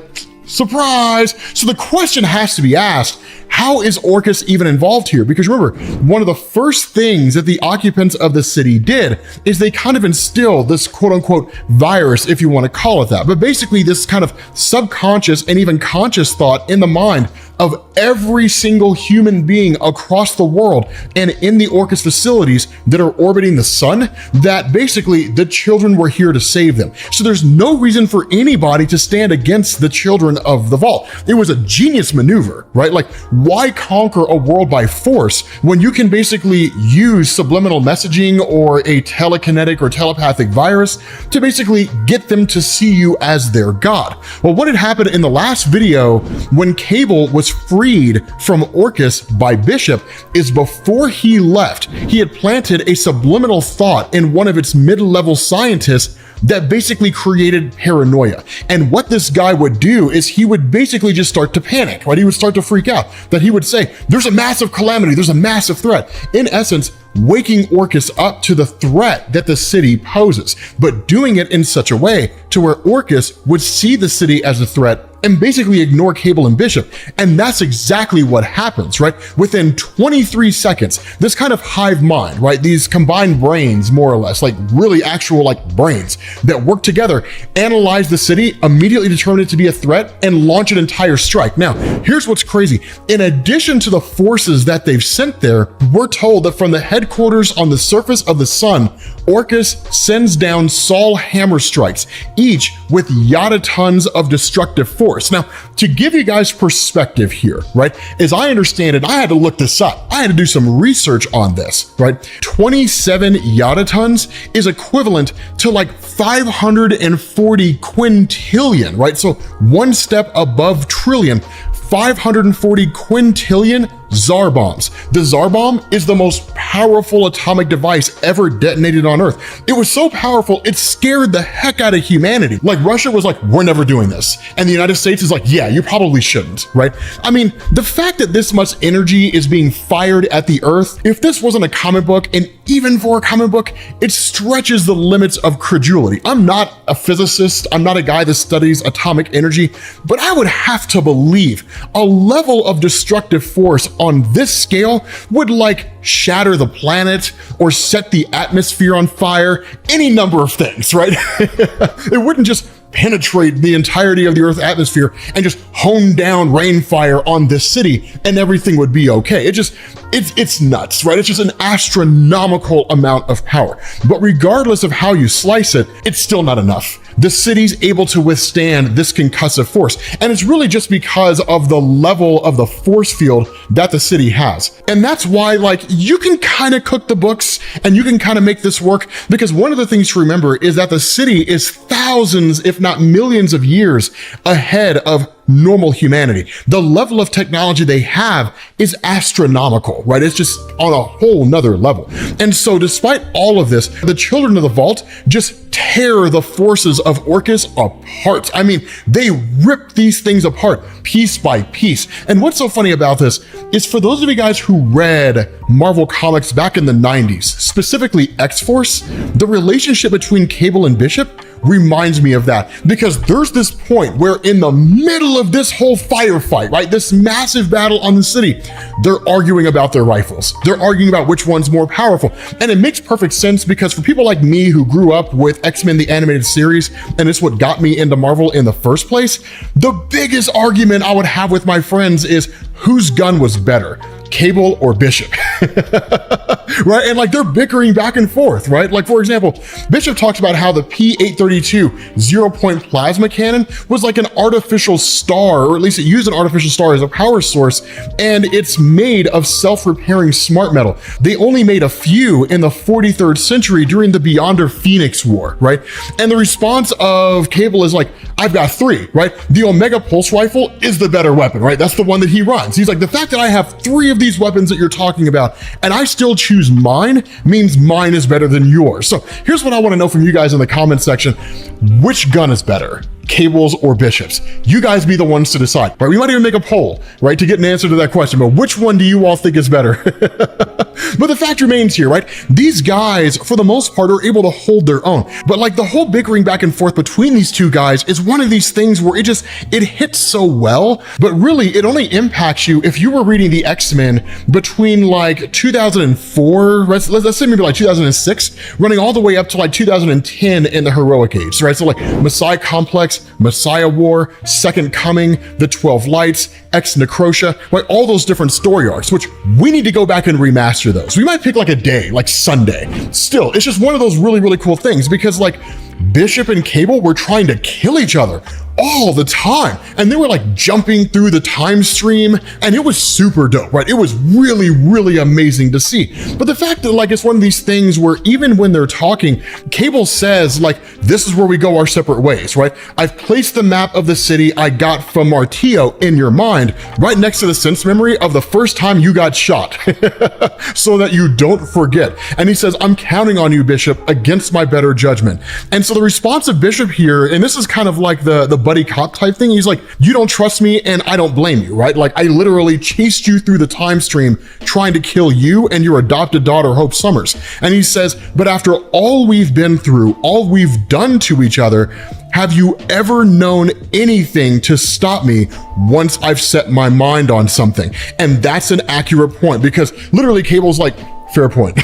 Surprise! So the question has to be asked, how is Orchis even involved here? Because remember, one of the first things that the occupants of the city did is they kind of instilled this quote unquote virus, if you want to call it that, but basically this kind of subconscious and even conscious thought in the mind of every single human being across the world and in the Orchis facilities that are orbiting the sun, that basically the children were here to save them. So there's no reason for anybody to stand against the children of the vault. It was a genius maneuver, right? Like, why conquer a world by force when you can basically use subliminal messaging or a telekinetic or telepathic virus to basically get them to see you as their god? Well, what had happened in the last video when Cable was freed from Orchis by Bishop is before he left, he had planted a subliminal thought in one of its mid-level scientists that basically created paranoia. And what this guy would do is he would basically just start to panic, right? He would start to freak out, that he would say, there's a massive calamity, there's a massive threat. In essence, waking Orchis up to the threat that the city poses, but doing it in such a way to where Orchis would see the city as a threat and basically ignore Cable and Bishop. And that's exactly what happens, right? Within 23 seconds, this kind of hive mind, right? These combined brains, more or less, like really actual like brains that work together, analyze the city, immediately determine it to be a threat, and launch an entire strike. Now, here's what's crazy. In addition to the forces that they've sent there, we're told that from the headquarters on the surface of the sun, Orchis sends down Sol hammer strikes, each with yada tons of destructive force. Now, to give you guys perspective here, right, as I understand it, I had to look this up. I had to do some research on this, right? 27 yada tons is equivalent to like 540 quintillion, right? So one step above trillion, 540 quintillion Tsar bombs. The Tsar bomb is the most powerful atomic device ever detonated on Earth. It was so powerful, it scared the heck out of humanity. Like, Russia was like, we're never doing this. And the United States is like, yeah, you probably shouldn't, right? I mean, the fact that this much energy is being fired at the Earth, if this wasn't a comic book, and even for a comic book, it stretches the limits of credulity. I'm not a physicist, I'm not a guy that studies atomic energy, but I would have to believe a level of destructive force on this scale would like shatter the planet or set the atmosphere on fire, any number of things, right? It wouldn't just penetrate the entirety of the Earth's atmosphere and just hone down rainfire on this city and everything would be okay. It's nuts, right? It's just an astronomical amount of power. But regardless of how you slice it, it's still not enough. The city's able to withstand this concussive force. And it's really just because of the level of the force field that the city has. And that's why, like, you can kind of cook the books and you can kind of make this work, because one of the things to remember is that the city is thousands, if not millions of years ahead of normal humanity. The level of technology they have is astronomical, right? It's just on a whole nother level. And so despite all of this, the children of the vault just tear the forces of Orchis apart. I mean, they rip these things apart piece by piece. And what's so funny about this is, for those of you guys who read Marvel Comics back in the 90s, specifically X-Force, the relationship between Cable and Bishop reminds me of that, because there's this point where in the middle of this whole firefight, right, this massive battle on the city, they're arguing about their rifles. They're arguing about which one's more powerful. And it makes perfect sense, because for people like me who grew up with X-Men the animated series, and it's what got me into Marvel in the first place, the biggest argument I would have with my friends is whose gun was better, Cable or Bishop, right? And like, they're bickering back and forth, right? Like, for example, Bishop talks about how the P-832 0-point plasma cannon was like an artificial star, or at least it used an artificial star as a power source, and it's made of self-repairing smart metal. They only made a few in the 43rd century during the Beyonder Phoenix War, right? And the response of Cable is like, I've got 3, right? The Omega Pulse Rifle is the better weapon, right? That's the one that he runs. He's like, the fact that I have 3 of these weapons that you're talking about and I still choose mine means mine is better than yours. So here's what I want to know from you guys in the comment section. Which gun is better? Cables, or Bishops? You guys be the ones to decide, right? We might even make a poll, right, to get an answer to that question, but which one do you all think is better? But the fact remains here, right? These guys, for the most part, are able to hold their own. But like the whole bickering back and forth between these two guys is one of these things where it hits so well, but really it only impacts you if you were reading the X-Men between like 2004, let's say maybe like 2006, running all the way up to like 2010 in the Heroic Age, right? So like Messiah Complex, Messiah War, Second Coming, the 12 Lights, Ex Necrotia, right? All those different story arcs, which we need to go back and remaster those. We might pick like a day, like Sunday. Still, it's just one of those really, really cool things because like Bishop and Cable were trying to kill each other all the time, and they were like jumping through the time stream, and it was super dope, right? It was really, really amazing to see. But the fact that like it's one of these things where even when they're talking, Cable says like, this is where we go our separate ways, right? I've placed the map of the city I got from Martillo in your mind right next to the sense memory of the first time you got shot so that you don't forget. And he says, I'm counting on you, Bishop, against my better judgment. And so the response of Bishop here, and this is kind of like the buddy cop type thing, he's like, you don't trust me and I don't blame you, right? Like I literally chased you through the time stream trying to kill you and your adopted daughter, Hope Summers. And he says, but after all we've been through, all we've done to each other, have you ever known anything to stop me once I've set my mind on something? And that's an accurate point because literally Cable's like, fair point.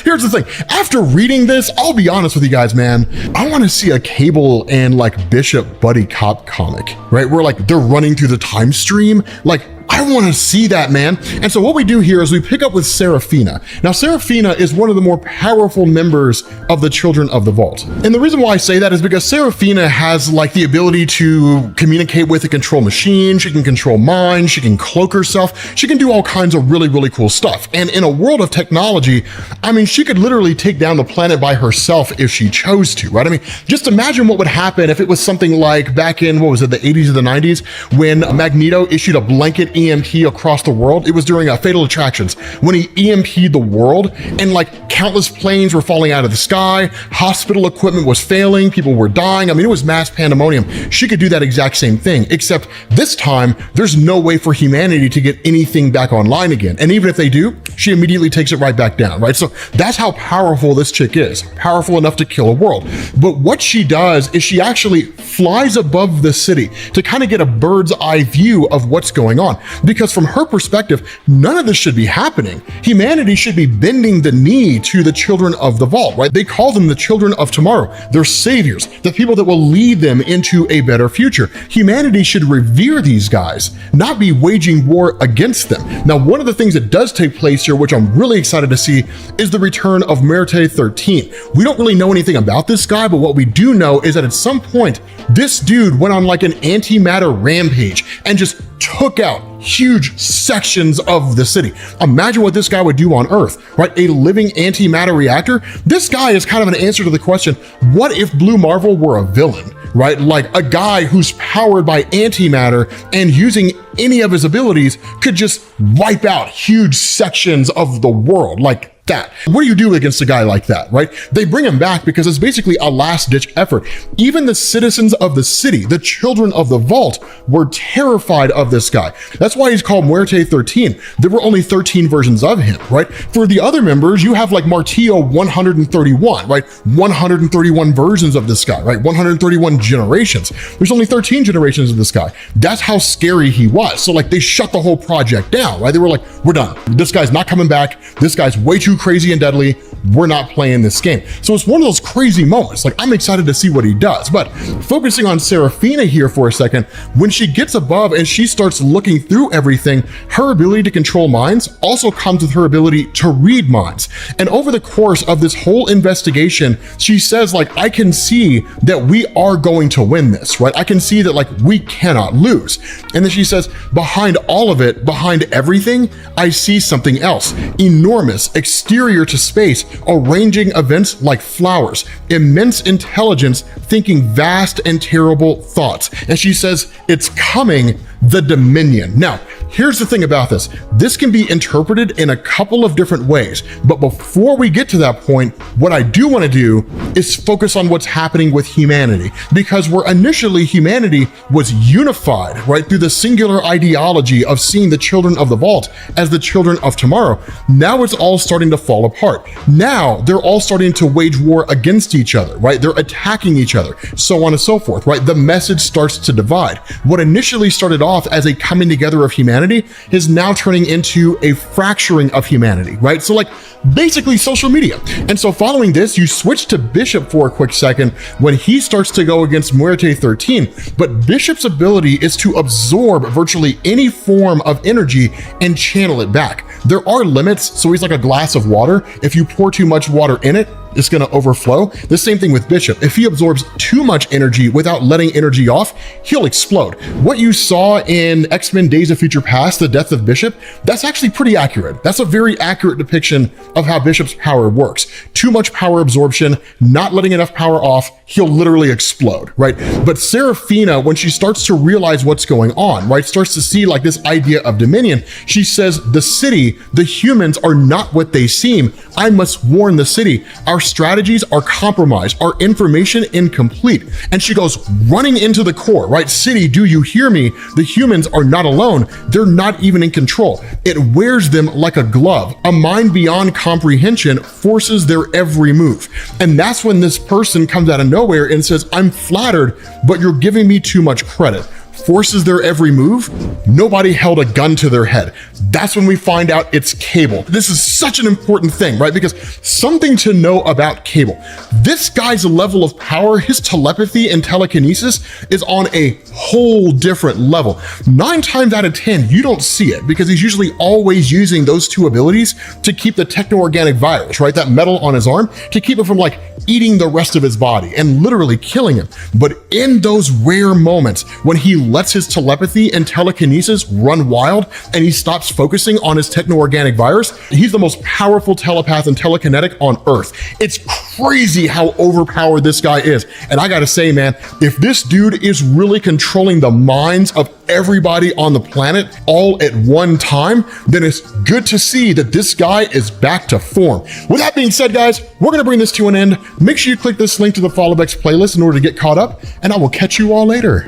Here's the thing. After reading this, I'll be honest with you guys, man. I want to see a Cable and like Bishop buddy cop comic, right? Where like they're running through the time stream. Like I want to see that, man. And so what we do here is we pick up with Seraphina. Now, Seraphina is one of the more powerful members of the Children of the Vault. And the reason why I say that is because Seraphina has like the ability to communicate with a control machine. She can control minds. She can cloak herself. She can do all kinds of really, really cool stuff. And in a world of technology, I mean, she could literally take down the planet by herself if she chose to, right? I mean, just imagine what would happen if it was something like back in, what was it, the 80s or the 90s, when Magneto issued a blanket EMP across the world. It was during Fatal Attractions when he EMP'd the world and like countless planes were falling out of the sky, hospital equipment was failing, people were dying. I mean, it was mass pandemonium. She could do that exact same thing, except this time there's no way for humanity to get anything back online again. And even if they do, she immediately takes it right back down, right? So that's how powerful this chick is, powerful enough to kill a world. But what she does is she actually flies above the city to kind of get a bird's eye view of what's going on. Because from her perspective, none of this should be happening. Humanity should be bending the knee to the Children of the Vault, right? They call them the Children of Tomorrow. They're saviors, the people that will lead them into a better future. Humanity should revere these guys, not be waging war against them. Now, one of the things that does take place here, which I'm really excited to see, is the return of Muerte 13. We don't really know anything about this guy, but what we do know is that at some point, this dude went on like an antimatter rampage and just took out huge sections of the city. Imagine what this guy would do on Earth, right? A living antimatter reactor. This guy is kind of an answer to the question, what if Blue Marvel were a villain, right? Like a guy who's powered by antimatter and using any of his abilities could just wipe out huge sections of the world like that. What do you do against a guy like that, right? They bring him back because it's basically a last-ditch effort. Even the citizens of the city, the Children of the Vault, were terrified of this guy. That's why he's called Muerte 13. There were only 13 versions of him, right? For the other members, you have like Martillo 131, right? 131 versions of this guy, right? 131 generations. There's only 13 generations of this guy. That's how scary he was. So like they shut the whole project down, right? They were like, we're done. This guy's not coming back. This guy's way too crazy and deadly. We're not playing this game. So it's one of those crazy moments. Like I'm excited to see what he does. But focusing on Seraphina here for a second, when she gets above and she starts looking through everything, her ability to control minds also comes with her ability to read minds. And over the course of this whole investigation, she says like, I can see that we are going to win this, right? I can see that like we cannot lose. And then she says, behind all of it, behind everything, I see something else, enormous, exterior to space, arranging events like flowers, immense intelligence, thinking vast and terrible thoughts. And she says, it's coming, the Dominion. Now, here's the thing about this. This can be interpreted in a couple of different ways, but before we get to that point, what I do want to do is focus on what's happening with humanity, because where initially humanity was unified, right, through the singular ideology of seeing the children of the vault as the children of tomorrow, now it's all starting to fall apart. Now they're all starting to wage war against each other, right? They're attacking each other, so on and so forth, right? The message starts to divide. What initially started off as a coming together of humanity is now turning into a fracturing of humanity, right? So like basically social media. And so following this, you switch to Bishop for a quick second when he starts to go against Muerte 13. But Bishop's ability is to absorb virtually any form of energy and channel it back. There are limits, so he's like a glass of water. If you pour too much water in it, it's going to overflow. The same thing with Bishop. If he absorbs too much energy without letting energy off, he'll explode. What you saw in X-Men Days of Future Past, the death of Bishop, that's actually pretty accurate. That's a very accurate depiction of how Bishop's power works. Too much power absorption, not letting enough power off, he'll literally explode, right? But Serafina, when she starts to realize what's going on, right, starts to see like this idea of dominion, she says, the city, the humans are not what they seem. I must warn the city. Our strategies are compromised, our information incomplete. And she goes running into the core, right? City, do you hear me? The humans are not alone. They're not even in control. It wears them like a glove. A mind beyond comprehension forces their every move. And that's when this person comes out of nowhere and says, I'm flattered, but you're giving me too much credit. Forces their every move. Nobody held a gun to their head. That's when we find out it's Cable. This is such an important thing, right? Because something to know about Cable. This guy's level of power, his telepathy and telekinesis is on a whole different level. 9 times out of 10, you don't see it because he's usually always using those two abilities to keep the techno-organic virus, right? That metal on his arm, to keep it from like eating the rest of his body and literally killing him. But in those rare moments when he lets his telepathy and telekinesis run wild and he stops focusing on his techno-organic virus, he's the most powerful telepath and telekinetic on Earth. It's crazy how overpowered this guy is. And I gotta say, man, if this dude is really controlling the minds of everybody on the planet all at one time, then it's good to see that this guy is back to form. With that being said, guys, we're gonna bring this to an end. Make sure you click this link to the FollowX playlist in order to get caught up, and I will catch you all later.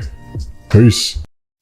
Peace.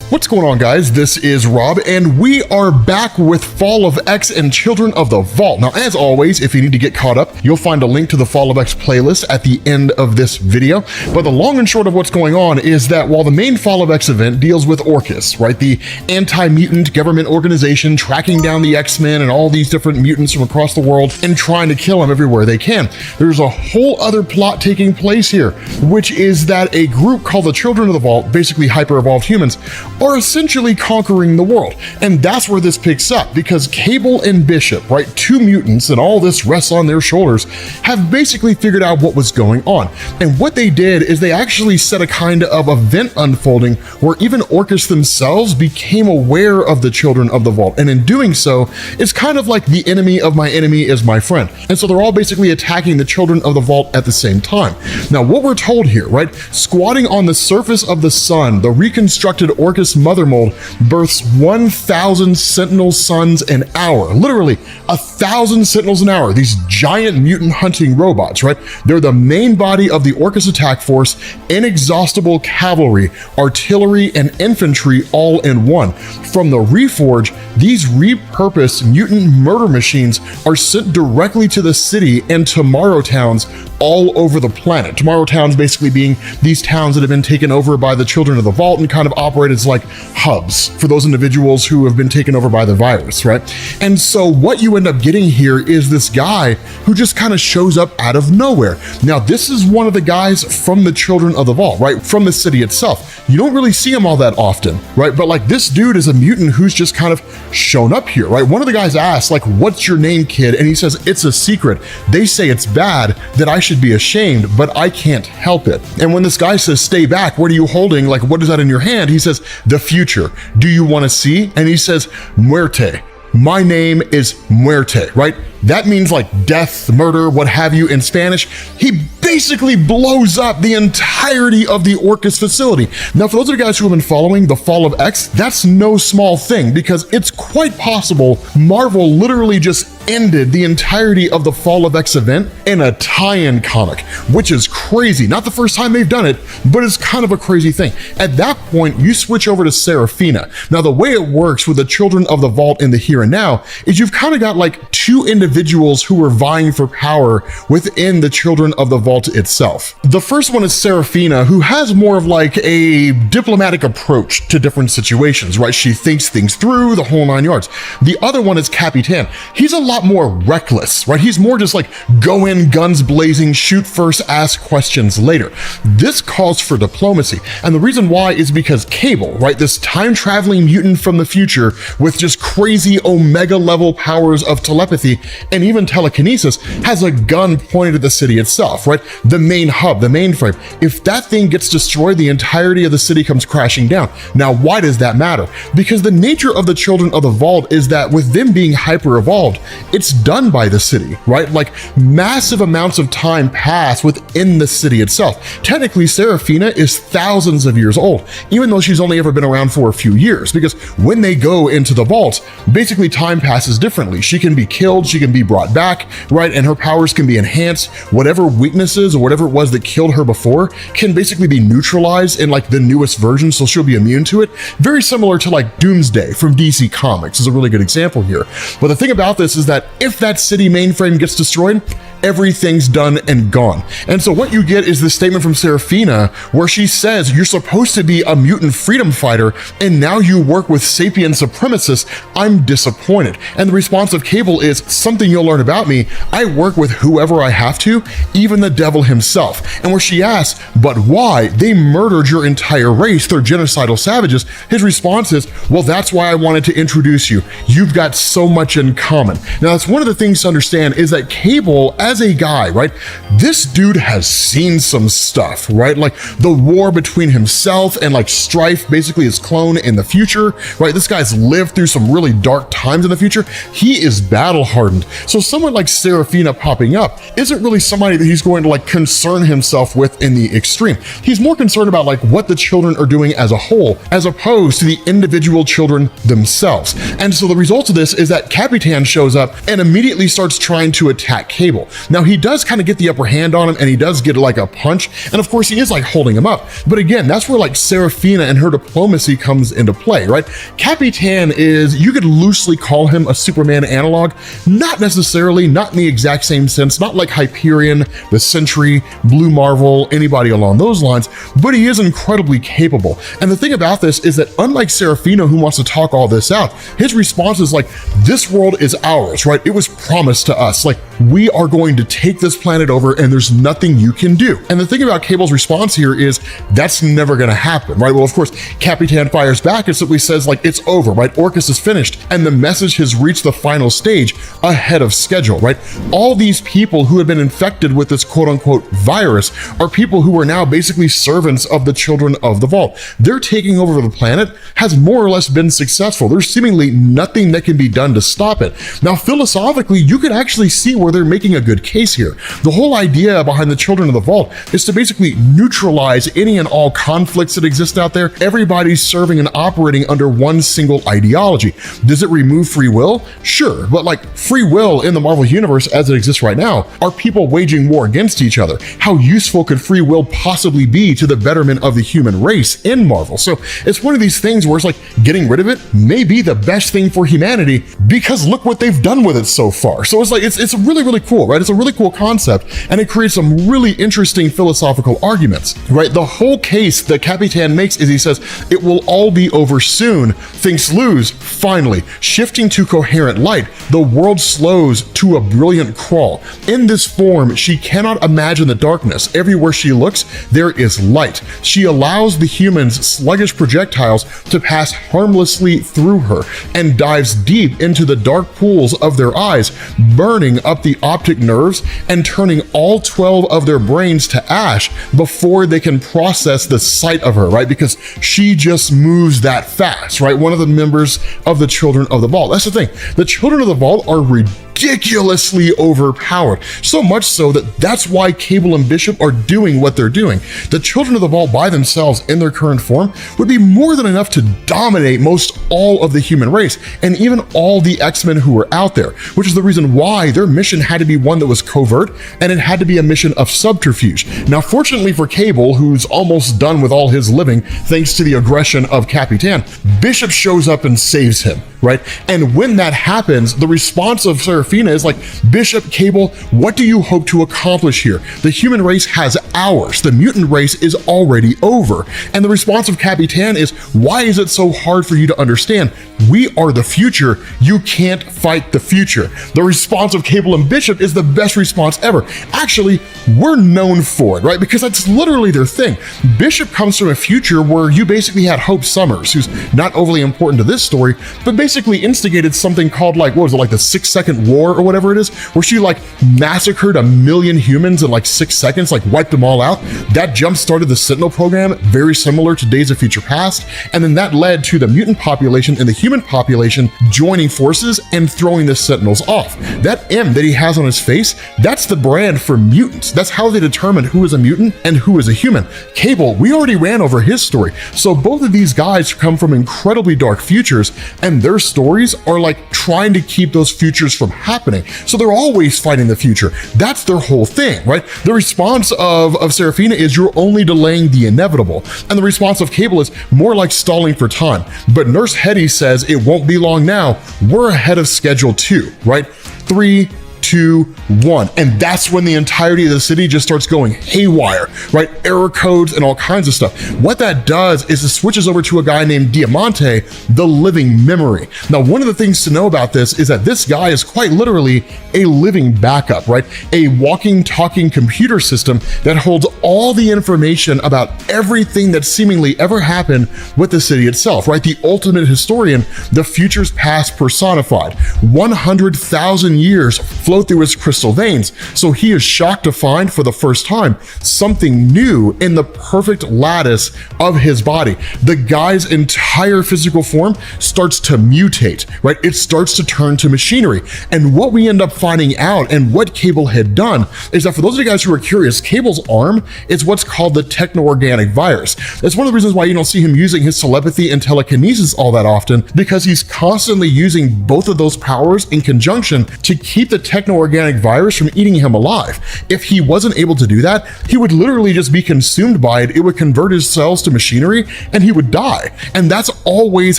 What's going on, guys? This is Rob, and we are back with Fall of X and Children of the Vault. Now, as always, if you need to get caught up, you'll find a link to the Fall of X playlist at the end of this video. But the long and short of what's going on is that while the main Fall of X event deals with Orchis, right, the anti-mutant government organization tracking down the X-Men and all these different mutants from across the world and trying to kill them everywhere they can, there's a whole other plot taking place here, which is that a group called the Children of the Vault, basically hyper-evolved humans, are essentially conquering the world. And that's where this picks up, because Cable and Bishop, right, 2 mutants, and all this rests on their shoulders, have basically figured out what was going on. And what they did is they actually set a kind of event unfolding where even Orchis themselves became aware of the Children of the Vault. And in doing so, it's kind of like the enemy of my enemy is my friend. And so they're all basically attacking the Children of the Vault at the same time. Now, what we're told here, right, squatting on the surface of the sun, the reconstructed Orchis mother mold births 1,000 Sentinel suns an hour. Literally 1,000 Sentinels an hour. These giant mutant hunting robots, right? They're the main body of the Orchis attack force, inexhaustible cavalry, artillery, and infantry all in one. From the Reforge, these repurposed mutant murder machines are sent directly to the city and Tomorrow Towns all over the planet. Tomorrow Towns basically being these towns that have been taken over by the Children of the Vault and kind of operate as like hubs for those individuals who have been taken over by the virus, right? And so what you end up getting here is this guy who just kind of shows up out of nowhere. Now, this is one of the guys from the Children of the Vault, right? From the city itself. You don't really see him all that often, right? But like this dude is a mutant who's just kind of shown up here, right? One of the guys asks, like, what's your name, kid? And he says, it's a secret. They say it's bad, that I should be ashamed, but I can't help it. And when this guy says, stay back, what are you holding? Like, what is that in your hand? He says, the future. Do you want to see? And he says, Muerte. My name is Muerte, right? That means like death, murder, what have you in Spanish. He basically blows up the entirety of the Orchis facility. Now, for those of you guys who have been following the fall of X, that's no small thing, because it's quite possible Marvel literally just ended the entirety of the Fall of X event in a tie-in comic, which is crazy. Not the first time they've done it, but it's kind of a crazy thing. At that point, you switch over to Seraphina. Now, the way it works with the Children of the Vault in the here and now is you've kind of got like two individuals who are vying for power within the Children of the Vault itself. The first one is Seraphina, who has more of like a diplomatic approach to different situations, right? She thinks things through, the whole 9 yards. The other one is Capitan. He's a lot more reckless, right? He's more just like go in guns blazing, shoot first, ask questions later. This calls for diplomacy. And the reason why is because Cable, right? This time traveling mutant from the future with just crazy Omega level powers of telepathy and even telekinesis has a gun pointed at the city itself, right? The main hub, the mainframe. If that thing gets destroyed, the entirety of the city comes crashing down. Now, why does that matter? Because the nature of the Children of the Vault is that with them being hyper evolved, it's done by the city, right? Like massive amounts of time pass within the city itself. Technically, Seraphina is thousands of years old, even though she's only ever been around for a few years, because when they go into the vault, basically time passes differently. She can be killed, she can be brought back, right? And her powers can be enhanced. Whatever weaknesses or whatever it was that killed her before can basically be neutralized in like the newest version, so she'll be immune to it. Very similar to like Doomsday from DC Comics is a really good example here. But the thing about this is that if that city mainframe gets destroyed, everything's done and gone. And so what you get is this statement from Seraphina where she says, you're supposed to be a mutant freedom fighter, and now you work with sapien supremacists. I'm disappointed. And the response of Cable is, something you'll learn about me, I work with whoever I have to, even the devil himself. And where she asks, but why? They murdered your entire race. They're genocidal savages. His response is, well, that's why I wanted to introduce you. You've got so much in common. Now, that's one of the things to understand is that Cable, as a guy, right, this dude has seen some stuff, right? Like the war between himself and like Strife, basically his clone in the future, right? This guy's lived through some really dark times in the future. He is battle hardened. So someone like Seraphina popping up isn't really somebody that he's going to like concern himself with in the extreme. He's more concerned about like what the children are doing as a whole, as opposed to the individual children themselves. And so the result of this is that Capitan shows up and immediately starts trying to attack Cable. Now, he does kind of get the upper hand on him, and he does get like a punch, and of course he is like holding him up. But again, that's where like Seraphina and her diplomacy comes into play, right? Capitan is, you could loosely call him a Superman analog, not necessarily, not in the exact same sense, not like Hyperion, the Sentry, Blue Marvel, anybody along those lines, but he is incredibly capable. And the thing about this is that unlike Seraphina, who wants to talk all this out, his response is like, this world is ours, right? It was promised to us. Like, we are going to take this planet over and there's nothing you can do. And the thing about Cable's response here is that's never going to happen, right? Well, of course, Capitan fires back and simply says like, it's over, right? Orchis is finished and the message has reached the final stage ahead of schedule, right? All these people who have been infected with this quote unquote virus are people who are now basically servants of the Children of the Vault. Their taking over the planet has more or less been successful. There's seemingly nothing that can be done to stop it. Now, philosophically, you could actually see where they're making a good case here. The whole idea behind the Children of the Vault is to basically neutralize any and all conflicts that exist out there. Everybody's serving and operating under one single ideology. Does it remove free will? Sure, but like free will in the Marvel Universe as it exists right now are people waging war against each other. How useful could free will possibly be to the betterment of the human race in Marvel? So it's one of these things where it's like getting rid of it may be the best thing for humanity because look what they've done with it so far. So it's like, it's really, really cool, right? It's a really cool concept and it creates some really interesting philosophical arguments, right? The whole case that Capitan makes is he says, it will all be over soon. Things lose, finally. Shifting to coherent light, the world slows to a brilliant crawl. In this form, she cannot imagine the darkness. Everywhere she looks, there is light. She allows the humans' sluggish projectiles to pass harmlessly through her and dives deep into the dark pools of their eyes, burning up the optic nerves and turning all 12 of their brains to ash before they can process the sight of her, right? Because she just moves that fast, right? One of the members of the Children of the Vault. That's the thing. The Children of the Vault are ridiculous ridiculously overpowered. So much so that that's why Cable and Bishop are doing what they're doing. The Children of the Vault by themselves in their current form would be more than enough to dominate most all of the human race and even all the X-Men who were out there, which is the reason why their mission had to be one that was covert and it had to be a mission of subterfuge. Now, fortunately for Cable, who's almost done with all his living thanks to the aggression of Capitan, Bishop shows up and saves him, right? And when that happens, the response of Serafina is like, Bishop, Cable, what do you hope to accomplish here? The human race has hours. The mutant race is already over. And the response of Capitan is, why is it so hard for you to understand? We are the future. You can't fight the future. The response of Cable and Bishop is the best response ever. Actually, we're known for it, right? Because that's literally their thing. Bishop comes from a future where you basically had Hope Summers, who's not overly important to this story, but basically instigated something called like, what was it, like the 6-second war or whatever it is, where she like massacred 1 million humans in like 6 seconds, like wiped them all out. That jump-started the Sentinel program, very similar to Days of Future Past, and then that led to the mutant population and the human population joining forces and throwing the Sentinels off. That M that he has on his face, that's the brand for mutants. That's how they determine who is a mutant and who is a human. Cable, we already ran over his story. So both of these guys come from incredibly dark futures, and their stories are like trying to keep those futures from happening. So they're always fighting the future. That's their whole thing, right? The response of Serafina is, you're only delaying the inevitable. And the response of Cable is more like stalling for time. But Nurse Hetty says it won't be long now. We're ahead of schedule too, right? 3, 2, 1. And that's when the entirety of the city just starts going haywire, right? Error codes and all kinds of stuff. What that does is it switches over to a guy named Diamante, the living memory. Now, one of the things to know about this is that this guy is quite literally a living backup, right? A walking, talking computer system that holds all the information about everything that seemingly ever happened with the city itself, right? The ultimate historian, the future's past personified. 100,000 years flow through his crystal veins, so he is shocked to find for the first time something new in the perfect lattice of his body. The guy's entire physical form starts to mutate, right? It starts to turn to machinery. And what we end up finding out and what Cable had done is that for those of you guys who are curious, Cable's arm is what's called the techno-organic virus. That's one of the reasons why you don't see him using his telepathy and telekinesis all that often, because he's constantly using both of those powers in conjunction to keep the techno-organic virus from eating him alive. If he wasn't able to do that, he would literally just be consumed by it. It would convert his cells to machinery and he would die. And that's always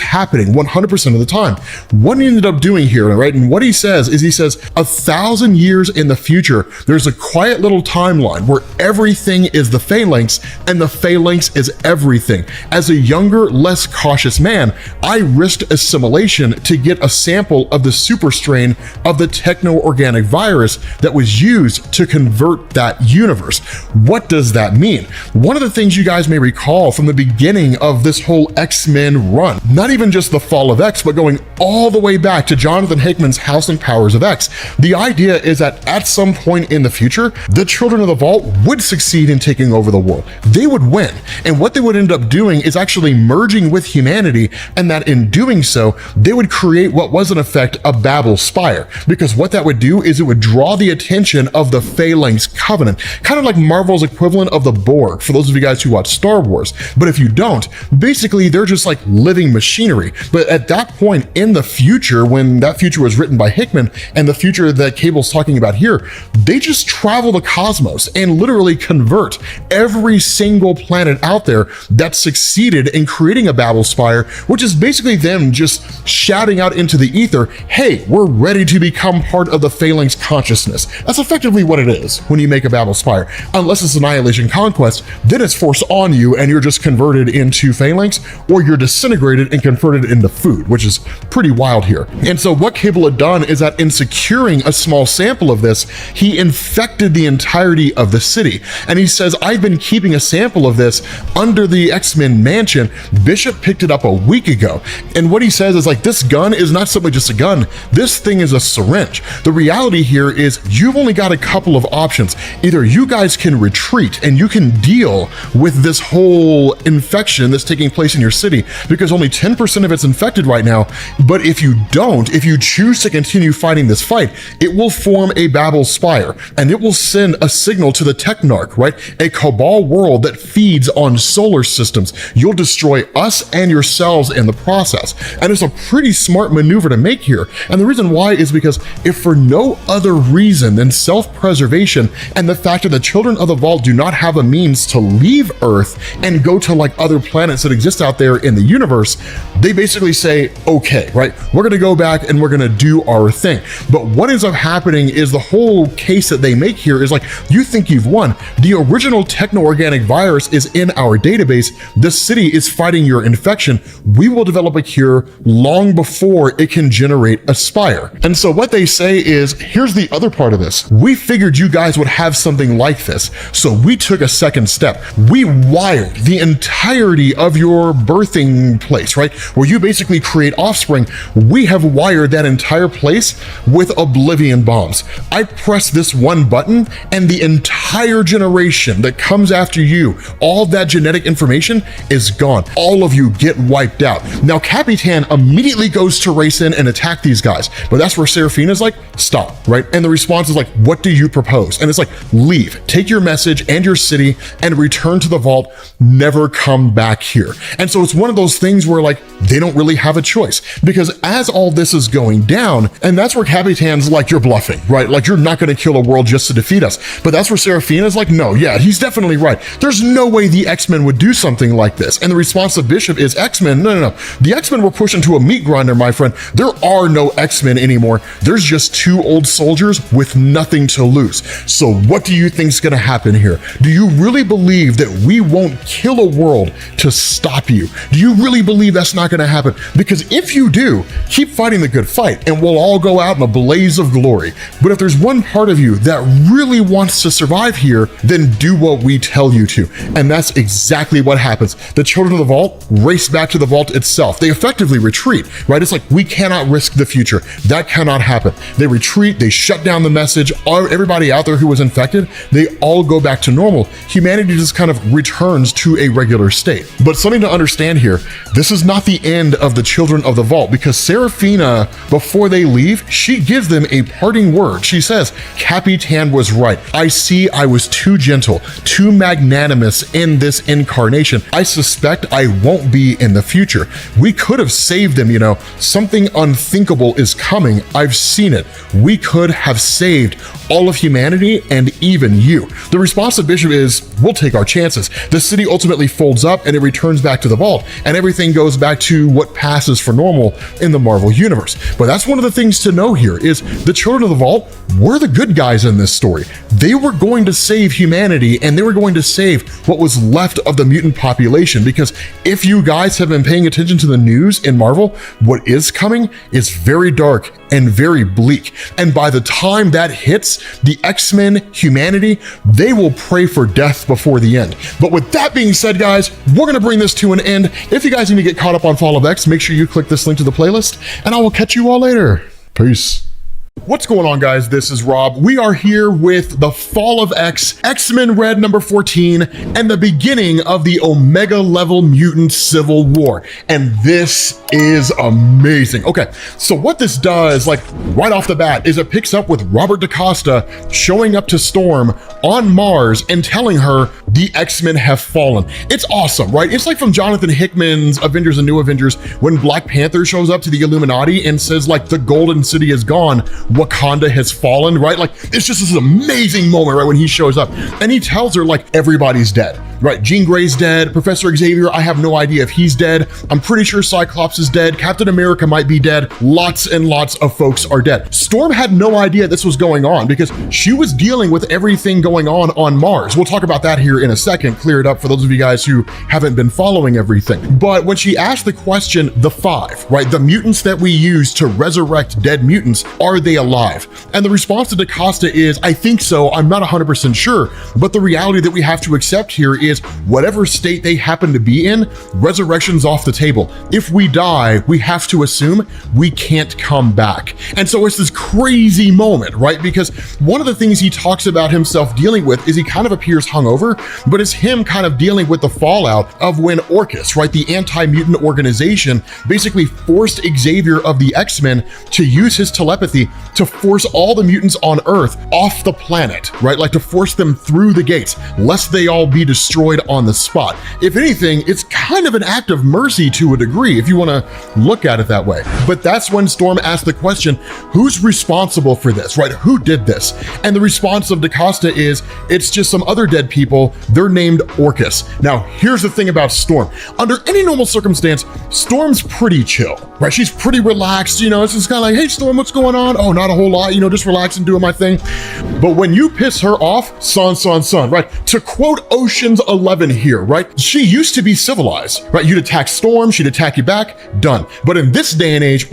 happening 100% of the time. What he ended up doing here, right? And what he says is, he says, 1,000 years in the future, there's a quiet little timeline where everything is the phalanx and the phalanx is everything. As a younger, less cautious man, I risked assimilation to get a sample of the super strain of the techno-organic virus that was used to convert that universe. What does that mean? One of the things you guys may recall from the beginning of this whole X-Men run, not even just the fall of X, but going all the way back to Jonathan Hickman's House and Powers of X, the idea is that at some point in the future, the Children of the Vault would succeed in taking over the world. They would win. And what they would end up doing is actually merging with humanity, and that in doing so, they would create what was in effect a Babel Spire. Because what that would do is it would draw the attention of the Phalanx Covenant, kind of like Marvel's equivalent of the Borg, for those of you guys who watch Star Wars. But if you don't, basically they're just like living machinery. But at that point in the future, when that future was written by Hickman and the future that Cable's talking about here, they just travel the cosmos and literally convert every single planet out there that succeeded in creating a Babel Spire, which is basically them just shouting out into the ether, hey, we're ready to become part of the Phalanx consciousness. That's effectively what it is when you make a Babel Spire. Unless it's Annihilation Conquest, then it's forced on you and you're just converted into Phalanx, or you're disintegrated and converted into food, which is pretty wild here. And so what Cable had done is that in securing a small sample of this, he infected the entirety of the city. And he says, I've been keeping a sample of this under the X-Men mansion. Bishop picked it up a week ago. And what he says is like, this gun is not simply just a gun. This thing is a syringe. The reality reality here is you've only got a couple of options. Either you guys can retreat and you can deal with this whole infection that's taking place in your city, because only 10% of it's infected right now. But if you don't, if you choose to continue fighting this fight, it will form a Babel spire, and it will send a signal to the Technarch, right? A Cabal world that feeds on solar systems. You'll destroy us and yourselves in the process. And it's a pretty smart maneuver to make here. And the reason why is because if for no other reason than self-preservation and the fact that the children of the Vault do not have a means to leave Earth and go to like other planets that exist out there in the universe, they basically say, okay, right? We're gonna go back and we're gonna do our thing. But what ends up happening is the whole case that they make here is like, you think you've won. The original techno-organic virus is in our database. The city is fighting your infection. We will develop a cure long before it can generate a spire. And so what they say is, here's the other part of this. We figured you guys would have something like this. So we took a second step. We wired the entirety of your birthing place, right? Where you basically create offspring. We have wired that entire place with oblivion bombs. I press this one button and the entire generation that comes after you, all that genetic information is gone. All of you get wiped out. Now, Capitan immediately goes to race in and attack these guys, but that's where Seraphina's like, stop, right? And the response is like, what do you propose? And it's like, leave, take your message and your city and return to the Vault, never come back here. And so it's one of those things where like, they don't really have a choice, because as all this is going down, and that's where Capitan's like, you're bluffing, right? Like, you're not gonna kill a world just to defeat us. But that's where Seraphina's like, no, yeah, he's definitely right. There's no way the X-Men would do something like this. And the response of Bishop is, X-Men, no. The X-Men were pushed into a meat grinder, my friend. There are no X-Men anymore. There's just two old soldiers with nothing to lose. So what do you think's gonna happen here? Do you really believe that we won't kill a world to stop you? Do you really believe that's not gonna happen? Because if you do, keep fighting the good fight and we'll all go out in a blaze of glory. But if there's one part of you that really wants to survive here, then do what we tell you to. And that's exactly what happens. The children of the Vault race back to the Vault itself. They effectively retreat, right? It's like, we cannot risk the future. That cannot happen. They retreat, they shut down the message. Everybody out there who was infected, they all go back to normal. Humanity just kind of returns to a regular state. But something to understand here, this is not the end of the children of the Vault, because Seraphina, before they leave, she gives them a parting word. She says, Capitan was right. I see I was too gentle, too magnanimous in this incarnation. I suspect I won't be in the future. We could have saved them, you know. Something unthinkable is coming. I've seen it. We could have saved all of humanity and even you. The response of Bishop is, we'll take our chances. The city ultimately folds up and it returns back to the Vault, and everything goes back to what passes for normal in the Marvel Universe. But that's one of the things to know here is the children of the Vault were the good guys in this story. They were going to save humanity, and they were going to save what was left of the mutant population, because if you guys have been paying attention to the news in Marvel, what is coming is very dark and very bleak. And by the time that hits, the X-Men, humanity, they will pray for death before the end. But with that being said, guys, we're gonna bring this to an end. If you guys need to get caught up on Fall of X, make sure you click this link to the playlist, and I will catch you all later. Peace. What's going on, guys? This is Rob. We are here with the Fall of X, X-Men Red number 14, and the beginning of the Omega level mutant civil war. And this is amazing. Okay, so what this does, like right off the bat, is it picks up with Robert DaCosta showing up to Storm on Mars and telling her the X-Men have fallen. It's awesome, right? It's like from Jonathan Hickman's Avengers and New Avengers when Black Panther shows up to the Illuminati and says like the Golden City is gone, Wakanda has fallen, right? Like, it's just this amazing moment, right, when he shows up and he tells her like everybody's dead, right? Jean Grey's dead, Professor Xavier, I have no idea if he's dead. I'm pretty sure Cyclops is dead. Captain America might be dead. Lots and lots of folks are dead. Storm had no idea this was going on because she was dealing with everything going on Mars. We'll talk about that here in a second, clear it up for those of you guys who haven't been following everything. But when she asked the question, the 5, right? The mutants that we use to resurrect dead mutants, are they alive? And the response to DaCosta is, I think so, I'm not 100% sure, but the reality that we have to accept here is whatever state they happen to be in, resurrection's off the table. If we die, we have to assume we can't come back. And so it's this crazy moment, right? Because one of the things he talks about himself dealing with is he kind of appears hungover, but it's him kind of dealing with the fallout of when Orchis, right, the anti-mutant organization, basically forced Xavier of the X-Men to use his telepathy to force all the mutants on Earth off the planet, right? Like to force them through the gates, lest they all be destroyed on the spot. If anything, it's kind of an act of mercy to a degree, if you want to look at it that way. But that's when Storm asked the question, who's responsible for this, right? Who did this? And the response of DaCosta is, it's just some other dead people. They're named Orchis. Now, here's the thing about Storm. Under any normal circumstance, Storm's pretty chill, right? She's pretty relaxed, you know, it's just kind of like, hey, Storm, what's going on? Oh, not a whole lot, you know, just relaxing, doing my thing. But when you piss her off, son, right? To quote Ocean's 11 here, right? She used to be civilized, right? You'd attack Storm, she'd attack you back, done. But in this day and age,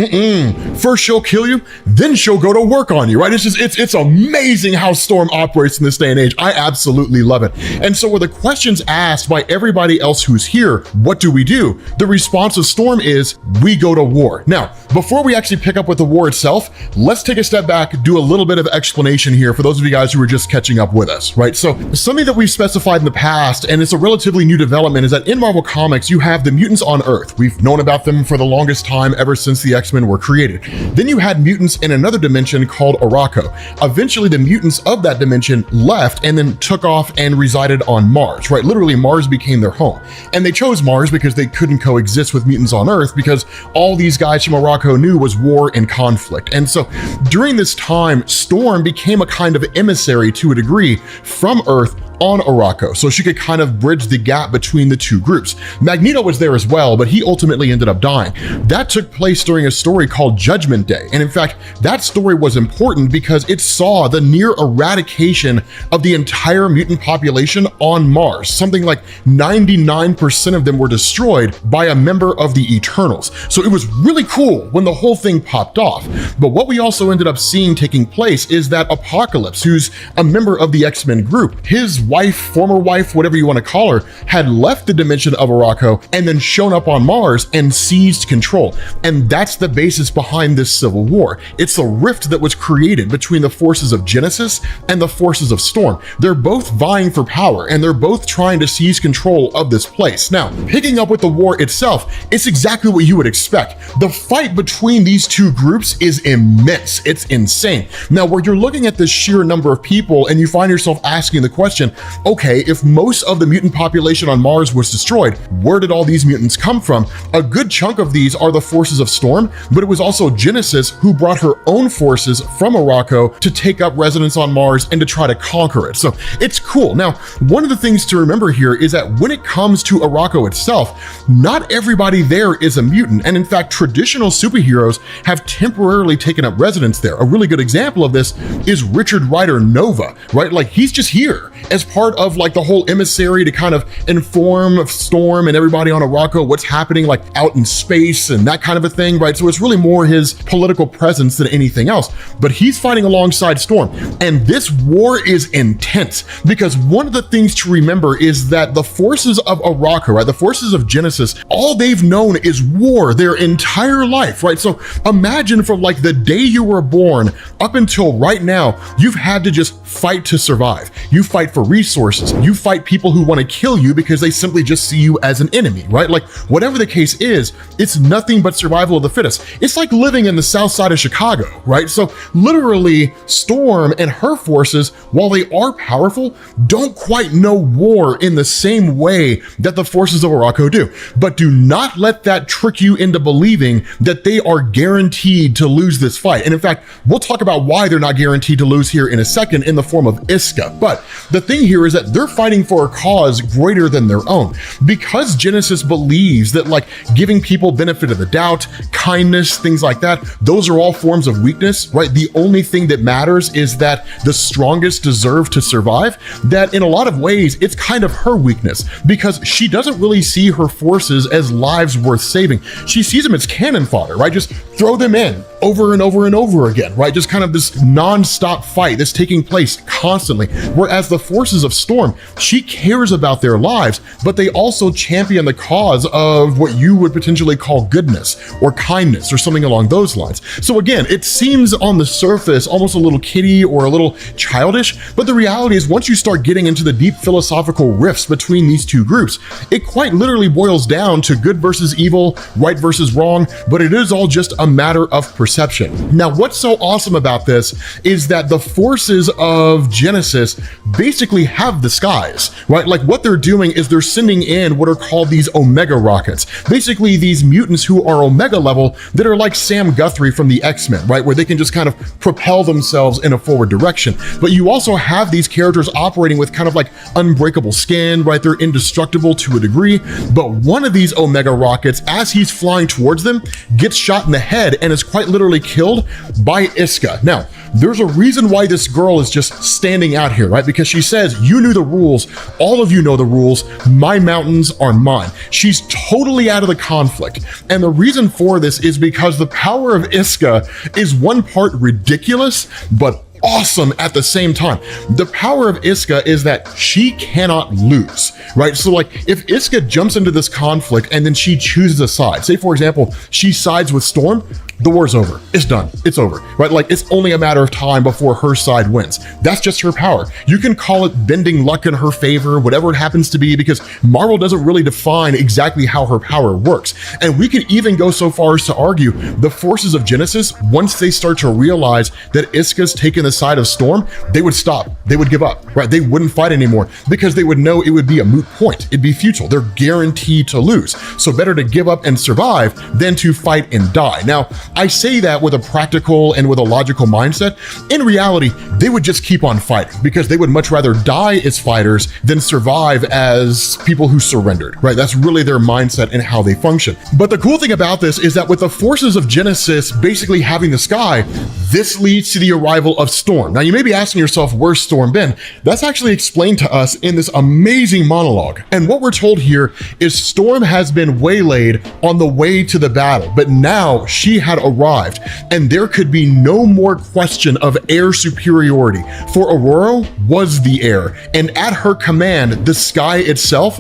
first she'll kill you, then she'll go to work on you, right? It's amazing how Storm operates in this day and age. I absolutely love it. And so were the questions asked by everybody else who's here, what do we do? The response of Storm is, we go to war. Now, before we actually pick up with the war itself, let's take a step back, do a little bit of explanation here for those of you guys who are just catching up with us, right? So something that we've specified in the past, and it's a relatively new development, is that in Marvel Comics, you have the mutants on Earth. We've known about them for the longest time, ever since the X-Men were created. Then you had mutants in another dimension called Arakko. Eventually, the mutants of that dimension left and then took off and resided on Mars, right? Literally, Mars became their home. And they chose Mars because they couldn't coexist with mutants on Earth, because all these guys from Arakko knew was war and conflict. And so during this time, Storm became a kind of emissary to a degree from Earth on Arakko, so she could kind of bridge the gap between the two groups. Magneto was there as well, but he ultimately ended up dying. That took place during a story called Judgment Day. And in fact, that story was important because it saw the near eradication of the entire mutant population on Mars. Something like 99% of them were destroyed by a member of the Eternals. So it was really cool when the whole thing popped off. But what we also ended up seeing taking place is that Apocalypse, who's a member of the X-Men group, his wife, former wife, whatever you want to call her, had left the dimension of Arakko and then shown up on Mars and seized control. And that's the basis behind this civil war. It's a rift that was created between the forces of Genesis and the forces of Storm. They're both vying for power, and they're both trying to seize control of this place. Now, picking up with the war itself, it's exactly what you would expect. The fight between these two groups is immense. It's insane. Now, where you're looking at this sheer number of people and you find yourself asking the question, okay, if most of the mutant population on Mars was destroyed, where did all these mutants come from? A good chunk of these are the forces of Storm, but it was also Genesis who brought her own forces from Arakko to take up residence on Mars and to try to conquer it. So it's cool. Now, one of the things to remember here is that when it comes to Arakko itself, not everybody there is a mutant. And in fact, traditional superheroes have temporarily taken up residence there. A really good example of this is Richard Rider Nova, right? Like, he's just here as part of like the whole emissary to kind of inform Storm and everybody on Arakko what's happening like out in space and that kind of a thing, right? So it's really more his political presence than anything else, but he's fighting alongside Storm. And this war is intense because one of the things to remember is that the forces of Arakko, right, the forces of Genesis, all they've known is war their entire life, right? So imagine from like the day you were born up until right now, you've had to just fight to survive. You fight for resources. You fight people who want to kill you because they simply just see you as an enemy, right? Like whatever the case is, it's nothing but survival of the fittest. It's like living in the south side of Chicago, right? So literally Storm and her forces, while they are powerful, don't quite know war in the same way that the forces of Arakko do. But do not let that trick you into believing that they are guaranteed to lose this fight. And in fact, we'll talk about why they're not guaranteed to lose here in a second in the form of Iska. But the thing here is that they're fighting for a cause greater than their own. Because Genesis believes that like giving people benefit of the doubt, kindness, things like that, those are all forms of weakness, right? The only thing that matters is that the strongest deserve to survive. That in a lot of ways, it's kind of her weakness because she doesn't really see her forces as lives worth saving. She sees them as cannon fodder, right? Just throw them in, over and over and over again, right? Just kind of this non-stop fight that's taking place constantly. Whereas the forces of Storm, she cares about their lives, but they also champion the cause of what you would potentially call goodness or kindness or something along those lines. So again, it seems on the surface almost a little kiddie or a little childish, but the reality is once you start getting into the deep philosophical rifts between these two groups, it quite literally boils down to good versus evil, right versus wrong, but it is all just a matter of perception. Now, what's so awesome about this is that the forces of Genesis basically have the skies, right? Like what they're doing is they're sending in what are called these Omega rockets, basically these mutants who are Omega level that are like Sam Guthrie from the X-Men, right? Where they can just kind of propel themselves in a forward direction. But you also have these characters operating with kind of like unbreakable skin, right? They're indestructible to a degree, but one of these Omega rockets, as he's flying towards them, gets shot in the head and is quite literally killed by Iska. Now, there's a reason why this girl is just standing out here, right? Because she says, you knew the rules, all of you know the rules, my mountains are mine. She's totally out of the conflict. And the reason for this is because the power of Iska is one part ridiculous, but awesome at the same time. The power of Iska is that she cannot lose, right? So like if Iska jumps into this conflict and then she chooses a side, say for example, she sides with Storm, the war's over. It's done. It's over, right? Like it's only a matter of time before her side wins. That's just her power. You can call it bending luck in her favor, whatever it happens to be, because Marvel doesn't really define exactly how her power works. And we can even go so far as to argue the forces of Genesis, once they start to realize that Iska's taken the side of Storm, they would stop. They would give up, right? They wouldn't fight anymore because they would know it would be a moot point. It'd be futile. They're guaranteed to lose. So better to give up and survive than to fight and die. Now, I say that with a practical and with a logical mindset. In reality, they would just keep on fighting because they would much rather die as fighters than survive as people who surrendered, right? That's really their mindset and how they function. But the cool thing about this is that with the forces of Genesis basically having the sky, this leads to the arrival of Storm. Now, you may be asking yourself, where's Storm been? That's actually explained to us in this amazing monologue. And what we're told here is Storm has been waylaid on the way to the battle, but now she had arrived, and there could be no more question of air superiority, for Aurora was the air, and at her command, the sky itself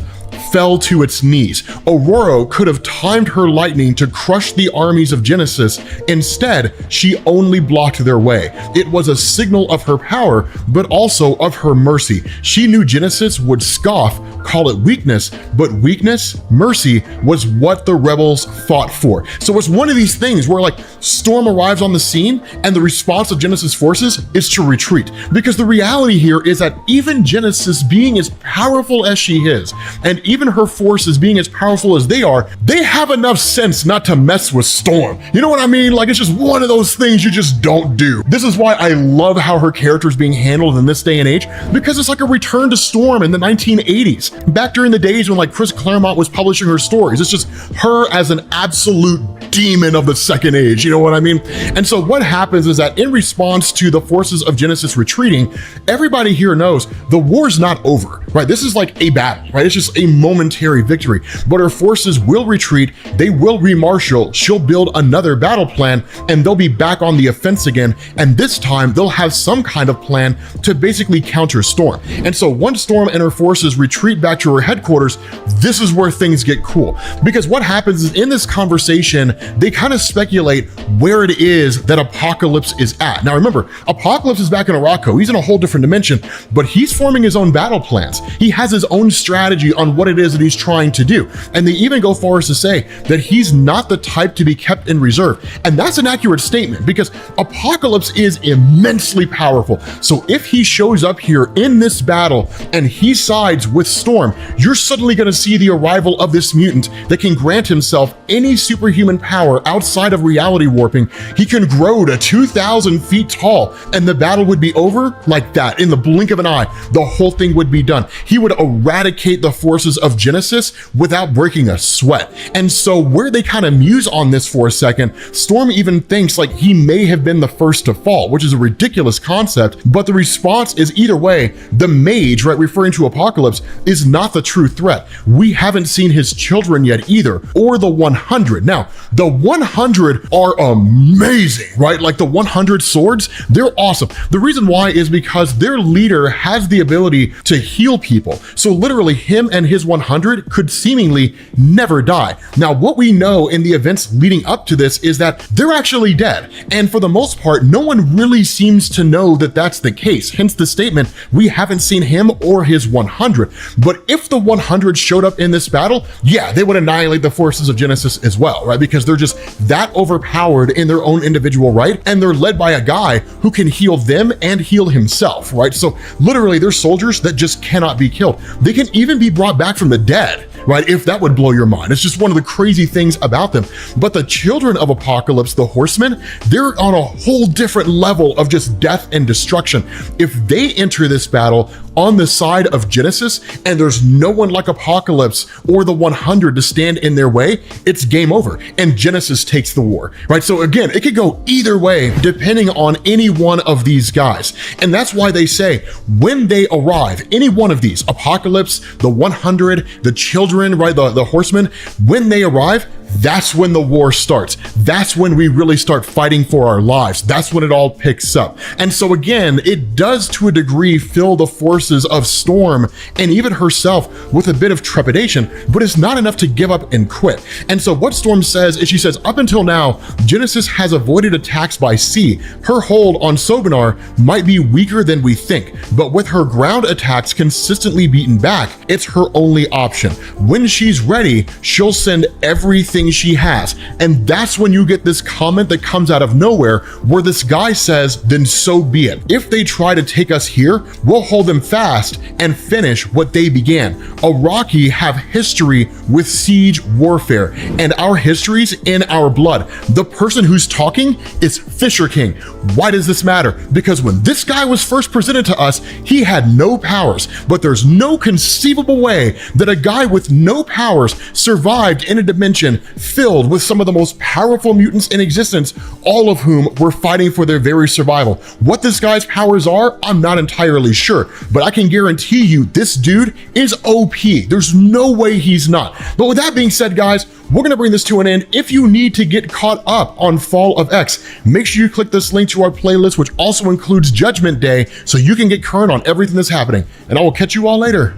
fell to its knees. Aurora could have timed her lightning to crush the armies of Genesis. Instead, she only blocked their way. It was a signal of her power, but also of her mercy. She knew Genesis would scoff, call it weakness, but weakness, mercy, was what the rebels fought for. So it's one of these things where like Storm arrives on the scene and the response of Genesis forces is to retreat. Because the reality here is that even Genesis being as powerful as she is, and even her forces being as powerful as they are, they have enough sense not to mess with Storm. You know what I mean? Like it's just one of those things you just don't do. This is why I love how her character is being handled in this day and age, because it's like a return to Storm in the 1980s. Back during the days when like Chris Claremont was publishing her stories, it's just her as an absolute demon of the second age, you know what I mean? And so what happens is that in response to the forces of Genesis retreating, everybody here knows the war's not over, right? This is like a battle, right? It's just a momentary victory, but her forces will retreat, they will remarshal, she'll build another battle plan, and they'll be back on the offense again, and this time they'll have some kind of plan to basically counter Storm. And so once Storm and her forces retreat back to her headquarters, this is where things get cool, because what happens is in this conversation, they kind of speculate where it is that Apocalypse is at. Now remember, Apocalypse is back in Morocco, he's in a whole different dimension, but he's forming his own battle plans. He has his own strategy on what it is that he's trying to do. And they even go far as to say that he's not the type to be kept in reserve. And that's an accurate statement because Apocalypse is immensely powerful. So if he shows up here in this battle and he sides with Storm, you're suddenly going to see the arrival of this mutant that can grant himself any superhuman power outside of reality warping. He can grow to 2,000 feet tall and the battle would be over like that. In the blink of an eye, the whole thing would be done. He would eradicate the forces of Genesis without breaking a sweat. And so where they kind of muse on this for a second, Storm even thinks like he may have been the first to fall, which is a ridiculous concept, but the response is either way, the mage, right, referring to Apocalypse, is not the true threat. We haven't seen his children yet either, or the 100. Now, the The 100 are amazing, right? Like the 100 swords, they're awesome. The reason why is because their leader has the ability to heal people. So literally him and his 100 could seemingly never die. Now, what we know in the events leading up to this is that they're actually dead. And for the most part, no one really seems to know that that's the case. Hence the statement, we haven't seen him or his 100. But if the 100 showed up in this battle, yeah, they would annihilate the forces of Genesis as well, right? Because they're just that overpowered in their own individual right, and they're led by a guy who can heal them and heal himself, right? So literally they're soldiers that just cannot be killed. They can even be brought back from the dead, right? If that would blow your mind. It's just one of the crazy things about them. But the children of Apocalypse, the horsemen, they're on a whole different level of just death and destruction. If they enter this battle on the side of Genesis and there's no one like Apocalypse or the 100 to stand in their way, it's game over and Genesis takes the war, right? So again, it could go either way depending on any one of these guys. And that's why they say when they arrive, any one of these, Apocalypse, the 100, the children, right, the horsemen, when they arrive, that's when the war starts. That's when we really start fighting for our lives. That's when it all picks up. And so again, it does to a degree fill the forces of Storm and even herself with a bit of trepidation, but it's not enough to give up and quit. And so what Storm says is, she says, up until now, Genesis has avoided attacks by sea. Her hold on Sobinar might be weaker than we think, but with her ground attacks consistently beaten back, it's her only option. When she's ready, she'll send everything she has. And that's when you get this comment that comes out of nowhere where this guy says, then so be it. If they try to take us here, we'll hold them fast and finish what they began. Iraqi have history with siege warfare, and our history's in our blood. The person who's talking is Fisher King. Why does this matter? Because when this guy was first presented to us, he had no powers, but there's no conceivable way that a guy with no powers survived in a dimension filled with some of the most powerful mutants in existence, all of whom were fighting for their very survival. What this guy's powers are, I'm not entirely sure, but I can guarantee you this dude is OP. There's no way he's not. But with that being said, guys, we're gonna bring this to an end. If you need to get caught up on Fall of X, make sure you click this link to our playlist, which also includes Judgment Day, so you can get current on everything that's happening. And I will catch you all later.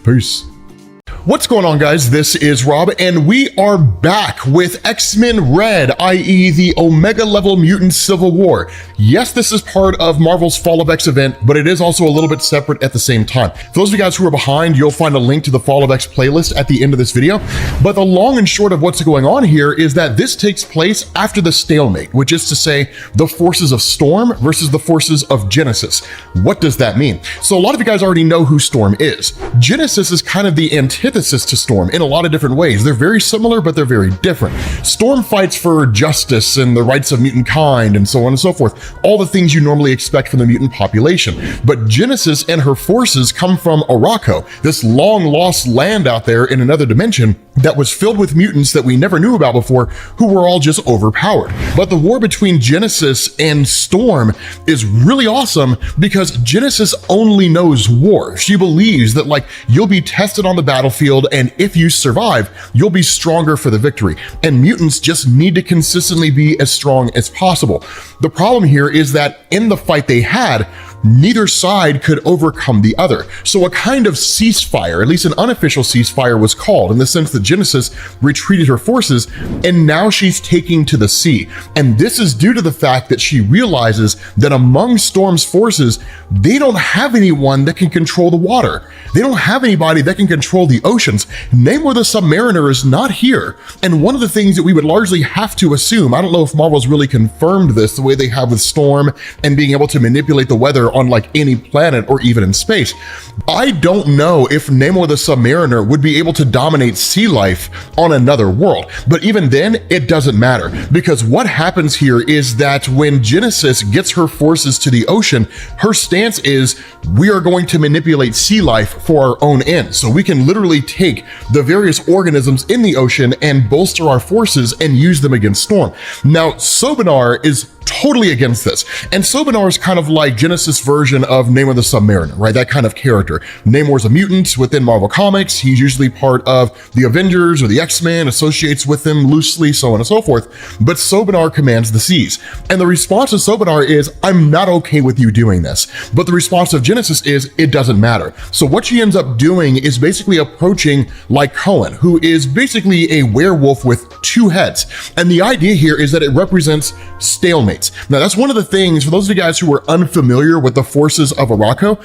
Peace. What's going on, guys? This is Rob, and we are back with X-Men Red, i.e. the Omega level mutant Civil War. Yes, this is part of Marvel's Fall of X event, but it is also a little bit separate at the same time. For those of you guys who are behind, you'll find a link to the Fall of X playlist at the end of this video. But the long and short of what's going on here is that this takes place after the stalemate, which is to say the forces of Storm versus the forces of Genesis. What does that mean? So a lot of you guys already know who Storm is. Genesis is kind of the antithesis to Storm in a lot of different ways. They're very similar, but they're very different. Storm fights for justice and the rights of mutant kind and so on and so forth, all the things you normally expect from the mutant population. But Genesis and her forces come from Araco, this long lost land out there in another dimension that was filled with mutants that we never knew about before, who were all just overpowered. But the war between Genesis and Storm is really awesome because Genesis only knows war. She believes that, like, you'll be tested on the battlefield, and if you survive, you'll be stronger for the victory. And mutants just need to consistently be as strong as possible. The problem here is that in the fight they had, neither side could overcome the other. So a kind of ceasefire, at least an unofficial ceasefire, was called in the sense that Genesis retreated her forces and now she's taking to the sea. And this is due to the fact that she realizes that among Storm's forces, they don't have anyone that can control the water. They don't have anybody that can control the oceans. Namor the Submariner is not here. And one of the things that we would largely have to assume, I don't know if Marvel's really confirmed this the way they have with Storm and being able to manipulate the weather on like any planet or even in space. I don't know if Namor the Submariner would be able to dominate sea life on another world, but even then it doesn't matter, because what happens here is that when Genesis gets her forces to the ocean, her stance is, we are going to manipulate sea life for our own ends. So we can literally take the various organisms in the ocean and bolster our forces and use them against Storm. Now, Sobinar is totally against this. And Sobinar is kind of like Genesis' version of Namor the Submariner, right? That kind of character. Namor's a mutant within Marvel Comics. He's usually part of the Avengers or the X-Men, associates with them loosely, so on and so forth. But Sobinar commands the seas. And the response of Sobinar is, I'm not okay with you doing this. But the response of Genesis is, it doesn't matter. So what she ends up doing is basically approaching Krakoan, who is basically a werewolf with two heads. And the idea here is that it represents stalemates. Now, that's one of the things, for those of you guys who are unfamiliar with the forces of Arakko,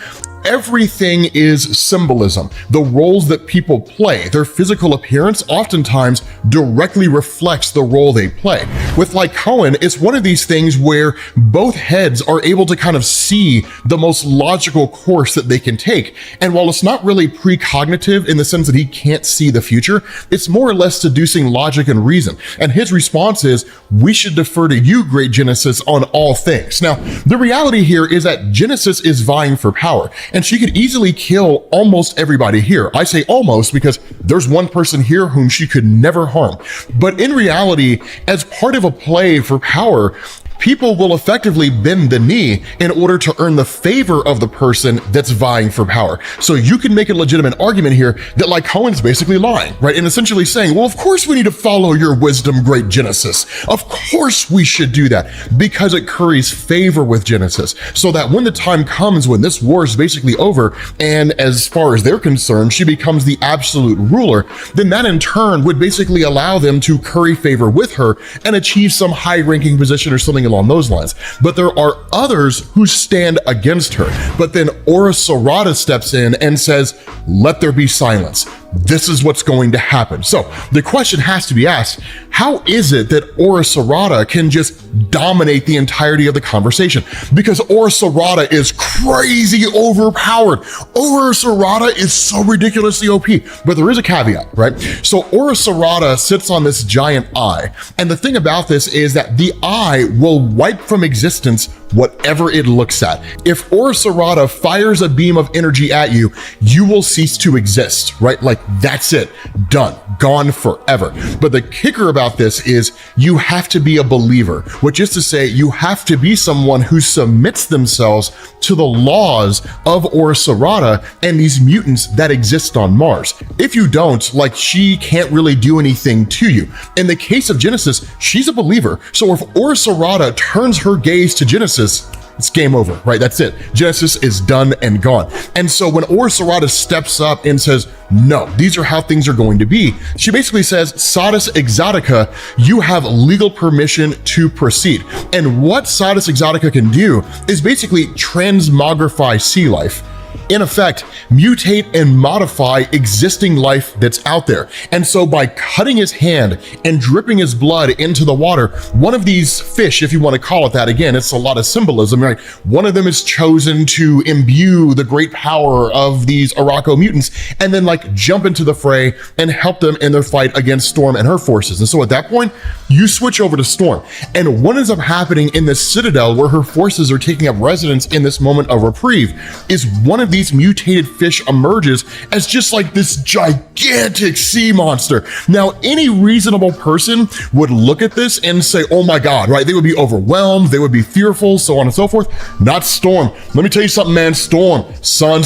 everything is symbolism. The roles that people play, their physical appearance oftentimes directly reflects the role they play. With Krakoan, it's one of these things where both heads are able to kind of see the most logical course that they can take. And while it's not really precognitive in the sense that he can't see the future, it's more or less seducing logic and reason. And his response is, we should defer to you, great Genesis, on all things. Now, the reality here is that Genesis is vying for power, and she could easily kill almost everybody here. I say almost because there's one person here whom she could never harm. But in reality, as part of a play for power, people will effectively bend the knee in order to earn the favor of the person that's vying for power. So you can make a legitimate argument here that Krakoan's basically lying, right? And essentially saying, well, of course we need to follow your wisdom, great Genesis. Of course we should do that, because it curries favor with Genesis, so that when the time comes when this war is basically over, and as far as they're concerned, she becomes the absolute ruler, then that in turn would basically allow them to curry favor with her and achieve some high-ranking position or something along those lines. But there are others who stand against her. But then Orchis steps in and says, let there be silence. This is what's going to happen. So the question has to be asked, how is it that Orchis can just dominate the entirety of the conversation? Because Orchis is crazy overpowered. Orchis is so ridiculously OP, but there is a caveat, right? So Orchis sits on this giant eye. And the thing about this is that the eye will wipe from existence whatever it looks at. If Orchis fires a beam of energy at you, you will cease to exist, right? Like, that's it, done, gone forever. But the kicker about this is you have to be a believer, which is to say you have to be someone who submits themselves to the laws of Orchis and these mutants that exist on Mars. If you don't, like, she can't really do anything to you. In the case of Genesis, she's a believer. So if Orchis turns her gaze to Genesis, it's game over, right? That's it. Genesis is done and gone. And so when Orchis steps up and says, no, these are how things are going to be, she basically says, Satis Exotica, you have legal permission to proceed. And what Satis Exotica can do is basically transmogrify sea life. In effect, mutate and modify existing life that's out there. And so by cutting his hand and dripping his blood into the water, one of these fish, if you want to call it that, again, it's a lot of symbolism, right? One of them is chosen to imbue the great power of these Arakko mutants and then jump into the fray and help them in their fight against Storm and her forces. And so at that point, you switch over to Storm. And what ends up happening in this citadel where her forces are taking up residence in this moment of reprieve is one of these mutated fish emerges as just this gigantic sea monster. Now, any reasonable person would look at this and say, oh my God, right? They would be overwhelmed, they would be fearful, so on and so forth. Not Storm. Let me tell you something, man. Storm, son.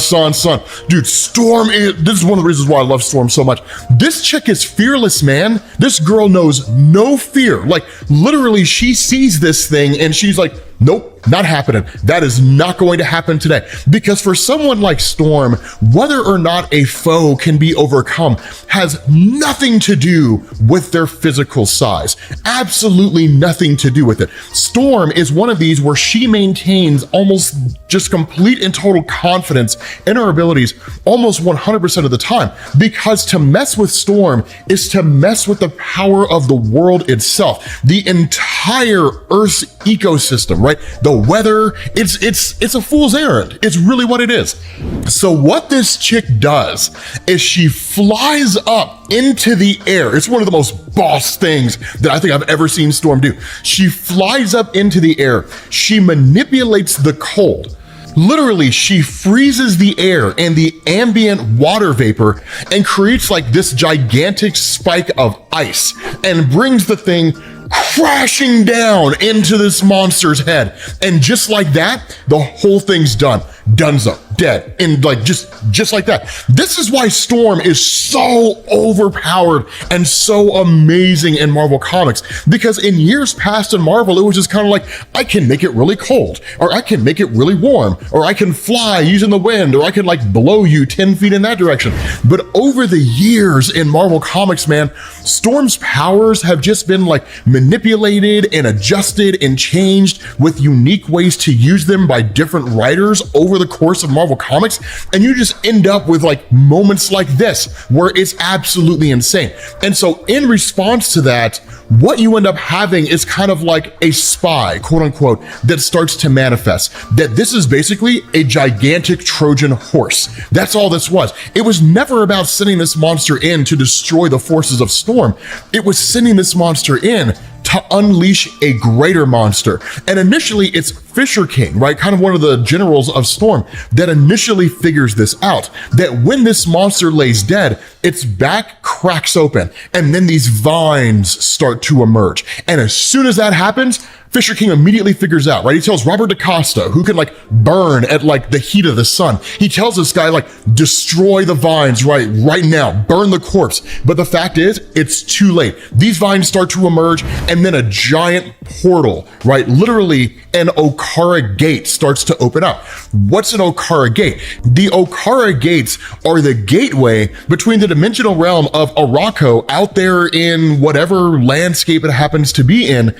Dude, Storm this is one of the reasons why I love Storm so much. This chick is fearless, man. This girl knows no fear. Literally, she sees this thing and she's like, nope, not happening. That is not going to happen today. Because for someone like Storm, whether or not a foe can be overcome has nothing to do with their physical size. Absolutely nothing to do with it. Storm is one of these where she maintains almost just complete and total confidence in her abilities almost 100% of the time. Because to mess with Storm is to mess with the power of the world itself. The entire Earth's ecosystem, right? The weather, it's a fool's errand. It's really what it is. So what this chick does is she flies up into the air. It's one of the most boss things that I think I've ever seen Storm do. She flies up into the air. She manipulates the cold. Literally, she freezes the air and the ambient water vapor and creates this gigantic spike of ice and brings the thing crashing down into this monster's head. And just like that, the whole thing's done. Dunzo, dead, and like just like that. This is why Storm is so overpowered and so amazing in Marvel Comics, because in years past in Marvel, it was just kind of like, I can make it really cold, or I can make it really warm, or I can fly using the wind, or I can like blow you 10 feet in that direction. But over the years in Marvel Comics, man, Storm's powers have just been like manipulated and adjusted and changed with unique ways to use them by different writers over the course of Marvel Comics, and you just end up with like moments like this where it's absolutely insane. And so in response to that, what you end up having is kind of like a spy, quote unquote, that starts to manifest. That this is basically a gigantic Trojan horse. That's all this was. It was never about sending this monster in to destroy the forces of Storm. It was sending this monster in to unleash a greater monster. And initially it's Fisher King, right? Kind of one of the generals of Storm that initially figures this out, that when this monster lays dead, its back cracks open and then these vines start to emerge. And as soon as that happens, Fisher King immediately figures out, right? He tells Robert DaCosta, who can like burn at like the heat of the sun. He tells this guy like, destroy the vines right now, burn the corpse. But the fact is, it's too late. These vines start to emerge and then a giant portal, right? Literally an Okara gate starts to open up. What's an Okara gate? The Okara gates are the gateway between the dimensional realm of Arakko out there in whatever landscape it happens to be in,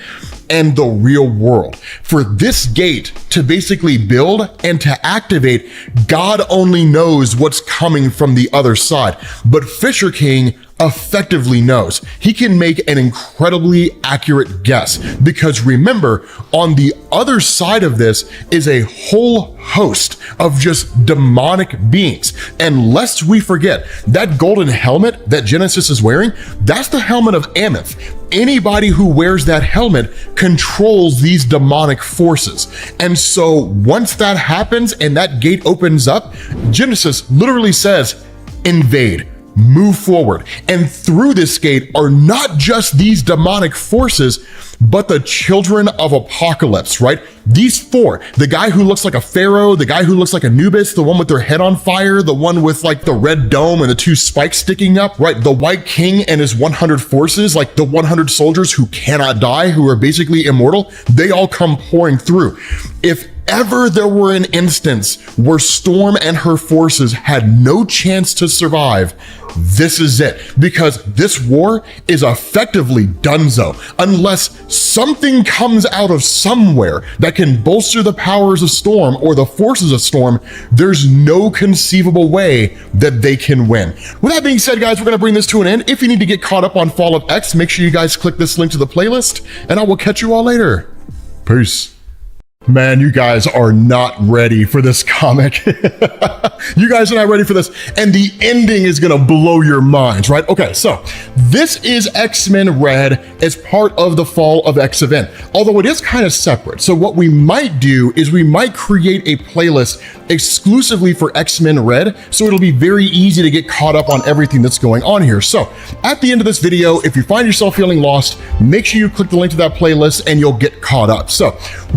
and the real world. For this gate to basically build and to activate, God only knows what's coming from the other side. But Fisher King effectively knows. He can make an incredibly accurate guess, because remember, on the other side of this is a whole host of just demonic beings. And lest we forget, that golden helmet that Genesis is wearing, that's the helmet of Ameth. Anybody who wears that helmet controls these demonic forces. And so once that happens and that gate opens up, Genesis literally says, invade. Move forward. And through this gate are not just these demonic forces, but the children of Apocalypse, right? These four, the guy who looks like a pharaoh, the guy who looks like Anubis, the one with their head on fire, the one with like the red dome and the two spikes sticking up, right? The White King and his 100 forces, like the 100 soldiers who cannot die, who are basically immortal, they all come pouring through. If ever there were an instance where Storm and her forces had no chance to survive, this is it, because this war is effectively donezo unless something comes out of somewhere that can bolster the powers of Storm or the forces of Storm. There's no conceivable way that they can win. With that being said, guys, we're gonna bring this to an end. If you need to get caught up on Fall of X, make sure you guys click this link to the playlist, and I will catch you all later. Peace. Man, you guys are not ready for this comic. You guys are not ready for this. And the ending is gonna blow your minds, right? Okay, so this is X-Men Red as part of the Fall of X event, although it is kind of separate. So what we might do is we might create a playlist exclusively for X-Men Red, so it'll be very easy to get caught up on everything that's going on here. So at the end of this video, if you find yourself feeling lost, make sure you click the link to that playlist and you'll get caught up. So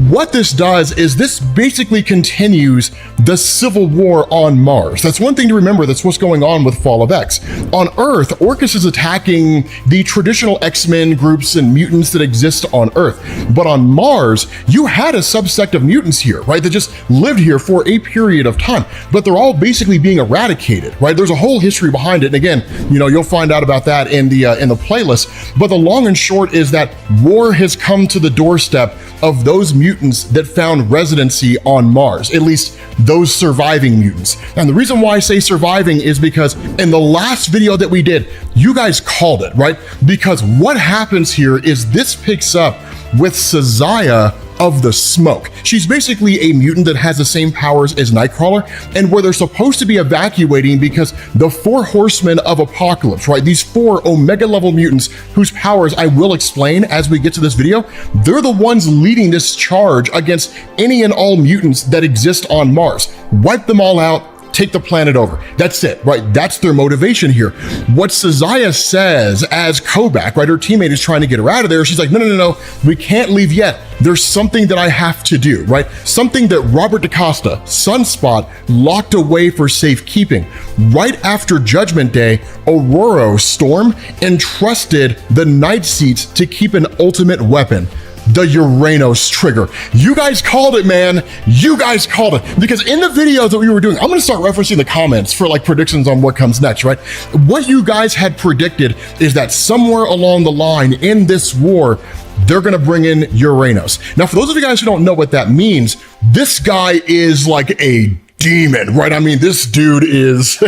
what this does is this basically continues the civil war on Mars. That's one thing to remember. That's what's going on with Fall of X. On Earth, Orchis is attacking the traditional X-Men groups and mutants that exist on Earth. But on Mars, you had a subsect of mutants here, right? That just lived here for a period of time, but they're all basically being eradicated, right? There's a whole history behind it. And again, you know, you'll find out about that in the playlist. But the long and short is that war has come to the doorstep of those mutants that found residency on Mars, at least those surviving mutants. And the reason why I say surviving is because in the last video that we did, you guys called it, right? Because what happens here is this picks up with Sazaya of the Smoke. She's basically a mutant that has the same powers as Nightcrawler, and where they're supposed to be evacuating because the four horsemen of Apocalypse, right? These four Omega level mutants whose powers I will explain as we get to this video, they're the ones leading this charge against any and all mutants that exist on Mars. Wipe them all out, take the planet over. That's it, right? That's their motivation here. What Sazaya says as Kobach, right, her teammate is trying to get her out of there. She's like, no, we can't leave yet. There's something that I have to do, right? Something that Robert DaCosta, Sunspot, locked away for safekeeping. Right after Judgment Day, Aurora Storm entrusted the Night Seats to keep an ultimate weapon, the Uranos trigger. You guys called it, man. You guys called it. Because in the videos that we were doing, I'm gonna start referencing the comments for like predictions on what comes next, right? What you guys had predicted is that somewhere along the line in this war, they're gonna bring in Uranos. Now, for those of you guys who don't know what that means, this guy is like a demon, right? I mean, this dude is,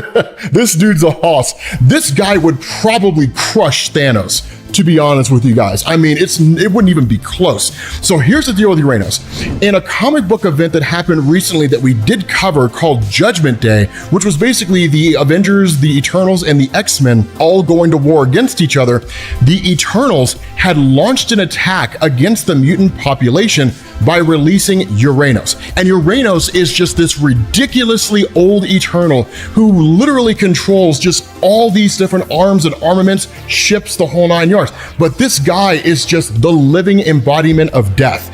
this dude's a hoss. This guy would probably crush Thanos, to be honest with you guys. I mean, it wouldn't even be close. So here's the deal with Uranos. In a comic book event that happened recently that we did cover called Judgment Day, which was basically the Avengers, the Eternals, and the X-Men all going to war against each other, the Eternals had launched an attack against the mutant population by releasing Uranos. And Uranos is just this ridiculously old Eternal who literally controls just all these different arms and armaments, ships, the whole 9 yards. But this guy is just the living embodiment of death.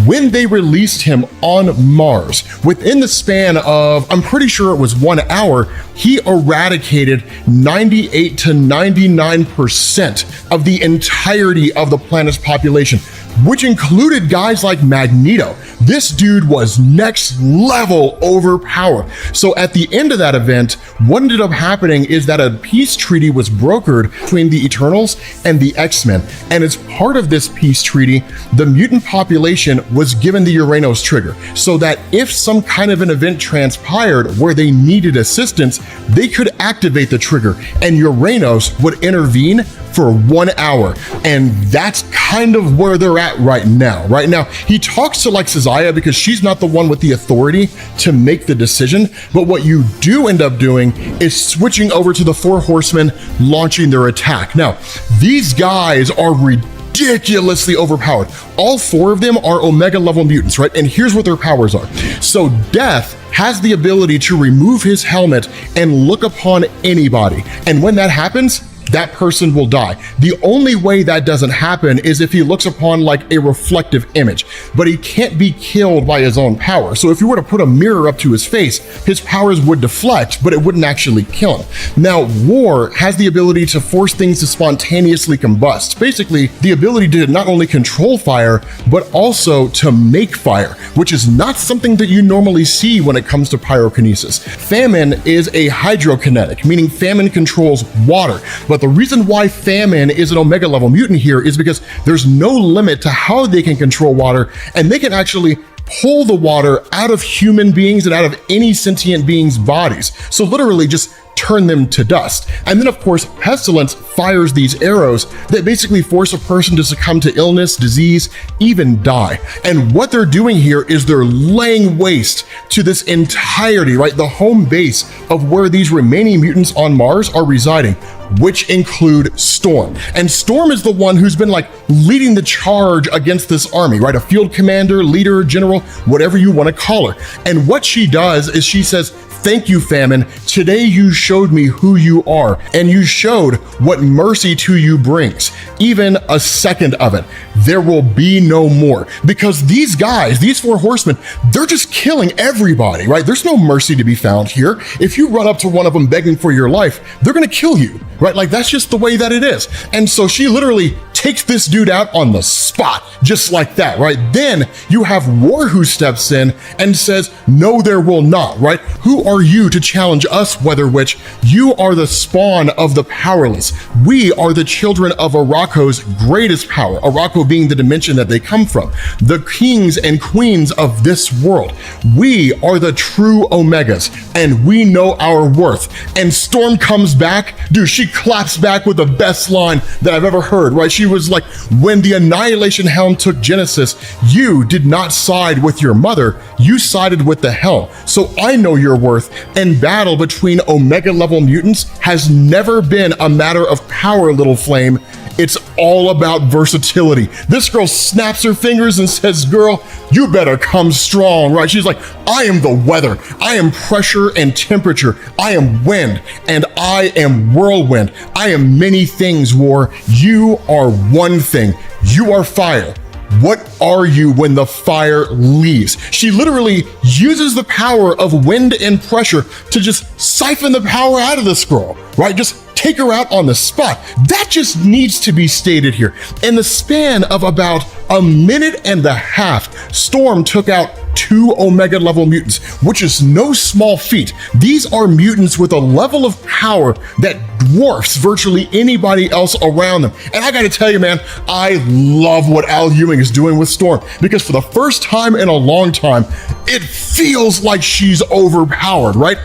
When they released him on Mars, within the span of, I'm pretty sure it was 1 hour, he eradicated 98 to 99% of the entirety of the planet's population, which included guys like Magneto. This dude was next level overpowered. So at the end of that event, what ended up happening is that a peace treaty was brokered between the Eternals and the X-Men. And as part of this peace treaty, the mutant population was given the Uranos trigger, so that if some kind of an event transpired where they needed assistance, they could activate the trigger and Uranos would intervene for 1 hour. And that's kind of where they're at right now. Right now, he talks to like Sazaya because she's not the one with the authority to make the decision. But what you do end up doing is switching over to the 4 horsemen launching their attack. Now, these guys are ridiculously overpowered. All 4 of them are Omega level mutants, right? And here's what their powers are. So Death has the ability to remove his helmet and look upon anybody. And when that happens, that person will die. The only way that doesn't happen is if he looks upon like a reflective image, but he can't be killed by his own power. So if you were to put a mirror up to his face, his powers would deflect, but it wouldn't actually kill him. Now, War has the ability to force things to spontaneously combust. Basically, the ability to not only control fire, but also to make fire, which is not something that you normally see when it comes to pyrokinesis. Famine is a hydrokinetic, meaning Famine controls water, but the reason why Famine is an Omega level mutant here is because there's no limit to how they can control water, and they can actually pull the water out of human beings and out of any sentient beings' bodies. So literally just turn them to dust. And then of course, Pestilence fires these arrows that basically force a person to succumb to illness, disease, even die. And what they're doing here is they're laying waste to this entirety, right? The home base of where these remaining mutants on Mars are residing, which include Storm. And Storm is the one who's been like leading the charge against this army, right? A field commander, leader, general, whatever you want to call her. And what she does is she says, "Thank you, Famine. Today you showed me who you are, and you showed what mercy to you brings. Even a second of it, there will be no more." Because these guys, these 4 horsemen, they're just killing everybody, right? There's no mercy to be found here. If you run up to one of them begging for your life, they're gonna kill you, right? Like that's just the way that it is. And so she literally takes this dude out on the spot, just like that, right? Then you have War who steps in and says, "No, there will not," right? Who are you to challenge us, Weather Witch? You are the spawn of the powerless. We are the children of Arako's greatest power, Arako being the dimension that they come from, the kings and queens of this world. We are the true Omegas, and we know our worth. And Storm comes back, dude, she claps back with the best line that I've ever heard, right? She was like, "When the Annihilation Helm took Genesis, you did not side with your mother, you sided with the Helm. So I know your worth, and battle between Omega level mutants has never been a matter of power, Little Flame. It's all about versatility. This girl snaps her fingers and says, girl, you better come strong, right? She's like, I am the weather. I am pressure and temperature. I am wind and I am whirlwind. I am many things, War. You are one thing. You are fire. What are you when the fire leaves? She literally uses the power of wind and pressure to just siphon the power out of this girl, right? Just take her out on the spot. That just needs to be stated here. In the span of about a minute and a half, Storm took out 2 Omega level mutants, which is no small feat. These are mutants with a level of power that dwarfs virtually anybody else around them. And I gotta tell you, man, I love what Al Ewing is doing with Storm, because for the first time in a long time, it feels like she's overpowered, right?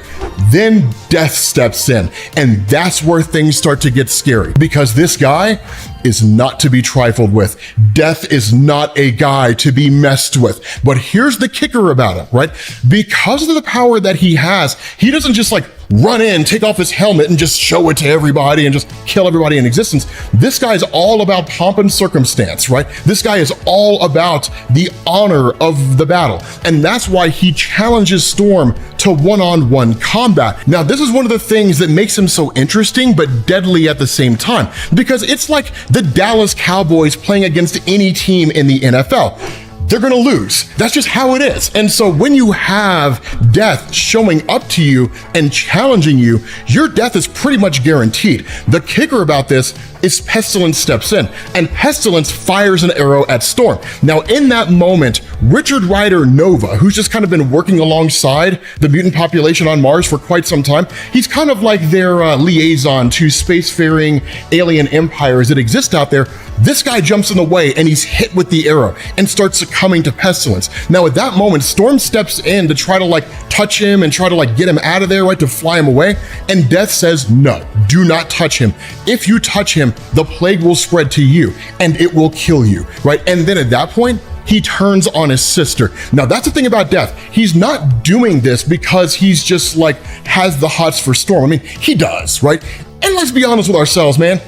Then Death steps in, and that's where things start to get scary, because this guy is not to be trifled with. Death is not a guy to be messed with. But here's the kicker about him, right? Because of the power that he has, he doesn't just like run in, take off his helmet and just show it to everybody and just kill everybody in existence. This guy's all about pomp and circumstance, right? This guy is all about the honor of the battle. And that's why he challenges Storm to one-on-one combat. Now, this is one of the things that makes him so interesting, but deadly at the same time, because it's like the Dallas Cowboys playing against any team in the NFL. They're gonna lose. That's just how it is. And so when you have Death showing up to you and challenging you, your death is pretty much guaranteed. The kicker about this is Pestilence steps in, and Pestilence fires an arrow at Storm. Now, in that moment, Richard Rider Nova, who's just kind of been working alongside the mutant population on Mars for quite some time, he's kind of like their liaison to spacefaring alien empires that exist out there. This guy jumps in the way and he's hit with the arrow and starts succumbing to Pestilence. Now, at that moment, Storm steps in to try to like touch him and try to like get him out of there, right, to fly him away. And Death says, no, do not touch him. If you touch him, the plague will spread to you and it will kill you, right? And then at that point, he turns on his sister. Now, that's the thing about Death. He's not doing this because he's just like has the hots for Storm. I mean, he does, right? And let's be honest with ourselves, man.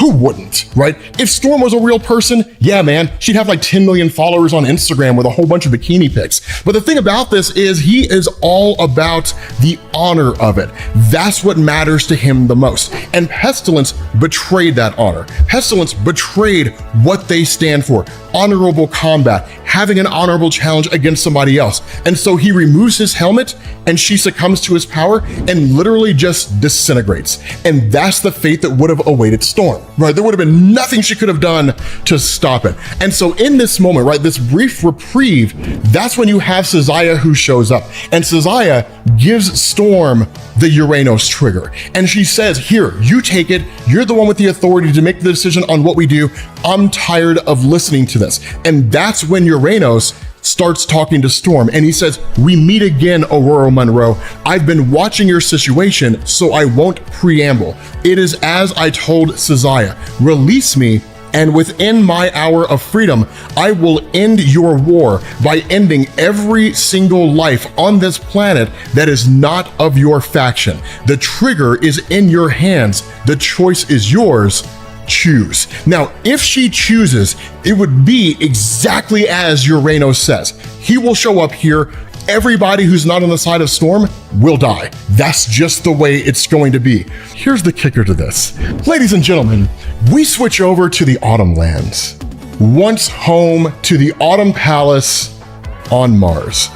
Who wouldn't, right? If Storm was a real person, yeah, man, she'd have like 10 million followers on Instagram with a whole bunch of bikini pics. But the thing about this is he is all about the honor of it. That's what matters to him the most. And Pestilence betrayed that honor. Pestilence betrayed what they stand for. Honorable combat, having an honorable challenge against somebody else. And so he removes his helmet and she succumbs to his power and literally just disintegrates. And that's the fate that would have awaited Storm, right? There would have been nothing she could have done to stop it. And so in this moment, right, this brief reprieve, that's when you have Ceziah who shows up. And Ceziah gives Storm the Uranos trigger. And she says, here, you take it. You're the one with the authority to make the decision on what we do. I'm tired of listening to this. And that's when Uranos starts talking to Storm and he says, we meet again, Aurora Monroe. I've been watching your situation, so I won't preamble. It is as I told Ceziah, release me, and within my hour of freedom, I will end your war by ending every single life on this planet that is not of your faction. The trigger is in your hands. The choice is yours. Choose. Now, if she chooses, it would be exactly as Uranos says. He will show up here. Everybody who's not on the side of Storm will die. That's just the way it's going to be. Here's the kicker to this. Ladies and gentlemen, we switch over to the Autumn Lands, once home to the Autumn Palace on Mars.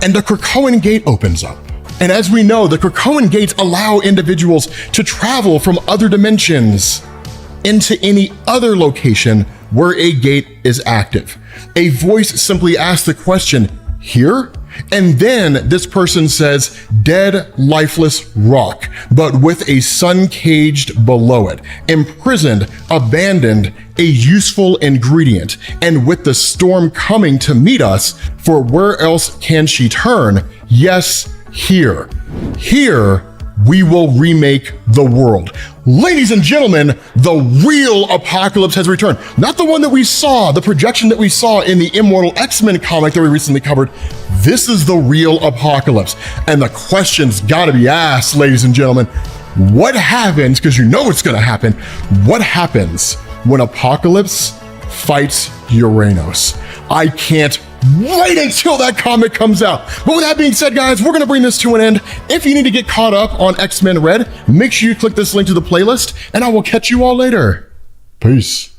And the Krakoan Gate opens up. And as we know, the Krakoan Gates allow individuals to travel from other dimensions into any other location where a gate is active. A voice simply asks the question, here? And then this person says, dead, lifeless rock, but with a sun caged below it, imprisoned, abandoned, a useful ingredient, and with the storm coming to meet us, for where else can she turn? Yes, here. Here, we will remake the world. Ladies and gentlemen, the real apocalypse has returned. Not the one that we saw, the projection that we saw in the Immortal X-Men comic that we recently covered. This is the real apocalypse. And the question's gotta be asked, ladies and gentlemen, what happens, because you know it's gonna happen, what happens when Apocalypse fights Uranos. I can't wait until that comic comes out. But with that being said, guys, we're gonna bring this to an end. If you need to get caught up on X-Men Red, make sure you click this link to the playlist, and I will catch you all later. Peace.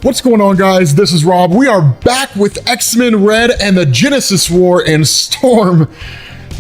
What's going on, guys? This is Rob. We are back with X-Men Red and the Genesis War and Storm.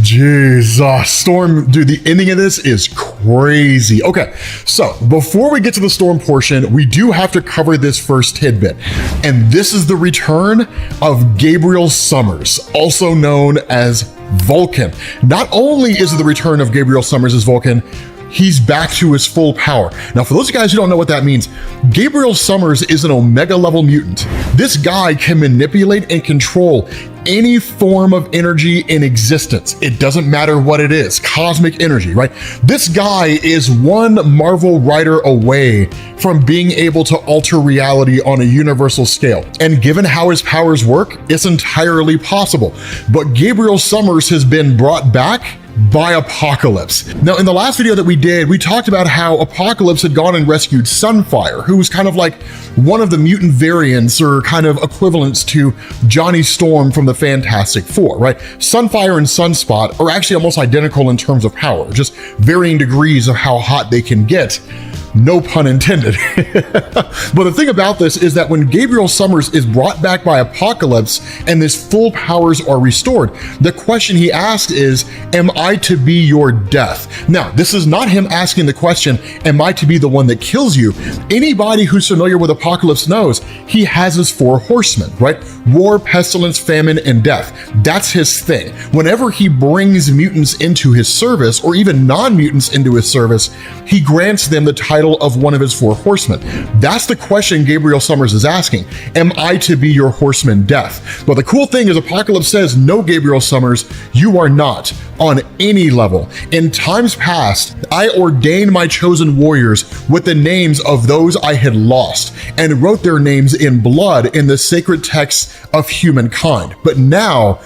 Jesus, Storm, dude, the ending of this is crazy. Okay, so before we get to the Storm portion, we do have to cover this first tidbit. And this is the return of Gabriel Summers, also known as Vulcan. Not only is it the return of Gabriel Summers as Vulcan, he's back to his full power. Now, for those of you guys who don't know what that means, Gabriel Summers is an Omega level mutant. This guy can manipulate and control any form of energy in existence. It doesn't matter what it is, cosmic energy, right? This guy is one Marvel writer away from being able to alter reality on a universal scale. And given how his powers work, it's entirely possible. But Gabriel Summers has been brought back by Apocalypse. Now, in the last video that we did, we talked about how Apocalypse had gone and rescued Sunfire, who was kind of like one of the mutant variants or kind of equivalents to Johnny Storm from the Fantastic Four, right? Sunfire and Sunspot are actually almost identical in terms of power, just varying degrees of how hot they can get. No pun intended. But the thing about this is that when Gabriel Summers is brought back by Apocalypse and his full powers are restored, the question he asks is, am I to be your death? Now, this is not him asking the question, am I to be the one that kills you? Anybody who's familiar with Apocalypse knows he has his 4 horsemen, right? War, pestilence, famine, and death. That's his thing. Whenever he brings mutants into his service, or even non-mutants into his service, he grants them the title of one of his 4 horsemen. That's the question Gabriel Summers is asking. Am I to be your horseman death? But the cool thing is Apocalypse says, no, Gabriel Summers, you are not on any level. In times past, I ordained my chosen warriors with the names of those I had lost and wrote their names in blood in the sacred texts of humankind. But now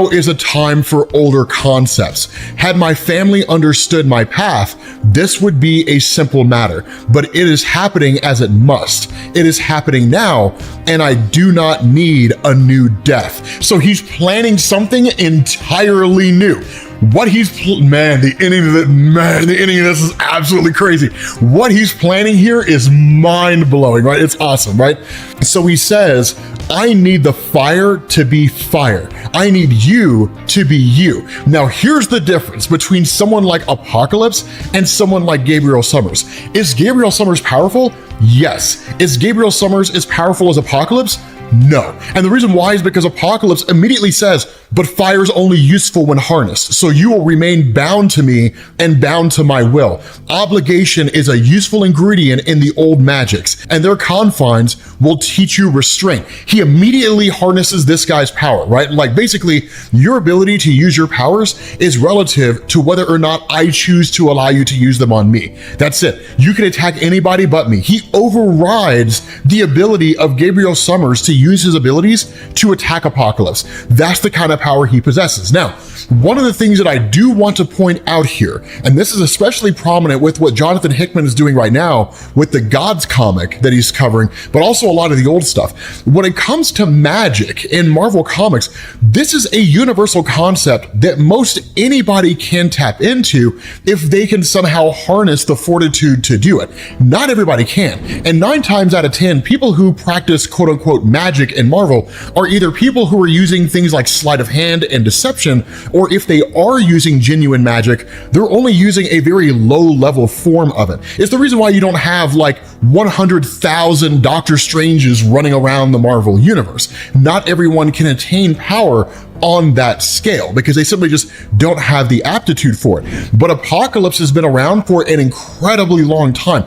is a time for older concepts. Had my family understood my path, this would be a simple matter, but it is happening as it must. It is happening now, and I do not need a new death. So he's planning something entirely new. What he's, the ending of this is absolutely crazy. What he's planning here is mind-blowing, right? It's awesome, right? So he says, I need the fire to be fire. I need you to be you. Now, here's the difference between someone like Apocalypse and someone like Gabriel Summers. Is Gabriel Summers powerful? Yes. Is Gabriel Summers as powerful as Apocalypse? No. And the reason why is because Apocalypse immediately says, but fire's only useful when harnessed, so you will remain bound to me and bound to my will. Obligation is a useful ingredient in the old magics, and their confines will teach you restraint. He immediately harnesses this guy's power, right? Like basically, your ability to use your powers is relative to whether or not I choose to allow you to use them on me. That's it. You can attack anybody but me. He overrides the ability of Gabriel Summers to use his abilities to attack Apocalypse. That's the kind of power he possesses. Now, one of the things that I do want to point out here, and this is especially prominent with what Jonathan Hickman is doing right now with the Gods comic that he's covering, but also a lot of the old stuff. When it comes to magic in Marvel Comics, this is a universal concept that most anybody can tap into if they can somehow harness the fortitude to do it. Not everybody can. And 9 times out of 10, people who practice quote unquote magic in Marvel are either people who are using things like sleight of hand and deception, or if they are using genuine magic, they're only using a very low level form of it. It's the reason why you don't have like 100,000 Doctor Stranges running around the Marvel universe. Not everyone can attain power on that scale because they simply just don't have the aptitude for it. But Apocalypse has been around for an incredibly long time.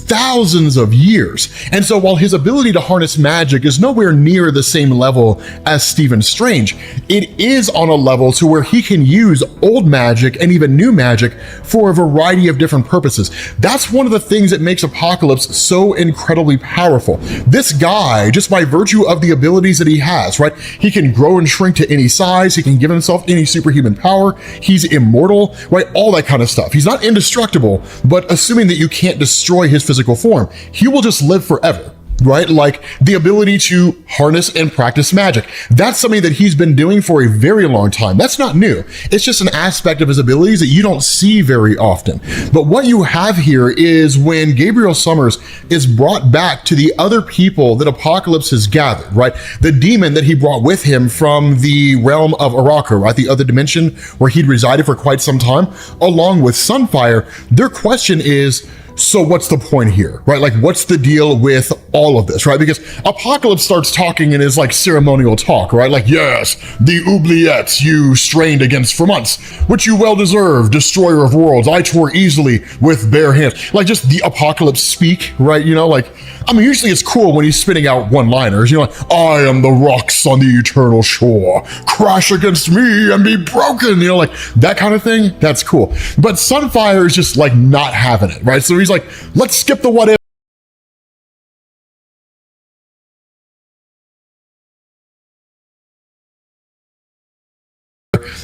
Thousands of years. And so while his ability to harness magic is nowhere near the same level as Stephen Strange, it is on a level to where he can use old magic and even new magic for a variety of different purposes. That's one of the things that makes Apocalypse so incredibly powerful. This guy, just by virtue of the abilities that he has, right? He can grow and shrink to any size. He can give himself any superhuman power. He's immortal, right? All that kind of stuff. He's not indestructible, but assuming that you can't destroy his physical physical form, he will just live forever. Right? Like the ability to harness and practice magic. That's something that he's been doing for a very long time. That's not new. It's just an aspect of his abilities that you don't see very often. But what you have here is when Gabriel Summers is brought back to the other people that Apocalypse has gathered, right? The demon that he brought with him from the realm of Araka, right? The other dimension where he'd resided for quite some time, along with Sunfire, their question is, so what's the point here, right? Like, what's the deal with all of this, right? Because Apocalypse starts talking in his like ceremonial talk, right? Like, yes, the oubliettes you strained against for months, which you well deserve, destroyer of worlds, I tore easily with bare hands. Like just the Apocalypse speak, right? You know, like, I mean, usually it's cool when he's spitting out one-liners, you know, like, I am the rocks on the eternal shore, crash against me and be broken, you know, like that kind of thing, that's cool. But Sunfire is just like not having it, right? So he's like, let's skip the what if.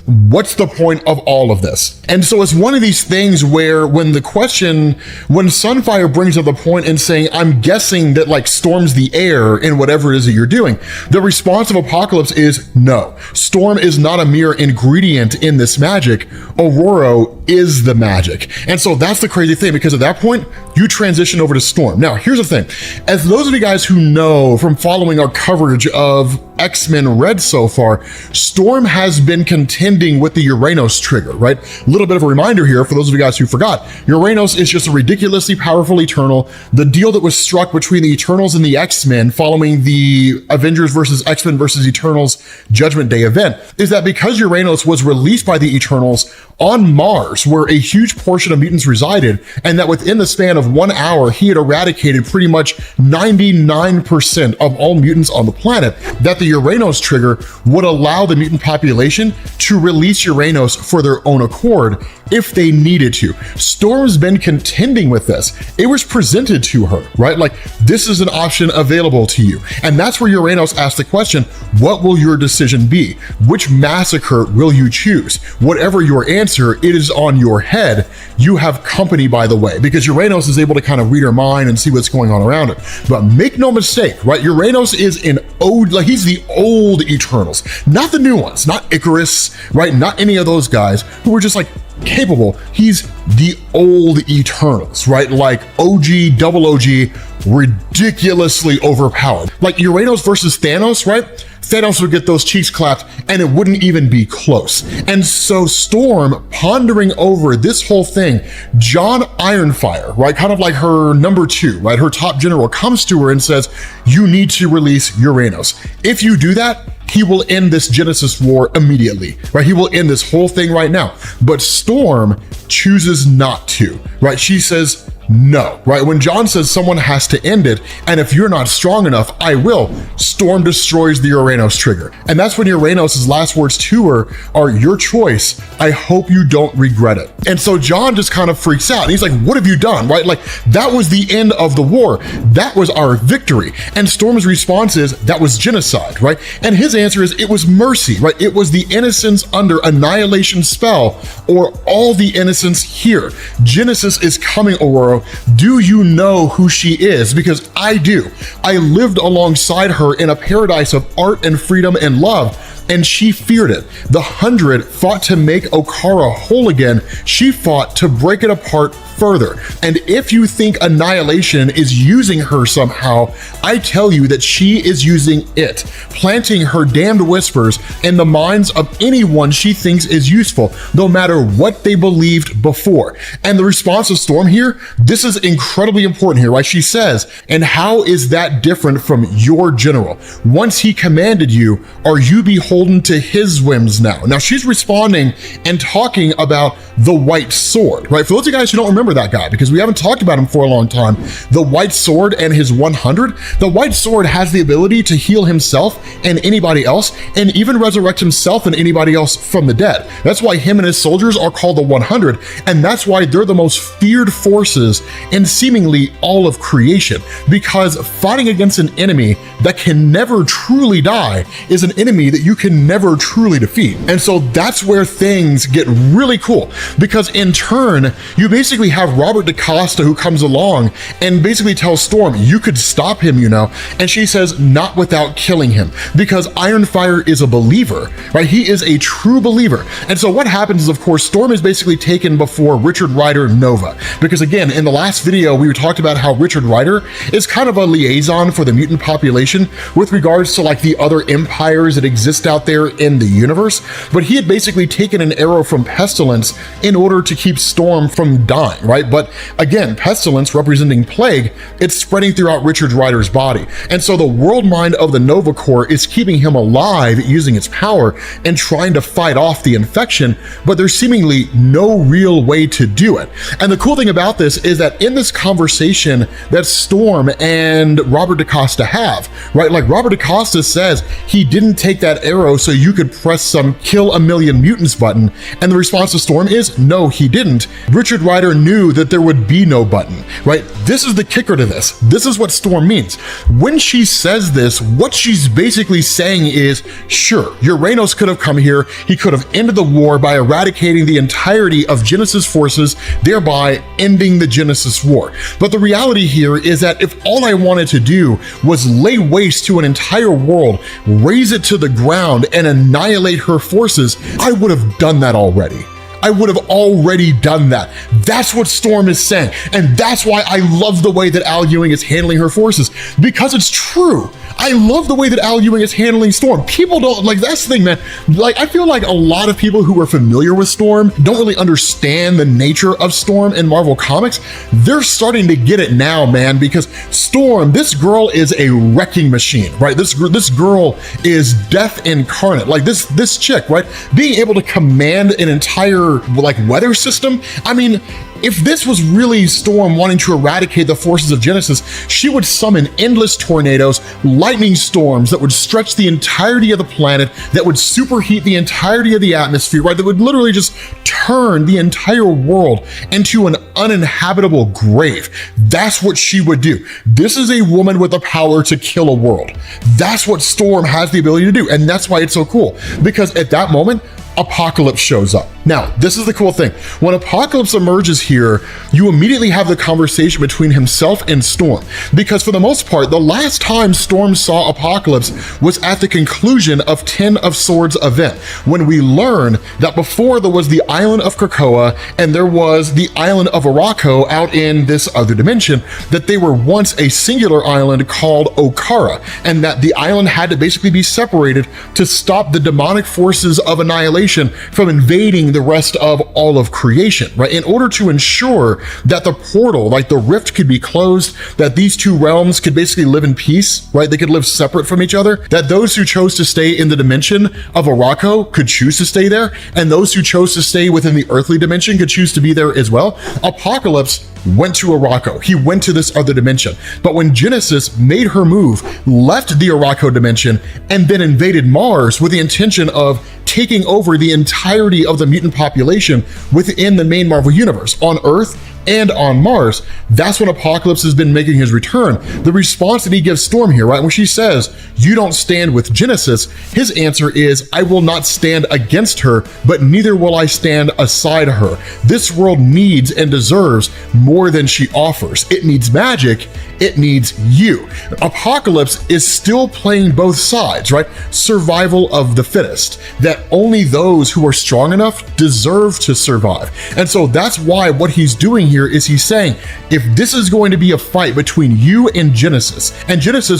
What's the point of all of this? And so it's one of these things where when Sunfire brings up the point and saying, I'm guessing that like Storm's the air in whatever it is that you're doing, the response of Apocalypse is no. Storm is not a mere ingredient in this magic. Aurora is the magic. And so that's the crazy thing, because at that point, you transition over to Storm. Now, here's the thing. As those of you guys who know from following our coverage of X-Men Red so far, Storm has been contending with the Uranos trigger, right? A little bit of a reminder here for those of you guys who forgot. Uranos is just a ridiculously powerful Eternal. The deal that was struck between the Eternals and the X-Men following the Avengers versus X-Men versus Eternals Judgment Day event is that because Uranos was released by the Eternals on Mars, where a huge portion of mutants resided, and that within the span of 1 hour, he had eradicated pretty much 99% of all mutants on the planet, that the Uranos trigger would allow the mutant population to release Uranos for their own accord if they needed to. Storm's been contending with this. It was presented to her, right? Like, this is an option available to you. And that's where Uranos asked the question, what will your decision be? Which massacre will you choose? Whatever your answer, it is on your head. You have company, by the way, because Uranos is able to kind of read her mind and see what's going on around it. But make no mistake, right? Uranos is an old, like he's the old Eternals, not the new ones, not Icarus, right? Not any of those guys who were just like capable. He's the old Eternals, right? Like OG, double OG, ridiculously overpowered. Like Uranos versus Thanos, right? Thanos would get those cheeks clapped and it wouldn't even be close. And so Storm, pondering over this whole thing, John Ironfire, right? Kind of like her number two, right? Her top general comes to her and says, you need to release Uranos. If you do that, he will end this Genesis war immediately, right? He will end this whole thing right now. But Storm chooses not to, right? She says, no, right? When John says someone has to end it, and if you're not strong enough, I will, Storm destroys the Uranos trigger. And that's when Uranos' last words to her are, your choice, I hope you don't regret it. And so John just kind of freaks out. And he's like, what have you done, right? Like, that was the end of the war. That was our victory. And Storm's response is, that was genocide, right? And his answer is, it was mercy, right? It was the innocence under annihilation spell, or all the innocence here. Genesis is coming, Aurora. Do you know who she is? Because I do. I lived alongside her in a paradise of art and freedom and love, and she feared it. The 100 fought to make Okara whole again. She fought to break it apart further. And if you think Annihilation is using her somehow, I tell you that she is using it, planting her damned whispers in the minds of anyone she thinks is useful, no matter what they believed before. And the response of Storm here, this is incredibly important here, right? She says, and how is that different from your general? Once he commanded you, are you beholden to his whims now? Now she's responding and talking about the White Sword, right? For those of you guys who don't remember that guy, because we haven't talked about him for a long time, the White Sword and his 100, the White Sword has the ability to heal himself and anybody else, and even resurrect himself and anybody else from the dead. That's why him and his soldiers are called the 100, and that's why they're the most feared forces in seemingly all of creation, because fighting against an enemy that can never truly die is an enemy that you can can never truly defeat. And so that's where things get really cool, because in turn, you basically have Robert DaCosta who comes along and basically tells Storm, you could stop him, you know, and she says, not without killing him, because Ironfire is a believer, right? He is a true believer. And so what happens is, of course, Storm is basically taken before Richard Rider Nova, because again, in the last video, we talked about how Richard Rider is kind of a liaison for the mutant population with regards to like the other empires that exist out there in the universe, but he had basically taken an arrow from Pestilence in order to keep Storm from dying, right? But again, Pestilence representing plague, it's spreading throughout Richard Rider's body. And so the world mind of the Nova Corps is keeping him alive using its power and trying to fight off the infection, but there's seemingly no real way to do it. And the cool thing about this is that in this conversation that Storm and Robert DaCosta have, right? Like Robert DaCosta says he didn't take that arrow so you could press some kill a million mutants button. And the response to Storm is, no, he didn't. Richard Rider knew that there would be no button, right? This is the kicker to this. This is what Storm means. When she says this, what she's basically saying is, sure, Uranos could have come here. He could have ended the war by eradicating the entirety of Genesis forces, thereby ending the Genesis War. But the reality here is that if all I wanted to do was lay waste to an entire world, raze it to the ground, and annihilate her forces, I would have done that already. I would have already done that. That's what Storm is saying. And that's why I love the way that Al Ewing is handling her forces, because it's true. I love the way that Al Ewing is handling Storm. People don't, like, that's the thing, man. Like, I feel like a lot of people who are familiar with Storm don't really understand the nature of Storm in Marvel Comics. They're starting to get it now, man, because Storm, this girl is a wrecking machine, right? This girl is death incarnate. Like this chick, right? Being able to command an entire, like, weather system. I mean, if this was really Storm wanting to eradicate the forces of Genesis, she would summon endless tornadoes, lightning storms that would stretch the entirety of the planet, that would superheat the entirety of the atmosphere, right? That would literally just turn the entire world into an uninhabitable grave. That's what she would do. This is a woman with the power to kill a world. That's what Storm has the ability to do. And that's why it's so cool, because at that moment, Apocalypse shows up. Now, this is the cool thing. When Apocalypse emerges here, you immediately have the conversation between himself and Storm, because for the most part, the last time Storm saw Apocalypse was at the conclusion of 10 of Swords event, when we learn that before there was the island of Krakoa and there was the island of Araco out in this other dimension, that they were once a singular island called Okara, and that the island had to basically be separated to stop the demonic forces of annihilation from invading the rest of all of creation, right? In order to ensure that the portal, like the rift, could be closed, that these two realms could basically live in peace, right? They could live separate from each other, that those who chose to stay in the dimension of Araco could choose to stay there, and those who chose to stay within the earthly dimension could choose to be there as well. Apocalypse went to Araco. He went to this other dimension. But when Genesis made her move, left the Araco dimension, and then invaded Mars with the intention of taking over the entirety of the mutant population within the main Marvel universe on Earth and on Mars, that's when Apocalypse has been making his return. The response that he gives Storm here, right, when she says, you don't stand with Genesis, his answer is, I will not stand against her, but neither will I stand aside her. This world needs and deserves more than she offers. It needs magic, it needs you. Apocalypse is still playing both sides, right? Survival of the fittest, that only those who are strong enough deserve to survive. And so that's why what he's doing here is he's saying, if this is going to be a fight between you and Genesis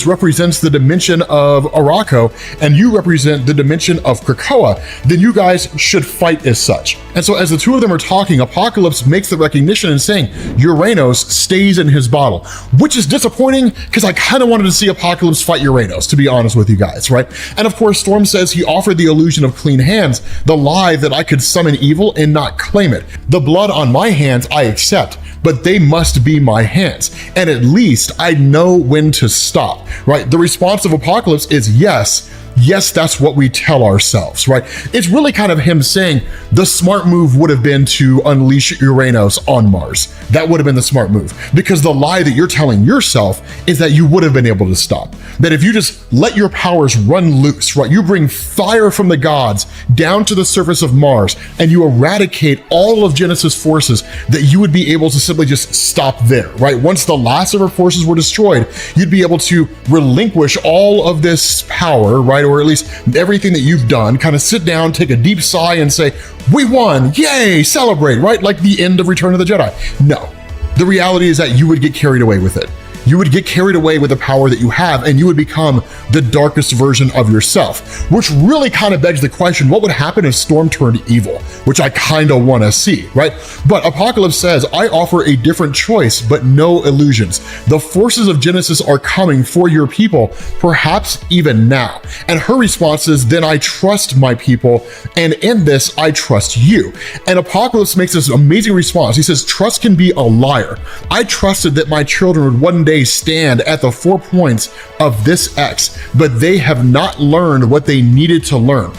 represents the dimension of Araco, and you represent the dimension of Krakoa, then you guys should fight as such. And so as the two of them are talking, Apocalypse makes the recognition and saying, Uranos stays in his bottle, which is disappointing because I kind of wanted to see Apocalypse fight Uranos, to be honest with you guys, right? And of course, Storm says he offered the illusion of clean hands, the lie that I could summon evil and not claim it. The blood on my hands I accept, but they must be my hands. And at least I know when to stop, right? The response of Apocalypse is, yes, Yes, that's what we tell ourselves, right? It's really kind of him saying the smart move would have been to unleash Uranos on Mars. That would have been the smart move, because the lie that you're telling yourself is that you would have been able to stop. That if you just let your powers run loose, right? You bring fire from the gods down to the surface of Mars and you eradicate all of Genesis' forces, that you would be able to simply just stop there, right? Once the last of her forces were destroyed, you'd be able to relinquish all of this power, right? Or at least everything that you've done, kind of sit down, take a deep sigh and say, we won, yay, celebrate, right? Like the end of Return of the Jedi. No, the reality is that you would get carried away with it. You would get carried away with the power that you have, and you would become the darkest version of yourself, which really kind of begs the question, what would happen if Storm turned evil? Which I kind of want to see, right? But Apocalypse says, I offer a different choice, but no illusions. The forces of Genesis are coming for your people, perhaps even now. And her response is, then I trust my people, and in this, I trust you. And Apocalypse makes this amazing response. He says, trust can be a liar. I trusted that my children would one day stand at the 4 points of this X, but they have not learned what they needed to learn.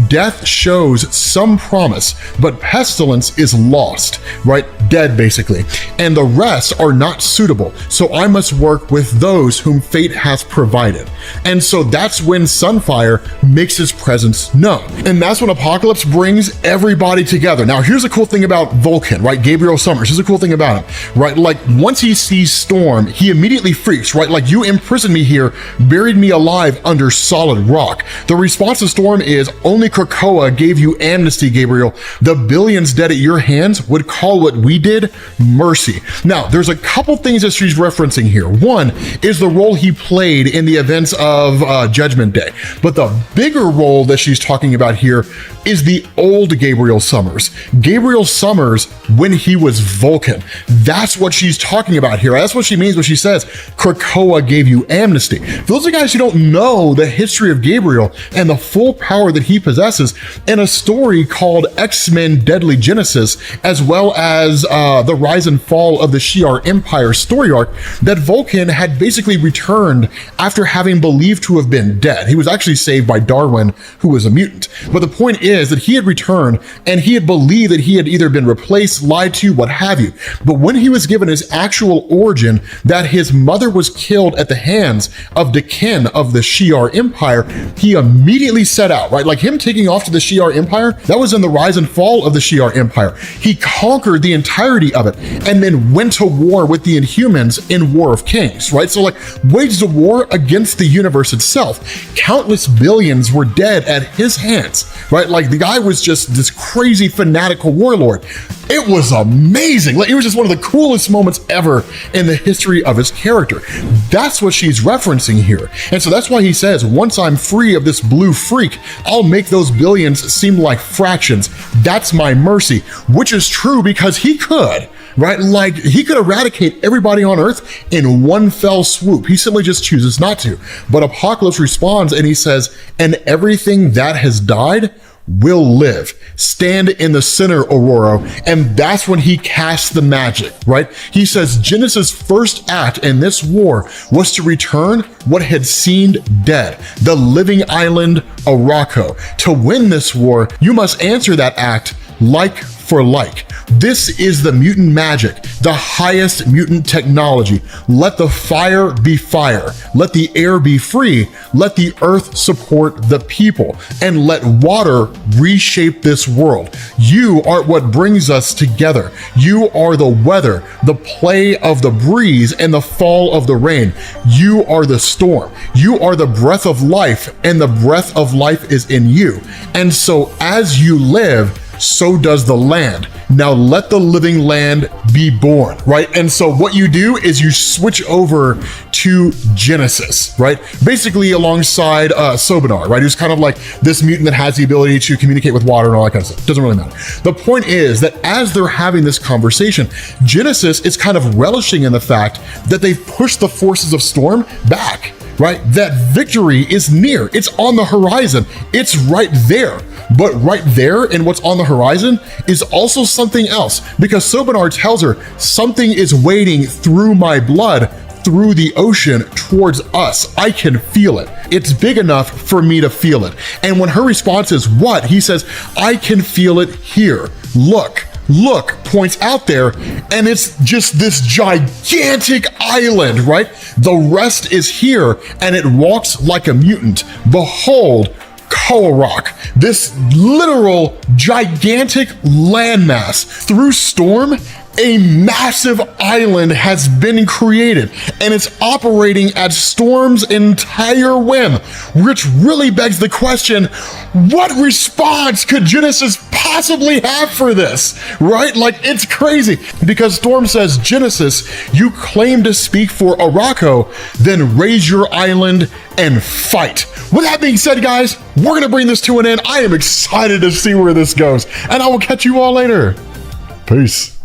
Death shows some promise, but pestilence is lost, right? Dead, basically. And the rest are not suitable. So I must work with those whom fate has provided. And so that's when Sunfire makes his presence known. And that's when Apocalypse brings everybody together. Now, here's a cool thing about Vulcan, right? Gabriel Summers. Here's a cool thing about him, right? Like, once he sees Storm, he immediately freaks, right? Like, you imprisoned me here, buried me alive under solid rock. The response to Storm is, only Krakoa gave you amnesty, Gabriel. The billions dead at your hands would call what we did mercy. Now, there's a couple things that she's referencing here. One is the role he played in the events of Judgment Day. But the bigger role that she's talking about here is the old Gabriel Summers. Gabriel Summers when he was Vulcan. That's what she's talking about here. That's what she means when she says, Krakoa gave you amnesty. For those of you guys who don't know the history of Gabriel and the full power that he possesses, in a story called X-Men Deadly Genesis, as well as the rise and fall of the Shi'ar Empire story arc, that Vulcan had basically returned after having believed to have been dead. He was actually saved by Darwin, who was a mutant. But the point is that he had returned and he had believed that he had either been replaced, lied to, what have you. But when he was given his actual origin, that his mother was killed at the hands of the kin of the Shi'ar Empire, he immediately set out, right? Like him taking off to the Shi'ar Empire, that was in the rise and fall of the Shi'ar Empire. He conquered the entirety of it and then went to war with the Inhumans in War of Kings, right? So like waged a war against the universe itself. Countless billions were dead at his hands, right? Like the guy was just this crazy fanatical warlord. It was amazing. Like, it was just one of the coolest moments ever in the history of his character. That's what she's referencing here. And so that's why he says, once I'm free of this blue freak, I'll make those billions seem like fractions. That's my mercy, which is true because he could, right? Like he could eradicate everybody on Earth in one fell swoop. He simply just chooses not to. But Apocalypse responds and he says, and everything that has died will live. Stand in the center, Aurora. And that's when he casts the magic, right? He says Genesis' first act in this war was to return what had seemed dead, the living island Araco. To win this war, you must answer that act like for like. This is the mutant magic, the highest mutant technology. Let the fire be fire. Let the air be free. Let the earth support the people. And let water reshape this world. You are what brings us together. You are the weather, the play of the breeze and the fall of the rain. You are the storm. You are the breath of life, and the breath of life is in you. And so as you live, so does the land. Now let the living land be born, right? And so what you do is you switch over to Genesis, right? Basically alongside Sobinar, right? Who's kind of like this mutant that has the ability to communicate with water and all that kind of stuff. Doesn't really matter. The point is that as they're having this conversation, Genesis is kind of relishing in the fact that they've pushed the forces of Storm back, right? That victory is near. It's on the horizon. It's right there. But right there in what's on the horizon is also something else, because Sobinar tells her something is waiting through my blood through the ocean towards us. I can feel it. It's big enough for me to feel it. And when her response is, what? He says, I can feel it here. Look, points out there, and it's just this gigantic island, right? The rest is here, and it walks like a mutant. Behold, Krakoa rock, this literal gigantic landmass. Through storm, a massive island has been created, and it's operating at Storm's entire whim, which really begs the question, what response could Genesis possibly have for this, right? Like, it's crazy, because Storm says, Genesis, you claim to speak for Araco, then raise your island and fight. With that being said, guys, we're gonna bring this to an end. I am excited to see where this goes, and I will catch you all later. Peace.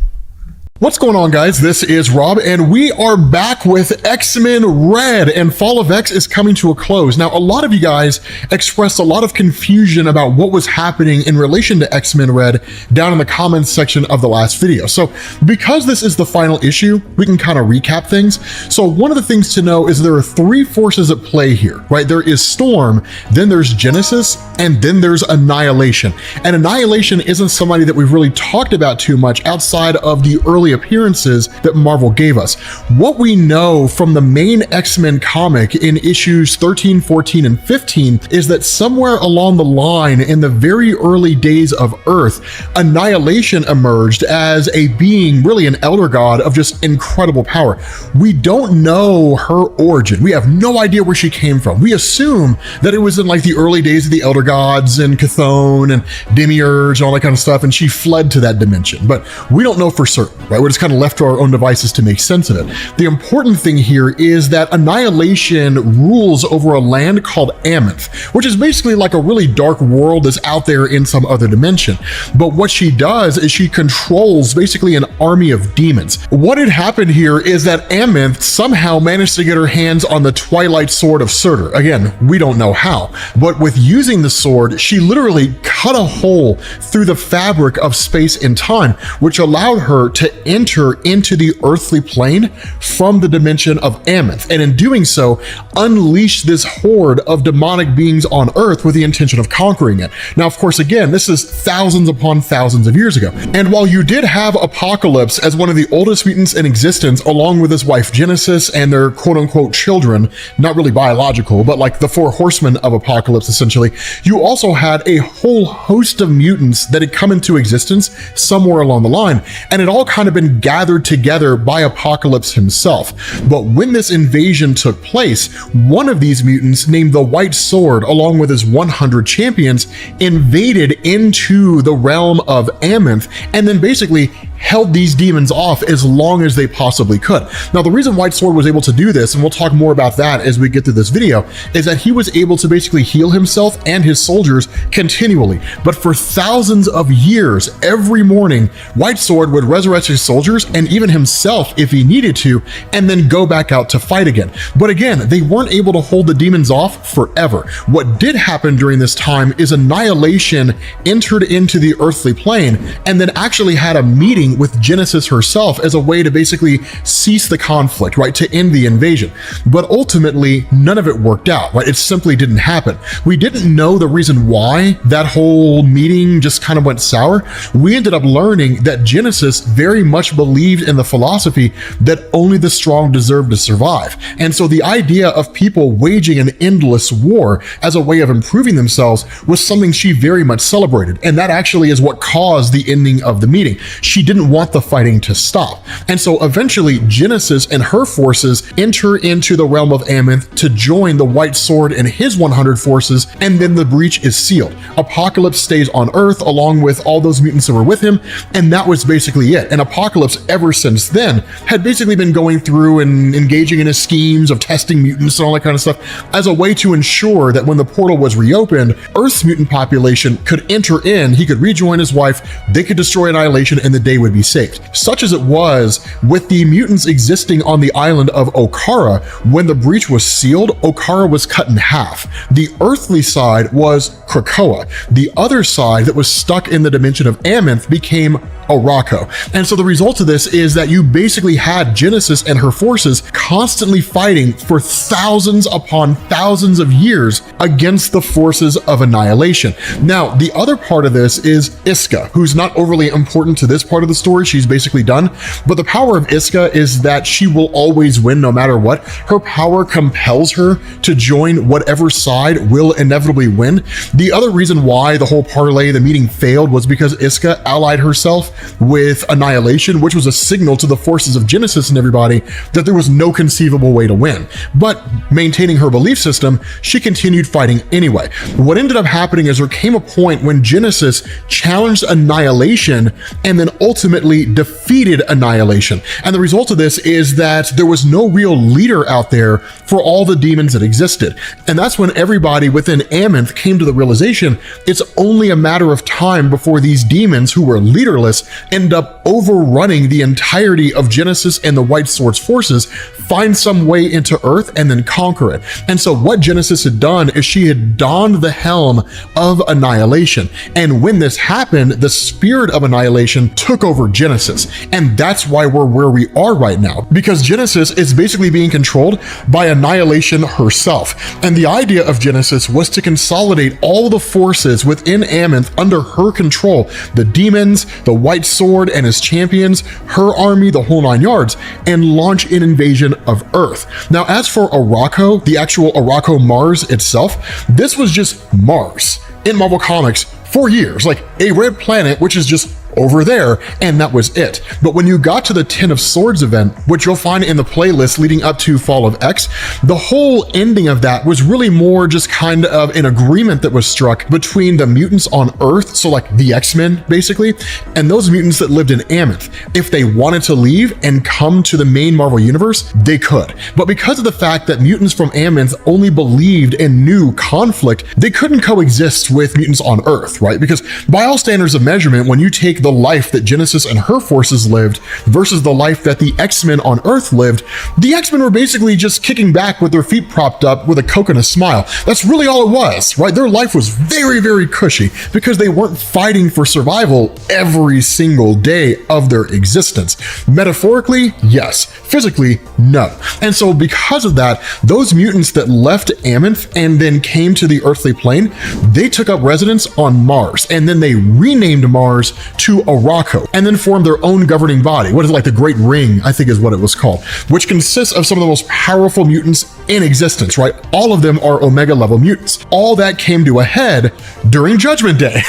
What's going on, guys? This is Rob, and we are back with X-Men Red, and Fall of X is coming to a close. Now, a lot of you guys expressed a lot of confusion about what was happening in relation to X-Men Red down in the comments section of the last video. So because this is the final issue, we can kind of recap things. So one of the things to know is there are three forces at play here, right? There is Storm, then there's Genesis, and then there's Annihilation. And Annihilation isn't somebody that we've really talked about too much outside of the early appearances that Marvel gave us. What we know from the main X-Men comic in issues 13, 14, and 15 is that somewhere along the line in the very early days of Earth, Annihilation emerged as a being, really an elder god of just incredible power. We don't know her origin. We have no idea where she came from. We assume that it was in like the early days of the elder gods and Chthon and Demiurge and all that kind of stuff, and she fled to that dimension, but we don't know for certain, right? We're just kind of left to our own devices to make sense of it. The important thing here is that Annihilation rules over a land called Amenth, which is basically like a really dark world that's out there in some other dimension. But what she does is she controls basically an army of demons. What had happened here is that Amenth somehow managed to get her hands on the Twilight Sword of Surtur. Again, we don't know how, but with using the sword, she literally cut a hole through the fabric of space and time, which allowed her to enter into the earthly plane from the dimension of Amenth, and in doing so, unleash this horde of demonic beings on Earth with the intention of conquering it. Now, of course, again, this is thousands upon thousands of years ago, and while you did have Apocalypse as one of the oldest mutants in existence, along with his wife Genesis and their quote-unquote children, not really biological, but like the four horsemen of Apocalypse, essentially, you also had a whole host of mutants that had come into existence somewhere along the line, and it all kind of been gathered together by Apocalypse himself. But when this invasion took place, one of these mutants, named the White Sword, along with his 100 champions, invaded into the realm of Amenth, and then basically held these demons off as long as they possibly could. Now, the reason White Sword was able to do this, and we'll talk more about that as we get through this video, is that he was able to basically heal himself and his soldiers continually. But for thousands of years, every morning, White Sword would resurrect his soldiers and even himself if he needed to, and then go back out to fight again. But again, they weren't able to hold the demons off forever. What did happen during this time is Annihilation entered into the earthly plane and then actually had a meeting with Genesis herself as a way to basically cease the conflict, right, to end the invasion. But ultimately, none of it worked out, right? It simply didn't happen. We didn't know the reason why that whole meeting just kind of went sour. We ended up learning that Genesis very much believed in the philosophy that only the strong deserve to survive. And so the idea of people waging an endless war as a way of improving themselves was something she very much celebrated. And that actually is what caused the ending of the meeting. She didn't want the fighting to stop. And so eventually Genesis and her forces enter into the realm of Amenth to join the White Sword and his 100 forces, and then the breach is sealed. Apocalypse stays on Earth along with all those mutants that were with him, and that was basically it. And Apocalypse, ever since then, had basically been going through and engaging in his schemes of testing mutants and all that kind of stuff as a way to ensure that when the portal was reopened, Earth's mutant population could enter in, he could rejoin his wife, they could destroy Annihilation, and the day would be saved. Such as it was with the mutants existing on the island of Okara, when the breach was sealed, Okara was cut in half. The earthly side was Krakoa. The other side that was stuck in the dimension of Amenth became Araco. And so the result of this is that you basically had Genesis and her forces constantly fighting for thousands upon thousands of years against the forces of annihilation. Now, the other part of this is Iska, who's not overly important to this part of the story. She's basically done. But the power of Iska is that she will always win no matter what. Her power compels her to join whatever side will inevitably win. The other reason why the whole parlay, the meeting failed, was because Iska allied herself with annihilation, which was a signal to the forces of Genesis and everybody that there was no conceivable way to win. But maintaining her belief system, she continued fighting anyway. What ended up happening is there came a point when Genesis challenged annihilation and then ultimately defeated annihilation. And the result of this is that there was no real leader out there for all the demons that existed. And that's when everybody within Amenth came to the realization it's only a matter of time before these demons who were leaderless end up overrunning the entirety of Genesis and the White Sword's forces, find some way into Earth, and then conquer it. And so what Genesis had done is she had donned the helm of annihilation. And when this happened, the spirit of annihilation took over Genesis. And that's why we're where we are right now, because Genesis is basically being controlled by annihilation herself. And the idea of Genesis was to consolidate all the forces within Amenth under her control, the demons, the White Sword and his champions, her army, the whole 9 yards, and launch an invasion of Earth. Now, as for Arakko, the actual Arakko Mars itself, this was just Mars in Marvel Comics for years, like a red planet, which is just over there, and that was it. But when you got to the Ten of Swords event, which you'll find in the playlist leading up to Fall of X, the whole ending of that was really more just kind of an agreement that was struck between the mutants on Earth, so like the X-Men basically, and those mutants that lived in Amenth. If they wanted to leave and come to the main Marvel universe, they could. But because of the fact that mutants from Amenth only believed and knew conflict, they couldn't coexist with mutants on Earth, right? Because by all standards of measurement, when you take the life that Genesis and her forces lived versus the life that the X-Men on Earth lived, the X-Men were basically just kicking back with their feet propped up with a Coke and a smile. That's really all it was, right? Their life was very, very cushy because they weren't fighting for survival every single day of their existence. Metaphorically, yes. Physically, no. And so because of that, those mutants that left Amenth and then came to the earthly plane, they took up residence on Mars, and then they renamed Mars to Arakko, and then formed their own governing body. What is it, like the Great Ring, I think is what it was called, which consists of some of the most powerful mutants in existence, right? All of them are Omega level mutants. All that came to a head during Judgment Day.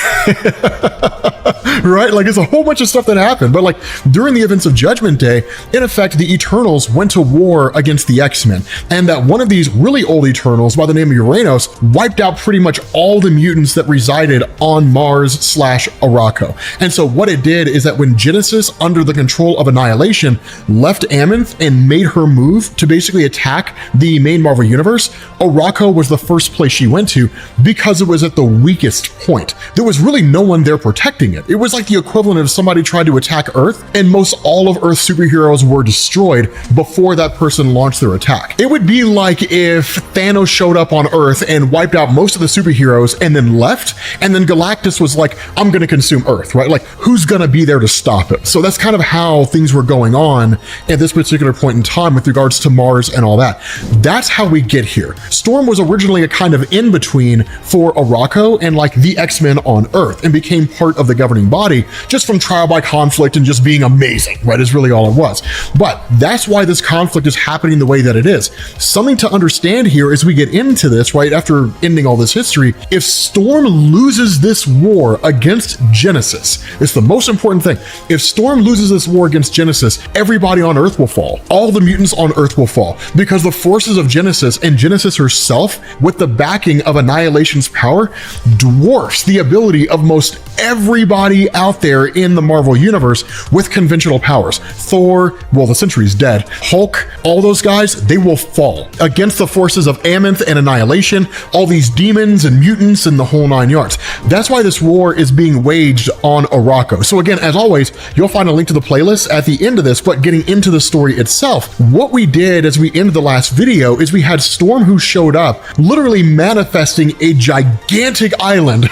Right? Like, it's a whole bunch of stuff that happened, but like during the events of Judgment Day, in effect, the Eternals went to war against the X-Men, and that one of these really old Eternals by the name of Uranos wiped out pretty much all the mutants that resided on Mars/Arakko. And so what it did is that when Genesis, under the control of Annihilation, left Amenth and made her move to basically attack the main Marvel universe, Arakko was the first place she went to because it was at the weakest point. There was really no one there protecting it. It was like the equivalent of somebody tried to attack Earth and most all of Earth's superheroes were destroyed before that person launched their attack. It would be like if Thanos showed up on Earth and wiped out most of the superheroes and then left, and then Galactus was like, I'm gonna consume Earth, right? Like, who's gonna be there to stop him? So that's kind of how things were going on at this particular point in time with regards to Mars and all that. That's how we get here. Storm was originally a kind of in-between for Arakko and like the X-Men on Earth, and became part of the governing body just from trial by conflict and just being amazing, right? Is really all it was. But that's why this conflict is happening the way that it is. Something to understand here as we get into this, right after ending all this history, if Storm loses this war against Genesis, it's the most important thing. If Storm loses this war against Genesis, everybody on Earth will fall. All the mutants on Earth will fall because the forces of Genesis and Genesis herself, with the backing of Annihilation's power, dwarfs the ability of most everybody out there in the Marvel universe with conventional powers. Thor, well, the Sentry's dead. Hulk, all those guys, they will fall against the forces of Amenth and Annihilation, all these demons and mutants and the whole 9 yards. That's why this war is being waged on Arakko. So again, as always, you'll find a link to the playlist at the end of this, but getting into the story itself, what we did as we ended the last video is we had Storm, who showed up, literally manifesting a gigantic island,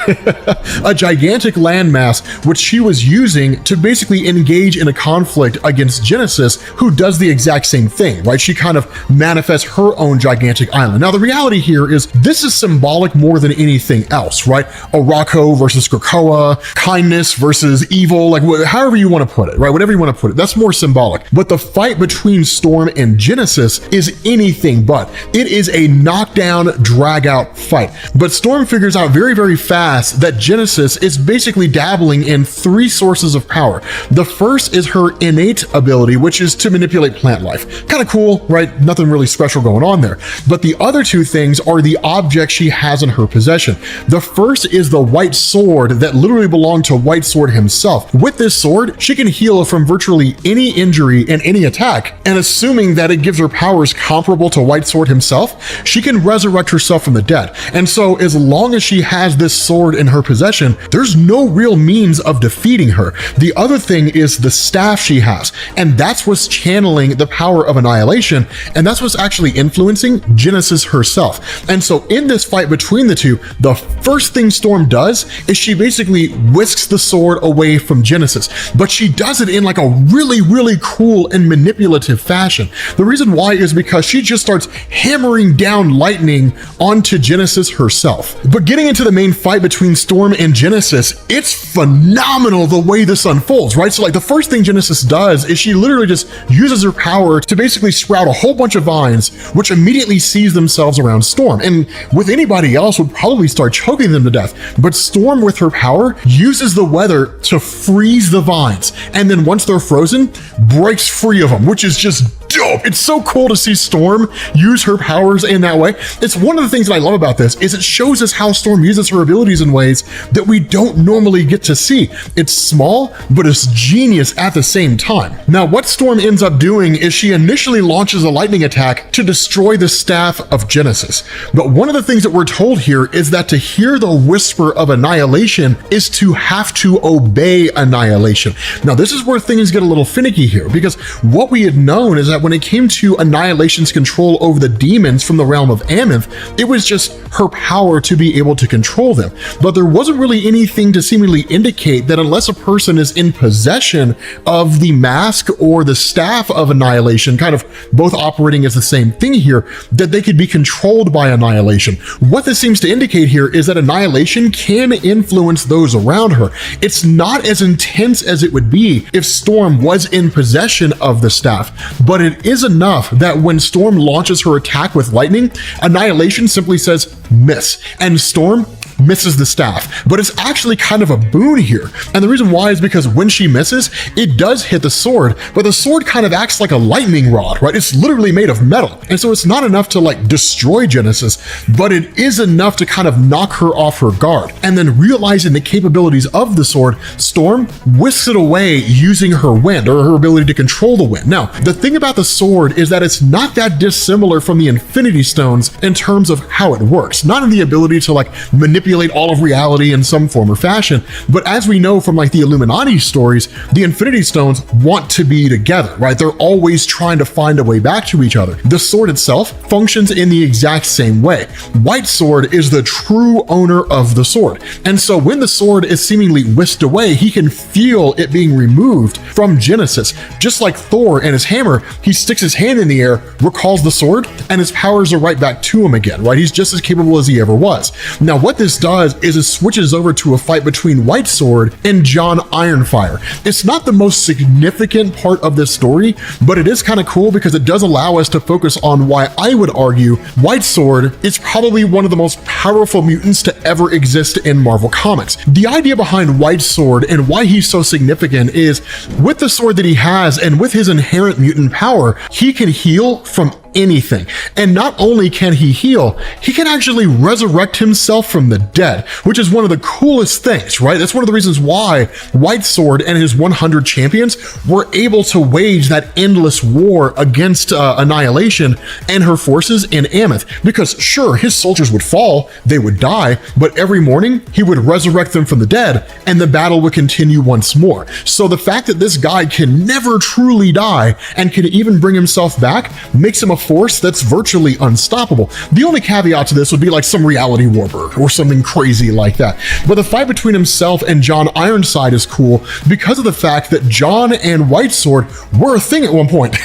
a gigantic landmass which she was using to basically engage in a conflict against Genesis, who does the exact same thing, right? She kind of manifests her own gigantic island. Now, the reality here is this is symbolic more than anything else, right? Araco versus Krakoa, kindness versus evil, like however you want to put it, right? Whatever you want to put it, that's more symbolic. But the fight between Storm and Genesis is anything but. It is a knockdown, drag out fight. But Storm figures out very, very fast that Genesis is basically dabbling in three sources of power. The first is her innate ability, which is to manipulate plant life. Kind of cool, right? Nothing really special going on there. But the other two things are the objects she has in her possession. The first is the white sword that literally belonged to White Sword himself. With this sword, she can heal from virtually any injury and any attack, and assuming that it gives her powers comparable to White Sword himself, she can resurrect herself from the dead. And so as long as she has this sword in her possession, there's no real means of defeating her. The other thing is the staff she has, and that's what's channeling the power of annihilation, and that's what's actually influencing Genesis herself. And so in this fight between the two, the first thing Storm does is she basically whisks the sword away from Genesis, but she does it in like a really, really cool and manipulative fashion. The reason why is because she just starts hammering down lightning onto Genesis herself. But getting into the main fight between Storm and Genesis, it's phenomenal the way this unfolds, right? So like the first thing Genesis does is she literally just uses her power to basically sprout a whole bunch of vines, which immediately seize themselves around Storm. And with anybody else would probably start choking them to death. But Storm, with her power, uses the weather to freeze the vines. And then once they're frozen, breaks free of them, which is just dope. It's so cool to see Storm use her powers in that way. It's one of the things that I love about this is it shows us how Storm uses her abilities in ways that we don't normally get to see. It's small, but it's genius at the same time. Now, what Storm ends up doing is she initially launches a lightning attack to destroy the staff of Genesis. But one of the things that we're told here is that to hear the whisper of annihilation is to have to obey annihilation. Now, this is where things get a little finicky here, because what we had known is that when it came to Annihilation's control over the demons from the realm of Amonth, it was just her power to be able to control them. But there wasn't really anything to seemingly indicate that unless a person is in possession of the mask or the staff of Annihilation, kind of both operating as the same thing here, that they could be controlled by Annihilation. What this seems to indicate here is that Annihilation can influence those around her. It's not as intense as it would be if Storm was in possession of the staff, but it is enough that when Storm launches her attack with lightning, Annihilation simply says miss, and Storm misses the staff. But it's actually kind of a boon here. And the reason why is because when she misses, it does hit the sword, but the sword kind of acts like a lightning rod, right? It's literally made of metal. And so it's not enough to like destroy Genesis, but it is enough to kind of knock her off her guard. And then realizing the capabilities of the sword, Storm whisks it away using her wind, or her ability to control the wind. Now, the thing about the sword is that it's not that dissimilar from the Infinity Stones in terms of how it works. Not in the ability to like manipulate all of reality in some form or fashion, but as we know from like the Illuminati stories, the Infinity Stones want to be together, right? They're always trying to find a way back to each other. The sword itself functions in the exact same way. White Sword is the true owner of the sword. And so when the sword is seemingly whisked away, he can feel it being removed from Genesis. Just like Thor and his hammer, he sticks his hand in the air, recalls the sword, and his powers are right back to him again, right? He's just as capable as he ever was. Now, what this does is it switches over to a fight between White Sword and John Ironfire. It's not the most significant part of this story, but it is kind of cool because it does allow us to focus on why I would argue White Sword is probably one of the most powerful mutants to ever exist in Marvel Comics. The idea behind White Sword and why he's so significant is with the sword that he has and with his inherent mutant power, he can heal from anything. And not only can he heal, he can actually resurrect himself from the dead, which is one of the coolest things, right? That's one of the reasons why White Sword and his 100 champions were able to wage that endless war against Annihilation and her forces in Amonth. Because sure, his soldiers would fall, they would die, but every morning he would resurrect them from the dead and the battle would continue once more. So the fact that this guy can never truly die and can even bring himself back makes him a force that's virtually unstoppable. The only caveat to this would be like some reality warper or something crazy like that. But the fight between himself and John Ironside is cool because of the fact that John and Whitesword were a thing at one point,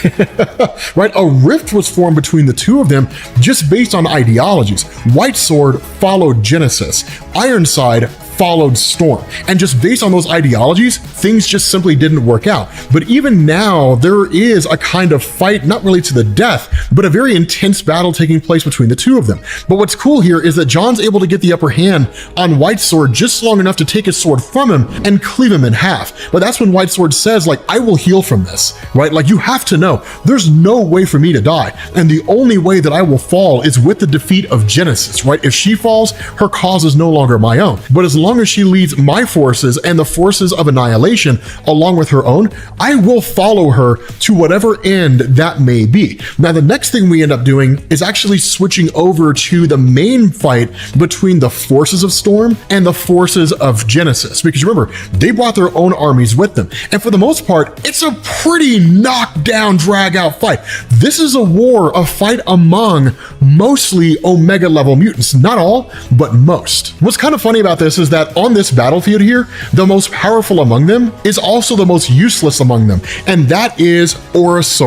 right? A rift was formed between the two of them just based on ideologies. Whitesword followed Genesis. Ironside followed Storm. And just based on those ideologies, things just simply didn't work out. But even now, there is a kind of fight, not really to the death, but a very intense battle taking place between the two of them. But what's cool here is that John's able to get the upper hand on Whitesword just long enough to take his sword from him and cleave him in half. But that's when Whitesword says, like, I will heal from this, right? Like, you have to know, there's no way for me to die. And the only way that I will fall is with the defeat of Genesis, right? If she falls, her cause is no longer my own. But as long as she leads my forces and the forces of annihilation along with her own, I will follow her to whatever end that may be. Now, the next thing we end up doing is actually switching over to the main fight between the forces of Storm and the forces of Genesis, because remember, they brought their own armies with them. And for the most part, it's a pretty knockdown, drag out fight. This is a war, a fight among mostly Omega level mutants, not all, but most. What's kind of funny about this is that on this battlefield here, the most powerful among them is also the most useless among them, and that is Orchis.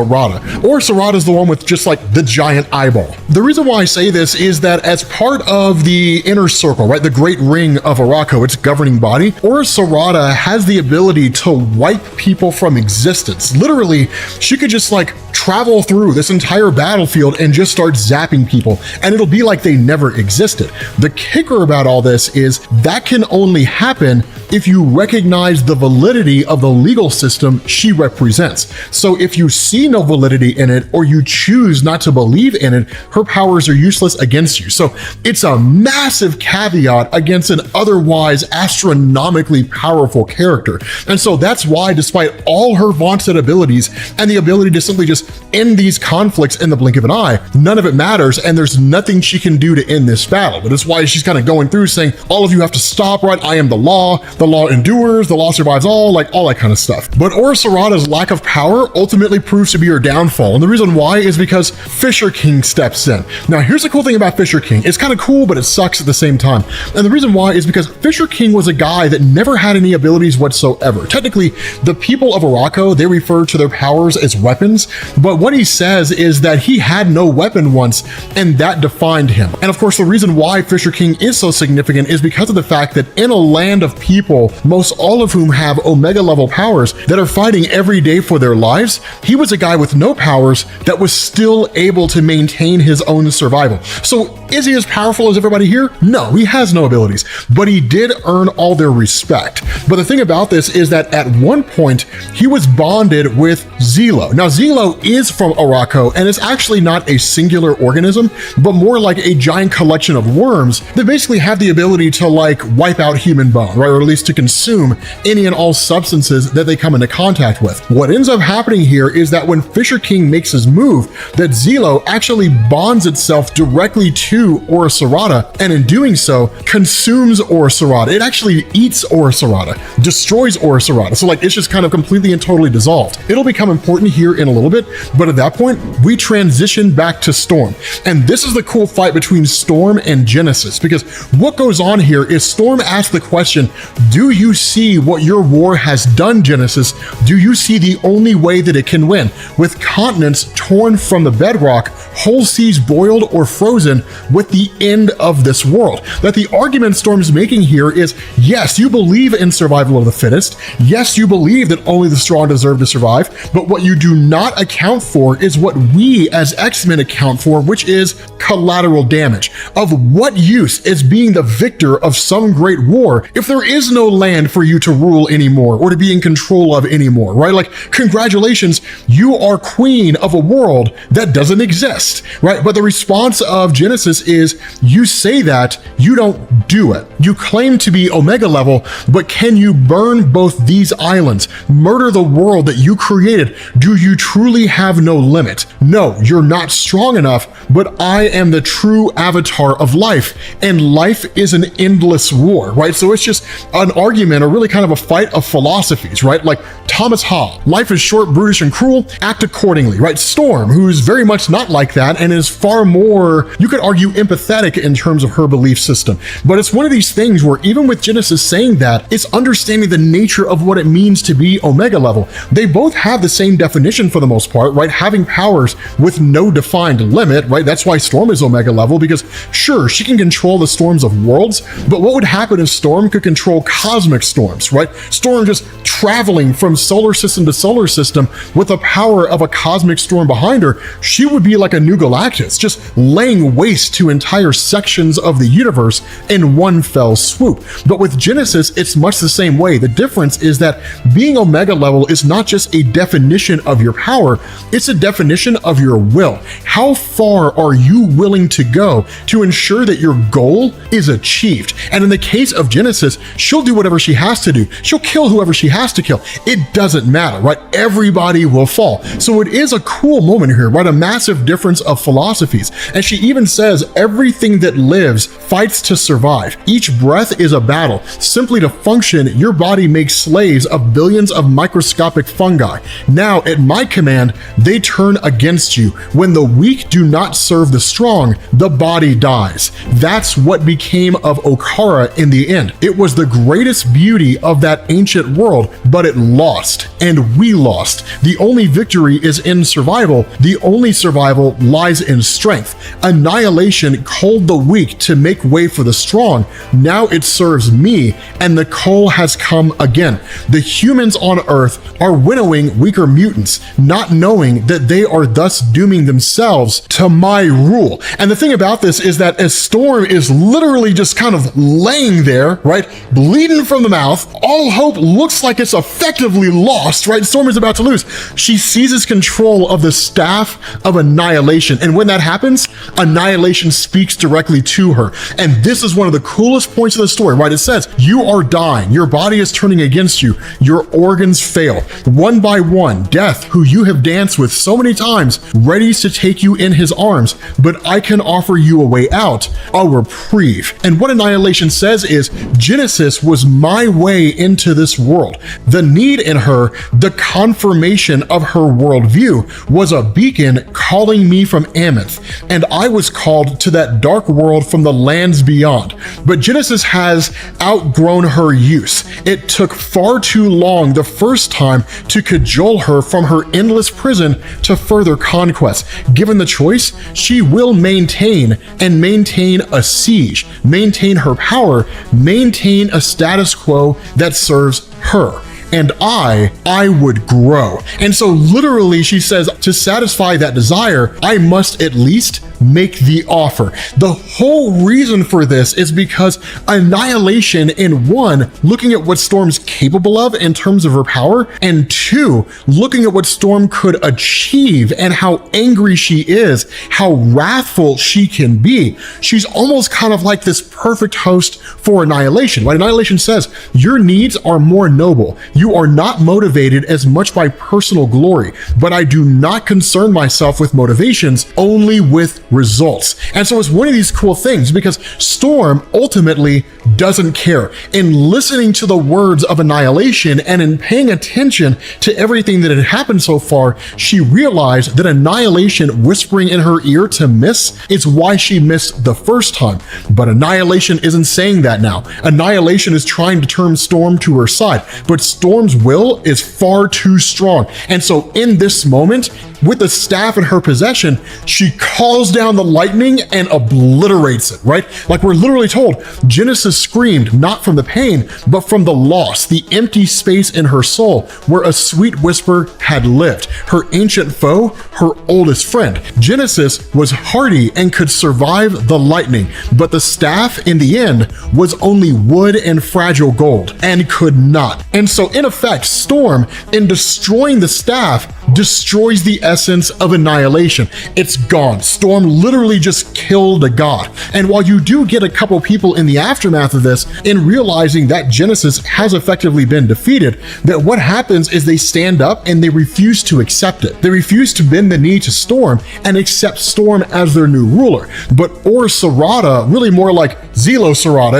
Orchis is the one with just like the giant eyeball. The reason why I say this is that as part of the inner circle, right, the great ring of Arakko, its governing body, Orchis has the ability to wipe people from existence. Literally, she could just like travel through this entire battlefield and just start zapping people, and it'll be like they never existed. The kicker about all this is that can only happen if you recognize the validity of the legal system she represents. So if you see no validity in it, or you choose not to believe in it, her powers are useless against you. So it's a massive caveat against an otherwise astronomically powerful character. And so that's why, despite all her vaunted abilities and the ability to simply just end these conflicts in the blink of an eye, none of it matters, and there's nothing she can do to end this battle. But it's why she's kind of going through saying, all of you have to stop, right? I am the law endures, the law survives all, like all that kind of stuff. But Orchis' lack of power ultimately proves to be her downfall. And the reason why is because Fisher King steps in. Now, here's the cool thing about Fisher King. It's kind of cool, but it sucks at the same time. And the reason why is because Fisher King was a guy that never had any abilities whatsoever. Technically, the people of Arakko, they refer to their powers as weapons, but what he says is that he had no weapon once, and that defined him. And of course, the reason why Fisher King is so significant is because of the fact that in a land of people, most all of whom have Omega level powers that are fighting every day for their lives, he was a guy with no powers that was still able to maintain his own survival. So is he as powerful as everybody here? No, he has no abilities, but he did earn all their respect. But the thing about this is that at one point, he was bonded with Zelo. Now, Zelo is from Arakko, and it's actually not a singular organism, but more like a giant collection of worms that basically have the ability to like wipe out human bone, right? Or at least to consume any and all substances that they come into contact with. What ends up happening here is that when Fisher King makes his move, that Zelo actually bonds itself directly to Orchis, and in doing so, consumes Orchis. It actually eats Orchis, destroys Orchis. So like, it's just kind of completely and totally dissolved. It'll become important here in a little bit, but at that point, we transition back to Storm. And this is the cool fight between Storm and Genesis, because what goes on here is Storm asks the question, do you see what your war has done, Genesis? Do you see the only way that it can win? With continents torn from the bedrock, whole seas boiled or frozen, with the end of this world. That the argument Storm's making here is, yes, you believe in survival of the fittest. Yes, you believe that only the strong deserve to survive, but what you do not account for is what we as X-Men account for, which is collateral damage. Of what use is being the victor of some great war if there is no land for you to rule anymore or to be in control of anymore, right? Like, congratulations, you are queen of a world that doesn't exist, right? But the response of Genesis is, you say that, you don't do it. You claim to be Omega level, but can you burn both these islands, murder the world that you created? Do you truly have no limit? No, you're not strong enough, but I am the true avatar of life, and life is an endless war, right? So it's just a an argument, or really kind of a fight of philosophies, right? Like Thomas Hobbes, life is short, brutish, and cruel, act accordingly, right? Storm, who's very much not like that and is far more, you could argue, empathetic in terms of her belief system. But it's one of these things where even with Genesis saying that, it's understanding the nature of what it means to be Omega level. They both have the same definition for the most part, right? Having powers with no defined limit, right? That's why Storm is Omega level, because sure, she can control the storms of worlds, but what would happen if Storm could control cosmic storms, right? Storm just traveling from solar system to solar system with the power of a cosmic storm behind her. She would be like a new Galactus, just laying waste to entire sections of the universe in one fell swoop. But with Genesis, it's much the same way. The difference is that being Omega level is not just a definition of your power, it's a definition of your will. How far are you willing to go to ensure that your goal is achieved? And in the case of Genesis, she'll do whatever she has to do. She'll kill whoever she has to kill. It doesn't matter, right? Everybody will fall. So it is a cool moment here, right? A massive difference of philosophies. And she even says, everything that lives fights to survive. Each breath is a battle. Simply to function, your body makes slaves of billions of microscopic fungi. Now, at my command, they turn against you. When the weak do not serve the strong, the body dies. That's what became of Okara in the end. It was the greatest beauty of that ancient world, but it lost, and we lost. The only victory is in survival. The only survival lies in strength. Annihilation culled the weak to make way for the strong. Now it serves me, and the cull has come again. The humans on Earth are winnowing weaker mutants, not knowing that they are thus dooming themselves to my rule. And the thing about this is that as Storm is literally just kind of laying there, right, bleeding from the mouth, all hope looks like it's effectively lost, right? Storm is about to lose. She seizes control of the Staff of Annihilation. And when that happens, Annihilation speaks directly to her. And this is one of the coolest points of the story, right? It says, you are dying. Your body is turning against you. Your organs fail. One by one, Death, who you have danced with so many times, readies to take you in his arms, but I can offer you a way out, a reprieve. And what Annihilation says is, Genesis was my way into this world. The need in her, the confirmation of her worldview, was a beacon calling me from Amenth, and I was called to that dark world from the lands beyond. But Genesis has outgrown her use. It took far too long the first time to cajole her from her endless prison to further conquest. Given the choice, she will maintain a siege, maintain her power, maintain a status quo that serves her. And I would grow. And so literally she says, to satisfy that desire, I must at least make the offer. The whole reason for this is because Annihilation, in one, looking at what Storm's capable of in terms of her power, and two, looking at what Storm could achieve and how angry she is, how wrathful she can be, she's almost kind of like this perfect host for Annihilation, right? Annihilation says, your needs are more noble. You are not motivated as much by personal glory, but I do not concern myself with motivations, only with results. And so it's one of these cool things because Storm ultimately doesn't care. In listening to the words of Annihilation and in paying attention to everything that had happened so far, she realized that Annihilation whispering in her ear to miss is why she missed the first time. But Annihilation isn't saying that now. Annihilation is trying to turn Storm to her side, but Storm's will is far too strong. And so in this moment, with the staff in her possession, she calls down the lightning and obliterates it, right? Like we're literally told, Genesis screamed not from the pain, but from the loss, the empty space in her soul where a sweet whisper had lived, her ancient foe, her oldest friend. Genesis was hardy and could survive the lightning, but the staff in the end was only wood and fragile gold and could not. And so in effect, Storm, in destroying the staff, destroys the essence of Annihilation. It's gone. Storm Storm literally just killed a god. And while you do get a couple people in the aftermath of this in realizing that Genesis has effectively been defeated, that what happens is they stand up and they refuse to accept it. They refuse to bend the knee to Storm and accept Storm as their new ruler. But Orchis, really more like Zelo,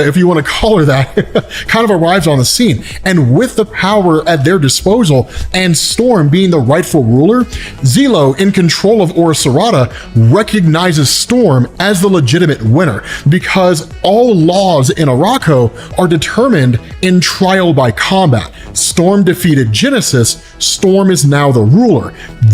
if you want to call her that, kind of arrives on the scene. And with the power at their disposal and Storm being the rightful ruler, Zelo, in control of Orchis, recognizes Storm as the legitimate winner, because all laws in Arakko are determined in trial by combat. Storm defeated Genesis, Storm is now the ruler.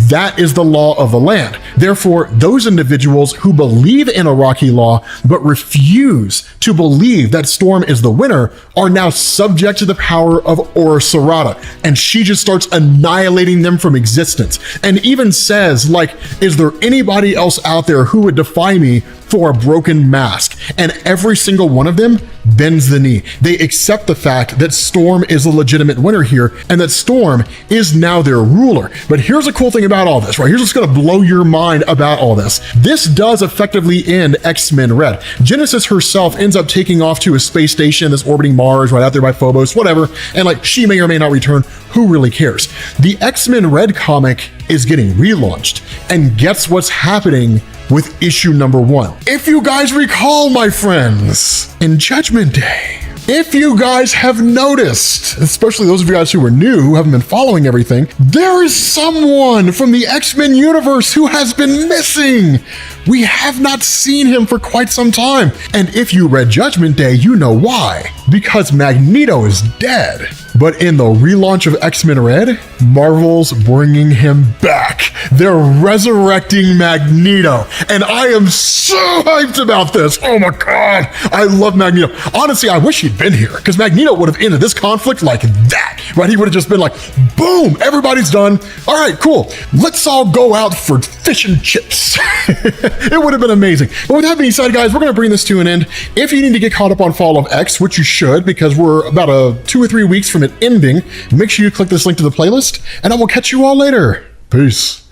That is the law of the land. Therefore, those individuals who believe in Iraqi law but refuse to believe that Storm is the winner are now subject to the power of Orchis, and she just starts annihilating them from existence, and even says, like, is there anybody else out there who would defy me for a broken mask? And every single one of them bends the knee. They accept the fact that Storm is a legitimate winner here and that Storm is now their ruler. But here's the cool thing about all this, right? Here's what's gonna blow your mind about all this. This does effectively end X-Men Red. Genesis herself ends up taking off to a space station that's orbiting Mars, right out there by Phobos, whatever. And like, she may or may not return. Who really cares? The X-Men Red comic is getting relaunched. And guess what's happening with issue number 1? If you guys recall, my friends, in Judgment Day, if you guys have noticed, especially those of you guys who are new, who haven't been following everything, there is someone from the X-Men universe who has been missing. We have not seen him for quite some time. And if you read Judgment Day, you know why. Because Magneto is dead. But in the relaunch of X-Men Red, Marvel's bringing him back. They're resurrecting Magneto. And I am so hyped about this. Oh my God, I love Magneto. Honestly, I wish he'd been here, because Magneto would have ended this conflict like that, right? He would have just been like, boom, everybody's done. All right, cool. Let's all go out for fish and chips. It would have been amazing. But with that being said, guys, we're going to bring this to an end. If you need to get caught up on Fall of X, which you should, because we're about 2 or 3 weeks from it ending, make sure you click this link to the playlist, and I will catch you all later. Peace.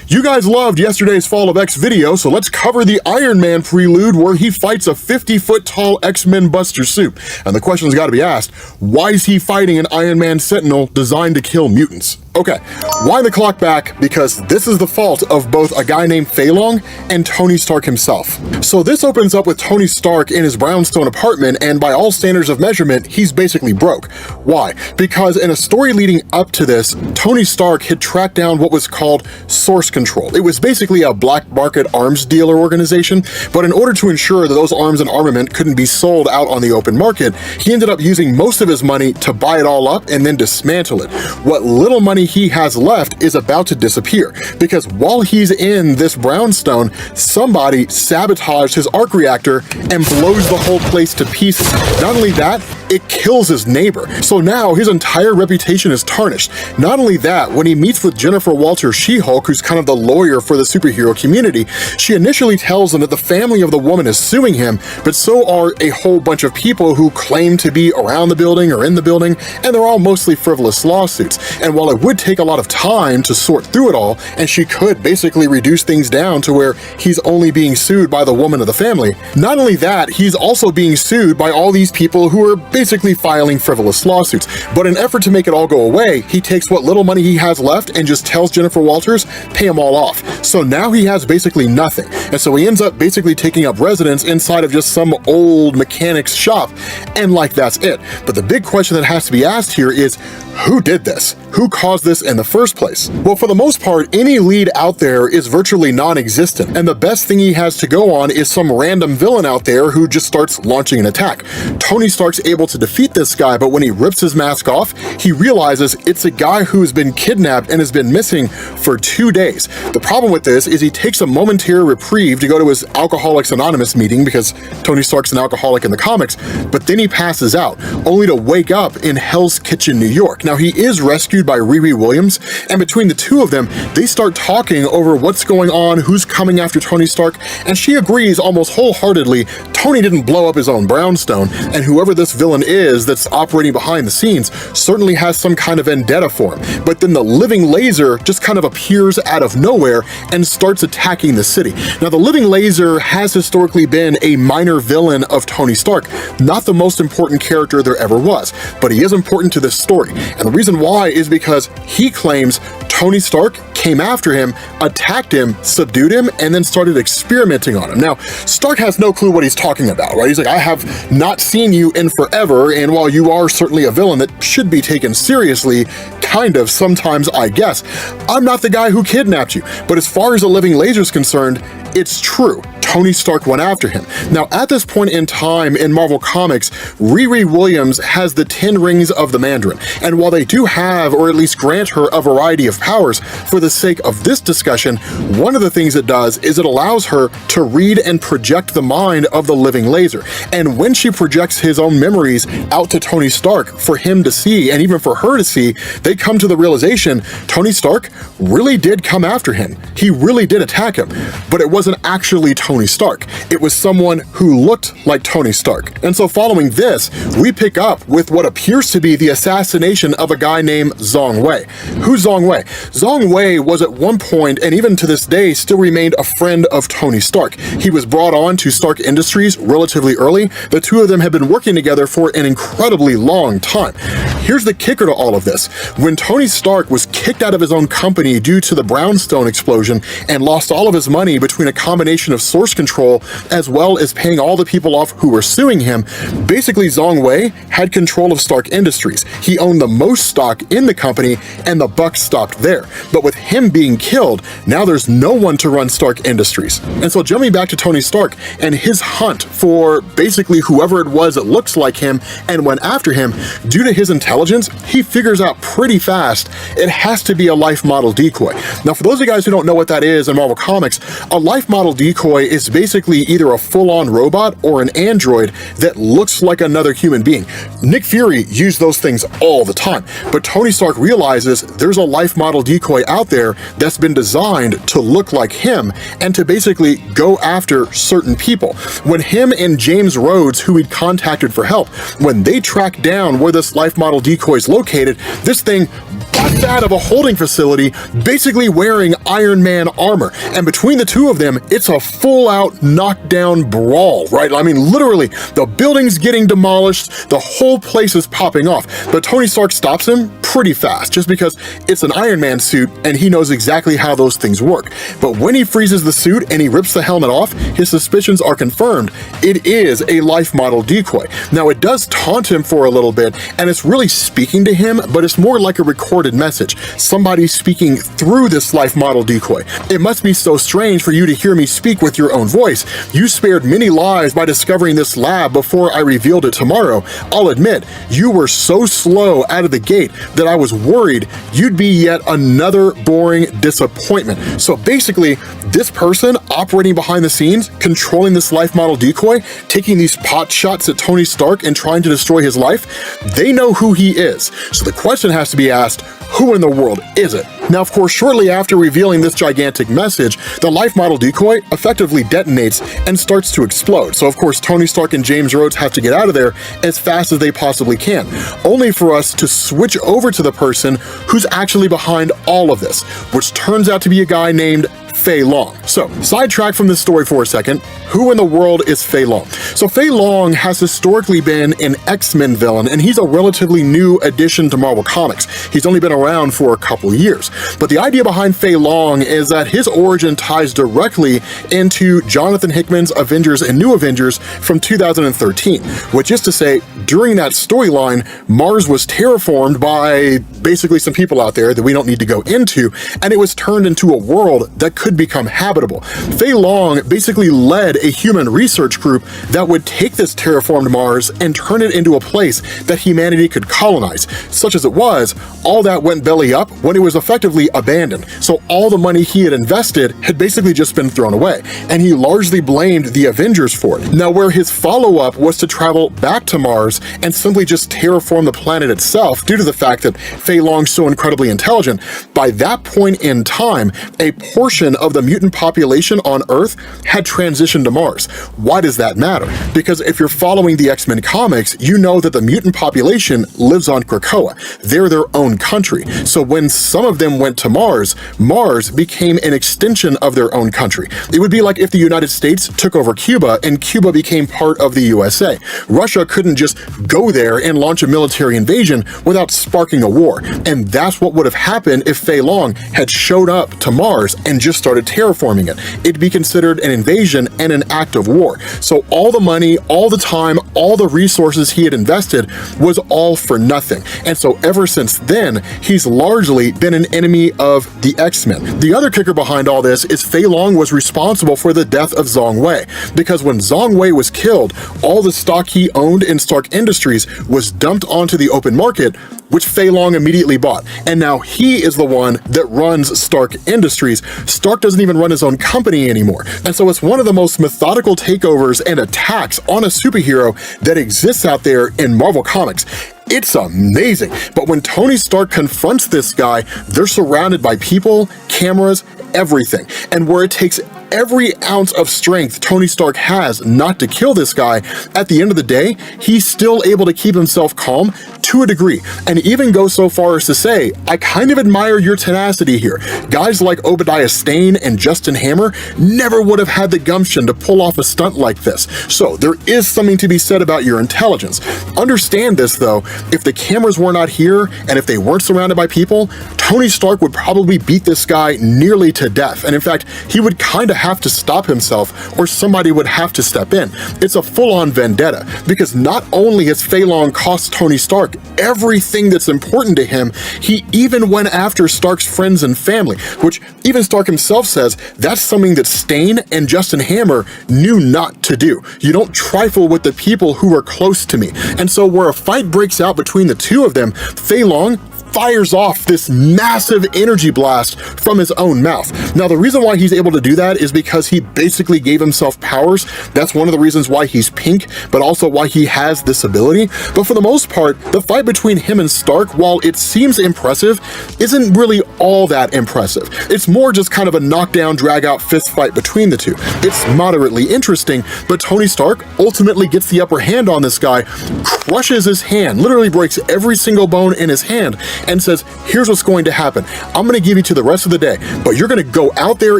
You guys loved yesterday's Fall of X video, so let's cover the Iron Man prelude where he fights a 50-foot tall X-Men Buster Suit. And the question's got to be asked, why is he fighting an Iron Man Sentinel designed to kill mutants? Okay, wind the clock back, because this is the fault of both a guy named Fei Long and Tony Stark himself. So this opens up with Tony Stark in his brownstone apartment, and by all standards of measurement, he's basically broke. Why? Because in a story leading up to this, Tony Stark had tracked down what was called Source Control. It was basically a black market arms dealer organization, but in order to ensure that those arms and armament couldn't be sold out on the open market, he ended up using most of his money to buy it all up and then dismantle it. What little money he has left is about to disappear, because while he's in this brownstone, somebody sabotaged his arc reactor and blows the whole place to pieces. Not only that, it kills his neighbor. So now his entire reputation is tarnished. Not only that, when he meets with Jennifer Walter She-Hulk, who's kind of the lawyer for the superhero community, she initially tells him that the family of the woman is suing him, but so are a whole bunch of people who claim to be around the building or in the building, and they're all mostly frivolous lawsuits. And while it would take a lot of time to sort through it all, and she could basically reduce things down to where he's only being sued by the woman of the family, not only that, he's also being sued by all these people who are basically filing frivolous lawsuits. But in an effort to make it all go away, he takes what little money he has left and just tells Jennifer Walters, pay him all off. So now he has basically nothing. And so he ends up basically taking up residence inside of just some old mechanic's shop, and like that's it. But the big question that has to be asked here is, who did this? Who caused this in the first place? Well, for the most part, any lead out there is virtually non-existent, and the best thing he has to go on is some random villain out there who just starts launching an attack. Tony Stark's able to defeat this guy, but when he rips his mask off, he realizes it's a guy who's been kidnapped and has been missing for 2 days. The problem with this is he takes a momentary reprieve to go to his Alcoholics Anonymous meeting, because Tony Stark's an alcoholic in the comics, but then he passes out, only to wake up in Hell's Kitchen, New York. Now, he is rescued by Riri Williams, and between the two of them, they start talking over what's going on, who's coming after Tony Stark, and she agrees almost wholeheartedly Tony didn't blow up his own brownstone, and whoever this villain is that's operating behind the scenes certainly has some kind of vendetta for him. But then the living laser just kind of appears out of nowhere and starts attacking the city. Now, the living laser has historically been a minor villain of Tony Stark, not the most important character there ever was, but he is important to this story. And the reason why is because he claims Tony Stark came after him, attacked him, subdued him, and then started experimenting on him. Now, Stark has no clue what he's talking about, right? He's like, I have not seen you in forever, and while you are certainly a villain that should be taken seriously, kind of, sometimes, I guess, I'm not the guy who kidnapped you. But as far as the living laser is concerned, it's true. Tony Stark went after him. Now, at this point in time in Marvel Comics, Riri Williams has the 10 rings of the Mandarin, and while they do have, or at least grant her, a variety of powers, for the sake of this discussion, one of the things it does is it allows her to read and project the mind of the living laser. And when she projects his own memories out to Tony Stark for him to see, and even for her to see, they come to the realization Tony Stark really did come after him. He really did attack him, but it wasn't actually Tony Stark. It was someone who looked like Tony Stark. And so following this, we pick up with what appears to be the assassination of a guy named Zhong Wei. Who's Zhong Wei? Zhong Wei was at one point, and even to this day, still remained a friend of Tony Stark. He was brought on to Stark Industries relatively early. The two of them had been working together for an incredibly long time. Here's the kicker to all of this. When Tony Stark was kicked out of his own company due to the brownstone explosion and lost all of his money between a combination of source control as well as paying all the people off who were suing him, basically Zhong Wei had control of Stark Industries. He owned the most stock in the company, and the buck stopped there. But with him being killed, now there's no one to run Stark Industries. And so jumping back to Tony Stark and his hunt for basically whoever it was that looks like him and went after him, due to his intelligence, he figures out pretty fast it has to be a life model decoy. Now, for those of you guys who don't know what that is in Marvel Comics, a life model decoy is basically either a full-on robot or an android that looks like another human being. Nick Fury used those things all the time, but Tony Stark realizes there's a life model decoy out there that's been designed to look like him and to basically go after certain people. When him and James Rhodes, who he'd contacted for help, when they tracked down where this life model decoy is located, this thing busts out of a holding facility, basically wearing Iron Man armor. And between the two of them, it's a full-out knockdown brawl, right? I mean, literally, the building's getting demolished, the whole place is popping off. But Tony Stark stops him pretty fast, just because it's an Iron Man suit and he knows exactly how those things work. But when he freezes the suit and he rips the helmet off, his suspicions are confirmed. It is a life model decoy. Now, it does taunt him for a little bit, and it's really speaking to him, but it's more like a recorded message. Somebody speaking through this life model decoy. It must be so strange for you to hear me speak with your own voice. You spared many lives by discovering this lab before I revealed it tomorrow. I'll admit, you were so slow out of the gate that I was worried you'd be yet another boring disappointment. So basically, this person operating behind the scenes, controlling this life model decoy, taking these pot shots at Tony Stark and trying to destroy his life, they know who he is. So the question has to be asked, who in the world is it? Now, of course, shortly after revealing this gigantic message, the life model decoy effectively detonates and starts to explode. So, of course, Tony Stark and James Rhodes have to get out of there as fast as they possibly can, only for us to switch over to the person who's actually behind all of this, which turns out to be a guy named Fei Long. So, sidetrack from this story for a second. Who in the world is Fei Long? So, Fei Long has historically been an X-Men villain, and he's a relatively new addition to Marvel Comics. He's only been around for a couple years. But the idea behind Fei Long is that his origin ties directly into Jonathan Hickman's Avengers and New Avengers from 2013, which is to say, during that storyline, Mars was terraformed by basically some people out there that we don't need to go into, and it was turned into a world that could could become habitable. Fei Long basically led a human research group that would take this terraformed Mars and turn it into a place that humanity could colonize. Such as it was, all that went belly up when it was effectively abandoned. So all the money he had invested had basically just been thrown away, and he largely blamed the Avengers for it. Now, where his follow-up was to travel back to Mars and simply just terraform the planet itself due to the fact that Fei Long's so incredibly intelligent, by that point in time, a portion of the mutant population on Earth had transitioned to Mars. Why does that matter? Because if you're following the X-Men comics, you know that the mutant population lives on Krakoa. They're their own country. So when some of them went to Mars, Mars became an extension of their own country. It would be like if the United States took over Cuba and Cuba became part of the USA. Russia couldn't just go there and launch a military invasion without sparking a war. And that's what would have happened if Fei Long had showed up to Mars and just started terraforming it. It'd be considered an invasion and an act of war. So all the money, all the time, all the resources he had invested was all for nothing. And so ever since then, he's largely been an enemy of the X-Men. The other kicker behind all this is Fei Long was responsible for the death of Zhong Wei, because when Zhong Wei was killed, all the stock he owned in Stark Industries was dumped onto the open market, which Fei Long immediately bought. And now he is the one that runs Stark Industries. Stark doesn't even run his own company anymore. And so it's one of the most methodical takeovers and attacks on a superhero that exists out there in Marvel Comics. It's amazing. But when Tony Stark confronts this guy, they're surrounded by people, cameras, everything. And where it takes every ounce of strength Tony Stark has not to kill this guy, at the end of the day, he's still able to keep himself calm to a degree, and even go so far as to say, I kind of admire your tenacity here. Guys like Obadiah Stane and Justin Hammer never would have had the gumption to pull off a stunt like this. So there is something to be said about your intelligence. Understand this though, if the cameras were not here and if they weren't surrounded by people, Tony Stark would probably beat this guy nearly to death. And in fact, he would kind of have to stop himself, or somebody would have to step in. It's a full-on vendetta, because not only has Fei Long cost Tony Stark everything that's important to him, he even went after Stark's friends and family, which even Stark himself says that's something that Stane and Justin Hammer knew not to do. You don't trifle with the people who are close to me. And so where a fight breaks out between the two of them, Fei Long fires off this massive energy blast from his own mouth. Now, the reason why he's able to do that is because he basically gave himself powers. That's one of the reasons why he's pink, but also why he has this ability. But for the most part, the fight between him and Stark, while it seems impressive, isn't really all that impressive. It's more just kind of a knockdown, drag-out fist fight between the two. It's moderately interesting, but Tony Stark ultimately gets the upper hand on this guy, crushes his hand, literally breaks every single bone in his hand, and says, here's what's going to happen. I'm going to give you to the rest of the day, but you're going to go out there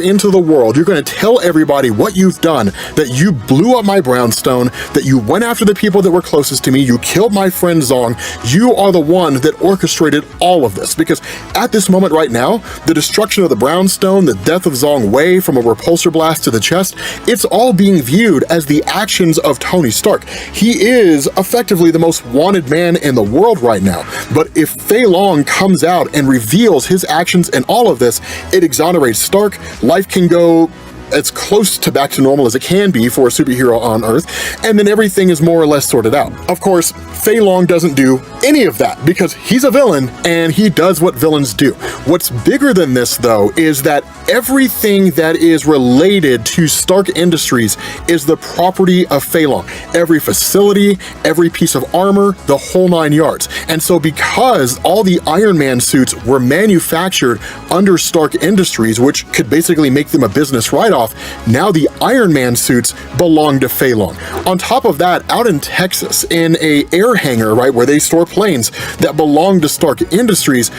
into the world. You're going to tell everybody what you've done, that you blew up my brownstone, that you went after the people that were closest to me, you killed my friend Zong. You are the one that orchestrated all of this, because at this moment right now, the destruction of the brownstone, the death of Zong Wei from a repulsor blast to the chest, it's all being viewed as the actions of Tony Stark. He is effectively the most wanted man in the world right now. But if Fei Long comes out and reveals his actions in all of this, it exonerates Stark. Life can go as close to back to normal as it can be for a superhero on Earth, and then everything is more or less sorted out. Of course, Fei Long doesn't do any of that because he's a villain and he does what villains do. What's bigger than this, though, is that everything that is related to Stark Industries is the property of Fei Long. Every facility, every piece of armor, the whole 9 yards. And so because all the Iron Man suits were manufactured under Stark Industries, which could basically make them a business write-off, now the Iron Man suits belong to Fei Long. On top of that, out in Texas, in a air hangar, right, where they store planes that belong to Stark Industries,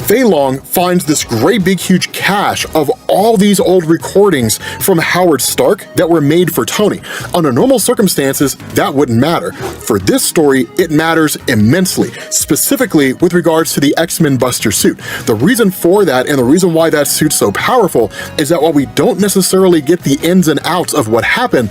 Fei Long finds this great big huge cache of all these old recordings from Howard Stark that were made for Tony. Under normal circumstances, that wouldn't matter. For this story, it matters immensely, specifically with regards to the X-Men Buster suit. The reason for that, and the reason why that suit's so powerful, is that while we don't necessarily get the ins and outs of what happened,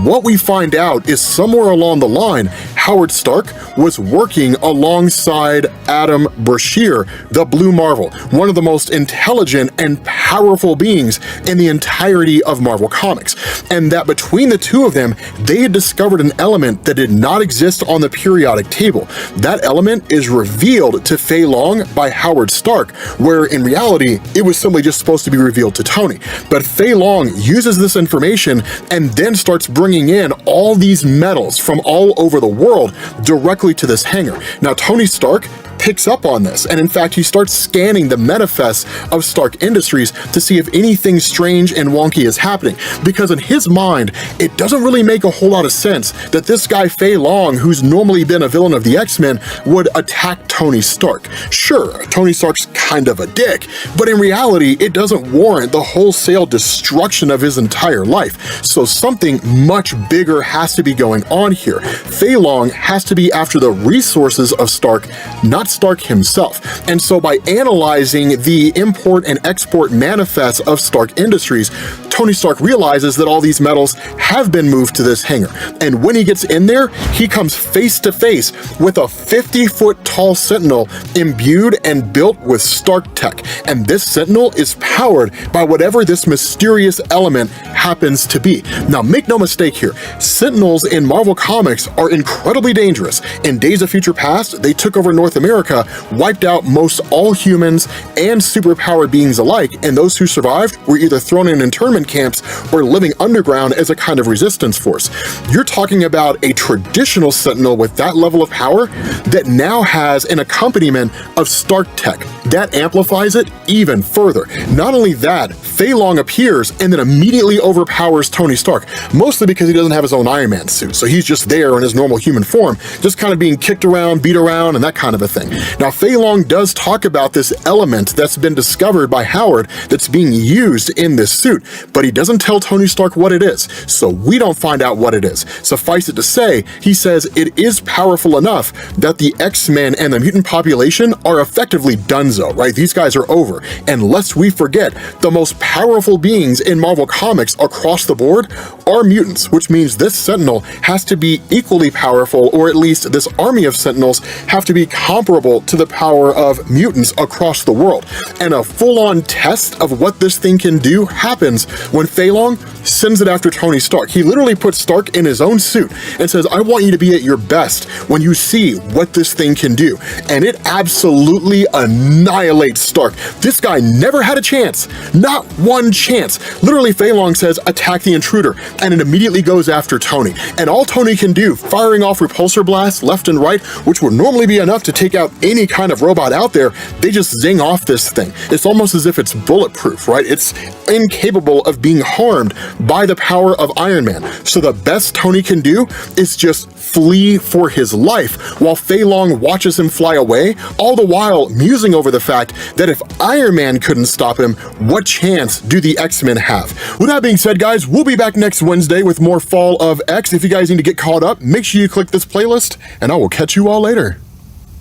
what we find out is somewhere along the line, Howard Stark was working alongside Adam Brashear, the Blue Marvel, one of the most intelligent and powerful beings in the entirety of Marvel Comics, and that between the two of them, they had discovered an element that did not exist on the periodic table. That element is revealed to Fei Long by Howard Stark, where in reality, it was simply just supposed to be revealed to Tony. But Fei Long uses this information and then starts bringing in all these metals from all over the world directly to this hangar. Now, Tony Stark picks up on this, and in fact, he starts scanning the manifests of Stark Industries to see if anything strange and wonky is happening, because in his mind, it doesn't really make a whole lot of sense that this guy Fei Long, who's normally been a villain of the X-Men, would attack Tony Stark. Sure, Tony Stark's kind of a dick, but in reality, it doesn't warrant the wholesale destruction of his entire life, so something much bigger has to be going on here. Fei Long has to be after the resources of Stark, not Stark himself. And so by analyzing the import and export manifests of Stark Industries, Tony Stark realizes that all these metals have been moved to this hangar. And when he gets in there, he comes face to face with a 50-foot tall Sentinel imbued and built with Stark tech. And this Sentinel is powered by whatever this mysterious element happens to be. Now, make no mistake here, Sentinels in Marvel Comics are incredibly dangerous. In Days of Future Past, they took over North America, wiped out most all humans and superpowered beings alike, and those who survived were either thrown in internment camps or living underground as a kind of resistance force. You're talking about a traditional Sentinel with that level of power that now has an accompaniment of Stark tech. That amplifies it even further. Not only that, Fei Long appears and then immediately overpowers Tony Stark, mostly because he doesn't have his own Iron Man suit, so he's just there in his normal human form, just kind of being kicked around, beat around, and that kind of a thing. Now, Fei Long does talk about this element that's been discovered by Howard that's being used in this suit, but he doesn't tell Tony Stark what it is, so we don't find out what it is. Suffice it to say, he says it is powerful enough that the X-Men and the mutant population are effectively donezo, right? These guys are over. And lest we forget, the most powerful beings in Marvel Comics across the board are mutants, which means this Sentinel has to be equally powerful, or at least this army of Sentinels have to be comparable to the power of mutants across the world. And a full-on test of what this thing can do happens when Fei Long sends it after Tony Stark. He literally puts Stark in his own suit and says, I want you to be at your best when you see what this thing can do. And it absolutely annihilates Stark. This guy never had a chance, not one chance. Literally, Fei Long says, attack the intruder, and it immediately goes after Tony. And all Tony can do, firing off repulsor blasts left and right, which would normally be enough to take out any kind of robot out there, they just zing off this thing. It's almost as if it's bulletproof, right? It's incapable of being harmed by the power of Iron Man. So the best Tony can do is just flee for his life while Fei Long watches him fly away, all the while musing over the fact that if Iron Man couldn't stop him, what chance do the X-Men have? With that being said, guys, we'll be back next Wednesday with more Fall of X. If you guys need to get caught up, make sure you click this playlist, and I will catch you all later.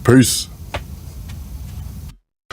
Peace.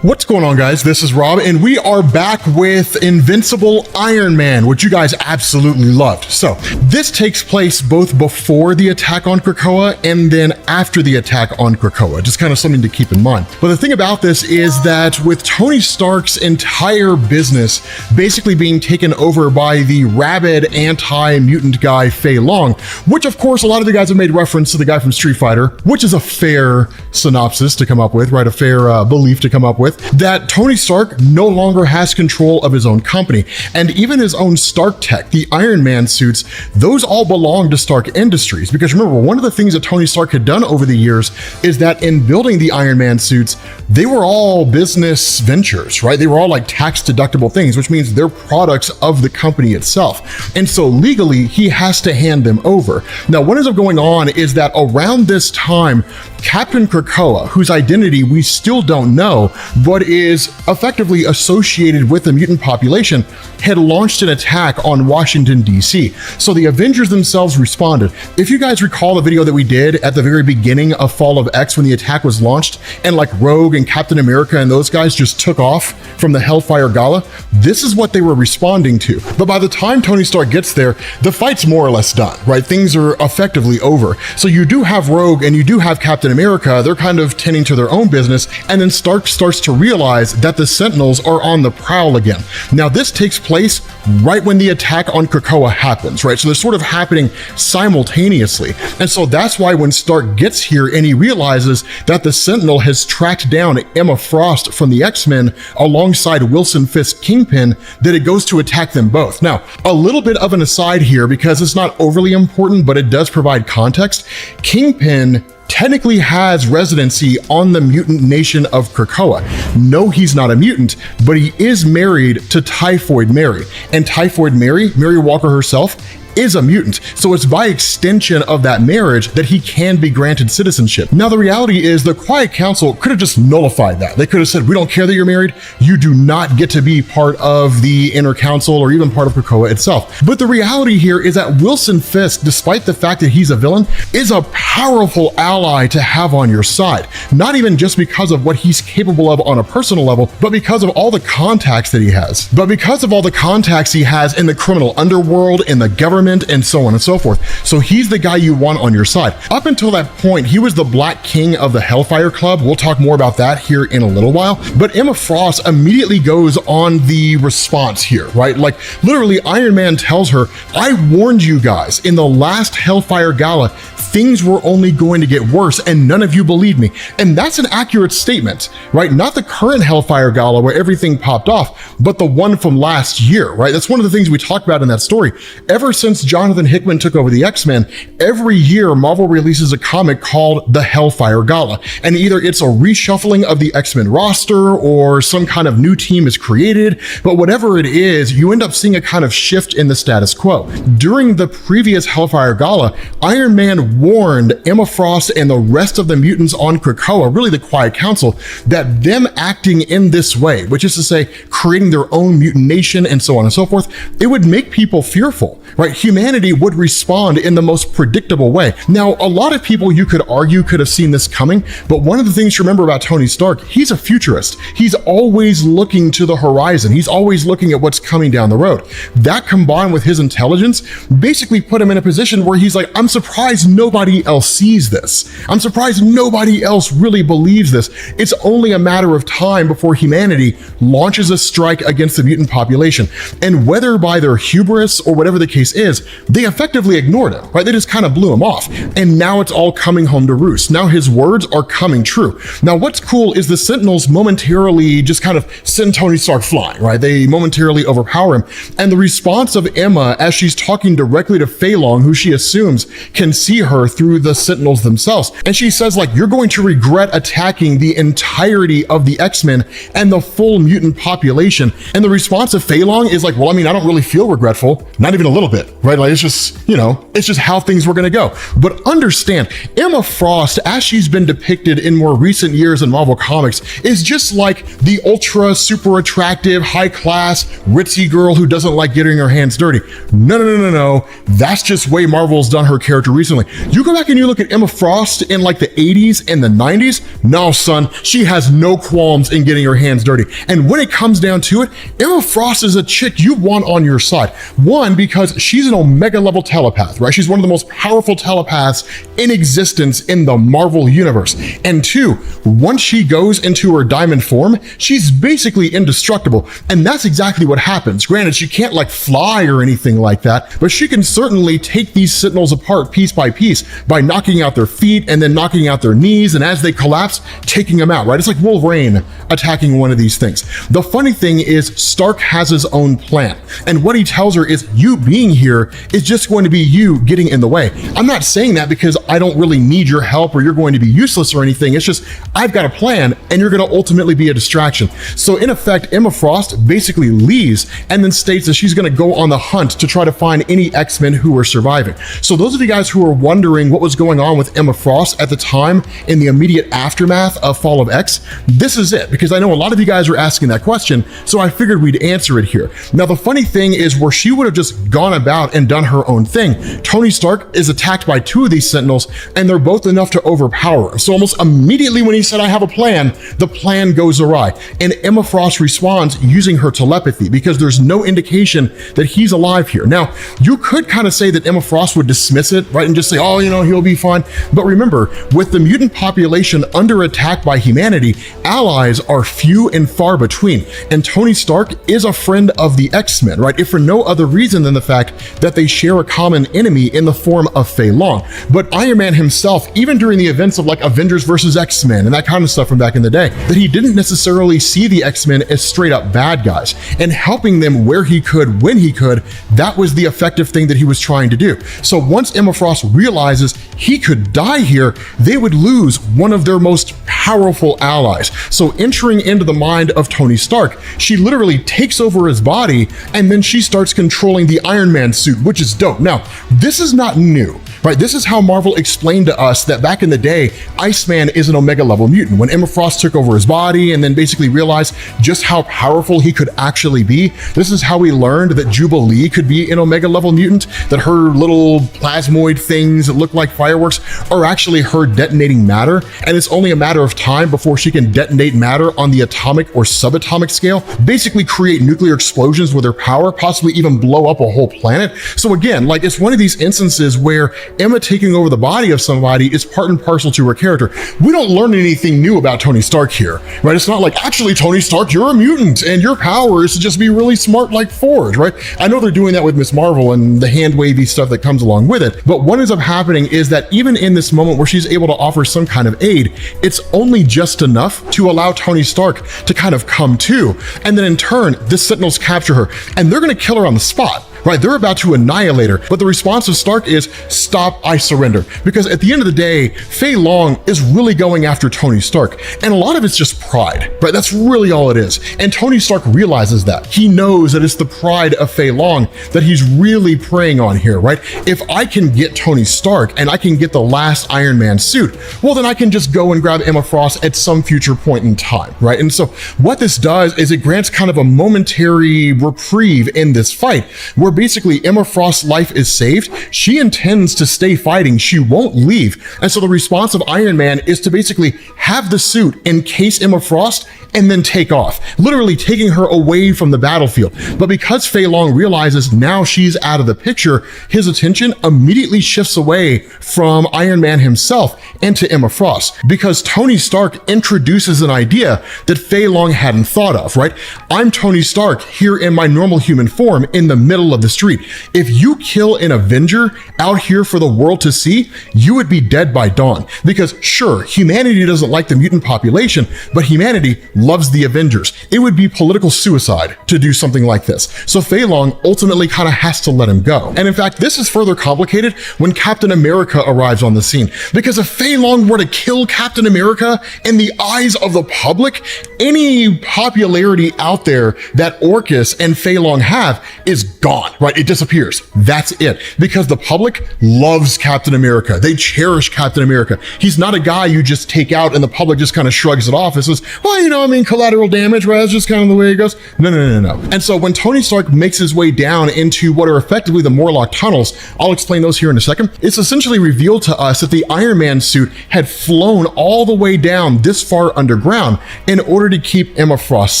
What's going on, guys? This is Rob, and we are back with Invincible Iron Man, which you guys absolutely loved. So this takes place both before the attack on Krakoa and then after the attack on Krakoa, just kind of something to keep in mind. But the thing about this is that with Tony Stark's entire business basically being taken over by the rabid anti-mutant guy Fei Long, which of course a lot of the guys have made reference to the guy from Street Fighter, which is a fair synopsis to come up with, right? A fair belief to come up with, that Tony Stark no longer has control of his own company. And even his own Stark tech, the Iron Man suits, those all belong to Stark Industries. Because remember, one of the things that Tony Stark had done over the years is that in building the Iron Man suits, they were all business ventures, right? They were all like tax deductible things, which means they're products of the company itself. And so legally, he has to hand them over. Now, what ends up going on is that around this time, Captain Krakoa, whose identity we still don't know, but is effectively associated with the mutant population, had launched an attack on Washington, D.C. So the Avengers themselves responded. If you guys recall the video that we did at the very beginning of Fall of X when the attack was launched, and like Rogue and Captain America and those guys just took off from the Hellfire Gala, this is what they were responding to. But by the time Tony Stark gets there, the fight's more or less done, right? Things are effectively over. So you do have Rogue and you do have Captain America. They're kind of tending to their own business. And then Stark starts to realize that the Sentinels are on the prowl again. Now, this takes place right when the attack on Krakoa happens, right? So they're sort of happening simultaneously. And so that's why when Stark gets here and he realizes that the Sentinel has tracked down Emma Frost from the X-Men alongside Wilson Fisk Kingpin, that it goes to attack them both. Now, a little bit of an aside here because it's not overly important, but it does provide context. Kingpin technically has residency on the mutant nation of Krakoa. No, he's not a mutant, but he is married to Typhoid Mary. And Typhoid Mary, Mary Walker herself, is a mutant. So it's by extension of that marriage that he can be granted citizenship. Now, the reality is the Quiet Council could have just nullified that. They could have said, we don't care that you're married. You do not get to be part of the inner council or even part of Krakoa itself. But the reality here is that Wilson Fisk, despite the fact that he's a villain, is a powerful ally to have on your side. Not even just because of what he's capable of on a personal level, but because of all the contacts that he has. But because of all the contacts he has in the criminal underworld, in the government, and so on and so forth. So he's the guy you want on your side. Up until that point, he was the Black King of the Hellfire Club. We'll talk more about that here in a little while. But Emma Frost immediately goes on the response here, right? Like literally Iron Man tells her, I warned you guys in the last Hellfire Gala, things were only going to get worse and none of you believed me. And that's an accurate statement, right? Not the current Hellfire Gala where everything popped off, but the one from last year, right? That's one of the things we talked about in that story. Ever since Jonathan Hickman took over the X-Men, every year Marvel releases a comic called the Hellfire Gala. And either it's a reshuffling of the X-Men roster or some kind of new team is created, but whatever it is, you end up seeing a kind of shift in the status quo. During the previous Hellfire Gala, Iron Man warned Emma Frost and the rest of the mutants on Krakoa, really the Quiet Council, that them acting in this way, which is to say creating their own mutant nation and so on and so forth, it would make people fearful, right? Humanity would respond in the most predictable way. Now, a lot of people you could argue could have seen this coming, but one of the things to remember about Tony Stark, he's a futurist. He's always looking to the horizon. He's always looking at what's coming down the road. That combined with his intelligence basically put him in a position where he's like, I'm surprised nobody else sees this. I'm surprised nobody else really believes this. It's only a matter of time before humanity launches a strike against the mutant population. And whether by their hubris or whatever the case is, they effectively ignored him, right? They just kind of blew him off. And now it's all coming home to roost. Now his words are coming true. Now what's cool is the Sentinels momentarily just kind of send Tony Stark flying, right? They momentarily overpower him. And the response of Emma as she's talking directly to Fei Long, who she assumes can see her through the Sentinels themselves. And she says like, you're going to regret attacking the entirety of the X-Men and the full mutant population. And the response of Fei Long is like, well, I mean, I don't really feel regretful, not even a little bit, right? Like it's just, you know, it's just how things were going to go. But understand, Emma Frost, as she's been depicted in more recent years in Marvel Comics, is just like the ultra super attractive, high class, ritzy girl who doesn't like getting her hands dirty. No. That's just way Marvel's done her character recently. You go back and you look at Emma Frost in like the 80s and the 90s. No, son, she has no qualms in getting her hands dirty. And when it comes down to it, Emma Frost is a chick you want on your side. One, because she's an Omega level telepath, right? She's one of the most powerful telepaths in existence in the Marvel universe. And two, once she goes into her diamond form, she's basically indestructible. And that's exactly what happens. Granted, she can't like fly or anything like that, but she can certainly take these Sentinels apart piece by piece by knocking out their feet and then knocking out their knees. And as they collapse, taking them out, right? It's like Wolverine attacking one of these things. The funny thing is Stark has his own plan. And what he tells her is, you being here is just going to be you getting in the way. I'm not saying that because I don't really need your help or you're going to be useless or anything. It's just, I've got a plan and you're going to ultimately be a distraction. So in effect, Emma Frost basically leaves and then states that she's going to go on the hunt to try to find any X-Men who are surviving. So those of you guys who are wondering what was going on with Emma Frost at the time in the immediate aftermath of Fall of X, this is it, because I know a lot of you guys are asking that question, so I figured we'd answer it here. Now, the funny thing is where she would have just gone about out and done her own thing, Tony Stark is attacked by 2 of these Sentinels, and they're both enough to overpower him. So almost immediately when he said, I have a plan, the plan goes awry. And Emma Frost responds using her telepathy, because there's no indication that he's alive here. Now, you could kind of say that Emma Frost would dismiss it, right, and just say, oh, you know, he'll be fine. But remember, with the mutant population under attack by humanity, allies are few and far between. And Tony Stark is a friend of the X-Men, right, if for no other reason than the fact that they share a common enemy in the form of Fei Long. But Iron Man himself, even during the events of like Avengers versus X-Men and that kind of stuff from back in the day, that he didn't necessarily see the X-Men as straight up bad guys, and helping them where he could, when he could, that was the effective thing that he was trying to do. So once Emma Frost realizes he could die here, they would lose one of their most powerful allies. So entering into the mind of Tony Stark, she literally takes over his body, and then she starts controlling the Iron Man suit, which is dope. Now, this is not new, right? This is how Marvel explained to us that back in the day, Iceman is an Omega level mutant. When Emma Frost took over his body and then basically realized just how powerful he could actually be, this is how we learned that Jubilee could be an Omega level mutant, that her little plasmoid things that look like fireworks are actually her detonating matter, and it's only a matter of time before she can detonate matter on the atomic or subatomic scale, basically create nuclear explosions with her power, possibly even blow up a whole planet. So again, like, it's one of these instances where Emma taking over the body of somebody is part and parcel to her character. We don't learn anything new about Tony Stark here, right? It's not like, actually, Tony Stark, you're a mutant and your power is to just be really smart like Forge, right? I know they're doing that with Miss Marvel and the hand wavy stuff that comes along with it, but what ends up happening is that even in this moment where she's able to offer some kind of aid, it's only just enough to allow Tony Stark to kind of come to, and then in turn, the Sentinels capture her, and they're gonna kill her on the spot. Right, they're about to annihilate her, but the response of Stark is, stop, I surrender. Because at the end of the day, Fei Long is really going after Tony Stark, and a lot of it's just pride, right? That's really all it is. And Tony Stark realizes that. He knows that it's the pride of Fei Long that he's really preying on here, right? If I can get Tony Stark and I can get the last Iron Man suit, well, then I can just go and grab Emma Frost at some future point in time, right? And so what this does is it grants kind of a momentary reprieve in this fight, where basically Emma Frost's life is saved. She intends to stay fighting. She won't leave. And so the response of Iron Man is to basically have the suit encase Emma Frost and then take off, literally taking her away from the battlefield. But because Fei Long realizes now she's out of the picture, his attention immediately shifts away from Iron Man himself and to Emma Frost, because Tony Stark introduces an idea that Fei Long hadn't thought of, right? I'm Tony Stark here in my normal human form in the middle of the street. If you kill an Avenger out here for the world to see, you would be dead by dawn. Because sure, humanity doesn't like the mutant population, but humanity loves the Avengers. It would be political suicide to do something like this. So Fei Long ultimately kind of has to let him go. And in fact, this is further complicated when Captain America arrives on the scene. Because if Fei Long were to kill Captain America in the eyes of the public, any popularity out there that Orchis and Fei Long have is gone, right? It disappears. That's it. Because the public loves Captain America. They cherish Captain America. He's not a guy you just take out and the public just kind of shrugs it off and says, well, you know, I mean, collateral damage, right? That's just kind of the way it goes. No. And so when Tony Stark makes his way down into what are effectively the Morlock tunnels, I'll explain those here in a second. It's essentially revealed to us that the Iron Man suit had flown all the way down this far underground in order to keep Emma Frost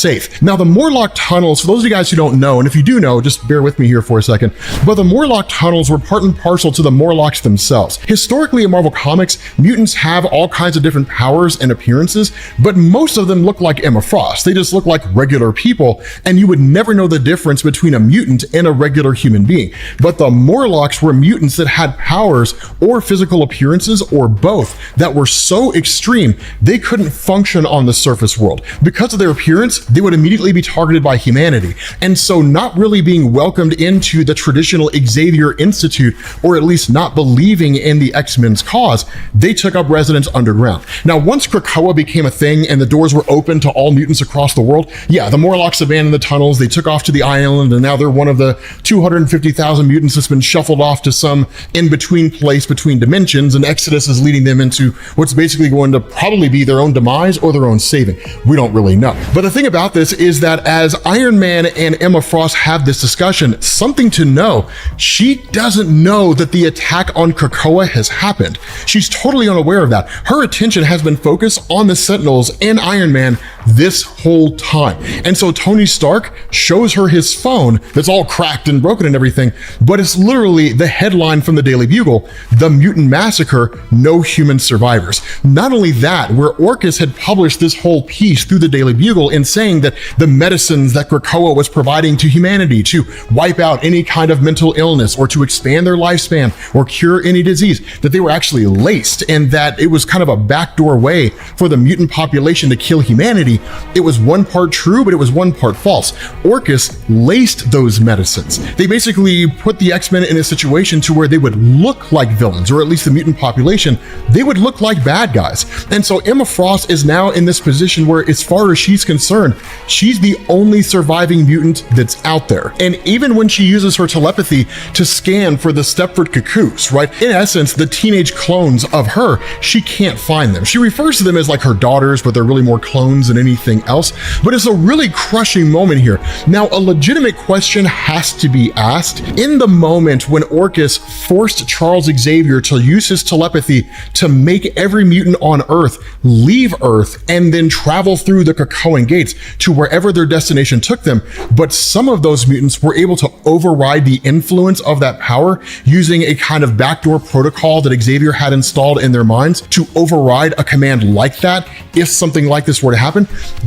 safe. Now, the Morlock tunnels, for those of you guys who don't know, and if you do know, just bear with me here for a second, but the Morlock tunnels were part and parcel to the Morlocks themselves. Historically in Marvel Comics, mutants have all kinds of different powers and appearances, but most of them look like Emma Frost. They just look like regular people, and you would never know the difference between a mutant and a regular human being. But the Morlocks were mutants that had powers or physical appearances or both that were so extreme they couldn't function on the surface world. Because of their appearance, they would immediately be targeted by humanity. And so not really being welcomed into the traditional Xavier Institute, or at least not believing in the X-Men's cause, they took up residence underground. Now, once Krakoa became a thing and the doors were open to all mutants across the world, world. Yeah, the Morlocks abandoned the tunnels, they took off to the island, and now they're one of the 250,000 mutants that's been shuffled off to some in-between place between dimensions, and Exodus is leading them into what's basically going to probably be their own demise or their own saving. We don't really know. But the thing about this is that as Iron Man and Emma Frost have this discussion, something to know, she doesn't know that the attack on Krakoa has happened. She's totally unaware of that. Her attention has been focused on the Sentinels and Iron Man this whole time. And so Tony Stark shows her his phone that's all cracked and broken and everything, but it's literally the headline from the Daily Bugle, "The Mutant Massacre, No Human Survivors." Not only that, where Orchis had published this whole piece through the Daily Bugle in saying that the medicines that Krakoa was providing to humanity to wipe out any kind of mental illness or to expand their lifespan or cure any disease, that they were actually laced, and that it was kind of a backdoor way for the mutant population to kill humanity. It was one part true, but it was one part false. Orchis laced those medicines. They basically put the X-Men in a situation to where they would look like villains, or at least the mutant population, they would look like bad guys. And so Emma Frost is now in this position where, as far as she's concerned, she's the only surviving mutant that's out there. And even when she uses her telepathy to scan for the Stepford Cuckoos, right? In essence, the teenage clones of her, she can't find them. She refers to them as like her daughters, but they're really more clones than anything else. But it's a really crushing moment here. Now, a legitimate question has to be asked. In the moment when Orchis forced Charles Xavier to use his telepathy to make every mutant on Earth leave Earth and then travel through the Krakoan gates to wherever their destination took them, but some of those mutants were able to override the influence of that power using a kind of backdoor protocol that Xavier had installed in their minds to override a command like that if something like this were to happen.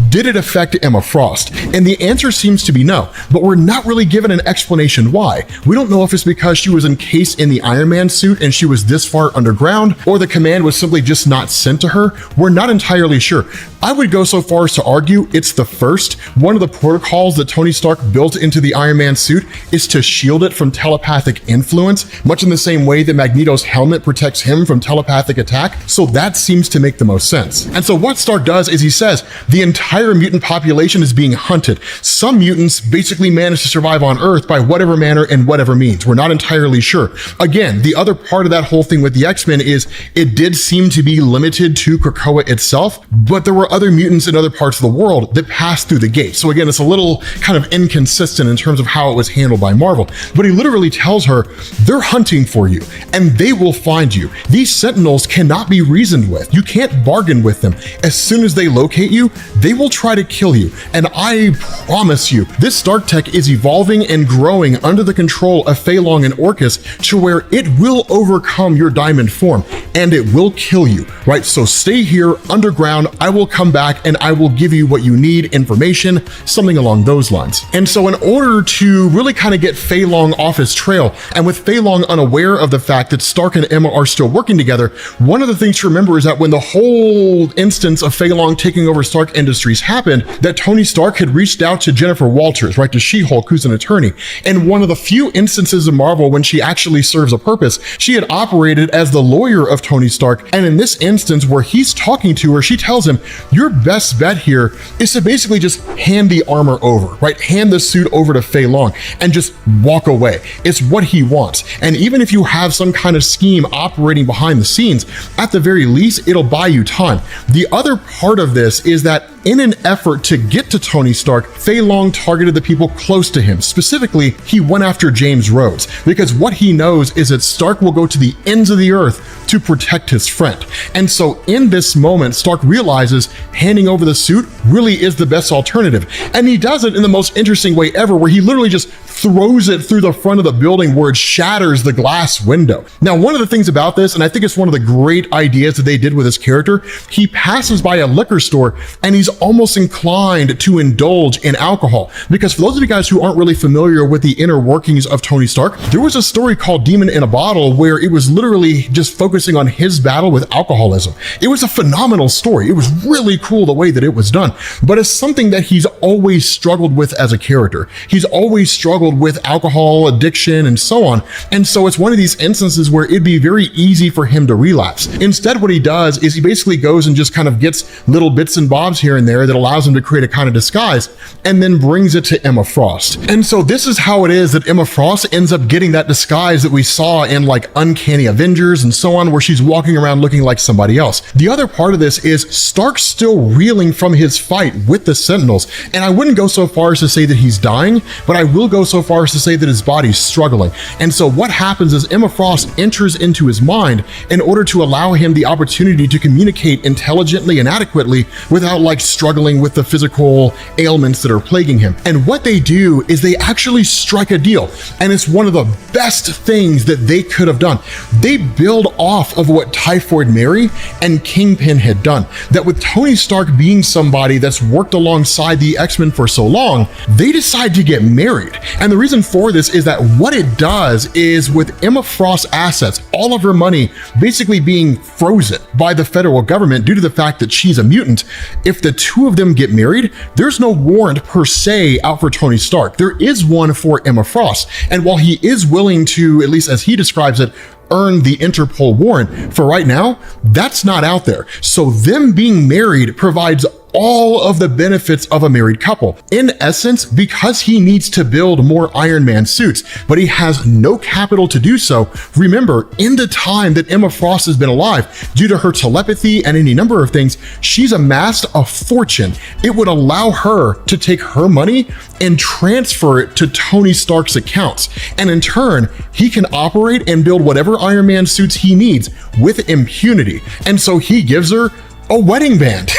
Did it affect Emma Frost? And the answer seems to be no, but we're not really given an explanation why. We don't know if it's because she was encased in the Iron Man suit and she was this far underground, or the command was simply just not sent to her. We're not entirely sure. I would go so far as to argue it's the first. One of the protocols that Tony Stark built into the Iron Man suit is to shield it from telepathic influence, much in the same way that Magneto's helmet protects him from telepathic attack. So that seems to make the most sense. And so what Stark does is he says the entire mutant population is being hunted. Some mutants basically manage to survive on Earth by whatever manner and whatever means. We're not entirely sure. Again, the other part of that whole thing with the X-Men is it did seem to be limited to Krakoa itself, but there were other mutants in other parts of the world that passed through the gate. So again, it's a little kind of inconsistent in terms of how it was handled by Marvel. But he literally tells her, they're hunting for you and they will find you. These Sentinels cannot be reasoned with. You can't bargain with them. As soon as they locate you, they will try to kill you. And I promise you, this Stark tech is evolving and growing under the control of Fei Long and Orchis to where it will overcome your diamond form and it will kill you, right? So stay here underground. I will come back and I will give you what you need, information, something along those lines. And so in order to really kind of get Fei Long off his trail, and with Fei Long unaware of the fact that Stark and Emma are still working together, one of the things to remember is that when the whole instance of Fei Long taking over Stark Industries happened, that Tony Stark had reached out to Jennifer Walters, right, to She-Hulk, who's an attorney. And one of the few instances of Marvel when she actually serves a purpose, she had operated as the lawyer of Tony Stark. And in this instance where he's talking to her, she tells him, your best bet here is to basically just hand the armor over, right? Hand the suit over to Fei Long and just walk away. It's what he wants. And even if you have some kind of scheme operating behind the scenes, at the very least, it'll buy you time. The other part of this is that in an effort to get to Tony Stark, Fei Long targeted the people close to him. Specifically, he went after James Rhodes because what he knows is that Stark will go to the ends of the earth to protect his friend. And so in this moment, Stark realizes handing over the suit really is the best alternative. And he does it in the most interesting way ever, where he literally just throws it through the front of the building where it shatters the glass window. Now, one of the things about this, and I think it's one of the great ideas that they did with this character, he passes by a liquor store and he's almost inclined to indulge in alcohol. Because for those of you guys who aren't really familiar with the inner workings of Tony Stark, there was a story called Demon in a Bottle where it was literally just focusing on his battle with alcoholism. It was a phenomenal story. It was really cool the way that it was done, but it's something that he's always struggled with as a character. He's always struggled with alcohol addiction and so on. And so it's one of these instances where it'd be very easy for him to relapse. Instead, what he does is he basically goes and just kind of gets little bits and bobs here and in there that allows him to create a kind of disguise, and then brings it to Emma Frost. And so this is how it is that Emma Frost ends up getting that disguise that we saw in like Uncanny Avengers and so on, where she's walking around looking like somebody else. The other part of this is Stark's still reeling from his fight with the Sentinels, and I wouldn't go so far as to say that he's dying, but I will go so far as to say that his body's struggling. And so what happens is Emma Frost enters into his mind in order to allow him the opportunity to communicate intelligently and adequately without like struggling with the physical ailments that are plaguing him. And what they do is they actually strike a deal, and it's one of the best things that they could have done. They build off of what Typhoid Mary and Kingpin had done, that with Tony Stark being somebody that's worked alongside the X-Men for so long, they decide to get married. And the reason for this is that what it does is, with Emma Frost's assets, all of her money basically being frozen by the federal government due to the fact that she's a mutant, if the two of them get married, there's no warrant per se out for Tony Stark. There is one for Emma Frost. And while he is willing to, at least as he describes it, earn the Interpol warrant, for right now, that's not out there. So them being married provides all of the benefits of a married couple. In essence, because he needs to build more Iron Man suits, but he has no capital to do so. Remember, in the time that Emma Frost has been alive, due to her telepathy and any number of things, she's amassed a fortune. It would allow her to take her money and transfer it to Tony Stark's accounts. And in turn, he can operate and build whatever Iron Man suits he needs with impunity. And so he gives her a wedding band.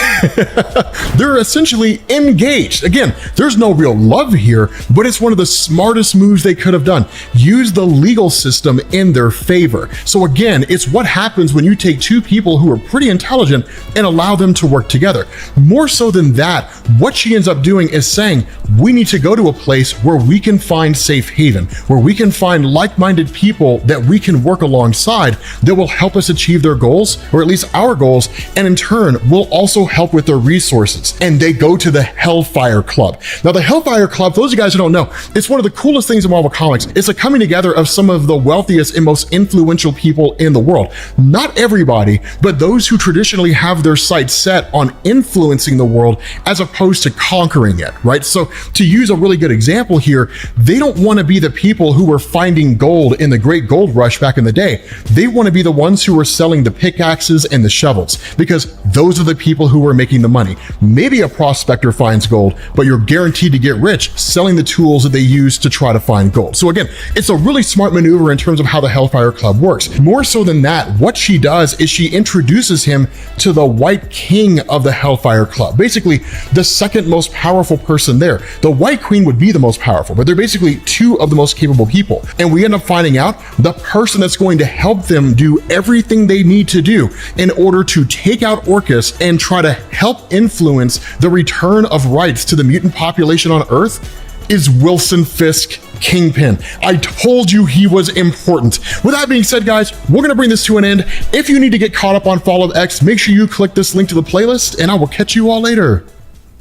They're essentially engaged. Again, there's no real love here, but it's one of the smartest moves they could have done. Use the legal system in their favor. So again, it's what happens when you take two people who are pretty intelligent and allow them to work together. More so than that, what she ends up doing is saying, we need to go to a place where we can find safe haven, where we can find like-minded people that we can work alongside that will help us achieve their goals, or at least our goals, and in turn will also help with their resources. And they go to the Hellfire Club. Now, the Hellfire Club, for those of you guys who don't know, it's one of the coolest things in Marvel Comics. It's a coming together of some of the wealthiest and most influential people in the world. Not everybody, but those who traditionally have their sights set on influencing the world as opposed to conquering it, right? So to use a really good example here, they don't want to be the people who were finding gold in the Great Gold Rush back in the day. They want to be the ones who were selling the pickaxes and the shovels, because those are the people who are making the money. Maybe a prospector finds gold, but you're guaranteed to get rich selling the tools that they use to try to find gold. So again, it's a really smart maneuver in terms of how the Hellfire Club works. More so than that, what she does is she introduces him to the White King of the Hellfire Club, basically the second most powerful person there. The White Queen would be the most powerful, but they're basically two of the most capable people. And we end up finding out the person that's going to help them do everything they need to do in order to take out Orchis and try to help influence the return of rights to the mutant population on Earth is Wilson Fisk, Kingpin. I told you he was important. With that being said, guys, we're gonna bring this to an end. If you need to get caught up on Fall of X, make sure you click this link to the playlist, and I will catch you all later.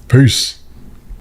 Peace.